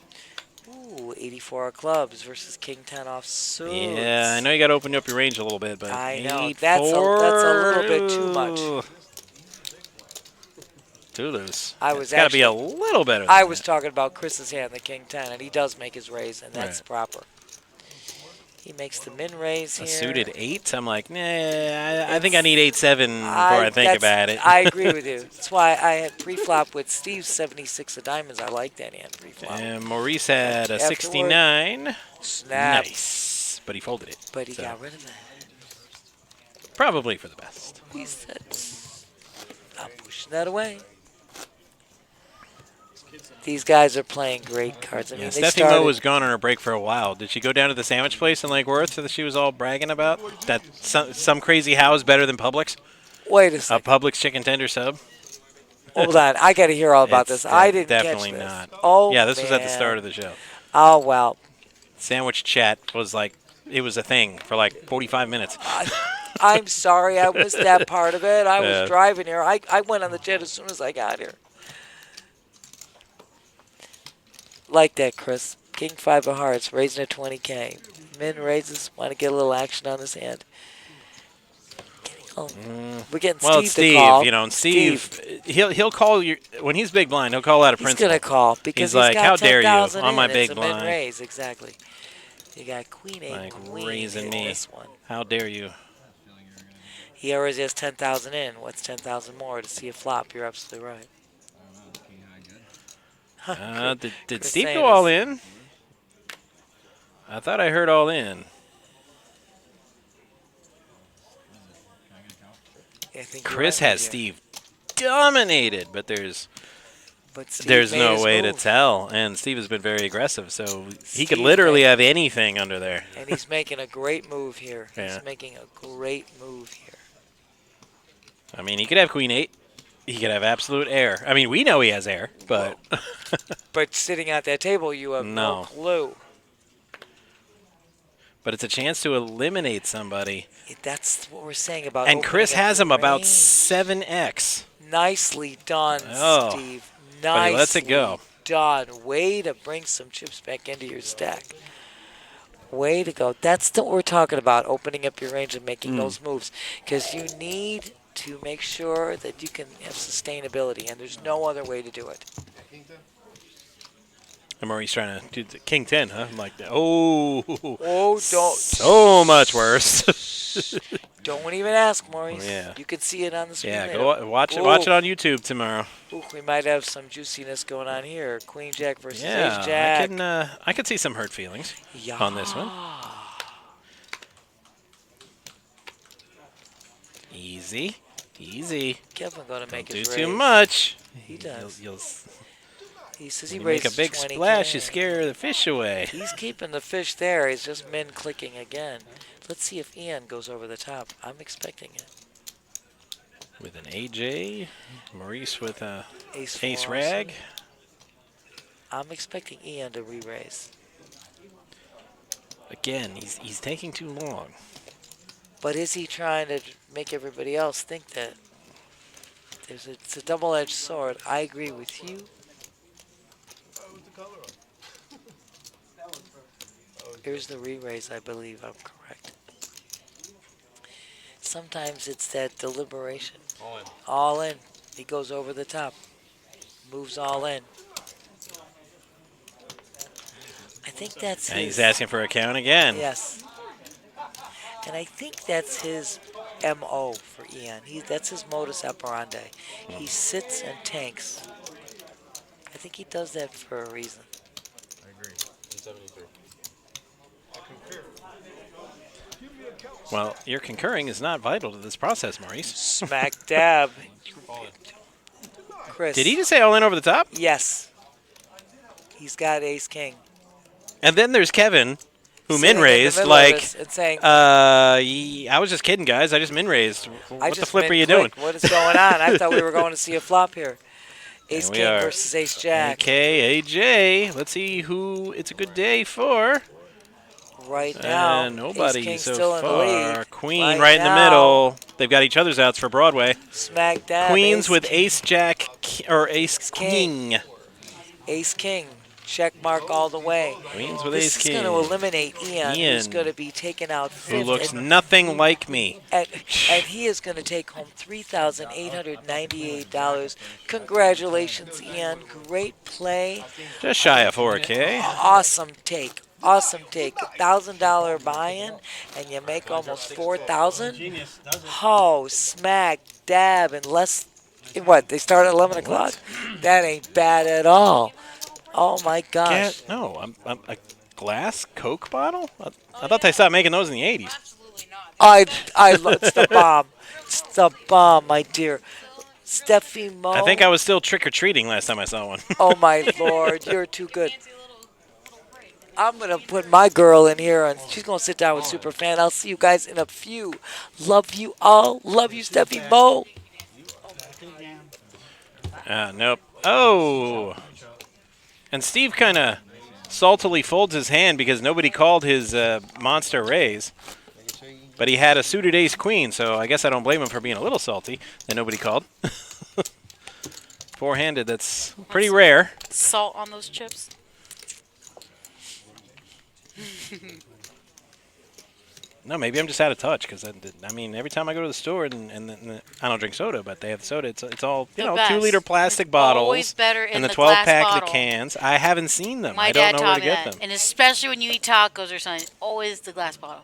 Ooh, 84 of clubs versus King 10 off suits. Yeah, I know you got to open up your range a little bit, but I know. 8-4. That's a little bit too much. To lose. I was it's got to be a actually- little better. I was talking about Chris's hand, the King 10, and he does make his raise, and that's Right. proper. He makes the min raise A here. suited 8. I'm like, nah. I think I need 8-7 before I think that's- about it. I agree with you. That's why I had pre-flop with Steve's 76 of diamonds. I like that hand pre-flop. And Maurice had a Afterward, 69. Snap. Nice. But he folded it. But he so got rid of that. probably for the best. He said, I'm pushing that away. These guys are playing great cards. I mean, Yeah, they Steffi Mo started, was gone on her break for a while. Did she go down to the sandwich place in Lake Worth that she was all bragging about? That some crazy how is better than Publix? Wait a A second. Publix chicken tender sub? Hold on. I got to hear all about It's this. I didn't definitely catch this. not. Oh, yeah, this was at the man. start of the show. Oh, well. Sandwich chat was like, it was a thing for like 45 minutes. I'm sorry, I missed that part of it. I Yeah. was driving here. I went on the jet as soon as I got here. Like that, Chris. King 5 of hearts, raising to 20K. Min raises, want to get a little action on his hand. We're getting Well, Steve it's to Steve, call. you know, and Steve, he'll call you when he's big blind. He'll call out a He's principal. going to call because he's like, got "How dare you 10,000 on my in. big It's a min blind, raise, exactly. You got Queen 8, like Queen raising in me? this one. How dare you?" He already has 10,000 in. What's 10,000 more to see a flop? You're absolutely right. Did Chris Steve saying go all this. in? I thought I heard all in. I think you're Chris right, has my dear. Steve dominated, but there's Steve there's made no his way to move. tell. And Steve has been very aggressive, so he could Steve literally made- have anything under there. And he's making a great move here. Yeah. He's making a great move here. I mean, he could have Queen 8. He could have absolute air. I mean, we know he has air, but But sitting at that table, you have no No. clue. but it's a chance to eliminate somebody. That's what we're saying about And Chris opening up has the him about range. 7x. Nicely done, Oh, Steve. but Nicely he lets it go. done. Way to bring some chips back into your stack. Way to go. That's what we're talking about, opening up your range and making those moves. Because you need to make sure that you can have sustainability, and there's no other way to do it. And Maurice trying to do the King 10, huh? I'm like, oh, don't. so much worse. Don't even ask, Maurice. Yeah. You can see it on the screen. Yeah, there. go watch it on YouTube tomorrow. Ooh, we might have some juiciness going on here. Queen Jack versus Yeah, Ace Jack. I could see some hurt feelings on this one. Easy, easy. Kevin gonna make Don't his do too raise. much. He does. He says he you make a raises big 20K. splash, you scare the fish away. He's keeping the fish there. He's just min clicking again. Let's see if Ian goes over the top. I'm expecting it. With an AJ, Maurice with a Ace ace four rag. also. I'm expecting Ian to re-raise. Again, he's taking too long. But is he trying to make everybody else think that it's a double-edged sword? I agree with you. Here's the re-raise, I believe I'm correct. Sometimes it's that deliberation. All in. All in. He goes over the top. Moves all in. I think that's And his... he's asking for a count again. Yes. And I think that's his M.O. for Ian. That's his modus operandi. He sits and tanks. I think he does that for a reason. I agree. 73. Well, your concurring is not vital to this process, Maurice. Smack dab. Chris. Did he just say all in over the top? Yes. He's got ace king. And then there's Kevin, who Sitting in min the raised, middle of like, this and saying, I was just kidding, guys. I just min raised. I What the just flip are you doing? min-clicked. What is going on? I thought we were going to see a flop here. Ace we king are. versus ace jack. Okay, AJ. Let's see who it's a good day for. Right now, nobody ace king so still in the far. lead. Queen right in the now. middle. They've got each other's outs for Broadway. Smack dab. Queens ace with king. ace jack or ace king. Ace king. Check mark all the way. Queens with This ace is king. going to eliminate Ian, who's Ian, going to be taken out Who fifth. looks and, nothing like me. and he is going to take home $3,898. Congratulations, Ian. Great play. Just shy of 4K. Awesome take. Awesome take. $1,000 buy-in, and you make almost $4,000. Oh, smack dab in less. What? They start at 11 o'clock. That ain't bad at all. Oh my gosh. No, I'm a glass Coke bottle? I thought they stopped making those in the 80s. It's the bomb. It's the bomb, my dear. Steffi Mo. I think I was still trick-or-treating last time I saw one. Oh my Lord, you're too good. I'm going to put my girl in here, and she's going to sit down with Superfan. I'll see you guys in a few. Love you all. Love you, Steffi Mo. Nope. Oh. And Steve kind of saltily folds his hand because nobody called his monster raise. But he had a suited ace-queen, so I guess I don't blame him for being a little salty that nobody called. Four-handed, that's pretty rare. Salt on those chips. No, maybe I'm just out of touch because I mean every time I go to the store and I don't drink soda, but they have soda. It's all The 2-liter best. plastic It's bottles always better in and the the 12-pack glass of the bottle. cans. I haven't seen them. My I don't dad know where taught to me get that, them. and especially when you eat tacos or something, always the glass bottle.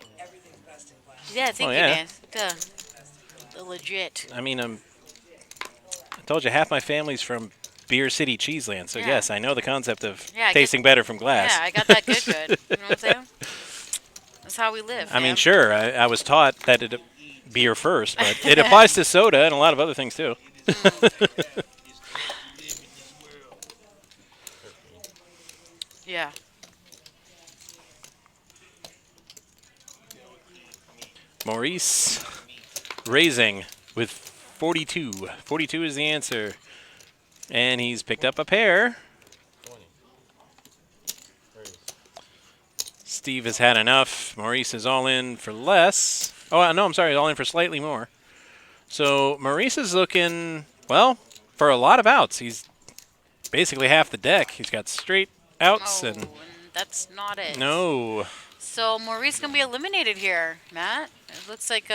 Yeah, thank Oh, you, yeah. man. The legit. I mean, I told you half my family's from Beer City Cheeseland, so Yeah. yes, I know the concept of Yeah, I tasting better from glass. Yeah, I got that good. You know what I'm saying? That's how we live. I mean, fam. sure, I was taught that it beer first, but it applies to soda and a lot of other things too. Yeah. Maurice raising with 42. 42 is the answer. And he's picked up a pair. Steve has had enough. Maurice is all in for less. Oh, no, I'm sorry, all in for slightly more. So Maurice is looking, well, for a lot of outs. He's basically half the deck. He's got straight outs and That's not it. no. So Maurice gonna be eliminated here, Matt. It looks like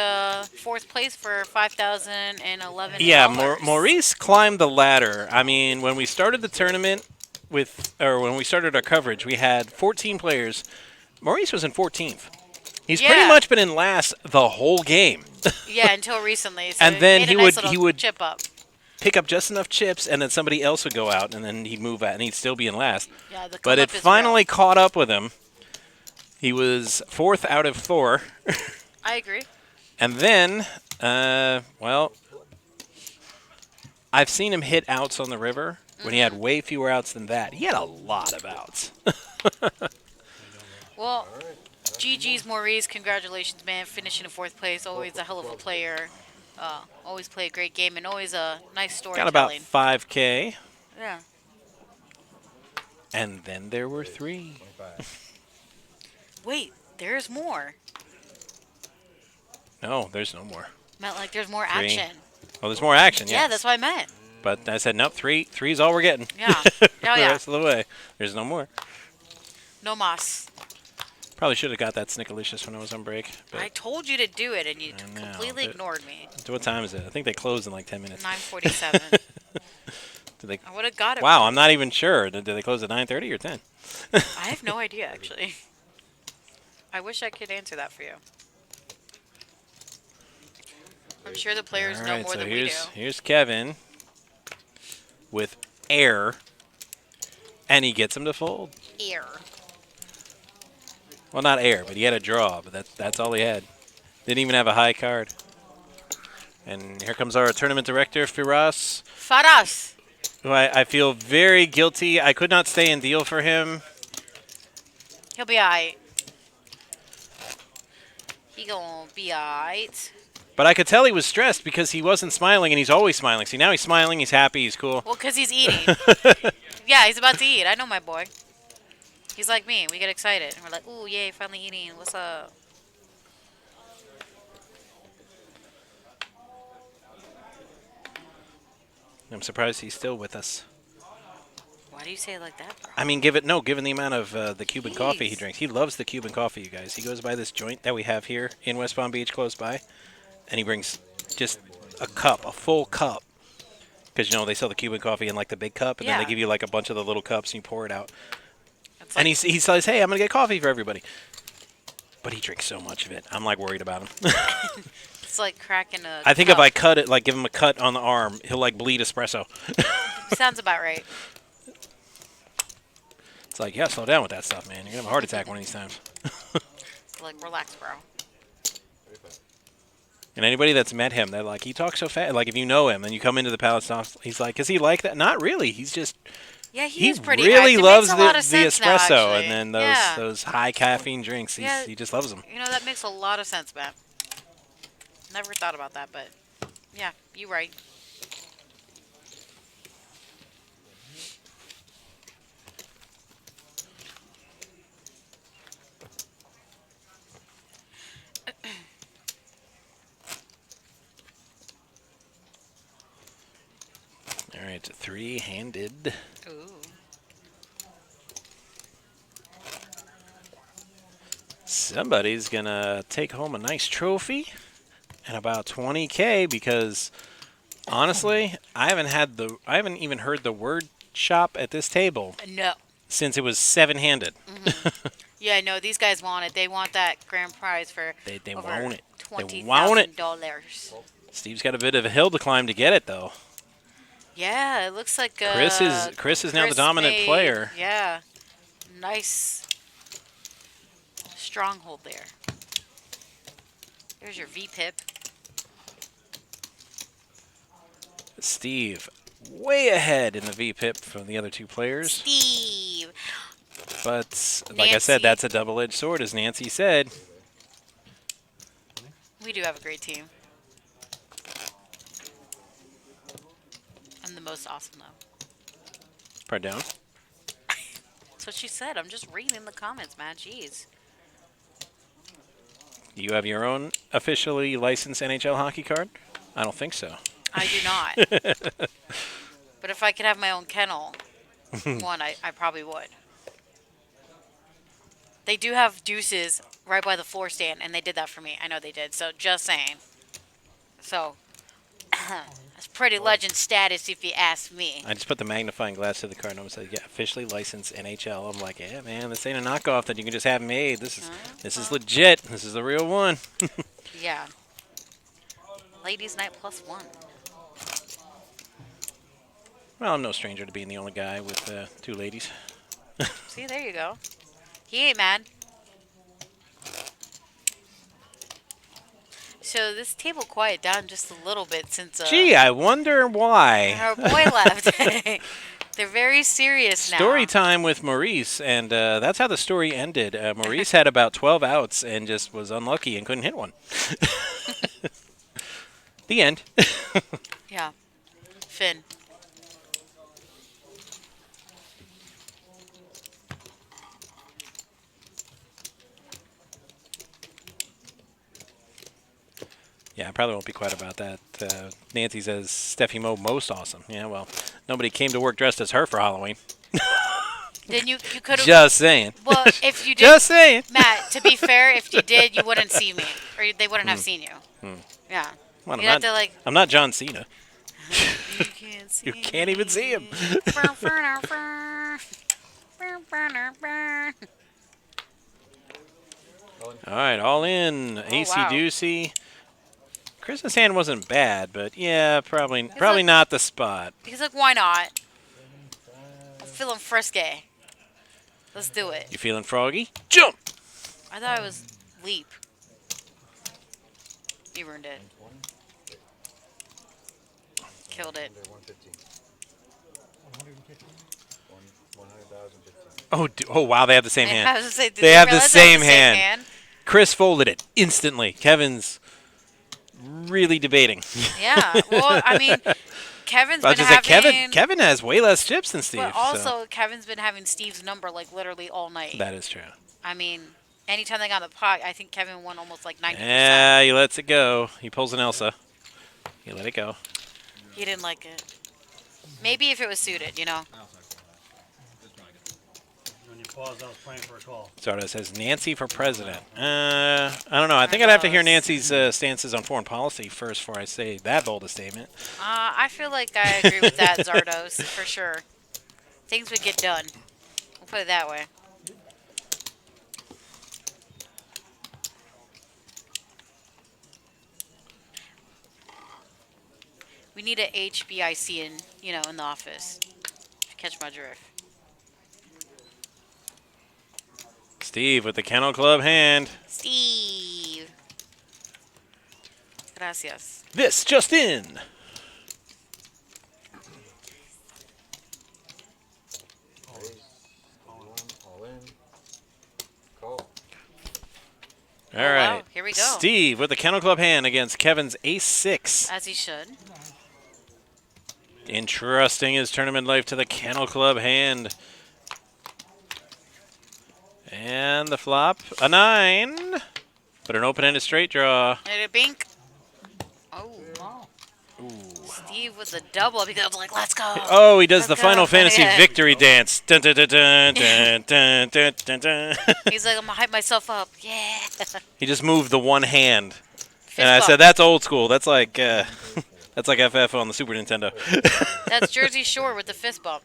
fourth place for $5,011. Yeah, Maurice climbed the ladder. I mean, when we started the tournament when we started our coverage, we had 14 players. Maurice was in 14th. He's pretty much been in last the whole game. Yeah, until recently. So And then made a he nice would- little chip up. Pick up just enough chips, and then somebody else would go out, and then he'd move out, and he'd still be in last. Yeah, the But come it up is finally caught up with him. He was 4th out of 4. I agree. And then, well, I've seen him hit outs on the river when he had way fewer outs than that. He had a lot of outs. Well, GG's Maurice, congratulations, man. Finishing in fourth place, always a hell of a player. Always play a great game and always a nice storytelling. Got about 5K. Yeah. And then there were 3. Wait, there's more. No, there's no more. Meant like there's more 3. action. Well, there's more action, Yeah, yes. that's what I meant. But I said, nope, 3. 3's all we're getting. Yeah. For Oh, the yeah. rest of the way. There's no more. No mas. Probably should have got that Snickalicious when I was on break. But I told you to do it and you I know, completely but- ignored me. What time is it? I think they closed in like 10 minutes. 9:47. Did they? I would have got it. Wow, I'm not even sure. Did they close at 9:30 or 10? I have no idea, actually. I wish I could answer that for you. I'm sure the players All know right, more so than we do. here's Kevin with air, and he gets him to fold. Air. Well, not air, but he had a draw, but that's all he had. Didn't even have a high card. And here comes our tournament director, Firas, Faras. who I feel very guilty. I could not stay and deal for him. He'll be alright. He gonna be alright. But I could tell he was stressed because he wasn't smiling, and he's always smiling. See, now he's smiling, he's happy, he's cool. Well, because he's eating. Yeah, he's about to eat. I know my boy. He's like me. We get excited. We're like, ooh, yay, finally eating. What's up? I'm surprised he's still with us. Why do you say it like that, bro? I mean, given the amount of the Cuban coffee he drinks. He loves the Cuban coffee, you guys. He goes by this joint that we have here in West Palm Beach close by, and he brings just a full cup. Because, they sell the Cuban coffee in, like, the big cup, and then they give you, like, a bunch of the little cups, and you pour it out. And he says, hey, I'm going to get coffee for everybody. But he drinks so much of it. I'm, like, worried about him. It's like cracking a I think cup. if I cut it, like, give him a cut on the arm, he'll, like, bleed espresso. Sounds about right. It's like, yeah, slow down with that stuff, man. You're going to have a heart attack one of these times. It's like, relax, bro. And anybody that's met him, they're like, he talks so fast. Like, if you know him and you come into the Palace, he's like, is he like that? Not really. He's just... Yeah, he is pretty really hyped. It loves makes a lot of the sense now, espresso actually. and then those high caffeine drinks. He just loves them. You know, that makes a lot of sense, Matt. Never thought about that, but yeah, you're right. All right, three-handed. Ooh. Somebody's gonna take home a nice trophy and about 20K because honestly, I haven't even heard the word shop at this table No. since it was seven-handed. Yeah, no, these guys want it. They want that grand prize for They over want it. They $20,000. want it. Steve's got a bit of a hill to climb to get it though. Yeah, it looks like Chris is now the dominant player. Yeah, nice stronghold there. There's your V-pip. Steve, way ahead in the V-pip from the other two players. Steve. But like I said, that's a double-edged sword, as Nancy said. We do have a great team. I'm the most awesome, though. Pardon? That's what she said. I'm just reading the comments, man. Jeez. You have your own officially licensed NHL hockey card? I don't think so. I do not. But if I could have my own kennel, I probably would. They do have deuces right by the floor stand, and they did that for me. I know they did. So just saying. So that's pretty legend status if you ask me. I just put the magnifying glass to the card and I said, yeah, officially licensed NHL. I'm like, yeah, man, this ain't a knockoff that you can just have made. This is legit. This is the real one. Yeah. Ladies' night +1. Well, I'm no stranger to being the only guy with two ladies. See, there you go. He ain't mad. So this table quieted down just a little bit since... Gee, I wonder why. Our boy left. They're very serious now. Story time with Maurice, and that's how the story ended. Maurice had about 12 outs and just was unlucky and couldn't hit one. The end. Yeah. Finn. Yeah, I probably won't be quiet about that. Nancy says, Steffi Mo most awesome. Yeah, well, nobody came to work dressed as her for Halloween. Then you could have... Just saying. Well, if you did... Just saying. Matt, to be fair, if you did, you wouldn't see me. Or they wouldn't have seen you. Yeah. Well, You'd have to, like... I'm not John Cena. You can't see You can't even see him. All right, all in. AC-doocy. Chris's hand wasn't bad, but yeah, probably not the spot. He's like, why not? I'm feeling frisky. Let's do it. You feeling froggy? Jump! I thought it was leap. You ruined it. Killed it. Oh, wow, they have the same hand. I was gonna say, did they have the realize same they have the same hand. Chris folded it instantly. Kevin's really debating. Yeah, well, I mean, Kevin's been having... Kevin has way less chips than Steve. But also, so. Kevin's been having Steve's number, like, literally all night. That is true. I mean, anytime they got on the pot, I think Kevin won almost like 90%. Yeah, he lets it go. He pulls an Elsa. He let it go. He didn't like it. Maybe if it was suited, you know? When you paused, I was playing for a call. Zardo says Nancy for president. I don't know. I think I'd have to hear Nancy's stances on foreign policy first before I say that bold a statement. I feel like I agree with that, Zardos, for sure. Things would get done. We'll put it that way. We need a HBIC in the office. If you catch my drift. Steve with the Kennel Club hand. Steve. Gracias. This just in. All right. Wow, here we go. Steve with the Kennel Club hand against Kevin's ace-6. As he should. Entrusting his tournament life to the Kennel Club hand. And the flop, a 9. But an open-ended straight draw. Let it bink. Oh. Steve with the double because I was like, let's go. Oh, he does Let's the go. Final Fantasy Yeah. victory dance. Dun, dun, dun, dun, dun, dun, dun, dun, dun. He's like, I'm going to hype myself up. Yeah. He just moved the one hand. Fist And I bump. said, that's old school. That's like that's like FF on the Super Nintendo. That's Jersey Shore with the fist bump.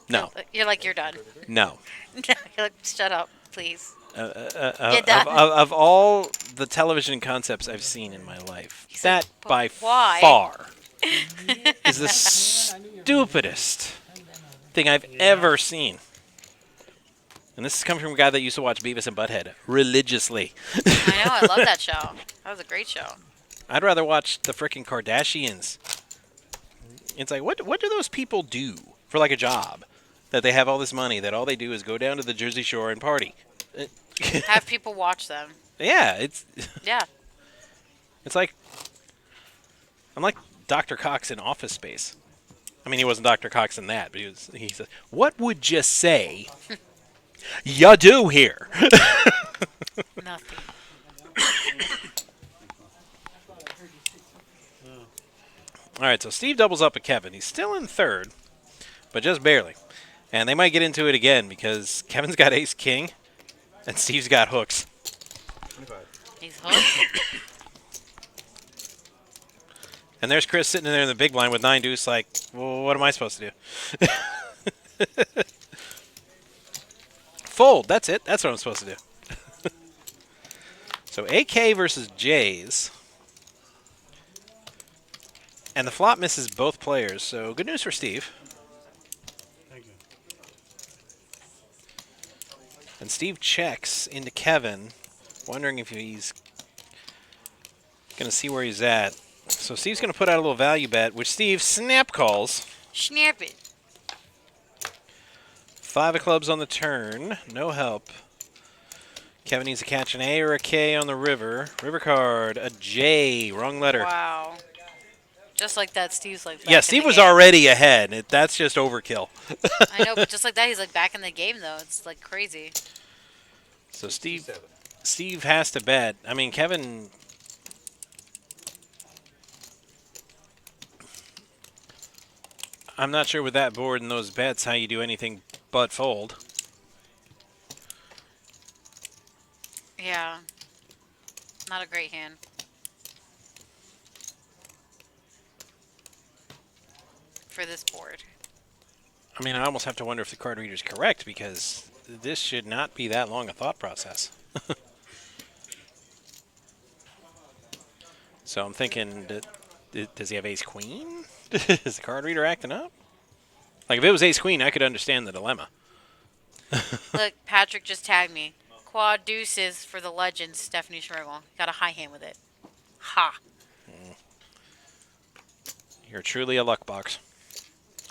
No. You're like, you're done. No. You're like, shut up, please. Of, done. of all the television concepts I've seen in my life, that by why?" far is the stupidest thing I've ever seen. And this is coming from a guy that used to watch Beavis and Butthead religiously. I know, I love that show. That was a great show. I'd rather watch the frickin' Kardashians. It's like, what do those people do for like a job? That they have all this money, that all they do is go down to the Jersey Shore and party. Have people watch them. Yeah, it's Yeah. it's like I'm like Dr. Cox in Office Space. I mean, he wasn't Dr. Cox in that, but he said, "What would you say you do here?" Nothing. All right, so Steve doubles up at Kevin. He's still in third, but just barely. And they might get into it again because Kevin's got ace king and Steve's got hooks. He's hooked. And there's Chris sitting in there in the big blind with 9 deuce like, well, what am I supposed to do? Fold, that's it. That's what I'm supposed to do. So AK versus Jays. And the flop misses both players, so good news for Steve. Thank you. And Steve checks into Kevin, wondering if he's going to see where he's at. So Steve's going to put out a little value bet, which Steve snap calls. Snap it. 5 of clubs on the turn, no help. Kevin needs to catch an A or a K on the river. River card, a J, wrong letter. Wow. Just like that, Steve's like back Yeah, in Steve the was game. already ahead. That's just overkill. I know, but just like that, he's like back in the game, though. It's like crazy. So Steve has to bet. I mean, Kevin... I'm not sure with that board and those bets how you do anything but fold. Yeah. Not a great hand. For this board. I mean, I almost have to wonder if the card reader's correct because this should not be that long a thought process. So I'm thinking, does he have ace-queen? Is the card reader acting up? Like, if it was ace-queen, I could understand the dilemma. Look, Patrick just tagged me. Quad deuces for the legend, Stephanie Schmergel. Got a high hand with it. Ha. You're truly a luck box.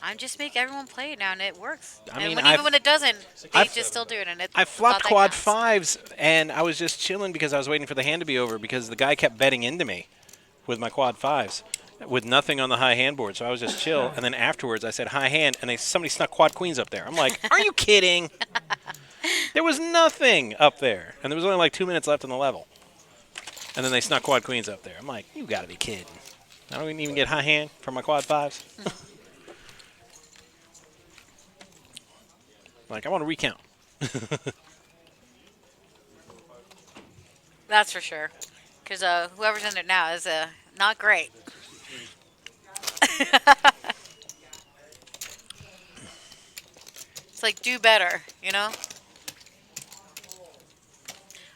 I just make everyone play it now, and it works. I mean, even when it doesn't, they just still do it. And I flopped quad fives, and I was just chilling because I was waiting for the hand to be over because the guy kept betting into me with my quad fives with nothing on the high hand board. So I was just chill, and then afterwards I said high hand, and somebody snuck quad queens up there. I'm like, are you kidding? There was nothing up there, and there was only like 2 minutes left on the level. And then they snuck quad queens up there. I'm like, you got to be kidding. I don't even get high hand for my quad fives. Like, I want to recount. That's for sure. Because whoever's in it now is not great. It's like, do better, you know?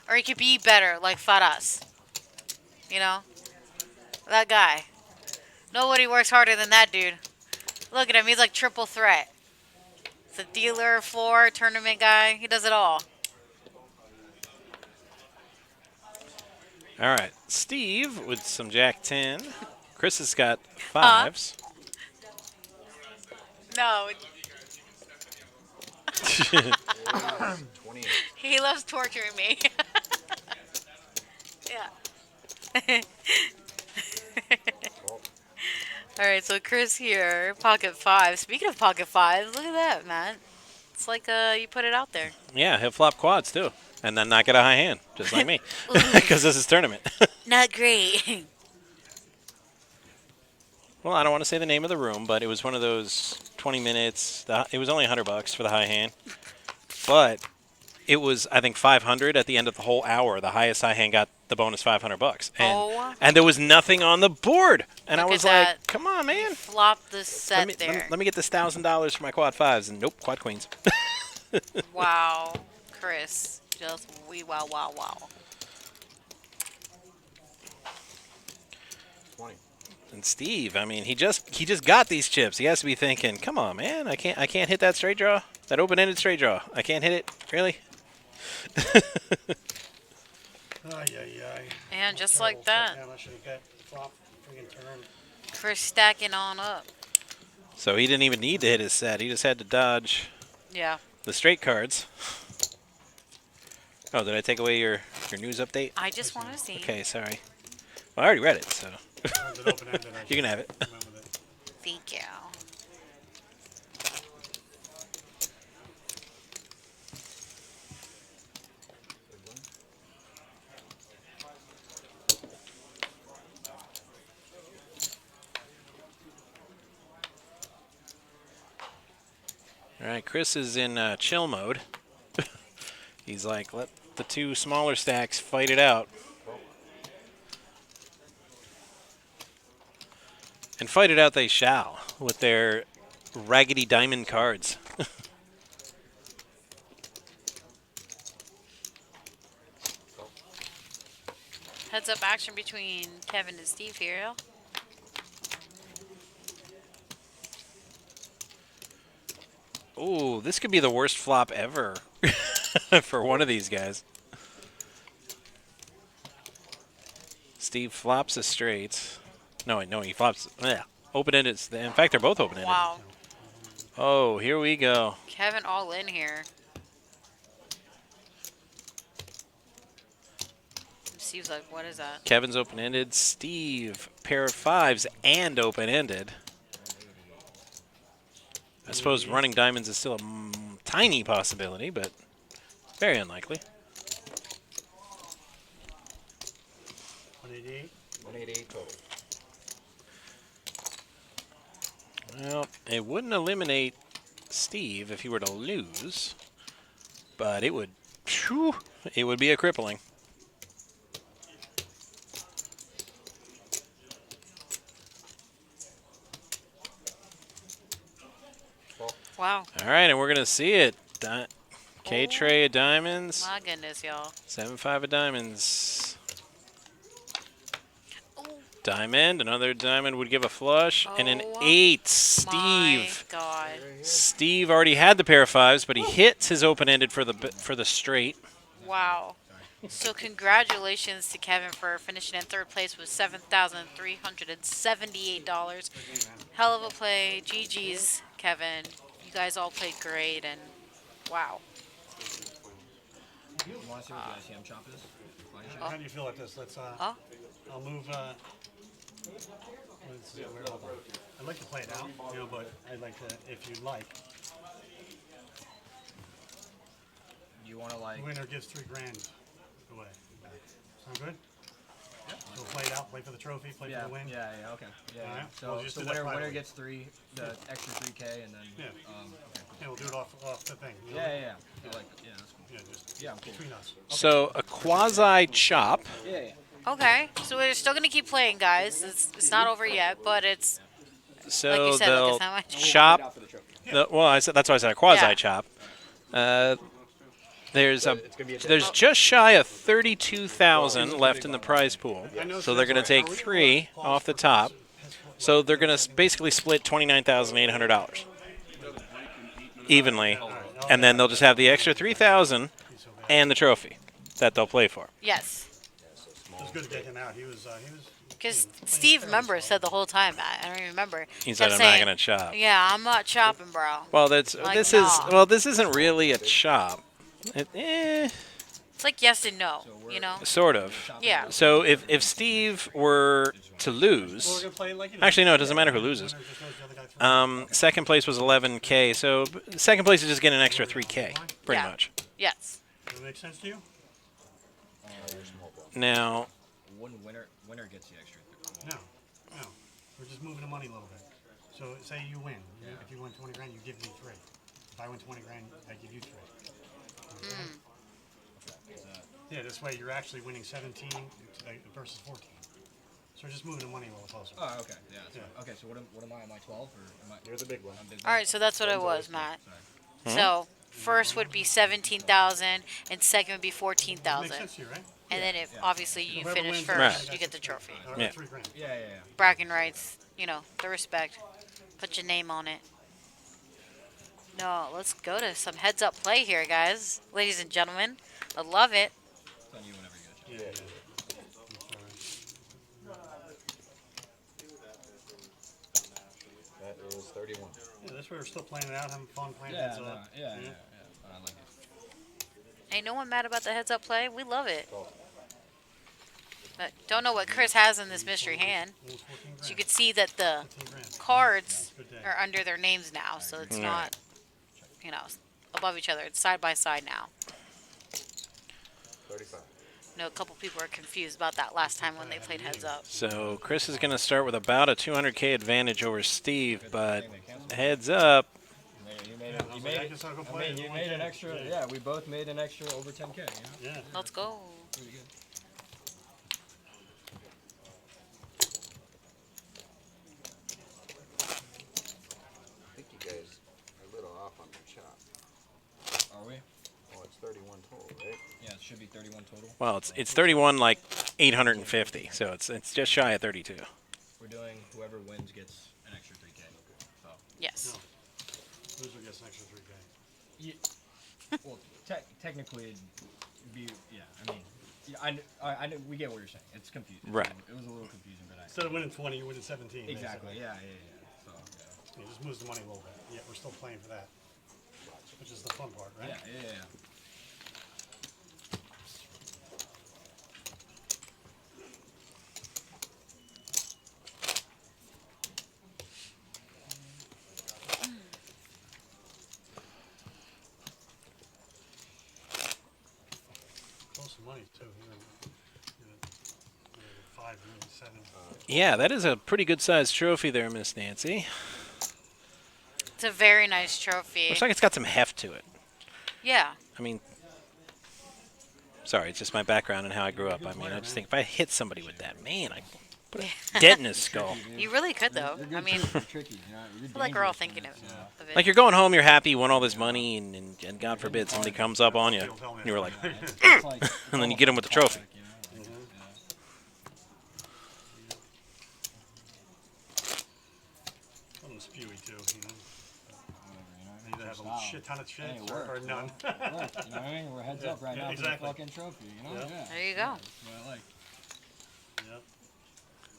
Or you could be better, like Faraz. You know? That guy. Nobody works harder than that dude. Look at him, he's like triple threat. He's a dealer, floor, tournament guy. He does it all. All right, Steve with some Jack 10. Chris has got fives. No. He loves torturing me. Yeah. All right, so Chris here, pocket five. Speaking of pocket fives, look at that, man. It's like you put it out there. Yeah, he'll flop quads too, and then not get a high hand, just like me, because this is tournament. Not great. Well, I don't want to say the name of the room, but it was one of those 20 minutes. It was only $100 for the high hand, but it was, I think, 500 at the end of the whole hour. The highest high hand got the bonus $500, and there was nothing on the board. And I was like, "Come on, man! Flop the set Let me get this $1,000 for my quad fives." And nope, quad queens. Wow, Chris, just wow. 20. And Steve, I mean, he just got these chips. He has to be thinking, "Come on, man! I can't hit that straight draw, that open-ended straight draw. I can't hit it, really." And just like that, Flop, friggin' turn. Chris stacking on up. So he didn't even need to hit his set. He just had to dodge the straight cards. Oh, did I take away your news update? I just want to see. Okay, sorry. Well, I already read it, so you can have it. Thank you. All right, Chris is in chill mode. He's like, let the two smaller stacks fight it out. And fight it out they shall with their raggedy diamond cards. Heads up action between Kevin and Steve here. Oh, this could be the worst flop ever for one of these guys. Steve flops a straight. No, he flops. Yeah, open-ended. In fact, they're both open-ended. Wow. Oh, here we go. Kevin all in here. Steve's like, what is that? Kevin's open-ended. Steve, pair of fives and open-ended. I suppose running diamonds is still a tiny possibility, but very unlikely. 188. 188 total. Well, it wouldn't eliminate Steve if he were to lose, but it would be a crippling. Wow. All right, and we're going to see it. K-tray of diamonds. My goodness, y'all. 7-5 of diamonds. Diamond, another diamond would give a flush, and an 8. Steve. My God. Steve already had the pair of fives, but he hits his open-ended for the straight. Wow. So congratulations to Kevin for finishing in third place with $7,378. Hell of a play. GG's, Kevin. You guys all played great, and wow. You want to see what the ICM chop is? How do you feel about this? Let's. I'll move. Let's see, I'd like to play it out, but I'd like to, if you'd like. You want to like? The winner gives $3 grand away. Sound good? Yeah. So we'll play it out, play for the trophy, play for the win. Yeah, okay. Yeah. All right. So, We'll just do that winner privately. gets the extra 3K, and then Yeah. Okay. Yeah, we'll do it off the thing. Yeah. That's cool. Yeah, just I'm cool. between us. So a quasi-chop. Yeah. Okay, so we're still going to keep playing, guys. It's not over yet, but it's, So like you said, they'll Lucas, how much? chop. That's why I said a quasi-chop. There's just shy of 32,000 left in the prize pool, so they're going to take 3 off the top. So they're going to basically split $29,800 evenly, and then they'll just have the extra 3,000 and the trophy that they'll play for. Yes. It was good to get him out. He was. Because Steve, remember, said the whole time, I don't even remember. He said, kept "I'm not saying, going to chop." Yeah, I'm not chopping, bro. Well, Like, this isn't really a chop. It's like yes and no, Sort of. Yeah. So if Steve were to lose, actually no, it doesn't matter who loses. Second place was 11K, so second place is just getting an extra 3K, pretty much. Yes. Does that make sense to you? Now, Winner gets the extra. No. We're just moving the money a little bit. So say you win. If you win 20 grand, you give me 3. If I win 20 grand, I give you 3. Okay? Yeah, this way you're actually winning 17 versus 14. So we're just moving the money a little closer. Oh, okay. Yeah. Okay, so what am I? Am I 12 or am I? You're the big one. All right, so that's what it was, Matt. So first would be 17,000, and second would be 14,000. Makes sense to you, right? And then if obviously you Whoever finish wins first, that, you get the trophy. Yeah. 3 grand. Yeah. Bragging rights, the respect. Put your name on it. No, let's go to some heads up play here, guys. Ladies and gentlemen. I love it. It's on you whenever you get a chance. That is 31. Yeah, that's why we're still playing it out, having fun playing Yeah, heads up. yeah. I like it. Ain't no one mad about the heads up play. We love it. But don't know what Chris has in this mystery hand. So you could see that the cards are under their names now, so it's not, above each other. It's side by side now. 35. A couple people are confused about that last time when they played heads up. So Chris is going to start with about a 200K advantage over Steve, but heads up. You made an extra. Yeah, we both made an extra over 10K. Yeah. Let's go. Pretty good. I think you guys are a little off on the chop. Are we? Oh, it's 31 total, right? Yeah, it should be 31 total. Well, it's 31 like 850, so it's just shy of 32. We're doing whoever wins gets an extra 3K. So. Yes. No. Loser gets an extra 3K. Yeah. Well, technically, it'd be I mean, I know, we get what you're saying. It's confusing. Right. It was a little confusing, but Instead of winning 20, you're winning 17. Exactly. Basically. Yeah. So. It just moves the money a little bit. Yeah, we're still playing for that, which is the fun part, right? Yeah. Close some money too. Five, really, 7. Yeah, that is a pretty good sized trophy there, Miss Nancy. It's a very nice trophy. Looks like it's got some heft to it. Yeah. I mean, sorry, it's just my background and how I grew up. I mean, I just think if I hit somebody with that, man, I put a dent in his skull. You really could, though. I mean, tricky. I feel like we're all thinking of it. Like you're going home, you're happy, you won all this money, and God forbid somebody comes up on you, and you were like, and then you get him with the trophy. Something spewy too, Either have a shit ton of shit or none. Look, you know what I mean? We're heads up right now for the fucking trophy, Yeah. There you go. That's what I like. Yep.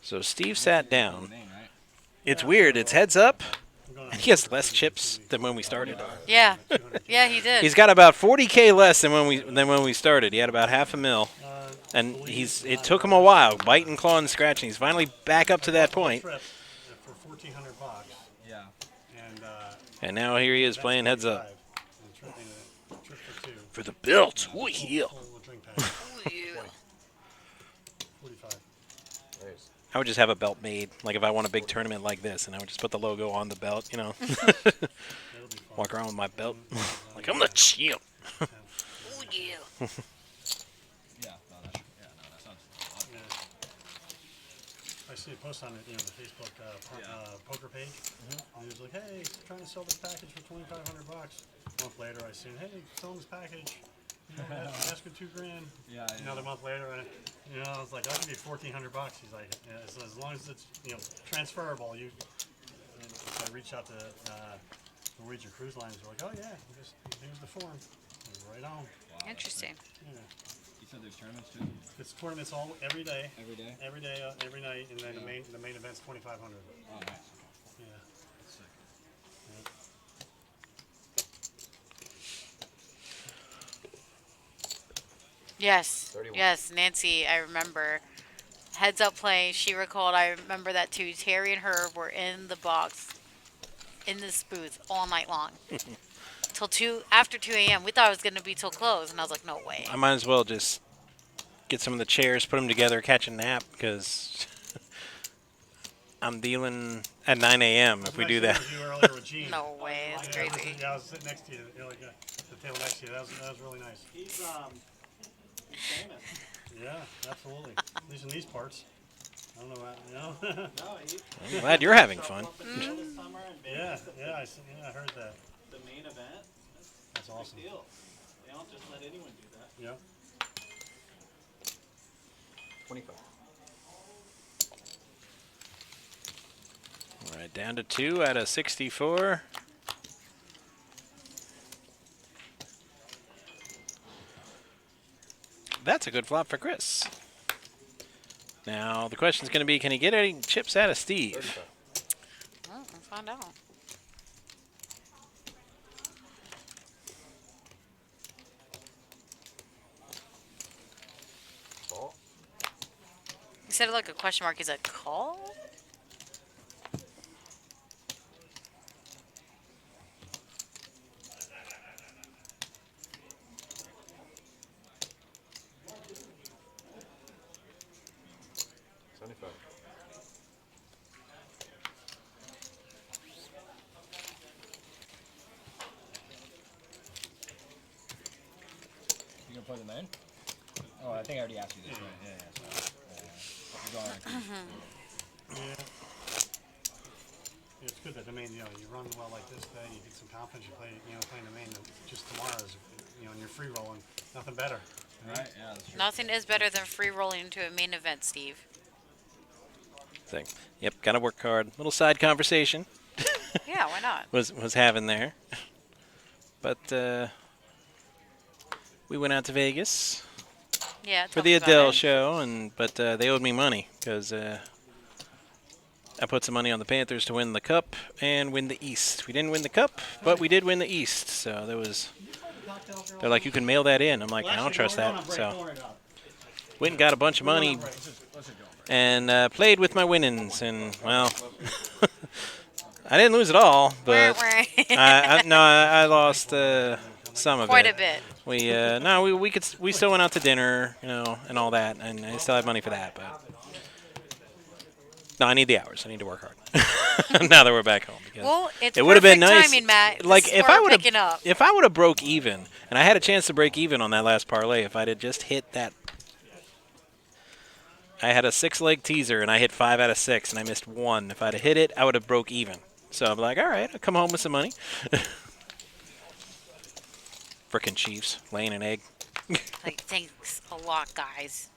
So Steve sat down. It's weird. It's heads up. And he has less chips than when we started. Yeah. Yeah, he did. He's got about 40K less than when we started. He had about $500,000, and it took him a while, biting, clawing, and scratching. He's finally back up to that point. For $1,400. Yeah. And now here he is playing heads up. Trip for 2. For the belt. Ooh, yeah. 45. I would just have a belt made, like if I won a big tournament like this, and I would just put the logo on the belt, Walk around with my belt. Like, I'm the champ. Oh, yeah. That sounds I see a post on the Facebook poker page, and he was like, "Hey, trying to sell this package for $2,500." A month later, I seen, "Hey, selling this package, asking $2 grand." Yeah. Another month later, and I was like, "I'll give you $1,400." He's like, so "As long as it's transferable." And I reached out to Norwegian Cruise Lines. They're like, "Oh yeah, here's the form." Right on. Wow. Interesting. Yeah. You said there's tournaments too? It's tournaments every day. Every day? Every day, every night, and then the main event's $2,500. Oh, nice. Yeah. That's sick. Yes. 31. Yes, Nancy, I remember. Heads up play, she recalled, I remember that too. Terry and Herb were in the box, in this booth, all night long. After 2 a.m. We thought it was going to be till close, and I was like, no way. I might as well just get some of the chairs, put them together, catch a nap, because I'm dealing at 9 a.m. if we do that. You earlier with Gene. No way, that's crazy. Yeah, I was sitting next to you, like the table next to you. That was really nice. He's famous. Yeah, absolutely. At least in these parts. I don't know about, I'm glad you're having fun. Yeah, I heard that. The main event. That's awesome. Big deal. They don't just let anyone do that. Yeah. 25. All right, down to 2 out of 64. That's a good flop for Chris. Now, the question is going to be, can he get any chips out of Steve? Well, let's find out. Call. He said it like a question mark. He said, call? You gonna play the main? Oh, I think I already asked you this, right? Yeah. It's good that the main, you run well like this day, you get some confidence, you play, playing the main. Just tomorrow is, and you're free rolling, nothing better. Right? Yeah, that's true. Nothing is better than free rolling into a main event, Steve. Thing. Yep, got to work hard. Little side conversation. Yeah, why not? was having there. But we went out to Vegas Yeah, for tell the me about Adele it. show, but they owed me money because I put some money on the Panthers to win the Cup and win the East. We didn't win the Cup, but we did win the East. So they're like, you can mail that in. I'm like, I don't trust that. So went and got a bunch of money and played with my winnings, and well, I didn't lose it all, but I lost some of Quite it. a bit. We still went out to dinner, and all that, and I still have money for that, but no, I need the hours. I need to work hard now that we're back home. Because Well, it's it would have been perfect nice. timing, Matt. Like This is if where I we're would picking up. if I would have broke even, and I had a chance to break even on that last parlay, if I'd have just hit that. I had a 6-leg teaser, and I hit 5 out of 6, and I missed 1. If I'd have hit it, I would have broke even. So I'm like, all right, I'll come home with some money. Frickin' Chiefs, laying an egg. Like, thanks a lot, guys.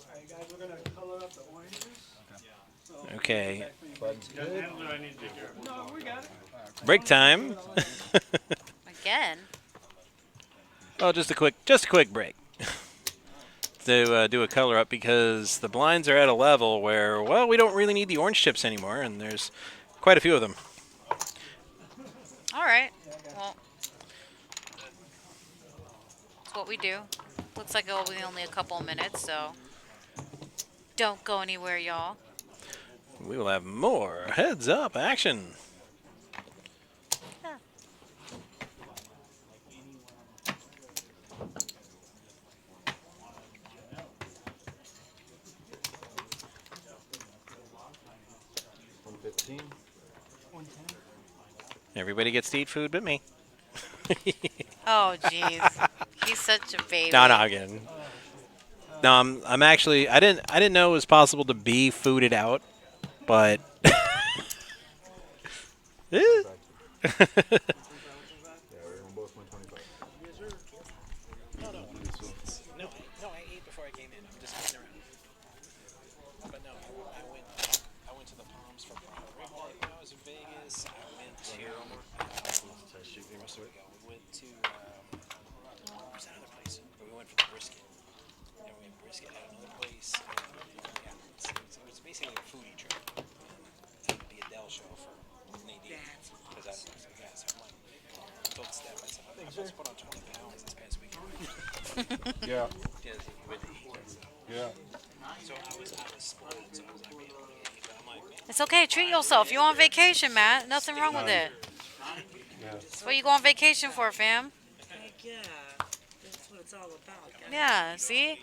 Alright, guys, we're gonna color up the oranges. Okay. No, we got it. Break time. Again. Oh, just a quick break to do a color up because the blinds are at a level where, well, we don't really need the orange chips anymore, and there's quite a few of them. All right. Well, that's what we do. Looks like it'll be only a couple of minutes, so don't go anywhere, y'all. We will have more heads up action. Everybody gets to eat food but me. Oh, jeez. He's such a baby. No, I'm kidding. No, I'm actually. I didn't know it was possible to be fooded out, but. No, I ate before I came in. I'm just messing around. But no, I went to the Palms for Pride Rib Night when I was in Vegas. I went to we went to where's that other place? We went for the brisket. And we had brisket at another place. Yeah, it was basically a foodie trip. And the Adele show for Nadine. Because so I'm like, told Steph, I said, I'm supposed to put on 20 pounds this past weekend. Yeah. Yeah. So I was spoiled, so I was like, man, but I'm like, man. It's okay. Treat yourself. You on vacation, Matt. Nothing wrong with it. That's what you go on vacation for, fam. Yeah, that's what it's all about. Yeah, see?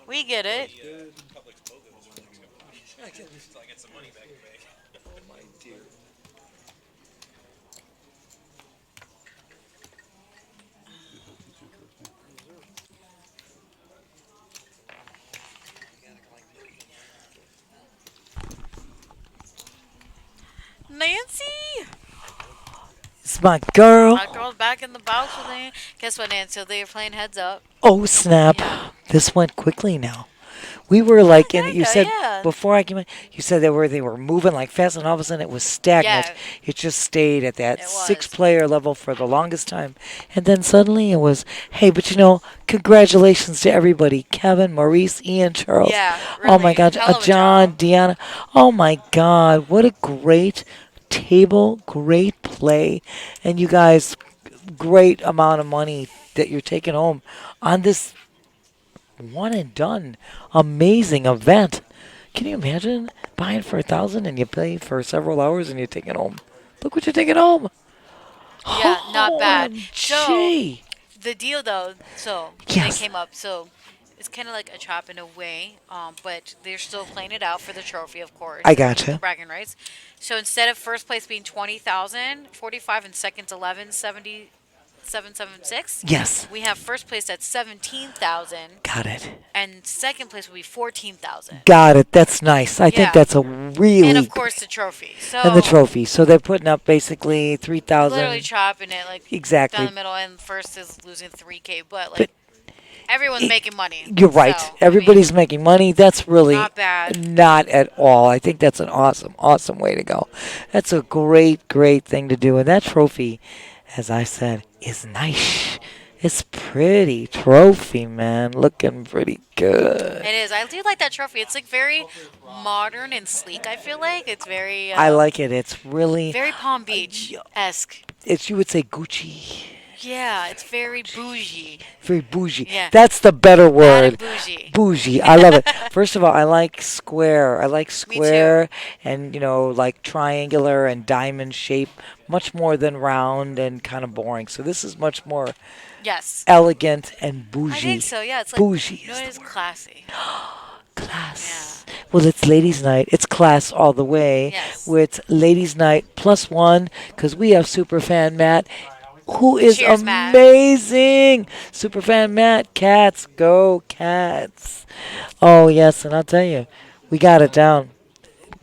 We get it. Oh my dear. Nancy! It's my girl. My girl's back in the box with me. Guess what, Nancy? They are playing heads up. Oh snap! Yeah. This went quickly now. We were like in. You Kinda, said yeah. before I came in. You said they were moving like fast, and all of a sudden it was stagnant. Yeah. It just stayed at that It was. 6-player level for the longest time, and then suddenly it was. Hey, but you know, congratulations to everybody: Kevin, Maurice, Ian, Charles. Yeah, Oh my really. God, Hell of a John, Deanna. Oh my God, what a great table, great play, and you guys, great amount of money that you're taking home on this one and done amazing event. Can you imagine buying for 1,000 and you pay for several hours and you take it home? Look what you're taking home. Yeah, not bad. So, OMG. the deal though, so Yes. they came up, so it's kind of like a chop in a way, but they're still playing it out for the trophy, of course. I gotcha. The bragging rights. So instead of first place being 20,000, 45, and second's 11,776. Yes. We have first place at 17,000. Got it. And second place will be 14,000. Got it. That's nice. I think Yeah. that's a really And of course the trophy. So and the trophy. So they're putting up basically 3,000. literally chopping it like Exactly. down the middle, and first is losing 3K, but like everyone's making money. You're right. So, Everybody's making money. That's really not bad. not at all. I think that's an awesome way to go. That's a great thing to do. And that trophy, as I said, is nice. It's pretty trophy, man. Looking pretty good. It is. I do like that trophy. It's like very modern and sleek. I feel like it's very. I like it. It's really. Very Palm Beach esque. It's you would say Gucci. Yeah, it's very bougie. Very bougie. Yeah. That's the better Bad word. and bougie. Bougie. I love it. First of all, I like square. I like too. square and, like triangular and diamond shape much more than round and kind of boring. So this is much more Yes. elegant and bougie. I think so. Yeah, it's like bougie. You know, it's classy. Class. Well, it's ladies' night. It's class all the way. Yes. With ladies' night +1 because we have Superfan Matt, who is Cheers, Matt. amazing. Superfan Matt, Cats, go Cats. Oh, yes, and I'll tell you, we got it down.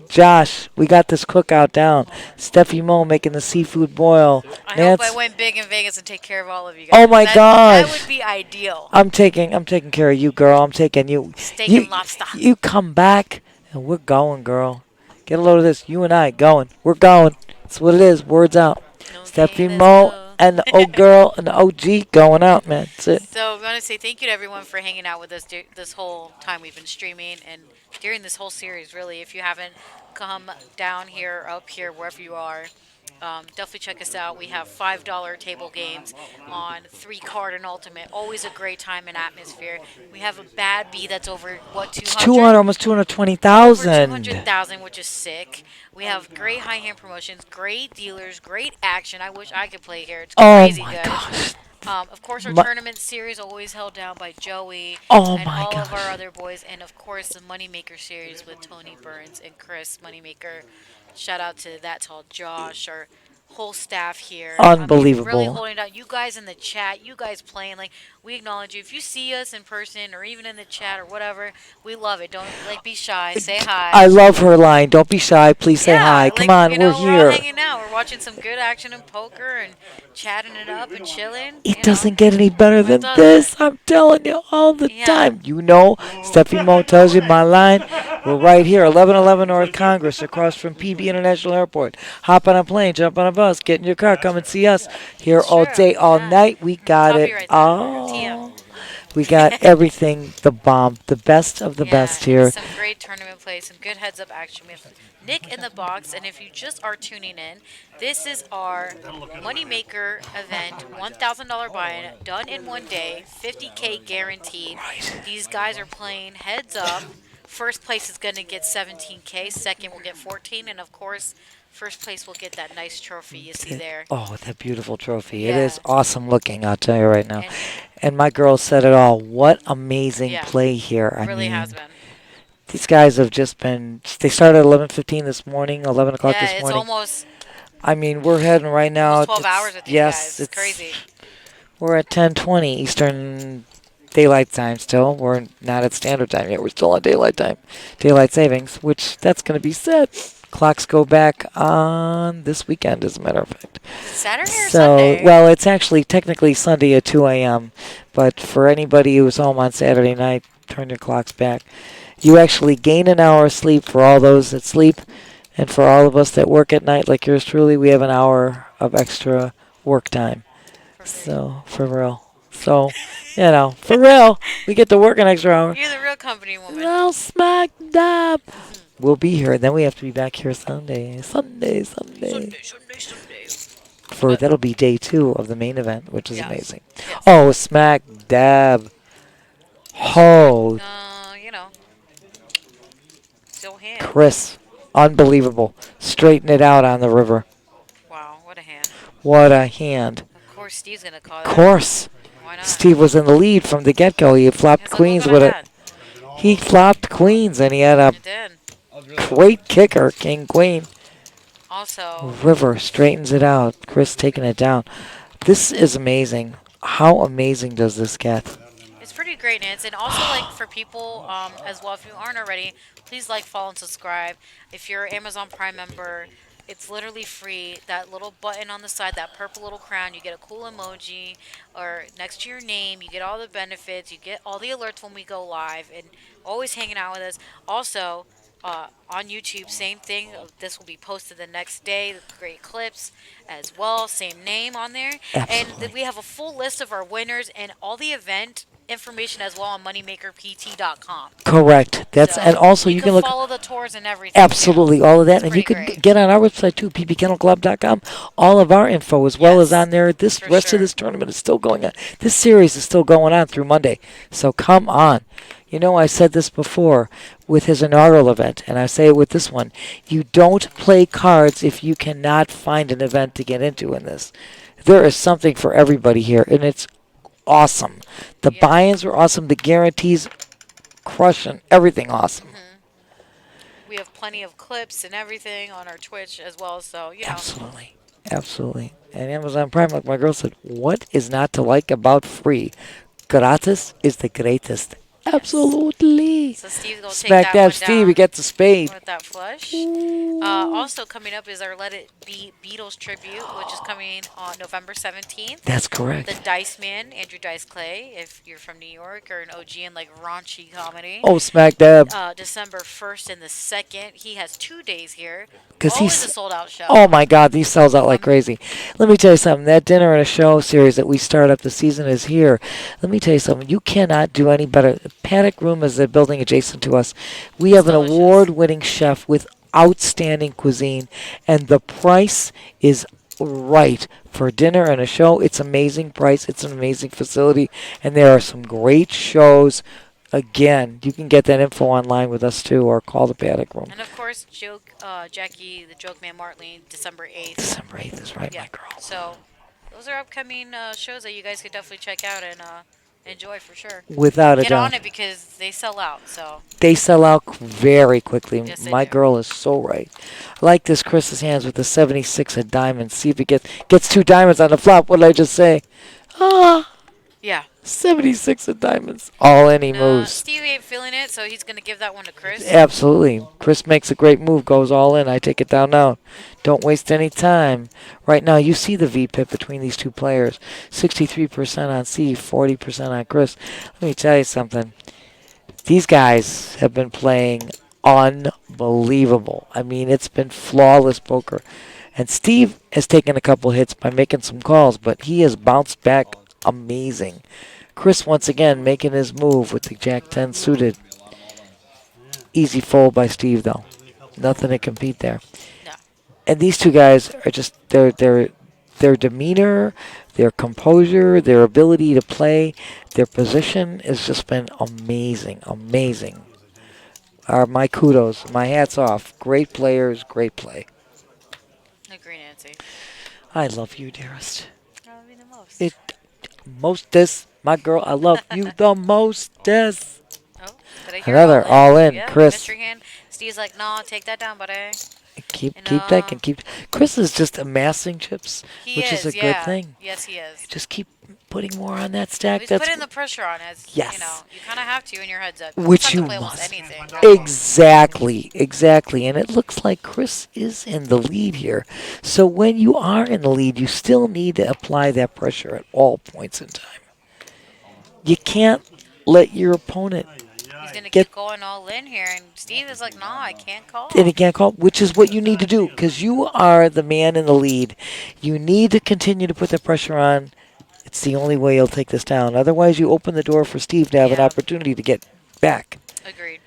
Josh, we got this cookout down. Steffi Mo making the seafood boil. I Nance, hope I win big in Vegas and take care of all of you guys. Oh, my That gosh. would be ideal. I'm taking care of you, girl. I'm taking you. Steak you, and lobster. You come back and we're going, girl. Get a load of this. You and I going. We're going. That's what it is. Words out. Steffi Mo and the old girl and the OG going out, man. That's it. So we want to say thank you to everyone for hanging out with us this whole time we've been streaming and during this whole series, really. If you haven't come down here, up here, wherever you are, definitely check us out. We have $5 table games on 3-card and ultimate. Always a great time and atmosphere. We have a bad B that's over, 200? It's 200, almost 220,000. Over 200,000, which is sick. We have great high-hand promotions, great dealers, great action. I wish I could play here. It's crazy my good. gosh. Of course, our My- tournament series always held down by Joey Oh and my all of gosh. our other boys, and of course the Moneymaker series with Tony Burns and Chris Moneymaker. Shout out to That's All Josh, our whole staff here. Unbelievable. Really holding down. You guys in the chat, you guys playing, like, we acknowledge you. If you see us in person or even in the chat or whatever, we love it. Don't, be shy. Say hi. I love her line. Don't be shy. Please say Yeah, hi. Come like, on, you know, we're all here. hanging out. We're watching some good action in poker and chatting it up and chilling. It doesn't get any better than doesn't. this. I'm telling you all the time. You know, Steffi Mo tells you my line. We're right here, 1111 North Congress, across from PB International Airport. Hop on a plane, jump on a bus, get in your car, come and see us here all day, all night. We got it Copyright that. all. We got everything, the bomb, the best of the best here. Some great tournament play, some good heads-up action. We have Nick in the box, and if you just are tuning in, this is our Moneymaker event, $1,000 buy-in, done in one day, 50K guaranteed. These guys are playing heads up. First place is going to get 17K, second will get 14, and of course, first place will get that nice trophy you see there. Oh, that beautiful trophy. Yeah. It is awesome looking, I'll tell you right now. And- And my girl said it all. What amazing Yeah. play here. It I really mean, has been. these guys have just been, they started at 11:15 this morning, 11 o'clock Yeah, this it's morning. almost I mean, we're heading right now. almost 12 hours with these yes, guys. It's crazy. We're at 10:20 Eastern Daylight Time still. We're not at standard time yet. We're still on daylight time. Daylight savings, which that's going to be set. Clocks go back on this weekend, as a matter of fact. Saturday or So, Sunday? well, it's actually technically Sunday at 2 a.m. But for anybody who's home on Saturday night, turn your clocks back. You actually gain an hour of sleep for all those that sleep. And for all of us that work at night, like yours truly, we have an hour of extra work time. So, for real. So, for real, we get to work an extra hour. You're the real company woman. Well smacked up. We'll be here. Then we have to be back here Sunday. Sunday. For that'll be day 2 of the main event, which is amazing. Yes. Oh, smack dab. Oh, Still hand. Chris, unbelievable. Straighten it out on the river. Wow, what a hand. What a hand. Of course, Steve's gonna call Of that. course. Why not? Steve was in the lead from the get-go. He flopped queens with it. He flopped queens, and he had a great kicker, king, queen. Also, River straightens it out. Chris taking it down. This is amazing. How amazing does this get? it's pretty great, Nance. And also, like, for people as well, if you aren't already, please like, follow, and subscribe. If you're an Amazon Prime member, it's literally free. That little button on the side, that purple little crown, you get a cool emoji, or next to your name, you get all the benefits, you get all the alerts when we go live, and always hanging out with us. Also, on YouTube, same thing. This will be posted the next day. Great clips as well. Same name on there. And we have a full list of our winners and all the event information as well on moneymakerpt.com. Correct. That's and also you can look follow the tours and everything. absolutely all of that, It's and you pretty can get on our website too, ppkennelclub.com. All of our info as well as on there. This rest of this tournament is still going on. This series is still going on through Monday. So come on. You know, I said this before with his inaugural event, and I say it with this one. You don't play cards if you cannot find an event to get into in this. There is something for everybody here, and it's awesome. The buy-ins were awesome. The guarantees crushing. Everything awesome. We have plenty of clips and everything on our Twitch as well, so, you know. Absolutely. Absolutely. And Amazon Prime, like my girl said, what is not to like about free? Gratis is the greatest. Absolutely. So Steve's going to take Smack that one Steve, down we get the spade. with that flush. Also coming up is our Let It Be Beatles tribute, which is coming on November 17th. That's correct. The Dice Man, Andrew Dice Clay, if you're from New York or an OG in like raunchy comedy. Oh, smack dab. December 1st and the 2nd. He has 2 days here. Because Always a sold out show. Oh my God, these sells out like crazy. Let me tell you something. That dinner and a show series that we start up the season is here. Let me tell you something. You cannot do any better. Paddock Room is a building adjacent to us. We have an award-winning chef with outstanding cuisine, and the price is right for dinner and a show. It's amazing price. It's an amazing facility, and there are some great shows. Again, you can get that info online with us too, or call the Paddock Room. And of course, Jackie, the Joke Man Martley, December 8th. December 8th is right, my girl. So those are upcoming shows that you guys could definitely check out and enjoy for sure. Without a Get doubt. on it because they sell out. So They sell out very quickly. Yes, they My do. girl is so right. I like this Chris's hands with the 76 of diamonds. See if it gets 2 diamonds on the flop. What did I just say? Ah. Yeah. 76 of diamonds. All in he moves. Steve ain't feeling it, so he's going to give that one to Chris. Absolutely. Chris makes a great move, goes all in. I take it down now. Don't waste any time. Right now, you see the VPIP between these two players. 63% on Steve, 40% on Chris. Let me tell you something. These guys have been playing unbelievable. I mean, it's been flawless poker. And Steve has taken a couple hits by making some calls, but he has bounced back amazing. Chris once again making his move with the Jack-10 suited. Easy fold by Steve though. Nothing to compete there. And these two guys are just their demeanor, their composure, their ability to play, their position has just been amazing, amazing. My kudos, my hats off. Great players, great play. I love you, dearest. I love you the most. It mostest, my girl. I love you the mostest. Oh, did I hear Another all in, Yeah, Chris. mystery hand. Steve's like, no, take that down, buddy. Keep And, that and keep. Chris is just amassing chips, He which is a good thing. Yes, he is. Just keep putting more on that stack. He's That's putting the pressure on as Yes. you know. You kind of have to in your heads up. which You you have to play almost must. anything. Exactly. And it looks like Chris is in the lead here. So when you are in the lead, you still need to apply that pressure at all points in time. You can't let your opponent He's gonna get keep going all in here, and Steve is like, no, I can't call. and he can't call, which is what you need to do because you are the man in the lead. You need to continue to put the pressure on. It's the only way you'll take this down. Otherwise, you open the door for Steve to have an opportunity to get back. Agreed.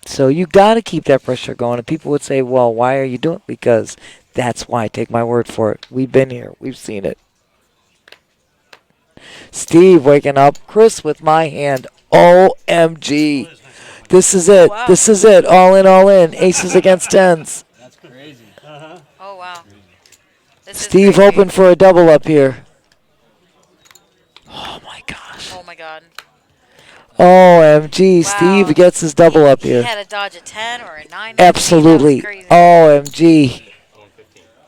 So you got to keep that pressure going. And people would say, well, why are you doing it? Because that's why. Take my word for it. We've been here. We've seen it. Steve waking up. Chris with my hand. OMG. This is it. Wow. This is it. All in, all in. Aces against tens. That's crazy. Oh wow. Steve hoping for a double up here. Oh my god. OMG. Steve gets his double up He here. had to dodge a 10 or a 9. Absolutely. That was crazy. OMG.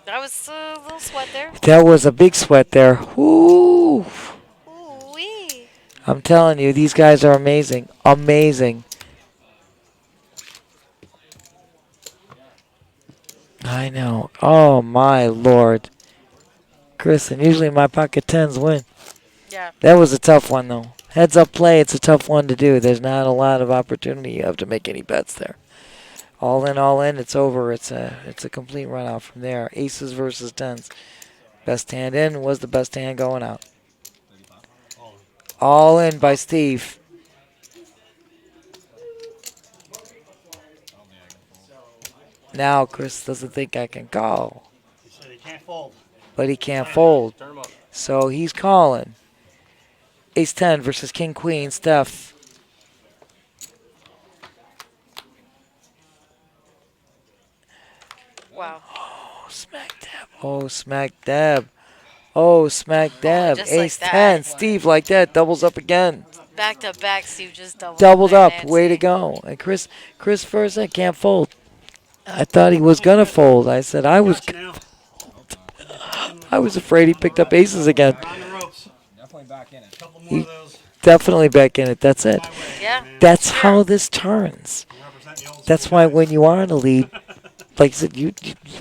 That was a little sweat there. That was a big sweat there. Woo. I'm telling you, these guys are amazing. Amazing. I know. Oh, my Lord. Chris, and usually my pocket tens win. Yeah. That was a tough one, though. Heads up play, it's a tough one to do. There's not a lot of opportunity you have to make any bets there. All in, it's over. It's a complete run out from there. Aces versus tens. Best hand in was the best hand going out. All in by Steve. Now Chris doesn't think I can call. He said he can't fold. But he can't fold. So he's calling. Ace 10 versus King Queen, Steph. Wow. Oh, smack dab. Oh, smack dab. Oh, smack dab. just like Ace that. 10. Steve like that. Doubles up again. Back to back, Steve just Doubled up. Way to go. And Chris first said can't fold. I thought he was going to fold. I said I was afraid he picked up aces again. Definitely back in it. He definitely back in it. That's it. Yeah. That's how this turns. That's why when you are in a lead, like I said,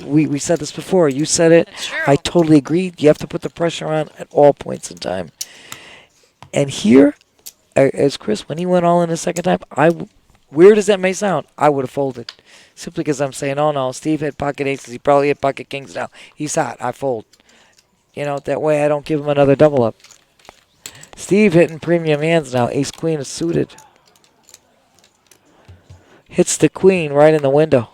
we said this before. You said it. I totally agree. You have to put the pressure on at all points in time. And here, as Chris, when he went all in the second time, weird as that may sound, I would have folded. Simply because I'm saying, oh no, Steve had pocket aces. He probably had pocket kings now. He's hot. I fold. You know, that way I don't give him another double up. Steve hitting premium hands now. Ace queen is suited. Hits the queen right in the window.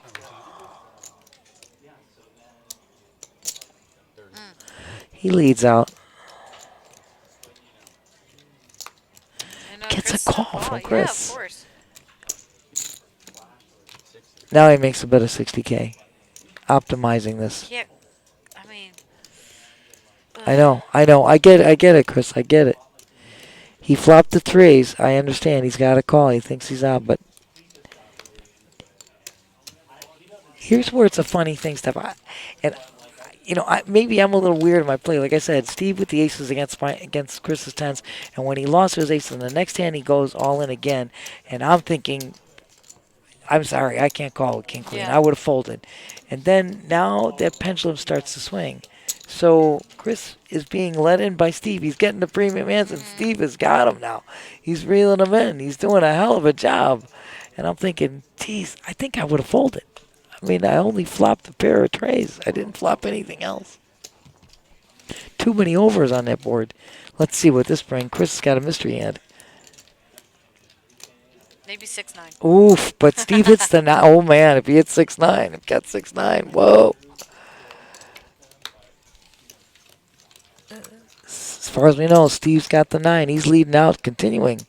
He leads out. Gets a call from Chris. Yeah, of course. Now he makes a bet of 60K. Optimizing this. Yeah, I mean. I know. I get it, Chris. I get it. He flopped the threes. I understand. He's got a call. He thinks he's out, but here's where it's a funny thing, Steph. Maybe I'm a little weird in my play. Like I said, Steve with the aces against Chris's tens, and when he lost his aces in the next hand, he goes all in again. And I'm thinking, I'm sorry, I can't call with king queen. Yeah. I would have folded. And then now that pendulum starts to swing. So Chris is being led in by Steve. He's getting the premium hands, and Steve has got him now. He's reeling them in. He's doing a hell of a job. And I'm thinking, geez, I think I would have folded. I mean, I only flopped a pair of trays. I didn't flop anything else. Too many overs on that board. Let's see what this brings. Chris has got a mystery hand. Maybe 6-9. Oof, but Steve hits the 9. Oh, man, if he hits 6-9, I've got 6-9. Whoa. As far as we know, Steve's got the 9. He's leading out, continuing.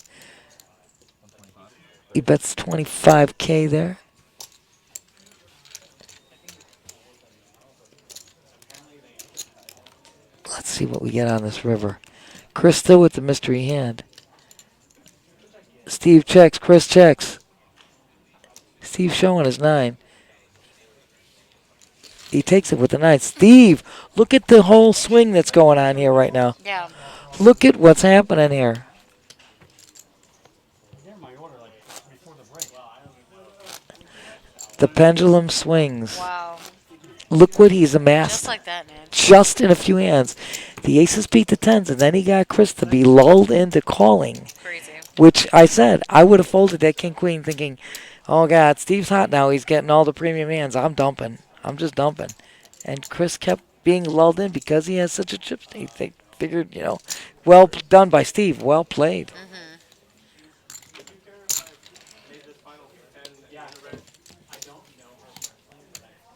He bets 25K there. Let's see what we get on this river. Chris still with the mystery hand. Steve checks. Chris checks. Steve showing his 9. He takes it with the 9. Steve, look at the whole swing that's going on here right now. Yeah. Look at what's happening here. The pendulum swings. Wow. Look what he's amassed. Just like that, man. Just in a few hands. The aces beat the 10s, and then he got Chris to be lulled into calling. Crazy. Which I said, I would have folded that king-queen thinking, oh, God, Steve's hot now. He's getting all the premium hands. I'm dumping. I'm just dumping. And Chris kept being lulled in because he has such a chip state. They figured, well done by Steve. Well played. Mm-hmm.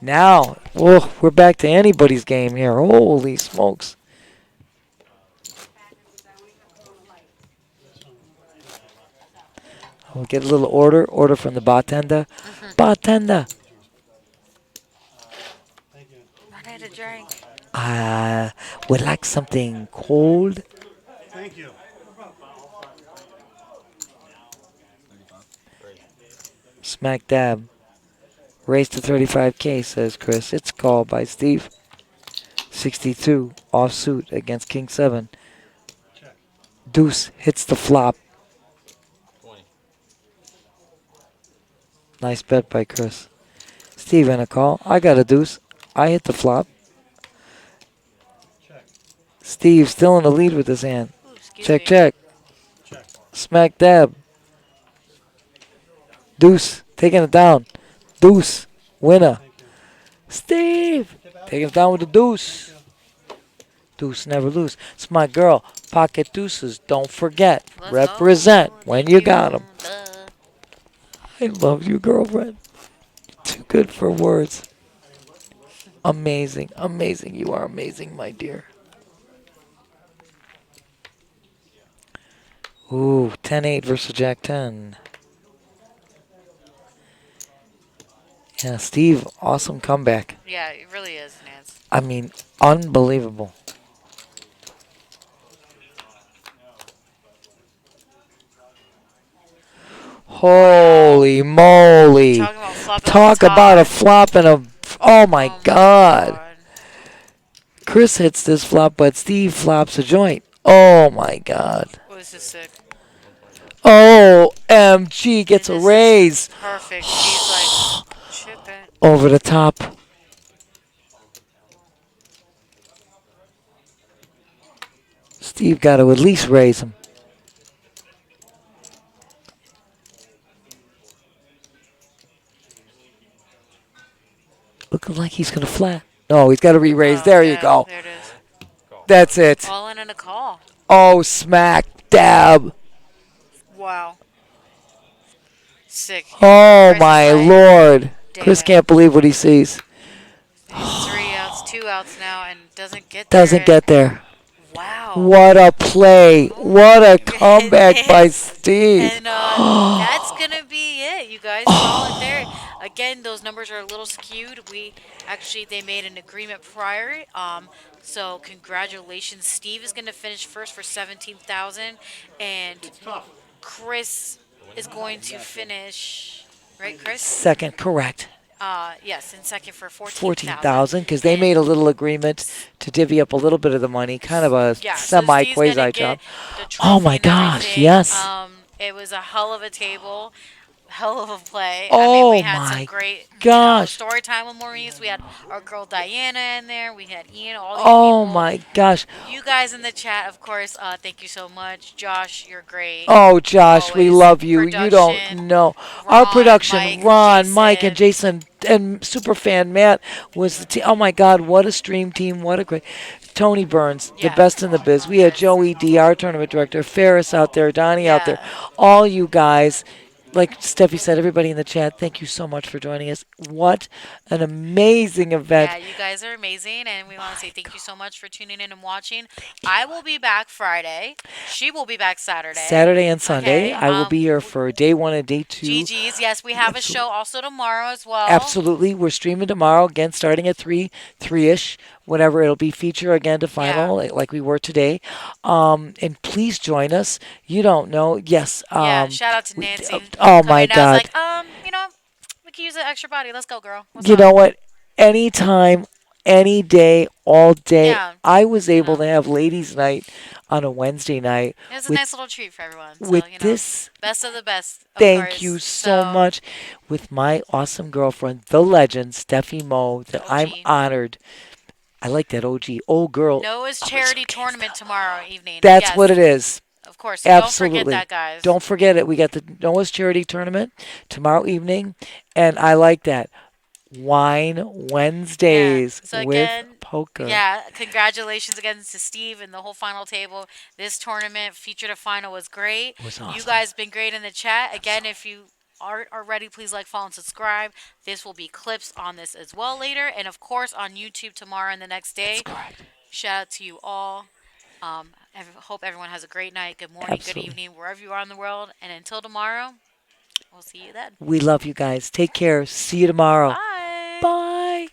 Now, we're back to anybody's game here. Holy smokes. We'll get a little order from the bartender. Bartender. I need a drink. Would like something cold. Thank you. Smack dab. Raise to 35K, says Chris. It's called by Steve. 62 offsuit against King 7. Deuce hits the flop. 20. Nice bet by Chris. Steve in a call. I got a deuce. I hit the flop. Steve still in the lead with his hand. Check, check. Smack dab. Deuce taking it down. Deuce, winner. Steve, taking it down with the deuce. Deuce never lose. It's my girl. Pocket deuces. Don't forget. Represent when you got them. I love you, girlfriend. Too good for words. Amazing. Amazing. You are amazing, my dear. Ooh, 10-8 versus Jack 10. Yeah, Steve, awesome comeback. Yeah, it really is, Nance. I mean, unbelievable. Holy moly. Talk about a flop and a... Oh, my God. Chris hits this flop, but Steve flops a joint. Oh, my God. Was this sick? OMG gets a raise. Perfect. She's like, chip it. Over the top. Steve got to at least raise him. Looking like he's going to flat. No, he's got to re-raise. There you go. There it is. That's it. All in and a call. Oh, smack dab. Wow. Sick. Oh, Chris my is like, Lord. damn Chris it. can't believe what he sees. 3 outs, 2 outs now, and doesn't get there. Doesn't get there. Wow. What a play. What a comeback by Steve. And that's going to be it, you guys. Call it there. Again, those numbers are a little skewed. They made an agreement prior. So congratulations. Steve is going to finish first for 17,000, and Chris is going to finish, right, Chris? Second, correct. Yes, in second for 14,000 because they made a little agreement to divvy up a little bit of the money, kind of a so semi-quasi job. Oh my gosh, yes. It was a hell of a table, hell of a play. Oh we had my some great gosh. story time with Maurice. We had our girl Diana in there. We had Ian, all these Oh people. my gosh. You guys in the chat, of course, thank you so much. Josh, you're great. Oh, Josh, we Always. love you. You don't know. Our production, Ron, Mike, and Jason, and Superfan Matt was the team. Oh, my God, what a stream team. What a great. Tony Burns, the best in the biz. We had Joey D, our tournament director, Ferris out there, Donnie out there. All you guys. Like Steffi said, everybody in the chat, thank you so much for joining us. What an amazing event. Yeah, you guys are amazing, and we want to say thank you so much for tuning in and watching. I will be back Friday. She will be back Saturday. Saturday and Sunday. Okay, I will be here for day 1 and day 2. GG's, yes, we have a show also tomorrow as well. Absolutely. We're streaming tomorrow, again, starting at 3-ish. whenever it'll be feature again to final, like we were today. And please join us. You don't know. Yes. Yeah, shout out to Nancy. Oh my coming down, God. was like, you know, we can use an extra body. Let's go, girl. What's You up? know what? Anytime, any day, all day. Yeah. I was able to have ladies' night on a Wednesday night. It was a with, nice little treat for everyone. So, with you know, this. best of the best, of Thank course. you so much. With my awesome girlfriend, the legend, Steffi Mo, that I'm honored. I like that OG. Old girl. Noah's charity tournament tomorrow evening. That's yes. what it is. Of course. So Absolutely. don't forget that, guys. Don't forget it. We got the Noah's Charity Tournament tomorrow evening, and I like that. Wine Wednesdays So with again, poker. yeah, congratulations again to Steve and the whole final table. This tournament, feature to final, was great. It was awesome. You guys been great in the chat. Again, if you aren't already, please like, follow, and subscribe. This will be clips on this as well later, and of course on YouTube tomorrow and the next day. That's correct. Shout out to you all. I hope everyone has a great night, good morning, Absolutely. good evening, wherever you are in the world. And until tomorrow, we'll see you then. We love you guys. Take care. See you tomorrow. Bye. Bye.